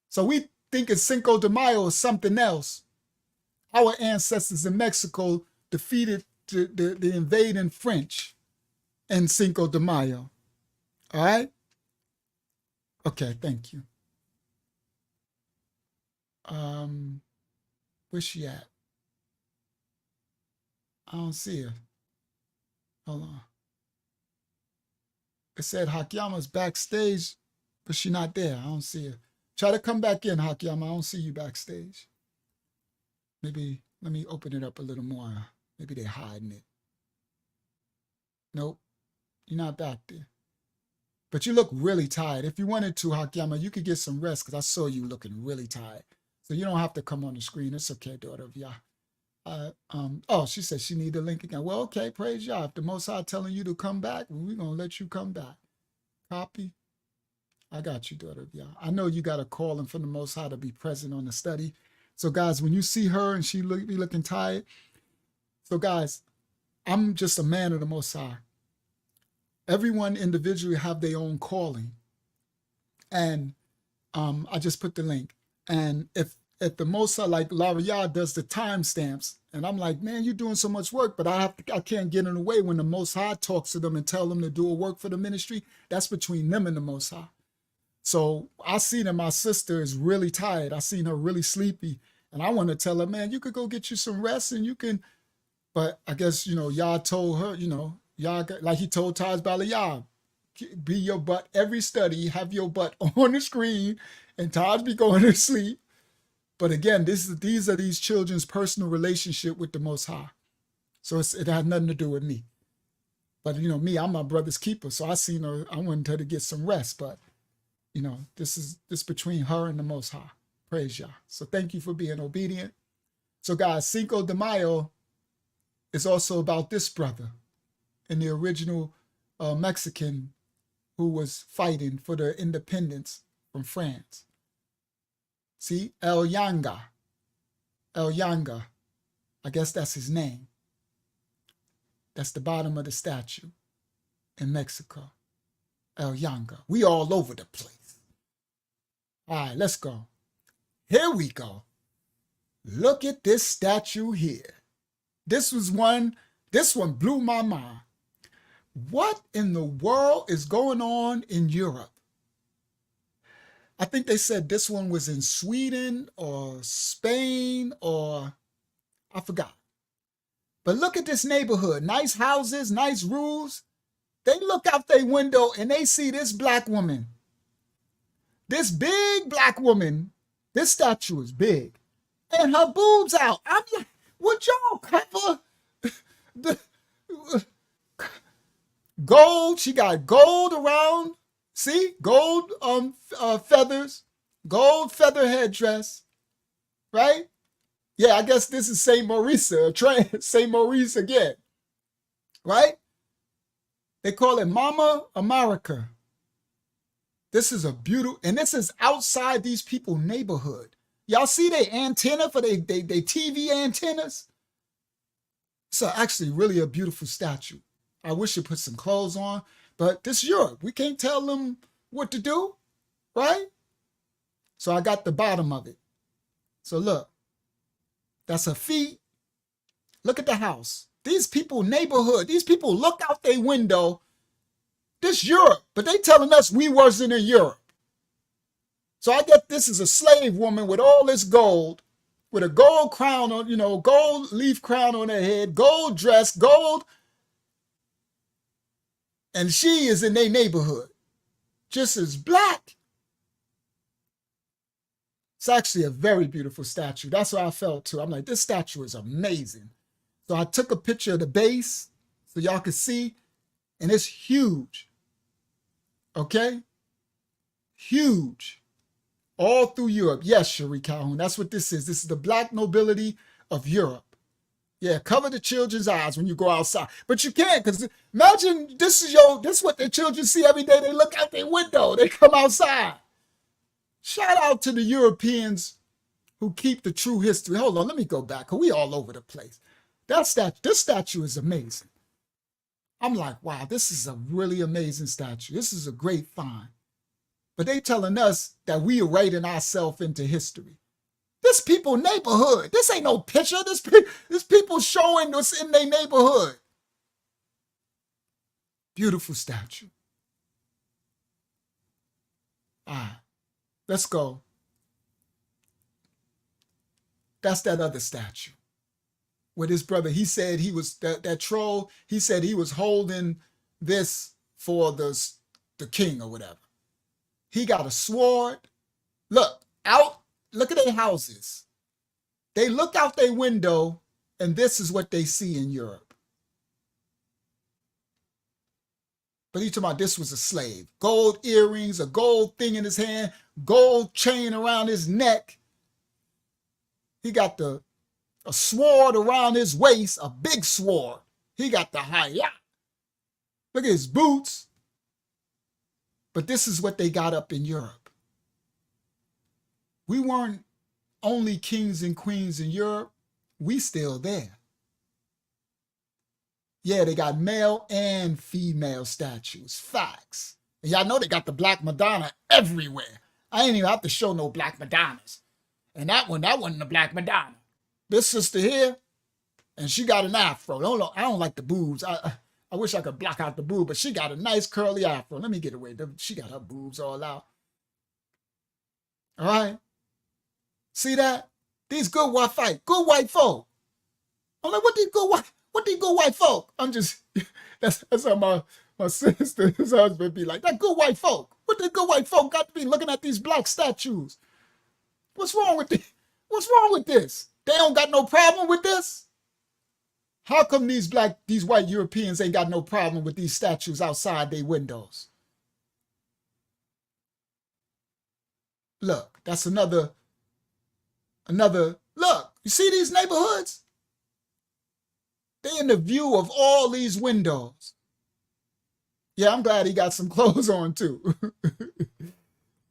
So we thinking Cinco de Mayo is something else. Our ancestors in Mexico defeated the invading French in Cinco de Mayo. All right? Okay, thank you. Where's she at? I don't see her. Hold on. It said Hakyama's backstage, but she's not there. I don't see her. Try to come back in, Hakyama. I don't see you backstage. Maybe, let me open it up a little more. Maybe they're hiding it. Nope, you're not back there. But you look really tired. If you wanted to, Hakyama, you could get some rest because I saw you looking really tired. So you don't have to come on the screen. It's okay, daughter of Yah. Oh, she said she need the link again. Well, okay, praise Yah. If the Most High telling you to come back, we're going to let you come back. Copy. I got you, daughter of Yah. I know you got a calling from the Most High to be present on the study. So, guys, when you see her and she be looking tired, so, guys, I'm just a man of the Most High. Everyone individually have their own calling. And I just put the link. And if the Most High, like L'Oreal does the timestamps, and I'm like, man, you're doing so much work, but I can't get in the way when the Most High talks to them and tell them to do a work for the ministry. That's between them and the Most High. So I seen that my sister is really tired. I seen her really sleepy. And I want to tell her, man, you could go get you some rest and you can. But I guess, Yah told her, Yah, like he told Taj Balayah, be your butt every study, have your butt on the screen, and Taj be going to sleep. But again, these are these children's personal relationship with the Most High. So it had nothing to do with me. But, me, I'm my brother's keeper. So I seen her, I wanted her to get some rest. But, this is between her and the Most High. Praise Yah. So thank you for being obedient. So guys, Cinco de Mayo is also about this brother and the original Mexican who was fighting for their independence from France. See, El Yanga. I guess that's his name. That's the bottom of the statue in Mexico. El Yanga. We all over the place. All right, let's go. Here we go. Look at this statue here. This one blew my mind. What in the world is going on in Europe? I think they said this one was in Sweden or Spain or I forgot. But look at this neighborhood. Nice houses, nice roofs. They look out their window and they see this black woman. This big black woman. This statue is big. And her boobs out. I'm like, would y'all cover the gold? She got gold around. See? Gold feathers. Gold feather headdress. Right? Yeah, I guess this is St. Maurice. St. Maurice again. Right? They call it Mama America. This is a beautiful, and this is outside these people's neighborhood. Y'all see their antenna for their TV antennas? It's actually really a beautiful statue. I wish it put some clothes on, but this is Europe. We can't tell them what to do, right? So I got the bottom of it. So look, that's her feet. Look at the house. These people neighborhood, these people look out their window. This Europe, but they telling us we wasn't in Europe. So I guess this is a slave woman with all this gold, with a gold crown on, gold leaf crown on her head, gold dress, gold. And she is in their neighborhood. just as black. It's actually a very beautiful statue. That's what I felt too. I'm like, this statue is amazing. So I took a picture of the base so y'all could see, and it's huge. Okay? Huge. All through Europe. Yes, Cherie Calhoun, that's what this is. This is the black nobility of Europe. Yeah, cover the children's eyes when you go outside. But you can't, because imagine this is what the children see every day. They look out their window. They come outside. Shout out to the Europeans who keep the true history. Hold on, let me go back, because we all over the place. This statue is amazing. I'm like, wow, this is a really amazing statue. This is a great find. But they telling us that we are writing ourselves into history. This people neighborhood. This ain't no picture. This people showing what's in their neighborhood. Beautiful statue. All right, let's go. That's that other statue. With his brother, he said he was, that troll, he said he was holding this for the king or whatever. He got a sword. Look at their houses. They look out their window, and this is what they see in Europe. But he's talking about this was a slave. Gold earrings, a gold thing in his hand, gold chain around his neck. He got a sword around his waist, a big sword. He got the hayat. Look at his boots. But this is what they got up in Europe. We weren't only kings and queens in Europe. We still there. Yeah, they got male and female statues. Facts. And y'all know they got the Black Madonna everywhere. I ain't even have to show no Black Madonnas. And that wasn't a Black Madonna. This sister here, and she got an afro. I don't like the boobs. I wish I could block out the boob, but she got a nice curly afro. Let me get away. She got her boobs all out. All right? See that? These good white folk. I'm like, what these good white folk? I'm just, that's how my sister's husband be like, that good white folk. What the good white folk got to be looking at these black statues? What's wrong with this? They don't got no problem with this? How come these white Europeans ain't got no problem with these statues outside their windows? Look, that's another, look, you see these neighborhoods? They in the view of all these windows. Yeah, I'm glad he got some clothes on too.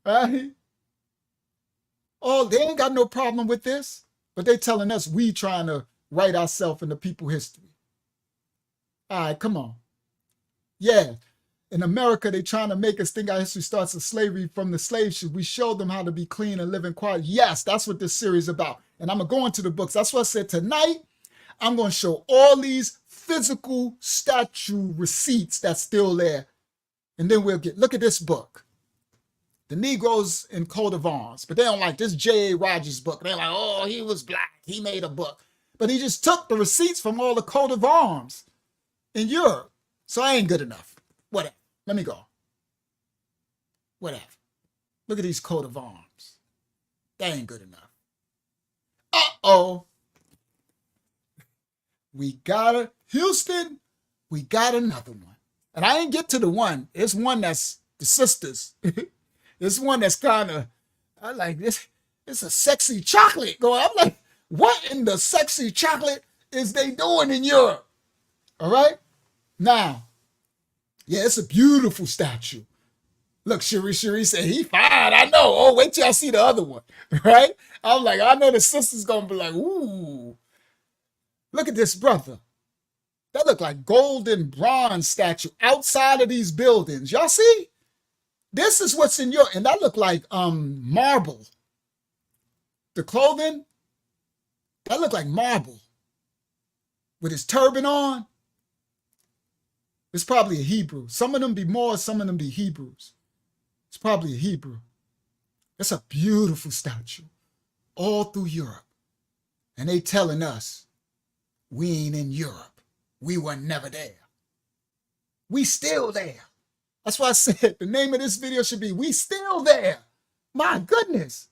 Right? Oh, they ain't got no problem with this, but they telling us we trying to write ourselves into people's history. All right, come on. Yeah, in America, they trying to make us think our history starts with slavery from the slave ship. We show them how to be clean and live in quiet. Yes, that's what this series is about. And I'm going to go into the books. That's what I said tonight. I'm going to show all these physical statue receipts that's still there. And then look at this book. The Negroes in Coat of Arms. But they don't like this J.A. Rogers book. They're like, oh, he was black. He made a book. But he just took the receipts from all the coat of arms in Europe. So I ain't good enough. Whatever. Let me go. Whatever. Look at these coat of arms. They ain't good enough. Uh-oh. Houston, we got another one. And I ain't get to the one. It's one that's the sisters. It's one that's kind of, I like this. It's a sexy chocolate going. I'm like, what in the sexy chocolate is they doing in Europe? All right? Now, yeah, it's a beautiful statue. Look, Cherie said, he fine, I know. Oh, wait till I see the other one, right? I'm like, I know the sister's going to be like, ooh. Look at this brother. That look like golden bronze statue outside of these buildings. Y'all see? This is what's in and that look like marble. The clothing, that look like marble. With his turban on. It's probably a Hebrew. Some of them be Moors, some of them be Hebrews. It's probably a Hebrew. It's a beautiful statue. All through Europe. And they telling us, we ain't in Europe. We were never there. We still there. That's why I said the name of this video should be We Still There. My goodness.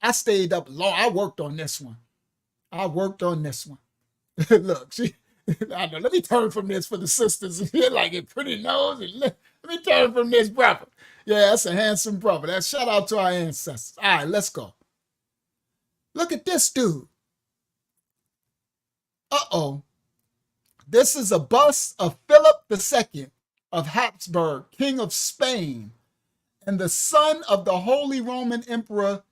I stayed up long. I worked on this one. Look, I know. Let me turn from this for the sisters. You're like it pretty nose. Let me turn from this brother. Yeah, that's a handsome brother. That shout out to our ancestors. All right, let's go. Look at this dude. Uh-oh. This is a bust of Philip II of Habsburg, King of Spain, and the son of the Holy Roman Emperor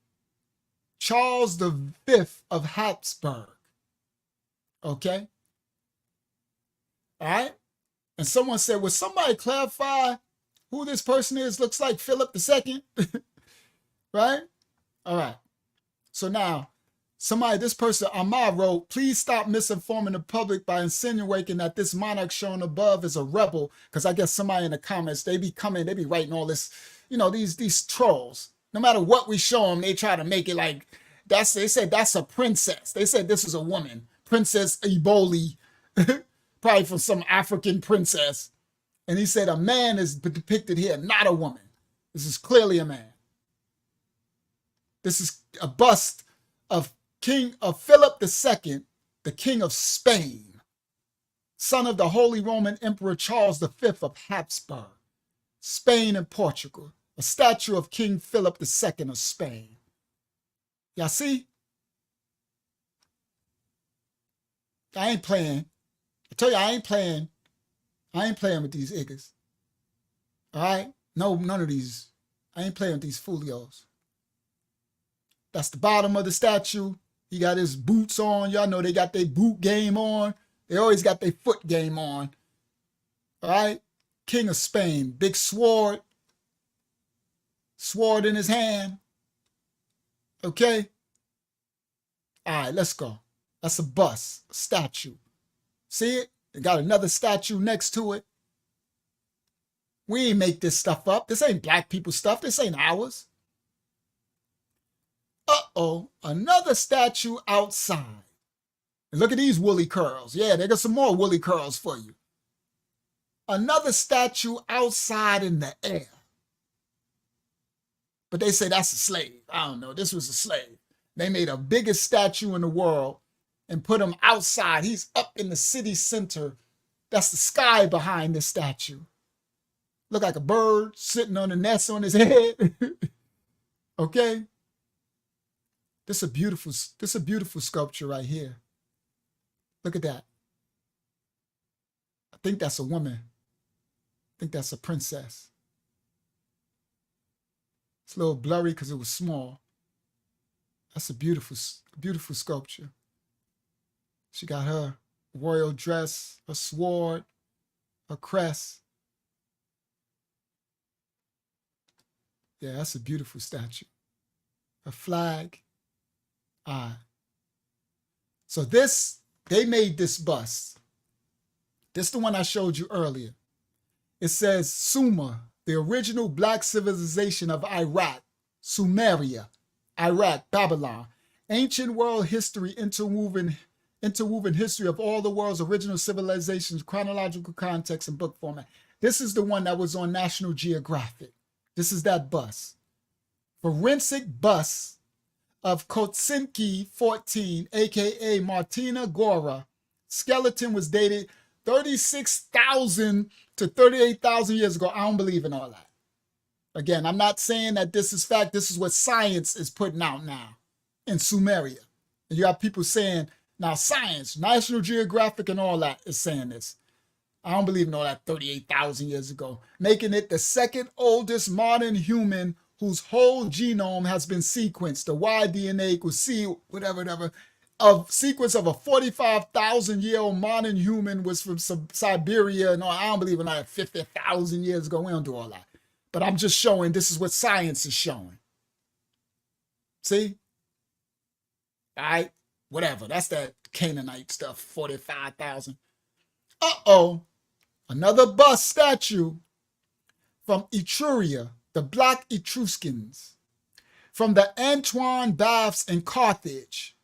Charles V of Habsburg. Okay? All right? And someone said, would somebody clarify who this person is? Looks like Philip II. Right? All right. So now, this person, Amar, wrote, please stop misinforming the public by insinuating that this monarch shown above is a rebel. Because I guess somebody in the comments, they be writing all this, these trolls. No matter what we show them, they try to make it like, they said that's a princess. They said this is a woman. Princess Eboli, probably from some African princess. And he said a man is depicted here, not a woman. This is clearly a man. This is a bust of Philip II, the King of Spain, son of the Holy Roman Emperor Charles V of Habsburg, Spain and Portugal, a statue of King Philip II of Spain. Y'all see? I ain't playing. I tell you, I ain't playing with these niggas. All right? No, none of these. I ain't playing with these folios. That's the bottom of the statue. He got his boots on. Y'all know they got their boot game on. They always got their foot game on. All right? King of Spain. Big sword. Sword in his hand. Okay? All right, let's go. That's a bust, a statue. See it? They got another statue next to it. We ain't make this stuff up. This ain't black people stuff. This ain't ours. Uh-oh, another statue outside. And look at these woolly curls. Yeah, they got some more woolly curls for you. Another statue outside in the air. But they say that's a slave. I don't know. This was a slave. They made a biggest statue in the world and put him outside. He's up in the city center. That's the sky behind this statue. Look like a bird sitting on a nest on his head. Okay? This is a beautiful sculpture right here. Look at that. I think that's a woman. I think that's a princess. It's a little blurry because it was small. That's a beautiful sculpture. She got her royal dress, her sword, her crest. Yeah, that's a beautiful statue. Her flag. So they made this bust. This is the one I showed you earlier. It says Sumer, the original black civilization of Iraq, Sumeria, Iraq, Babylon, ancient world history, interwoven history of all the world's original civilizations, chronological context, and book format. This is the one that was on National Geographic. This is that bust. Forensic bust of Kotsinki 14, aka Martina Gora. Skeleton was dated 36,000 to 38,000 years ago. I don't believe in all that. Again, I'm not saying that this is fact. This is what science is putting out now in Sumeria. And you have people saying, now science, National Geographic and all that is saying this. I don't believe in all that 38,000 years ago. Making it the second oldest modern human whose whole genome has been sequenced. The Y-DNA equals C, whatever. A sequence of a 45,000-year-old modern human was from Siberia. No, I don't believe in all that 50,000 years ago. We don't do all that. But I'm just showing this is what science is showing. See? All right? Whatever. That's that Canaanite stuff, 45,000. Uh-oh. Another bust statue from Etruria, the Black Etruscans, from the Antoine Baths in Carthage.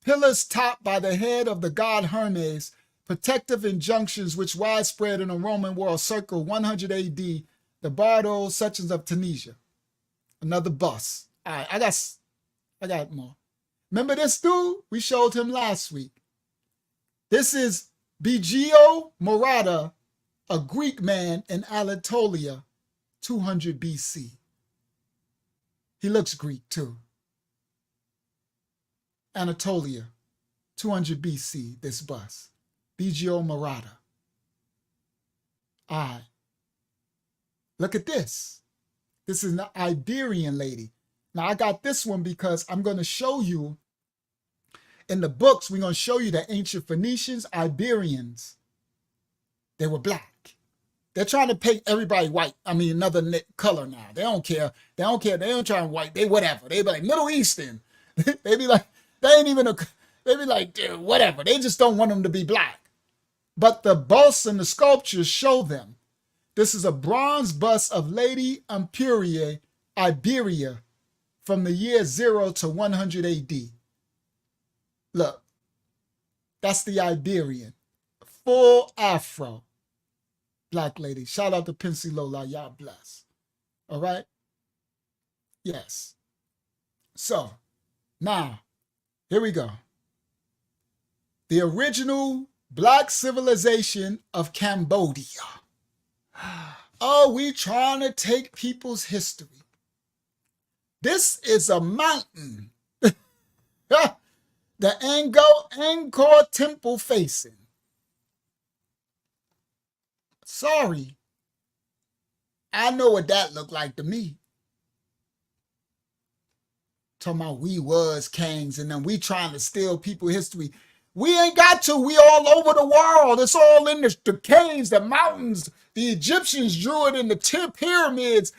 Pillars topped by the head of the god Hermes, protective injunctions which widespread in the Roman world circa 100 AD, the Bardo sections of Tunisia. Another bus. All right, I got more. Remember this dude? We showed him last week. This is Bigio Morata, a Greek man in Anatolia, 200 BC. He looks Greek too. Anatolia, 200 BC, this bus. Bigio Morata. All right. Look at this. This is an Iberian lady. Now, I got this one because I'm going to show you in the books, we're going to show you the ancient Phoenicians, Iberians. They were black. They're trying to paint everybody white. I mean, another color now. They don't care. They don't care. They don't try and white. They whatever. They be like Middle Eastern. They be like, they ain't even they be like, dude, whatever. They just don't want them to be black. But the busts and the sculptures show them. This is a bronze bust of Lady Empyrea, Iberia, from the year 0 to 100 AD. Look, that's the Iberian. Full afro. Black lady. Shout out to Pincy Lola. Y'all bless. All right? Yes. So, now, here we go. The original black civilization of Cambodia. Oh, we trying to take people's history. This is a mountain. The Angkor Temple facing. Sorry. I know what that looked like to me. Talking about we was kings and then we trying to steal people's history. We ain't got to. We all over the world. It's all in the caves, the mountains. The Egyptians drew it in the pyramids.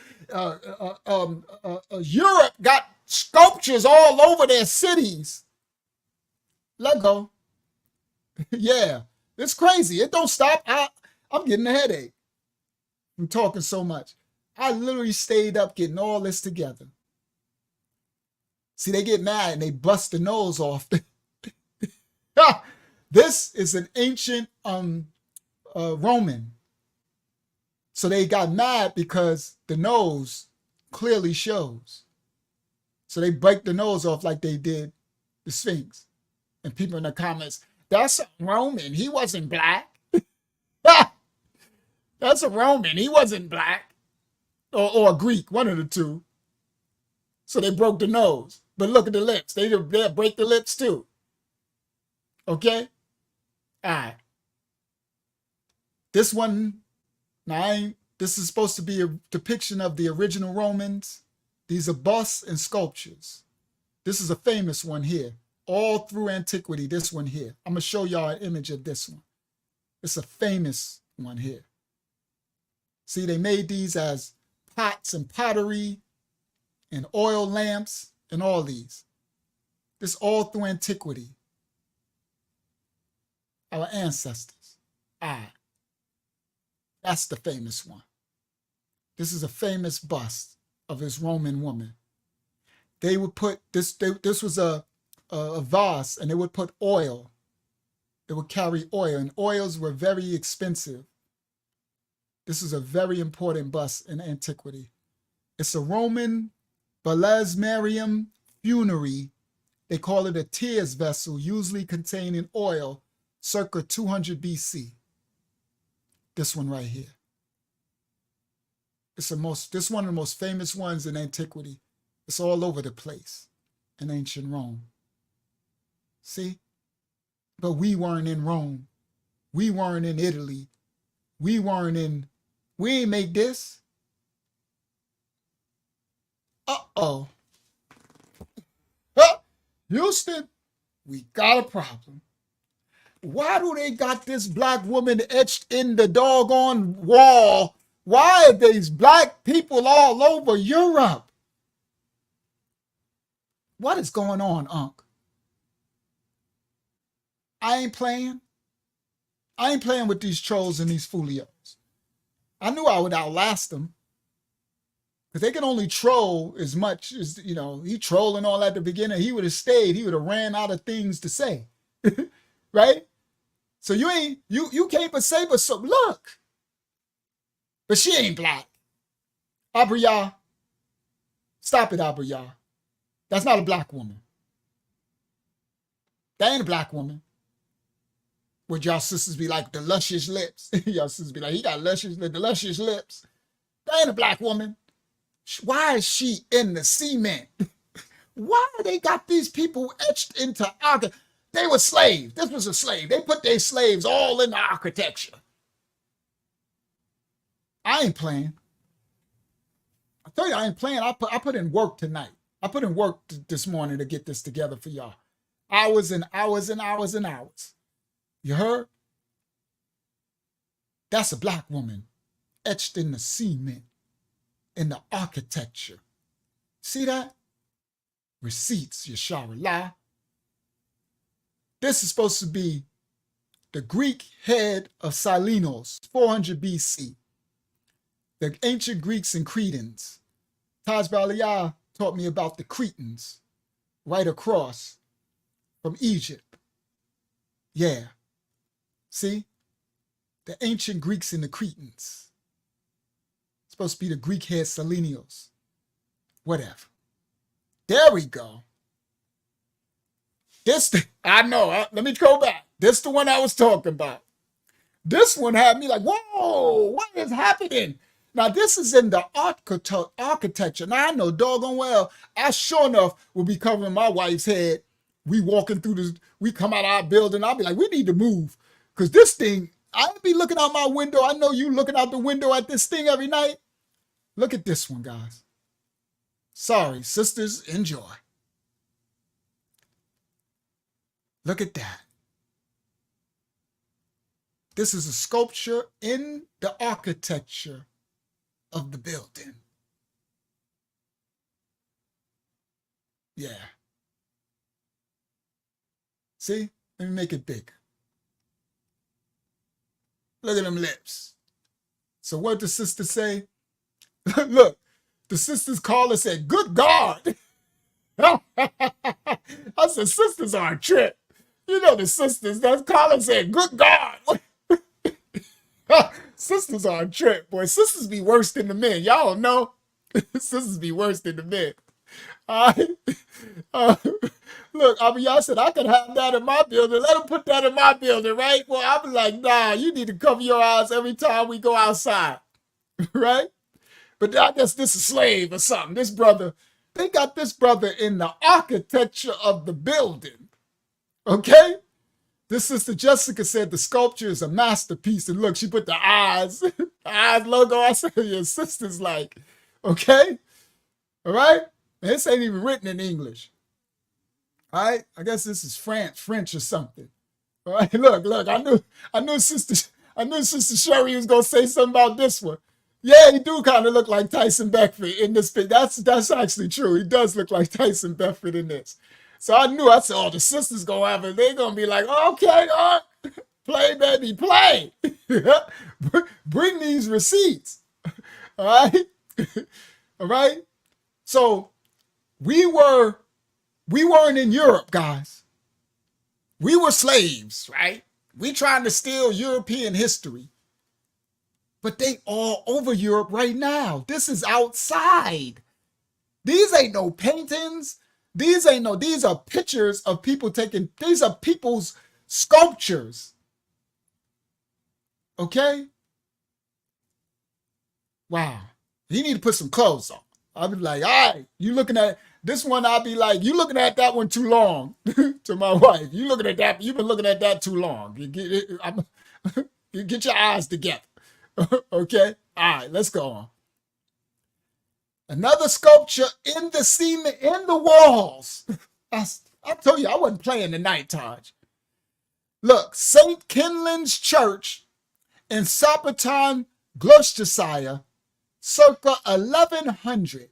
Europe got sculptures all over their cities. Let go. Yeah, it's crazy. It don't stop. I'm getting a headache from talking so much. I literally stayed up getting all this together. See, they get mad and they bust the nose off. This is an ancient Roman. So they got mad because the nose clearly shows. So they break the nose off like they did the Sphinx. And people in the comments, that's a Roman. He wasn't black. That's a Roman. He wasn't black. Or a Greek, one of the two. So they broke the nose. But look at the lips. They'll break the lips too. Okay? All right. This one, this is supposed to be a depiction of the original Romans. These are busts and sculptures. This is a famous one here. All through antiquity, this one here. I'm going to show y'all an image of this one. It's a famous one here. See, they made these as pots and pottery and oil lamps and all these. This all through antiquity. Our ancestors. That's the famous one. This is a famous bust of this Roman woman. They would put this was a vase, and they would put oil. They would carry oil, and oils were very expensive. This is a very important bust in antiquity. It's a Roman Balesmarium funerary. They call it a tears vessel, usually containing oil, circa 200 BC. This one right here. This is one of the most famous ones in antiquity. It's all over the place in ancient Rome. See? But we weren't in Rome. We weren't in Italy. We ain't make this. Uh-oh. Houston, we got a problem. Why do they got this black woman etched in the doggone wall? Why are these black people all over Europe? What is going on, Unc? I ain't playing. I ain't playing with these trolls and these folios. I knew I would outlast them. Because they can only troll as much as, he trolling all at the beginning. He would have stayed. He would have ran out of things to say. Right? So you can't but say, but so look. But she ain't black. Abriya, stop it, Abriya. That's not a black woman. That ain't a black woman. Would y'all sisters be like the luscious lips? Y'all sisters be like, he got the luscious lips. That ain't a black woman. Why is she in the cement? Why they got these people etched into architecture? They were slaves. This was a slave. They put their slaves all in the architecture. I ain't playing. I tell you, I ain't playing. I put in work tonight. I put in work this morning to get this together for y'all. Hours and hours and hours and hours. You heard? That's a black woman etched in the cement, in the architecture. See that? Receipts, Yasharallah. This is supposed to be the Greek head of Silenos, 400 BC. The ancient Greeks and Cretans. Taj Baliyah taught me about the Cretans right across from Egypt. Yeah. See? The ancient Greeks and the Cretans. It's supposed to be the Greek head Silenos. Whatever. There we go. I know. Let me go back. This the one I was talking about. This one had me like, whoa, what is happening? Now, this is in the architecture. Now, I know doggone well, I sure enough will be covering my wife's head. We walking through this, we come out of our building. I'll be like, we need to move. Because this thing, I'll be looking out my window. I know you looking out the window at this thing every night. Look at this one, guys. Sorry, sisters, enjoy. Look at that. This is a sculpture in the architecture of the building. Yeah. See? Let me make it big. Look at them lips. So what the sisters say? Look, the sisters call and said, good God. I said, sisters are a trip. You know the sisters, that's calling said, good God. Sisters are a trip, boy. Sisters be worse than the men. Y'all don't know. Sisters be worse than the men. All right. Look, y'all said I could have that in my building. Let them put that in my building, right? Well, I be like, nah, you need to cover your eyes every time we go outside, right? But I guess this is a slave or something. This brother, they got this brother in the architecture of the building, okay? This sister Jessica said the sculpture is a masterpiece. And look, she put the eyes, the eyes logo. I said, your sister's like, okay? All right? And this ain't even written in English. All right? I guess this is French or something. All right? Look, I knew Sister Sherry was gonna say something about this one. Yeah, he do kind of look like Tyson Beckford in this pic. That's actually true. He does look like Tyson Beckford in this. So I said, oh, the sisters gonna have it. They're gonna be like, okay, play, baby, play. Bring these receipts. All right? All right? So we weren't in Europe, guys. We were slaves, right? We trying to steal European history. But they all over Europe right now. This is outside. These ain't no paintings. These are pictures of people these are people's sculptures. Okay? Wow. You need to put some clothes on. I'll be like, all right, you looking at this one, I'll be like, you looking at that one too long. To my wife, you looking at that, you've been looking at that too long. You get your eyes together. Okay? All right, let's go on. Another sculpture in the cement, in the walls. I told you I wasn't playing tonight, Taj. Look, St. Kenlin's Church in Soppeton, Gloucestershire, circa 1100.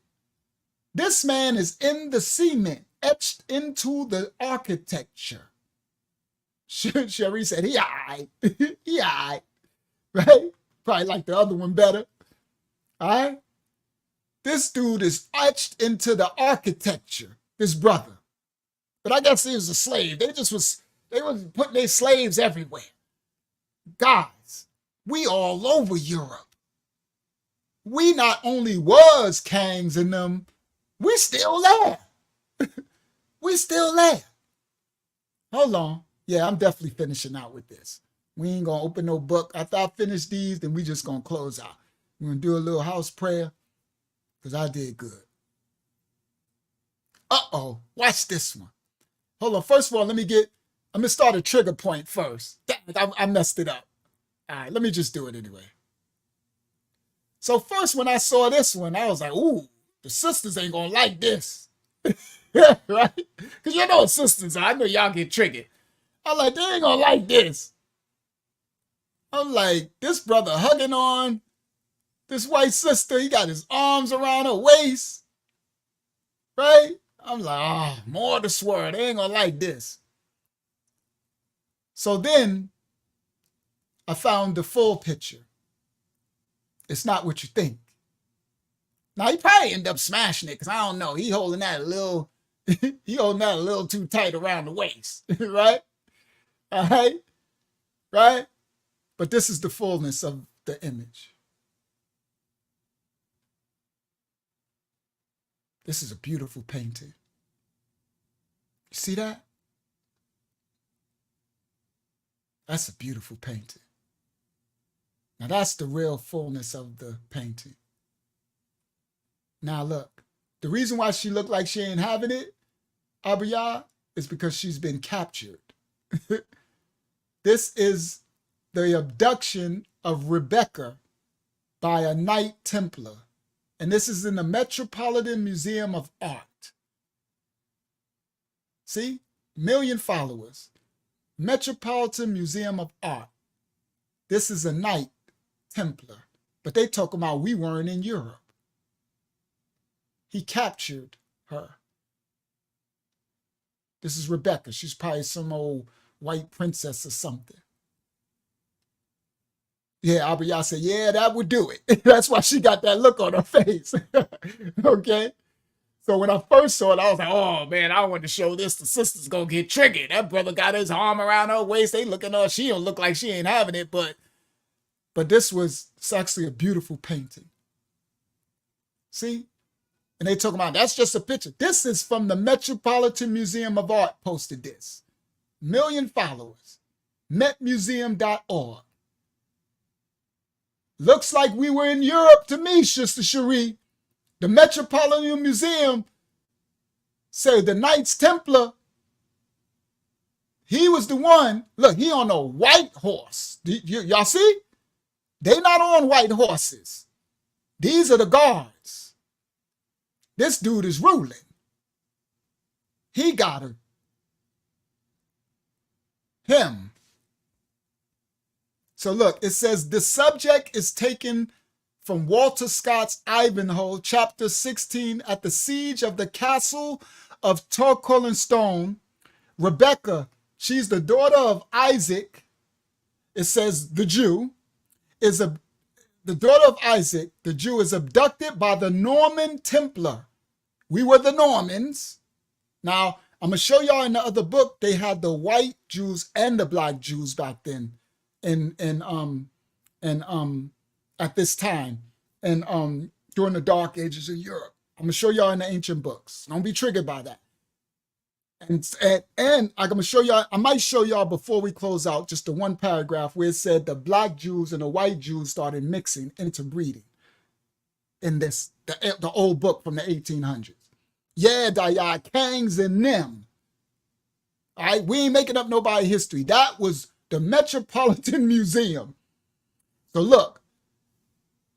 This man is in the cement, etched into the architecture. Sherry said, he all right. He all right. Right? Probably like the other one better. All right? This dude is etched into the architecture, this brother. But I guess he was a slave. They was putting their slaves everywhere. Guys, we all over Europe. we not only was Kangs in them, we still there. We still there. Hold on. Yeah, I'm definitely finishing out with this. We ain't gonna open no book. After I finish these, then we just gonna close out. We're gonna do a little house prayer, because I did good. Uh-oh, watch this one. Hold on, first of all, I'm gonna start a trigger point first. Dang, I messed it up. All right, let me just do it anyway. So first, when I saw this one, I was like, ooh, the sisters ain't gonna like this. Right? Because you know what sisters are. I know y'all get triggered. I'm like, they ain't gonna like this. I'm like, this brother hugging on this white sister. He got his arms around her waist. Right? I'm like, oh, more of the swear. They ain't gonna like this. So then I found the full picture. It's not what you think. Now he probably end up smashing it, because I don't know. He holding that a little too tight around the waist, right? All right? Right? But this is the fullness of the image. This is a beautiful painting. You see that? That's a beautiful painting. Now that's the real fullness of the painting. Now look, the reason why she looked like she ain't having it, Abiyah, is because she's been captured. This is the abduction of Rebecca by a Knight Templar. And this is in the Metropolitan Museum of Art. See? 1 million followers. Metropolitan Museum of Art. This is a Knight Templar. But they talking about we weren't in Europe. He captured her. This is Rebecca. She's probably some old white princess or something. Yeah, Abiyah said, yeah, that would do it. That's why she got that look on her face. Okay? So when I first saw it, I was like, oh, man, I want to show this. The sister's going to get triggered. That brother got his arm around her waist. They looking at her. She don't look like she ain't having it. But it's actually a beautiful painting. See? And they talking about, that's just a picture. This is from the Metropolitan Museum of Art posted this. 1 million followers. metmuseum.org. Looks like we were in Europe to me, Sister Cherie. The Metropolitan Museum said the Knights Templar, he was the one. Look, he on a white horse. Y'all see? They not on white horses. These are the guards. This dude is ruling. He got her. Him. So look, it says the subject is taken from Walter Scott's Ivanhoe, chapter 16, at the siege of the castle of Torquilstone. Rebecca, she's the daughter of Isaac. It says the Jew the daughter of Isaac, the Jew, is abducted by the Norman Templar. We were the Normans. Now, I'm going to show y'all in the other book, they had the white Jews and the black Jews back then at this time and during the Dark Ages in Europe. I'm going to show y'all in the ancient books. Don't be triggered by that. And I'm going to show y'all, I might show y'all before we close out just the one paragraph where it said the black Jews and the white Jews started mixing, interbreeding in this, the old book from the 1800s. Yeah, Dayah, Kangs and them. All right, we ain't making up nobody history. That was the Metropolitan Museum. So look,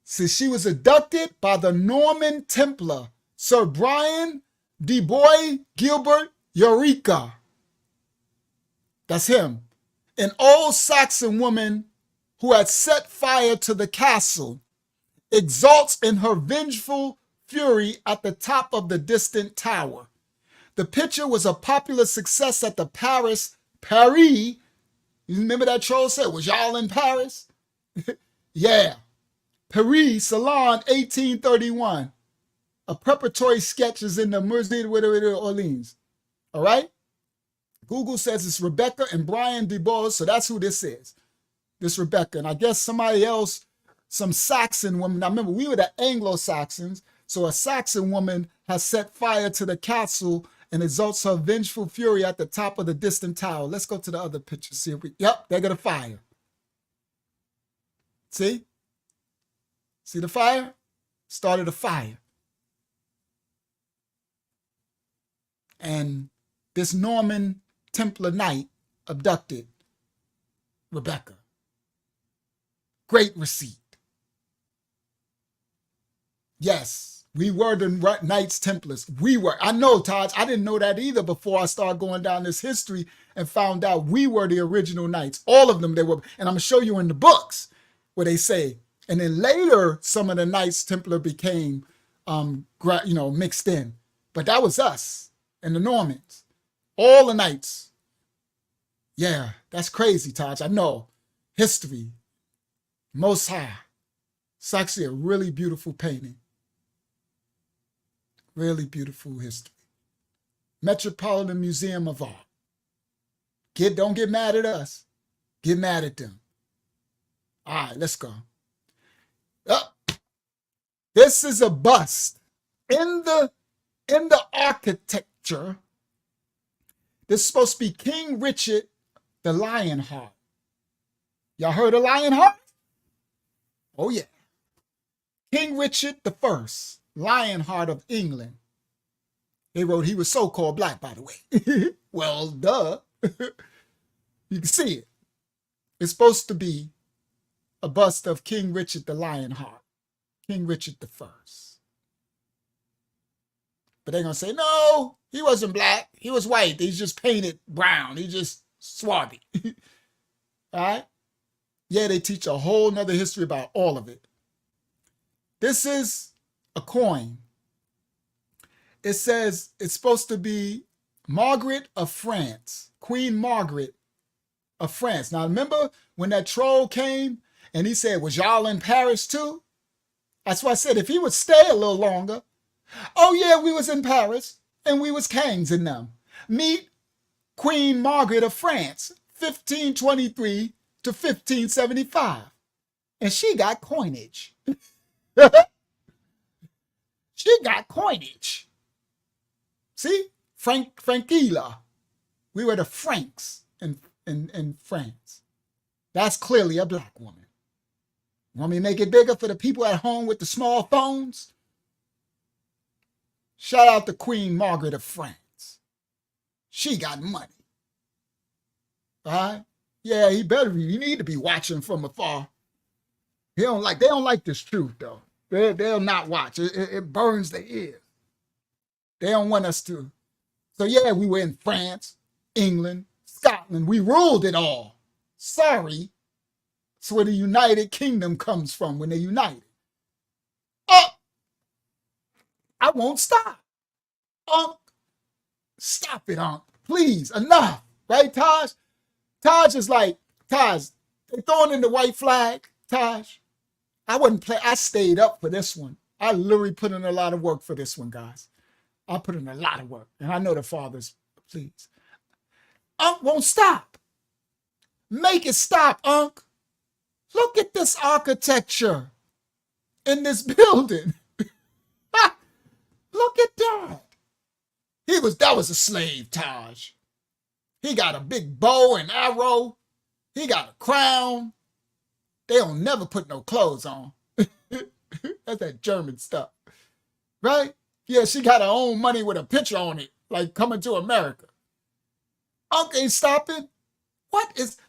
since she was abducted by the Norman Templar, Sir Brian de Bois Gilbert Eureka. That's him. An old Saxon woman who had set fire to the castle, exalts in her vengeful fury at the top of the distant tower. The picture was a popular success at the Paris. You remember that troll said, was y'all in Paris? Yeah. Paris Salon 1831. A preparatory sketch is in the Musée d'Orléans. All right? Google says it's Rebecca and Brian DeBose, so that's who this is. This Rebecca. And I guess somebody else some Saxon woman. Now remember, we were the Anglo-Saxons. So a Saxon woman has set fire to the castle and exalts her vengeful fury at the top of the distant tower. Let's go to the other picture. See if we, yep, they're gonna fire. See? See the fire? Started a fire. And this Norman Templar knight abducted Rebecca. Great receipt. Yes, we were the Knights Templars. We were. I know, Taj. I didn't know that either before I started going down this history and found out we were the original knights. All of them, they were. And I'm going to show you in the books where they say. And then later, some of the Knights Templar became, mixed in. But that was us and the Normans. All the knights. Yeah, that's crazy, Taj. I know. History. Most High. It's actually a really beautiful painting. Really beautiful history. Metropolitan Museum of Art. Don't get mad at us. Get mad at them. All right, let's go. This is a bust. In the architecture, this is supposed to be King Richard the Lionheart. Y'all heard of Lionheart? Oh, yeah. King Richard I, Lionheart of England. They wrote he was so-called black, by the way. Well, duh. You can see it. It's supposed to be a bust of King Richard the Lionheart. King Richard I. But they're going to say, no, he wasn't black. He was white. He's just painted brown. He's just swarthy. All right? Yeah, they teach a whole nother history about all of it. This is a coin. It says it's supposed to be Margaret of France, Queen Margaret of France. Now, remember when that troll came and he said, was y'all in Paris too? That's why I said if he would stay a little longer. Oh, yeah, we was in Paris and we was kings in them. Meet Queen Margaret of France, 1523 to 1575. And she got coinage. She got coinage. See? Frankilla. We were the Franks in France. That's clearly a black woman. Want me to make it bigger for the people at home with the small phones? Shout out to Queen Margaret of France. She got money. All right? Yeah, you need to be watching from afar. They don't like this truth, though. They'll not watch. It burns their ears. They don't want us to. So yeah, we were in France, England, Scotland. We ruled it all. Sorry. That's where the United Kingdom comes from when they're united. Oh, I won't stop. Stop it, Unc. Please, enough. Right, Taj? Taj is like, Taj, they throwing in the white flag, Taj. I stayed up for this one. I literally put in a lot of work for this one, guys. I put in a lot of work. And I know the fathers, please. Unc won't stop. Make it stop, Unc. Look at this architecture in this building. Look at that. That was a slave, Taj. He got a big bow and arrow. He got a crown. They don't never put no clothes on. That's that German stuff. Right? Yeah, she got her own money with a picture on it, like Coming to America. Unc ain't stopping.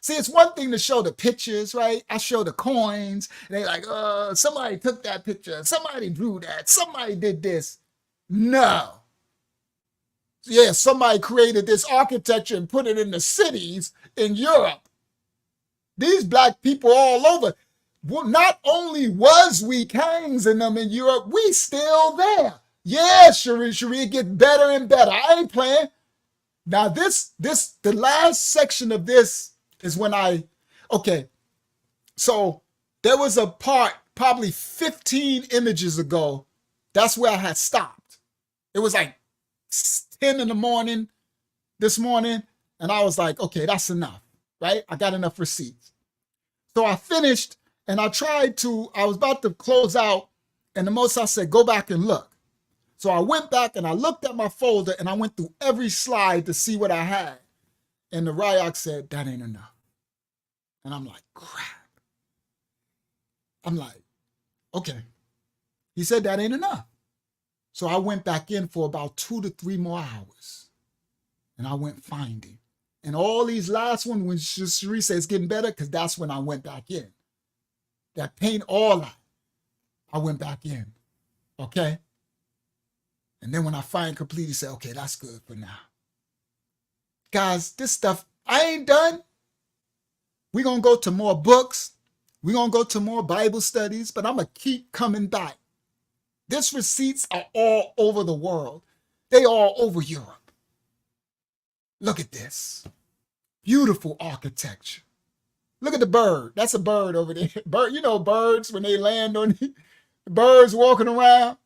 See, it's one thing to show the pictures, right? I show the coins, and they like, somebody took that picture, somebody drew that, somebody did this. No. Yeah, somebody created this architecture and put it in the cities in Europe. These black people all over. Well, not only was we kings in them in Europe, we still there. Yeah, Cherie, get better and better. I ain't playing. Now the last section of this is when so there was a part probably 15 images ago. That's where I had stopped. It was like 10 in the morning this morning. And I was like, okay, that's enough, right? I got enough receipts. So I finished And I was about to close out, and the Most High said, go back and look. So I went back and I looked at my folder and I went through every slide to see what I had. And the Ryak said, that ain't enough. And I'm like, crap. I'm like, okay. He said that ain't enough. So I went back in for about 2 to 3 more hours. And I went finding. And all these last ones, when Cherie said it's getting better, because that's when I went back in. That pain, all that, I went back in. Okay? And then when I find complete, he said, okay, that's good for now. Guys, this stuff, I ain't done. We're going to go to more books. We're going to go to more Bible studies, but I'm going to keep coming back. These receipts are all over the world. They all over Europe. Look at this. Beautiful architecture. Look at the bird. That's a bird over there. Bird, you know birds when they land on the birds walking around.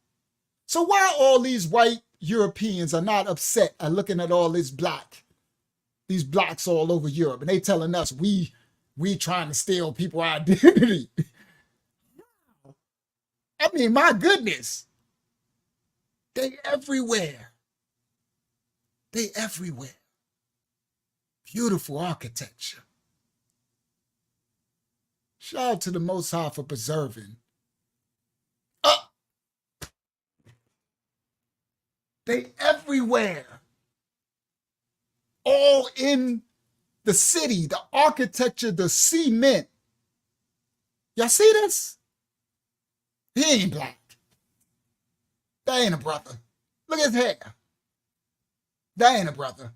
So why all these white Europeans are not upset at looking at all these blacks all over Europe, and they telling us we trying to steal people's identity. I mean, my goodness. They everywhere. They everywhere. Beautiful architecture. Shout out to the Most High for preserving. They everywhere. All in the city, the architecture, the cement. Y'all see this? He ain't black. That ain't a brother. Look at his hair. That ain't a brother.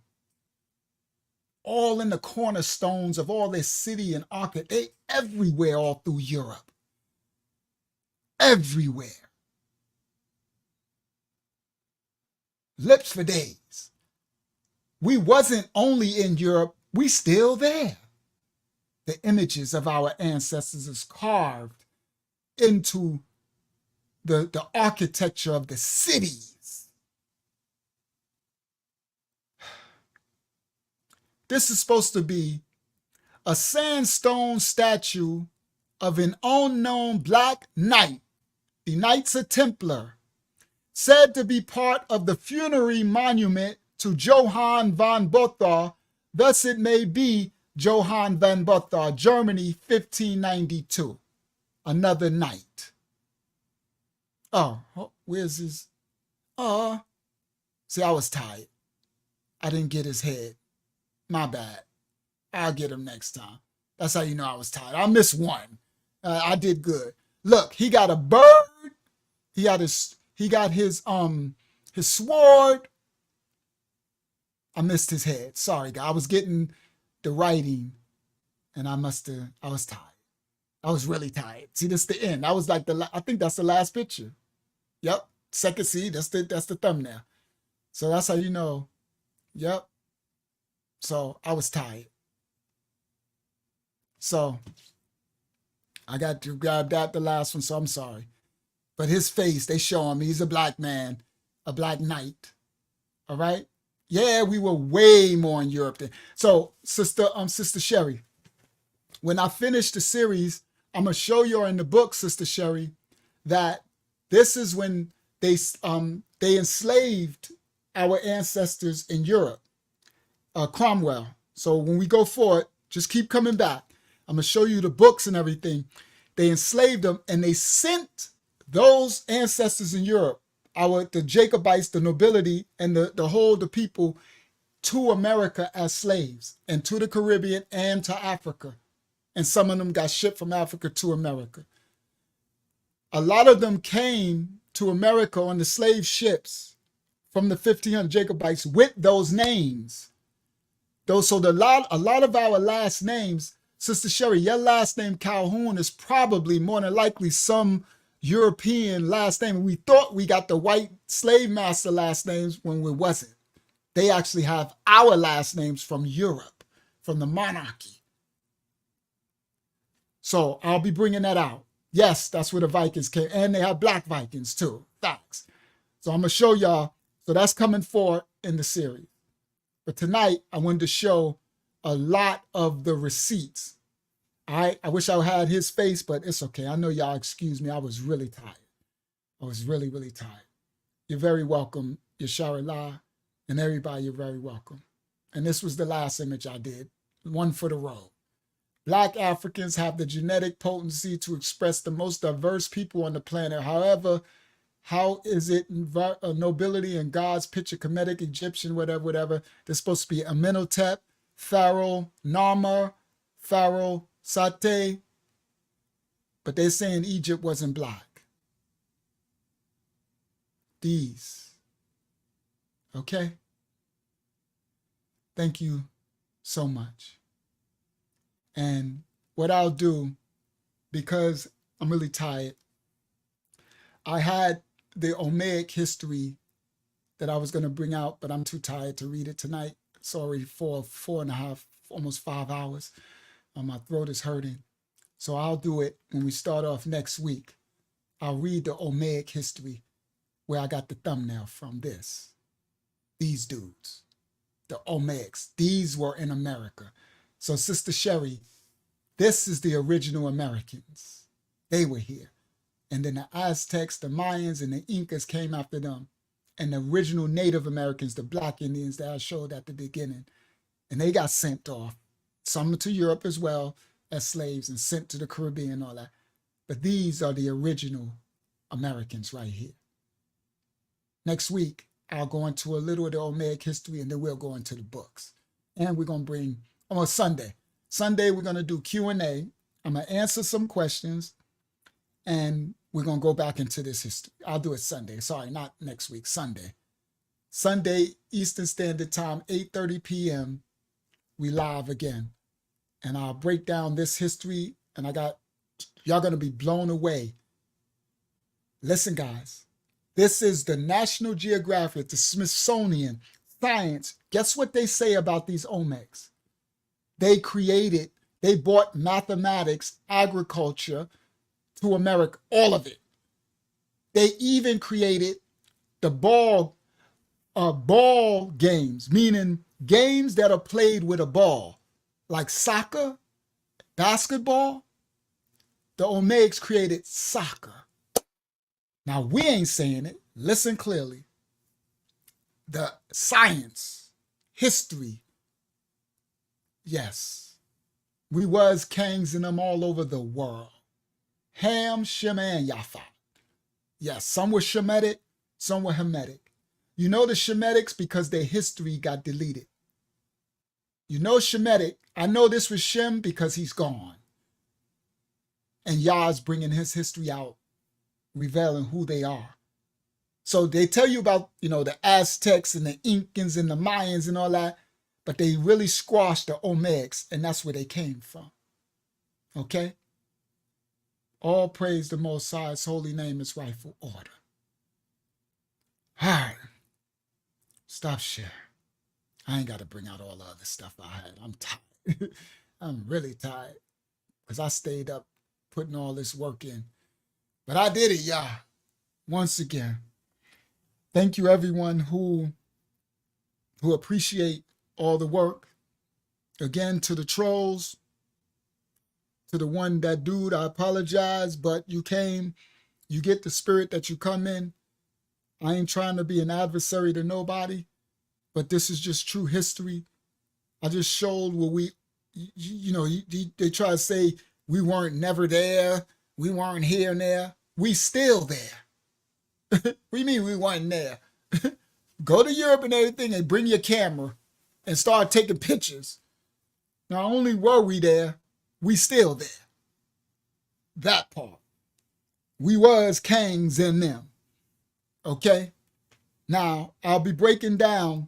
All in the cornerstones of all this city and architecture. They everywhere all through Europe. Everywhere. Lips for days. We wasn't only in Europe, we still there. The images of our ancestors is carved into the architecture of the cities. This is supposed to be a sandstone statue of an unknown black knight, the Knights of Templar, said to be part of the funerary monument to Johann von Botha. Thus it may be Johann von Botha, Germany, 1592. Another knight. Oh, where's his? Oh, see, I was tired. I didn't get his head. My bad. I'll get him next time. That's how you know I was tired. I missed one. I did good. Look, he got a bird. He got his sword. I missed his head. Sorry, guy. I was getting the writing, and I was tired. I was really tired. See, this is the end. I was like I think that's the last picture. Yep. Second, see, that's the thumbnail. So that's how you know. Yep. So I was tired. So I got to grab the last one, so I'm sorry. But his face, they show him he's a black man, a black knight. All right? Yeah, we were way more in Europe than. So, Sister Sherry, when I finish the series, I'm gonna show you in the book, Sister Sherry, that this is when they enslaved our ancestors in Europe, Cromwell. So when we go forward, just keep coming back. I'm gonna show you the books and everything. They enslaved them and they sent those ancestors in Europe, the Jacobites, the nobility, and the people to America as slaves, and to the Caribbean and to Africa. And some of them got shipped from Africa to America. A lot of them came to America on the slave ships from the 1500 Jacobites with those names. A lot of our last names, Sister Sherry, your last name Calhoun is probably more than likely some European last name. We thought we got the white slave master last names when we wasn't. They actually have our last names from Europe, from the monarchy. So I'll be bringing that out. Yes, that's where the Vikings came. And they have black Vikings too. Facts. So I'm going to show y'all. So that's coming forward in the series. But tonight, I wanted to show a lot of the receipts I wish I had his face, but it's okay. I know y'all excuse me. I was really tired. I was really, really tired. You're very welcome, Yasharallah, and everybody, you're very welcome. And this was the last image I did, one for the road. Black Africans have the genetic potency to express the most diverse people on the planet. However, how is it nobility in God's picture, Kemetic, Egyptian, whatever? They're supposed to be Amenhotep, Pharaoh, Narmer, Pharaoh, Sate, but they're saying Egypt wasn't black. These. Okay? Thank you so much. And what I'll do, because I'm really tired, I had the Omaic history that I was going to bring out, but I'm too tired to read it tonight. It's already 4.5, almost 5 hours. My throat is hurting. So I'll do it when we start off next week. I'll read the Omaic history where I got the thumbnail from this. These dudes, the Omaics, these were in America. So Sister Sherry, this is the original Americans. They were here. And then the Aztecs, the Mayans, and the Incas came after them. And the original Native Americans, the Black Indians that I showed at the beginning, and they got sent off. Some to Europe as well as slaves and sent to the Caribbean and all that. But these are the original Americans right here. Next week, I'll go into a little of the Omaic history, and then we'll go into the books. And we're going to bring, on Sunday. Sunday, we're going to do Q&A. I'm going to answer some questions, and we're going to go back into this history. I'll do it Sunday. Sorry, not next week, Sunday. Sunday, Eastern Standard Time, 8:30 p.m., we live again. And I'll break down this history, and y'all going to be blown away. Listen, guys, this is the National Geographic, the Smithsonian, science. Guess what they say about these Olmecs? They brought mathematics, agriculture to America, all of it. They even created the ball games, meaning games that are played with a ball, like soccer, basketball. The Olmeics created soccer. Now, we ain't saying it. Listen clearly. The science, history, yes. We was kings in them all over the world. Ham, Shem, and Yafat. Yes, some were Shemitic, some were Hamitic. You know the Shemitics because their history got deleted. You know Shemitic, I know this was Shem because he's gone. And Yah's bringing his history out, revealing who they are. So they tell you about, the Aztecs and the Incans and the Mayans and all that, but they really squashed the Olmecs, and that's where they came from. Okay? All praise the Most High, His holy name, His rightful order. All right. Stop sharing. I ain't got to bring out all the other stuff I had. I'm tired. I'm really tired because I stayed up putting all this work in. But I did it, y'all. Once again, thank you everyone who appreciate all the work. Again, to the trolls, to that dude, I apologize, but you came, you get the spirit that you come in. I ain't trying to be an adversary to nobody, but this is just true history. I just showed where they try to say we weren't never there, we weren't here and there. We still there. What do you mean we weren't there? Go to Europe and everything and bring your camera and start taking pictures. Not only were we there, we still there. That part. We was kings in them. Okay? Now, I'll be breaking down,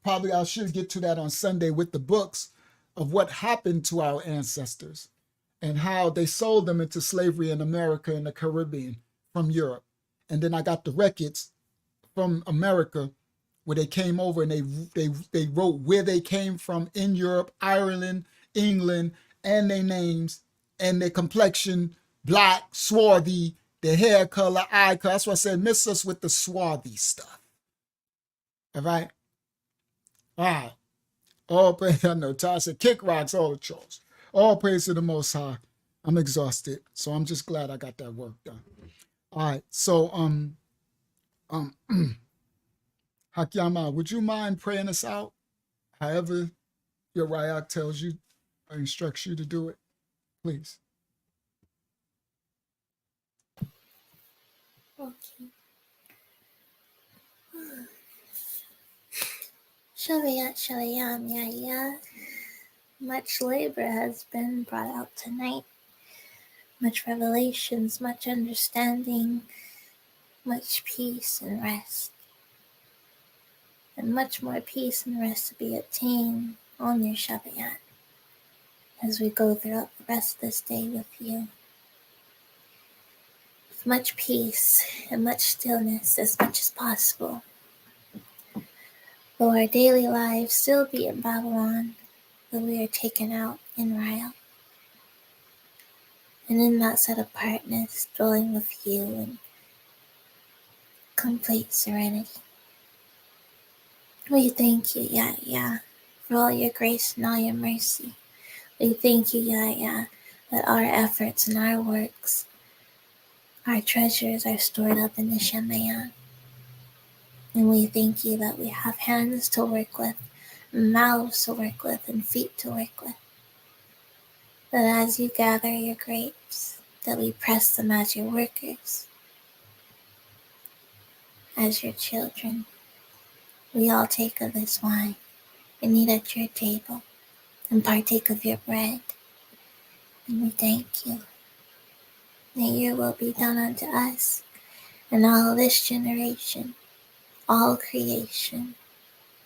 probably I should get to that on Sunday with the books of what happened to our ancestors and how they sold them into slavery in America and the Caribbean from Europe. And then I got the records from America where they came over and they wrote where they came from in Europe, Ireland, England, and their names and their complexion, black, swarthy, their hair color, eye color. That's why I said miss us with the swarthy stuff. All right? All right. I know Ty said kick rocks, all the trolls. All praise to the Most High. I'm exhausted, so I'm just glad I got that work done. All right, so Hakyama, would you mind praying us out? However your Rayak tells you or instructs you to do it, please. Okay. Shaviyat Shaliyam Yaya. Much labor has been brought out tonight. Much revelations, much understanding, much peace and rest. And much more peace and rest to be attained on your Shaviyat as we go throughout the rest of this day with you. With much peace and much stillness as much as possible. Though our daily lives still be in Babylon, though we are taken out in Raya. And in that set apartness, dwelling with you in complete serenity. We thank you, Yah, for all your grace and all your mercy. We thank you, Yah, that our efforts and our works, our treasures are stored up in the Shemayan. And we thank you that we have hands to work with, mouths to work with, and feet to work with. That as you gather your grapes, that we press them as your workers, as your children. We all take of this wine and eat at your table and partake of your bread. And we thank you. May your will be done unto us and all this generation, all creation,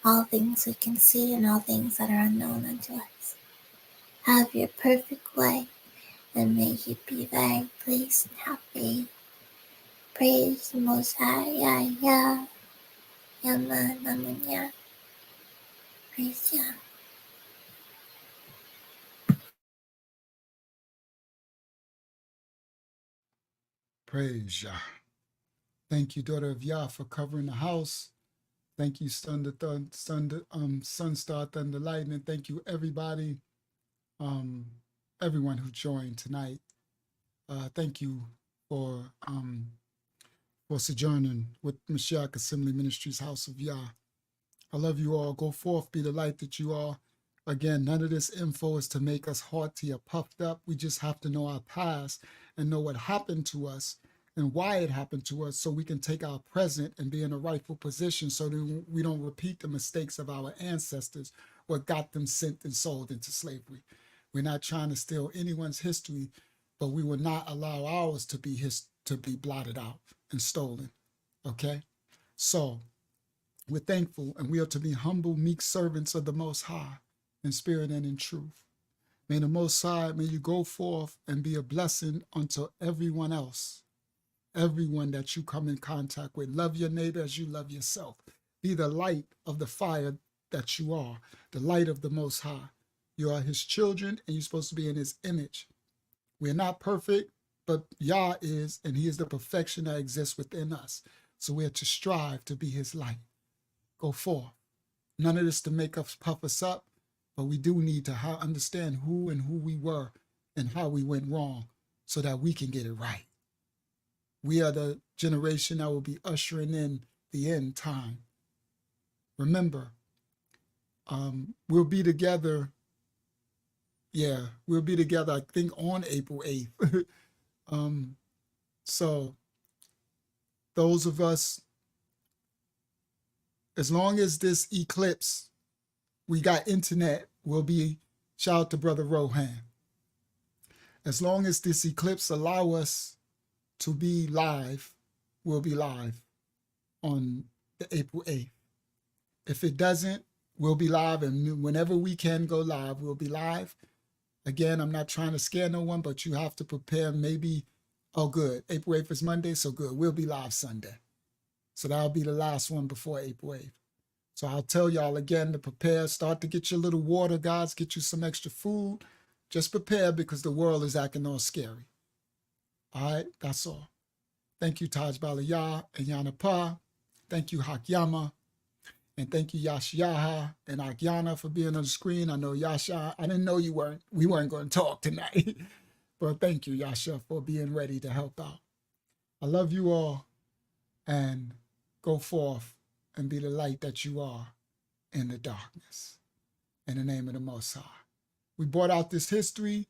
all things we can see and all things that are unknown unto us. Have your perfect way, and may you be very pleased and happy. Praise the Most High, Yah, Yama, Namanya. Praise Yah. Praise Yah. Thank you, daughter of Yah, for covering the house. Thank you, Sunstar, Thunder, Lightning. Thank you, everybody, everyone who joined tonight. Thank you for sojourning with Mashiach Assembly Ministries, House of Yah. I love you all. Go forth, be the light that you are. Again, none of this info is to make us haughty or puffed up. We just have to know our past and know what happened to us and why it happened to us, so we can take our present and be in a rightful position so that we don't repeat the mistakes of our ancestors, what got them sent and sold into slavery. We're not trying to steal anyone's history, but we will not allow ours to be blotted out and stolen. Okay? So we're thankful, and we are to be humble, meek servants of the Most High in spirit and in truth. May the Most High, may you go forth and be a blessing unto everyone else, everyone that you come in contact with. Love your neighbor as you love yourself. Be the light of the fire that you are, the light of the Most High. You are his children, and you're supposed to be in his image. We're not perfect, but Yah is, and he is the perfection that exists within us. So we are to strive to be his light. Go forth. None of this to make us puff us up, but we do need to understand who we were and how we went wrong so that we can get it right. We are the generation that will be ushering in the end time. Remember, we'll be together. Yeah, we'll be together, I think, on April 8th. So those of us, as long as this eclipse, we got internet, we'll be, shout out to Brother Rohan. As long as this eclipse allow us to be live, we'll be live on the April 8th. If it doesn't, we'll be live, and whenever we can go live, we'll be live. Again, I'm not trying to scare no one, but you have to prepare. Maybe, oh good, April 8th is Monday, so good, we'll be live Sunday. So that'll be the last one before April 8th. So I'll tell y'all again to prepare, start to get your little water, guys, get you some extra food. Just prepare, because the world is acting all scary. All right, that's all. Thank you, Taj Balayah and Yanapa. Thank you, Hakyama. And thank you, Yashaha and Akyana, for being on the screen. I know Yasha, I didn't know we weren't going to talk tonight. But thank you, Yasha, for being ready to help out. I love you all, and go forth and be the light that you are in the darkness. In the name of the Most High. We brought out this history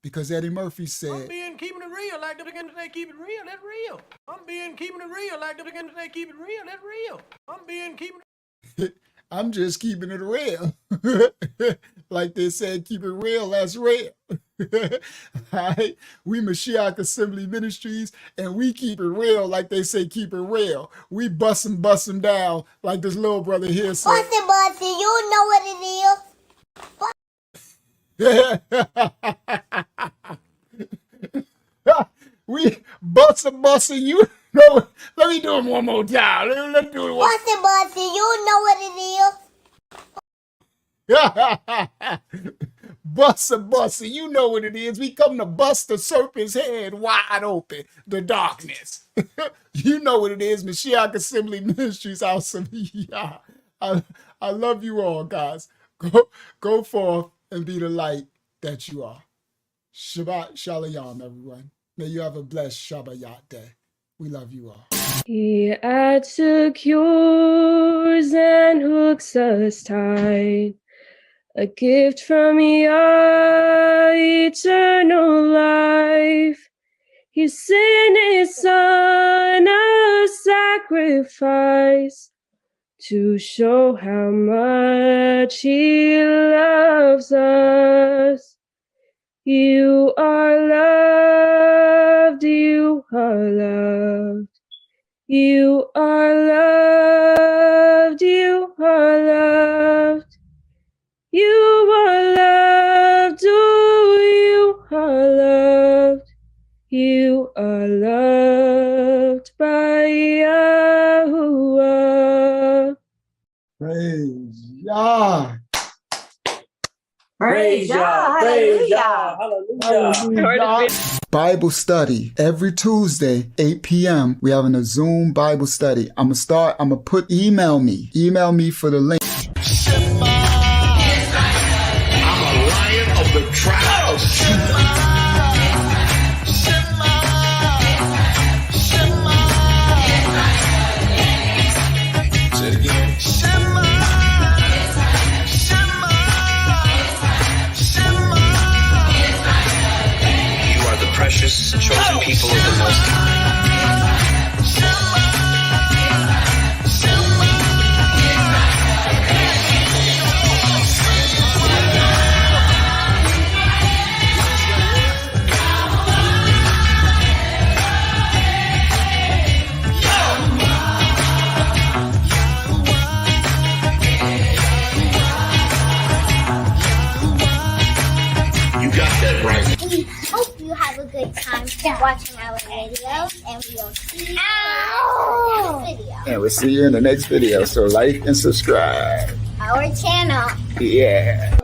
because Eddie Murphy said, I'm being keeping it real, like the beginning to say keep it real, that's real. I'm being keeping it real, like the beginning to say keep it real, that's real. I'm being keeping it I'm just keeping it real. Like they said, keep it real, that's real. All right? We Mashiach Assembly Ministries, and we keep it real like they say keep it real. We bust them down like this little brother here said. Bossy, you know what it is. We busting, you know. Let me do it one more time. Let's do it one. Bossy, you know what it is. Buster, you know what it is. We come to bust the serpent's head wide open, the darkness. You know what it is, Mashiach Assembly Ministries House of Yah. I love you all, guys. Go forth and be the light that you are. Shabbat Shalom, everyone. May you have a blessed Shabbat day. We love you all. He adds secures and hooks us tight. A gift from Yah, eternal life. He sent his son a sacrifice to show how much he loves us. You are loved, you are loved. You are loved, you are loved. You are loved, oh, you are loved. You are loved by Yahuwah. Praise Yah. Praise Yah. Praise Yah. Hallelujah. Hallelujah. Bible study every Tuesday, 8 p.m. We having a Zoom Bible study. I'm gonna put email me for the link. I'm a lion of the tribe of Judah. Say it again. You are the precious chosen people of the Most High. We hope you have a good time watching our videos, and we'll see you in the next video. And we'll see you in the next video. So like and subscribe. Our channel. Yeah.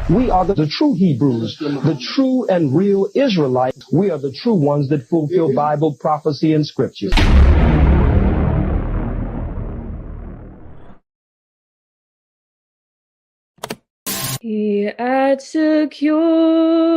We are the true Hebrews, the true and real Israelites. We are the true ones that fulfill Bible prophecy and scripture. He adds secure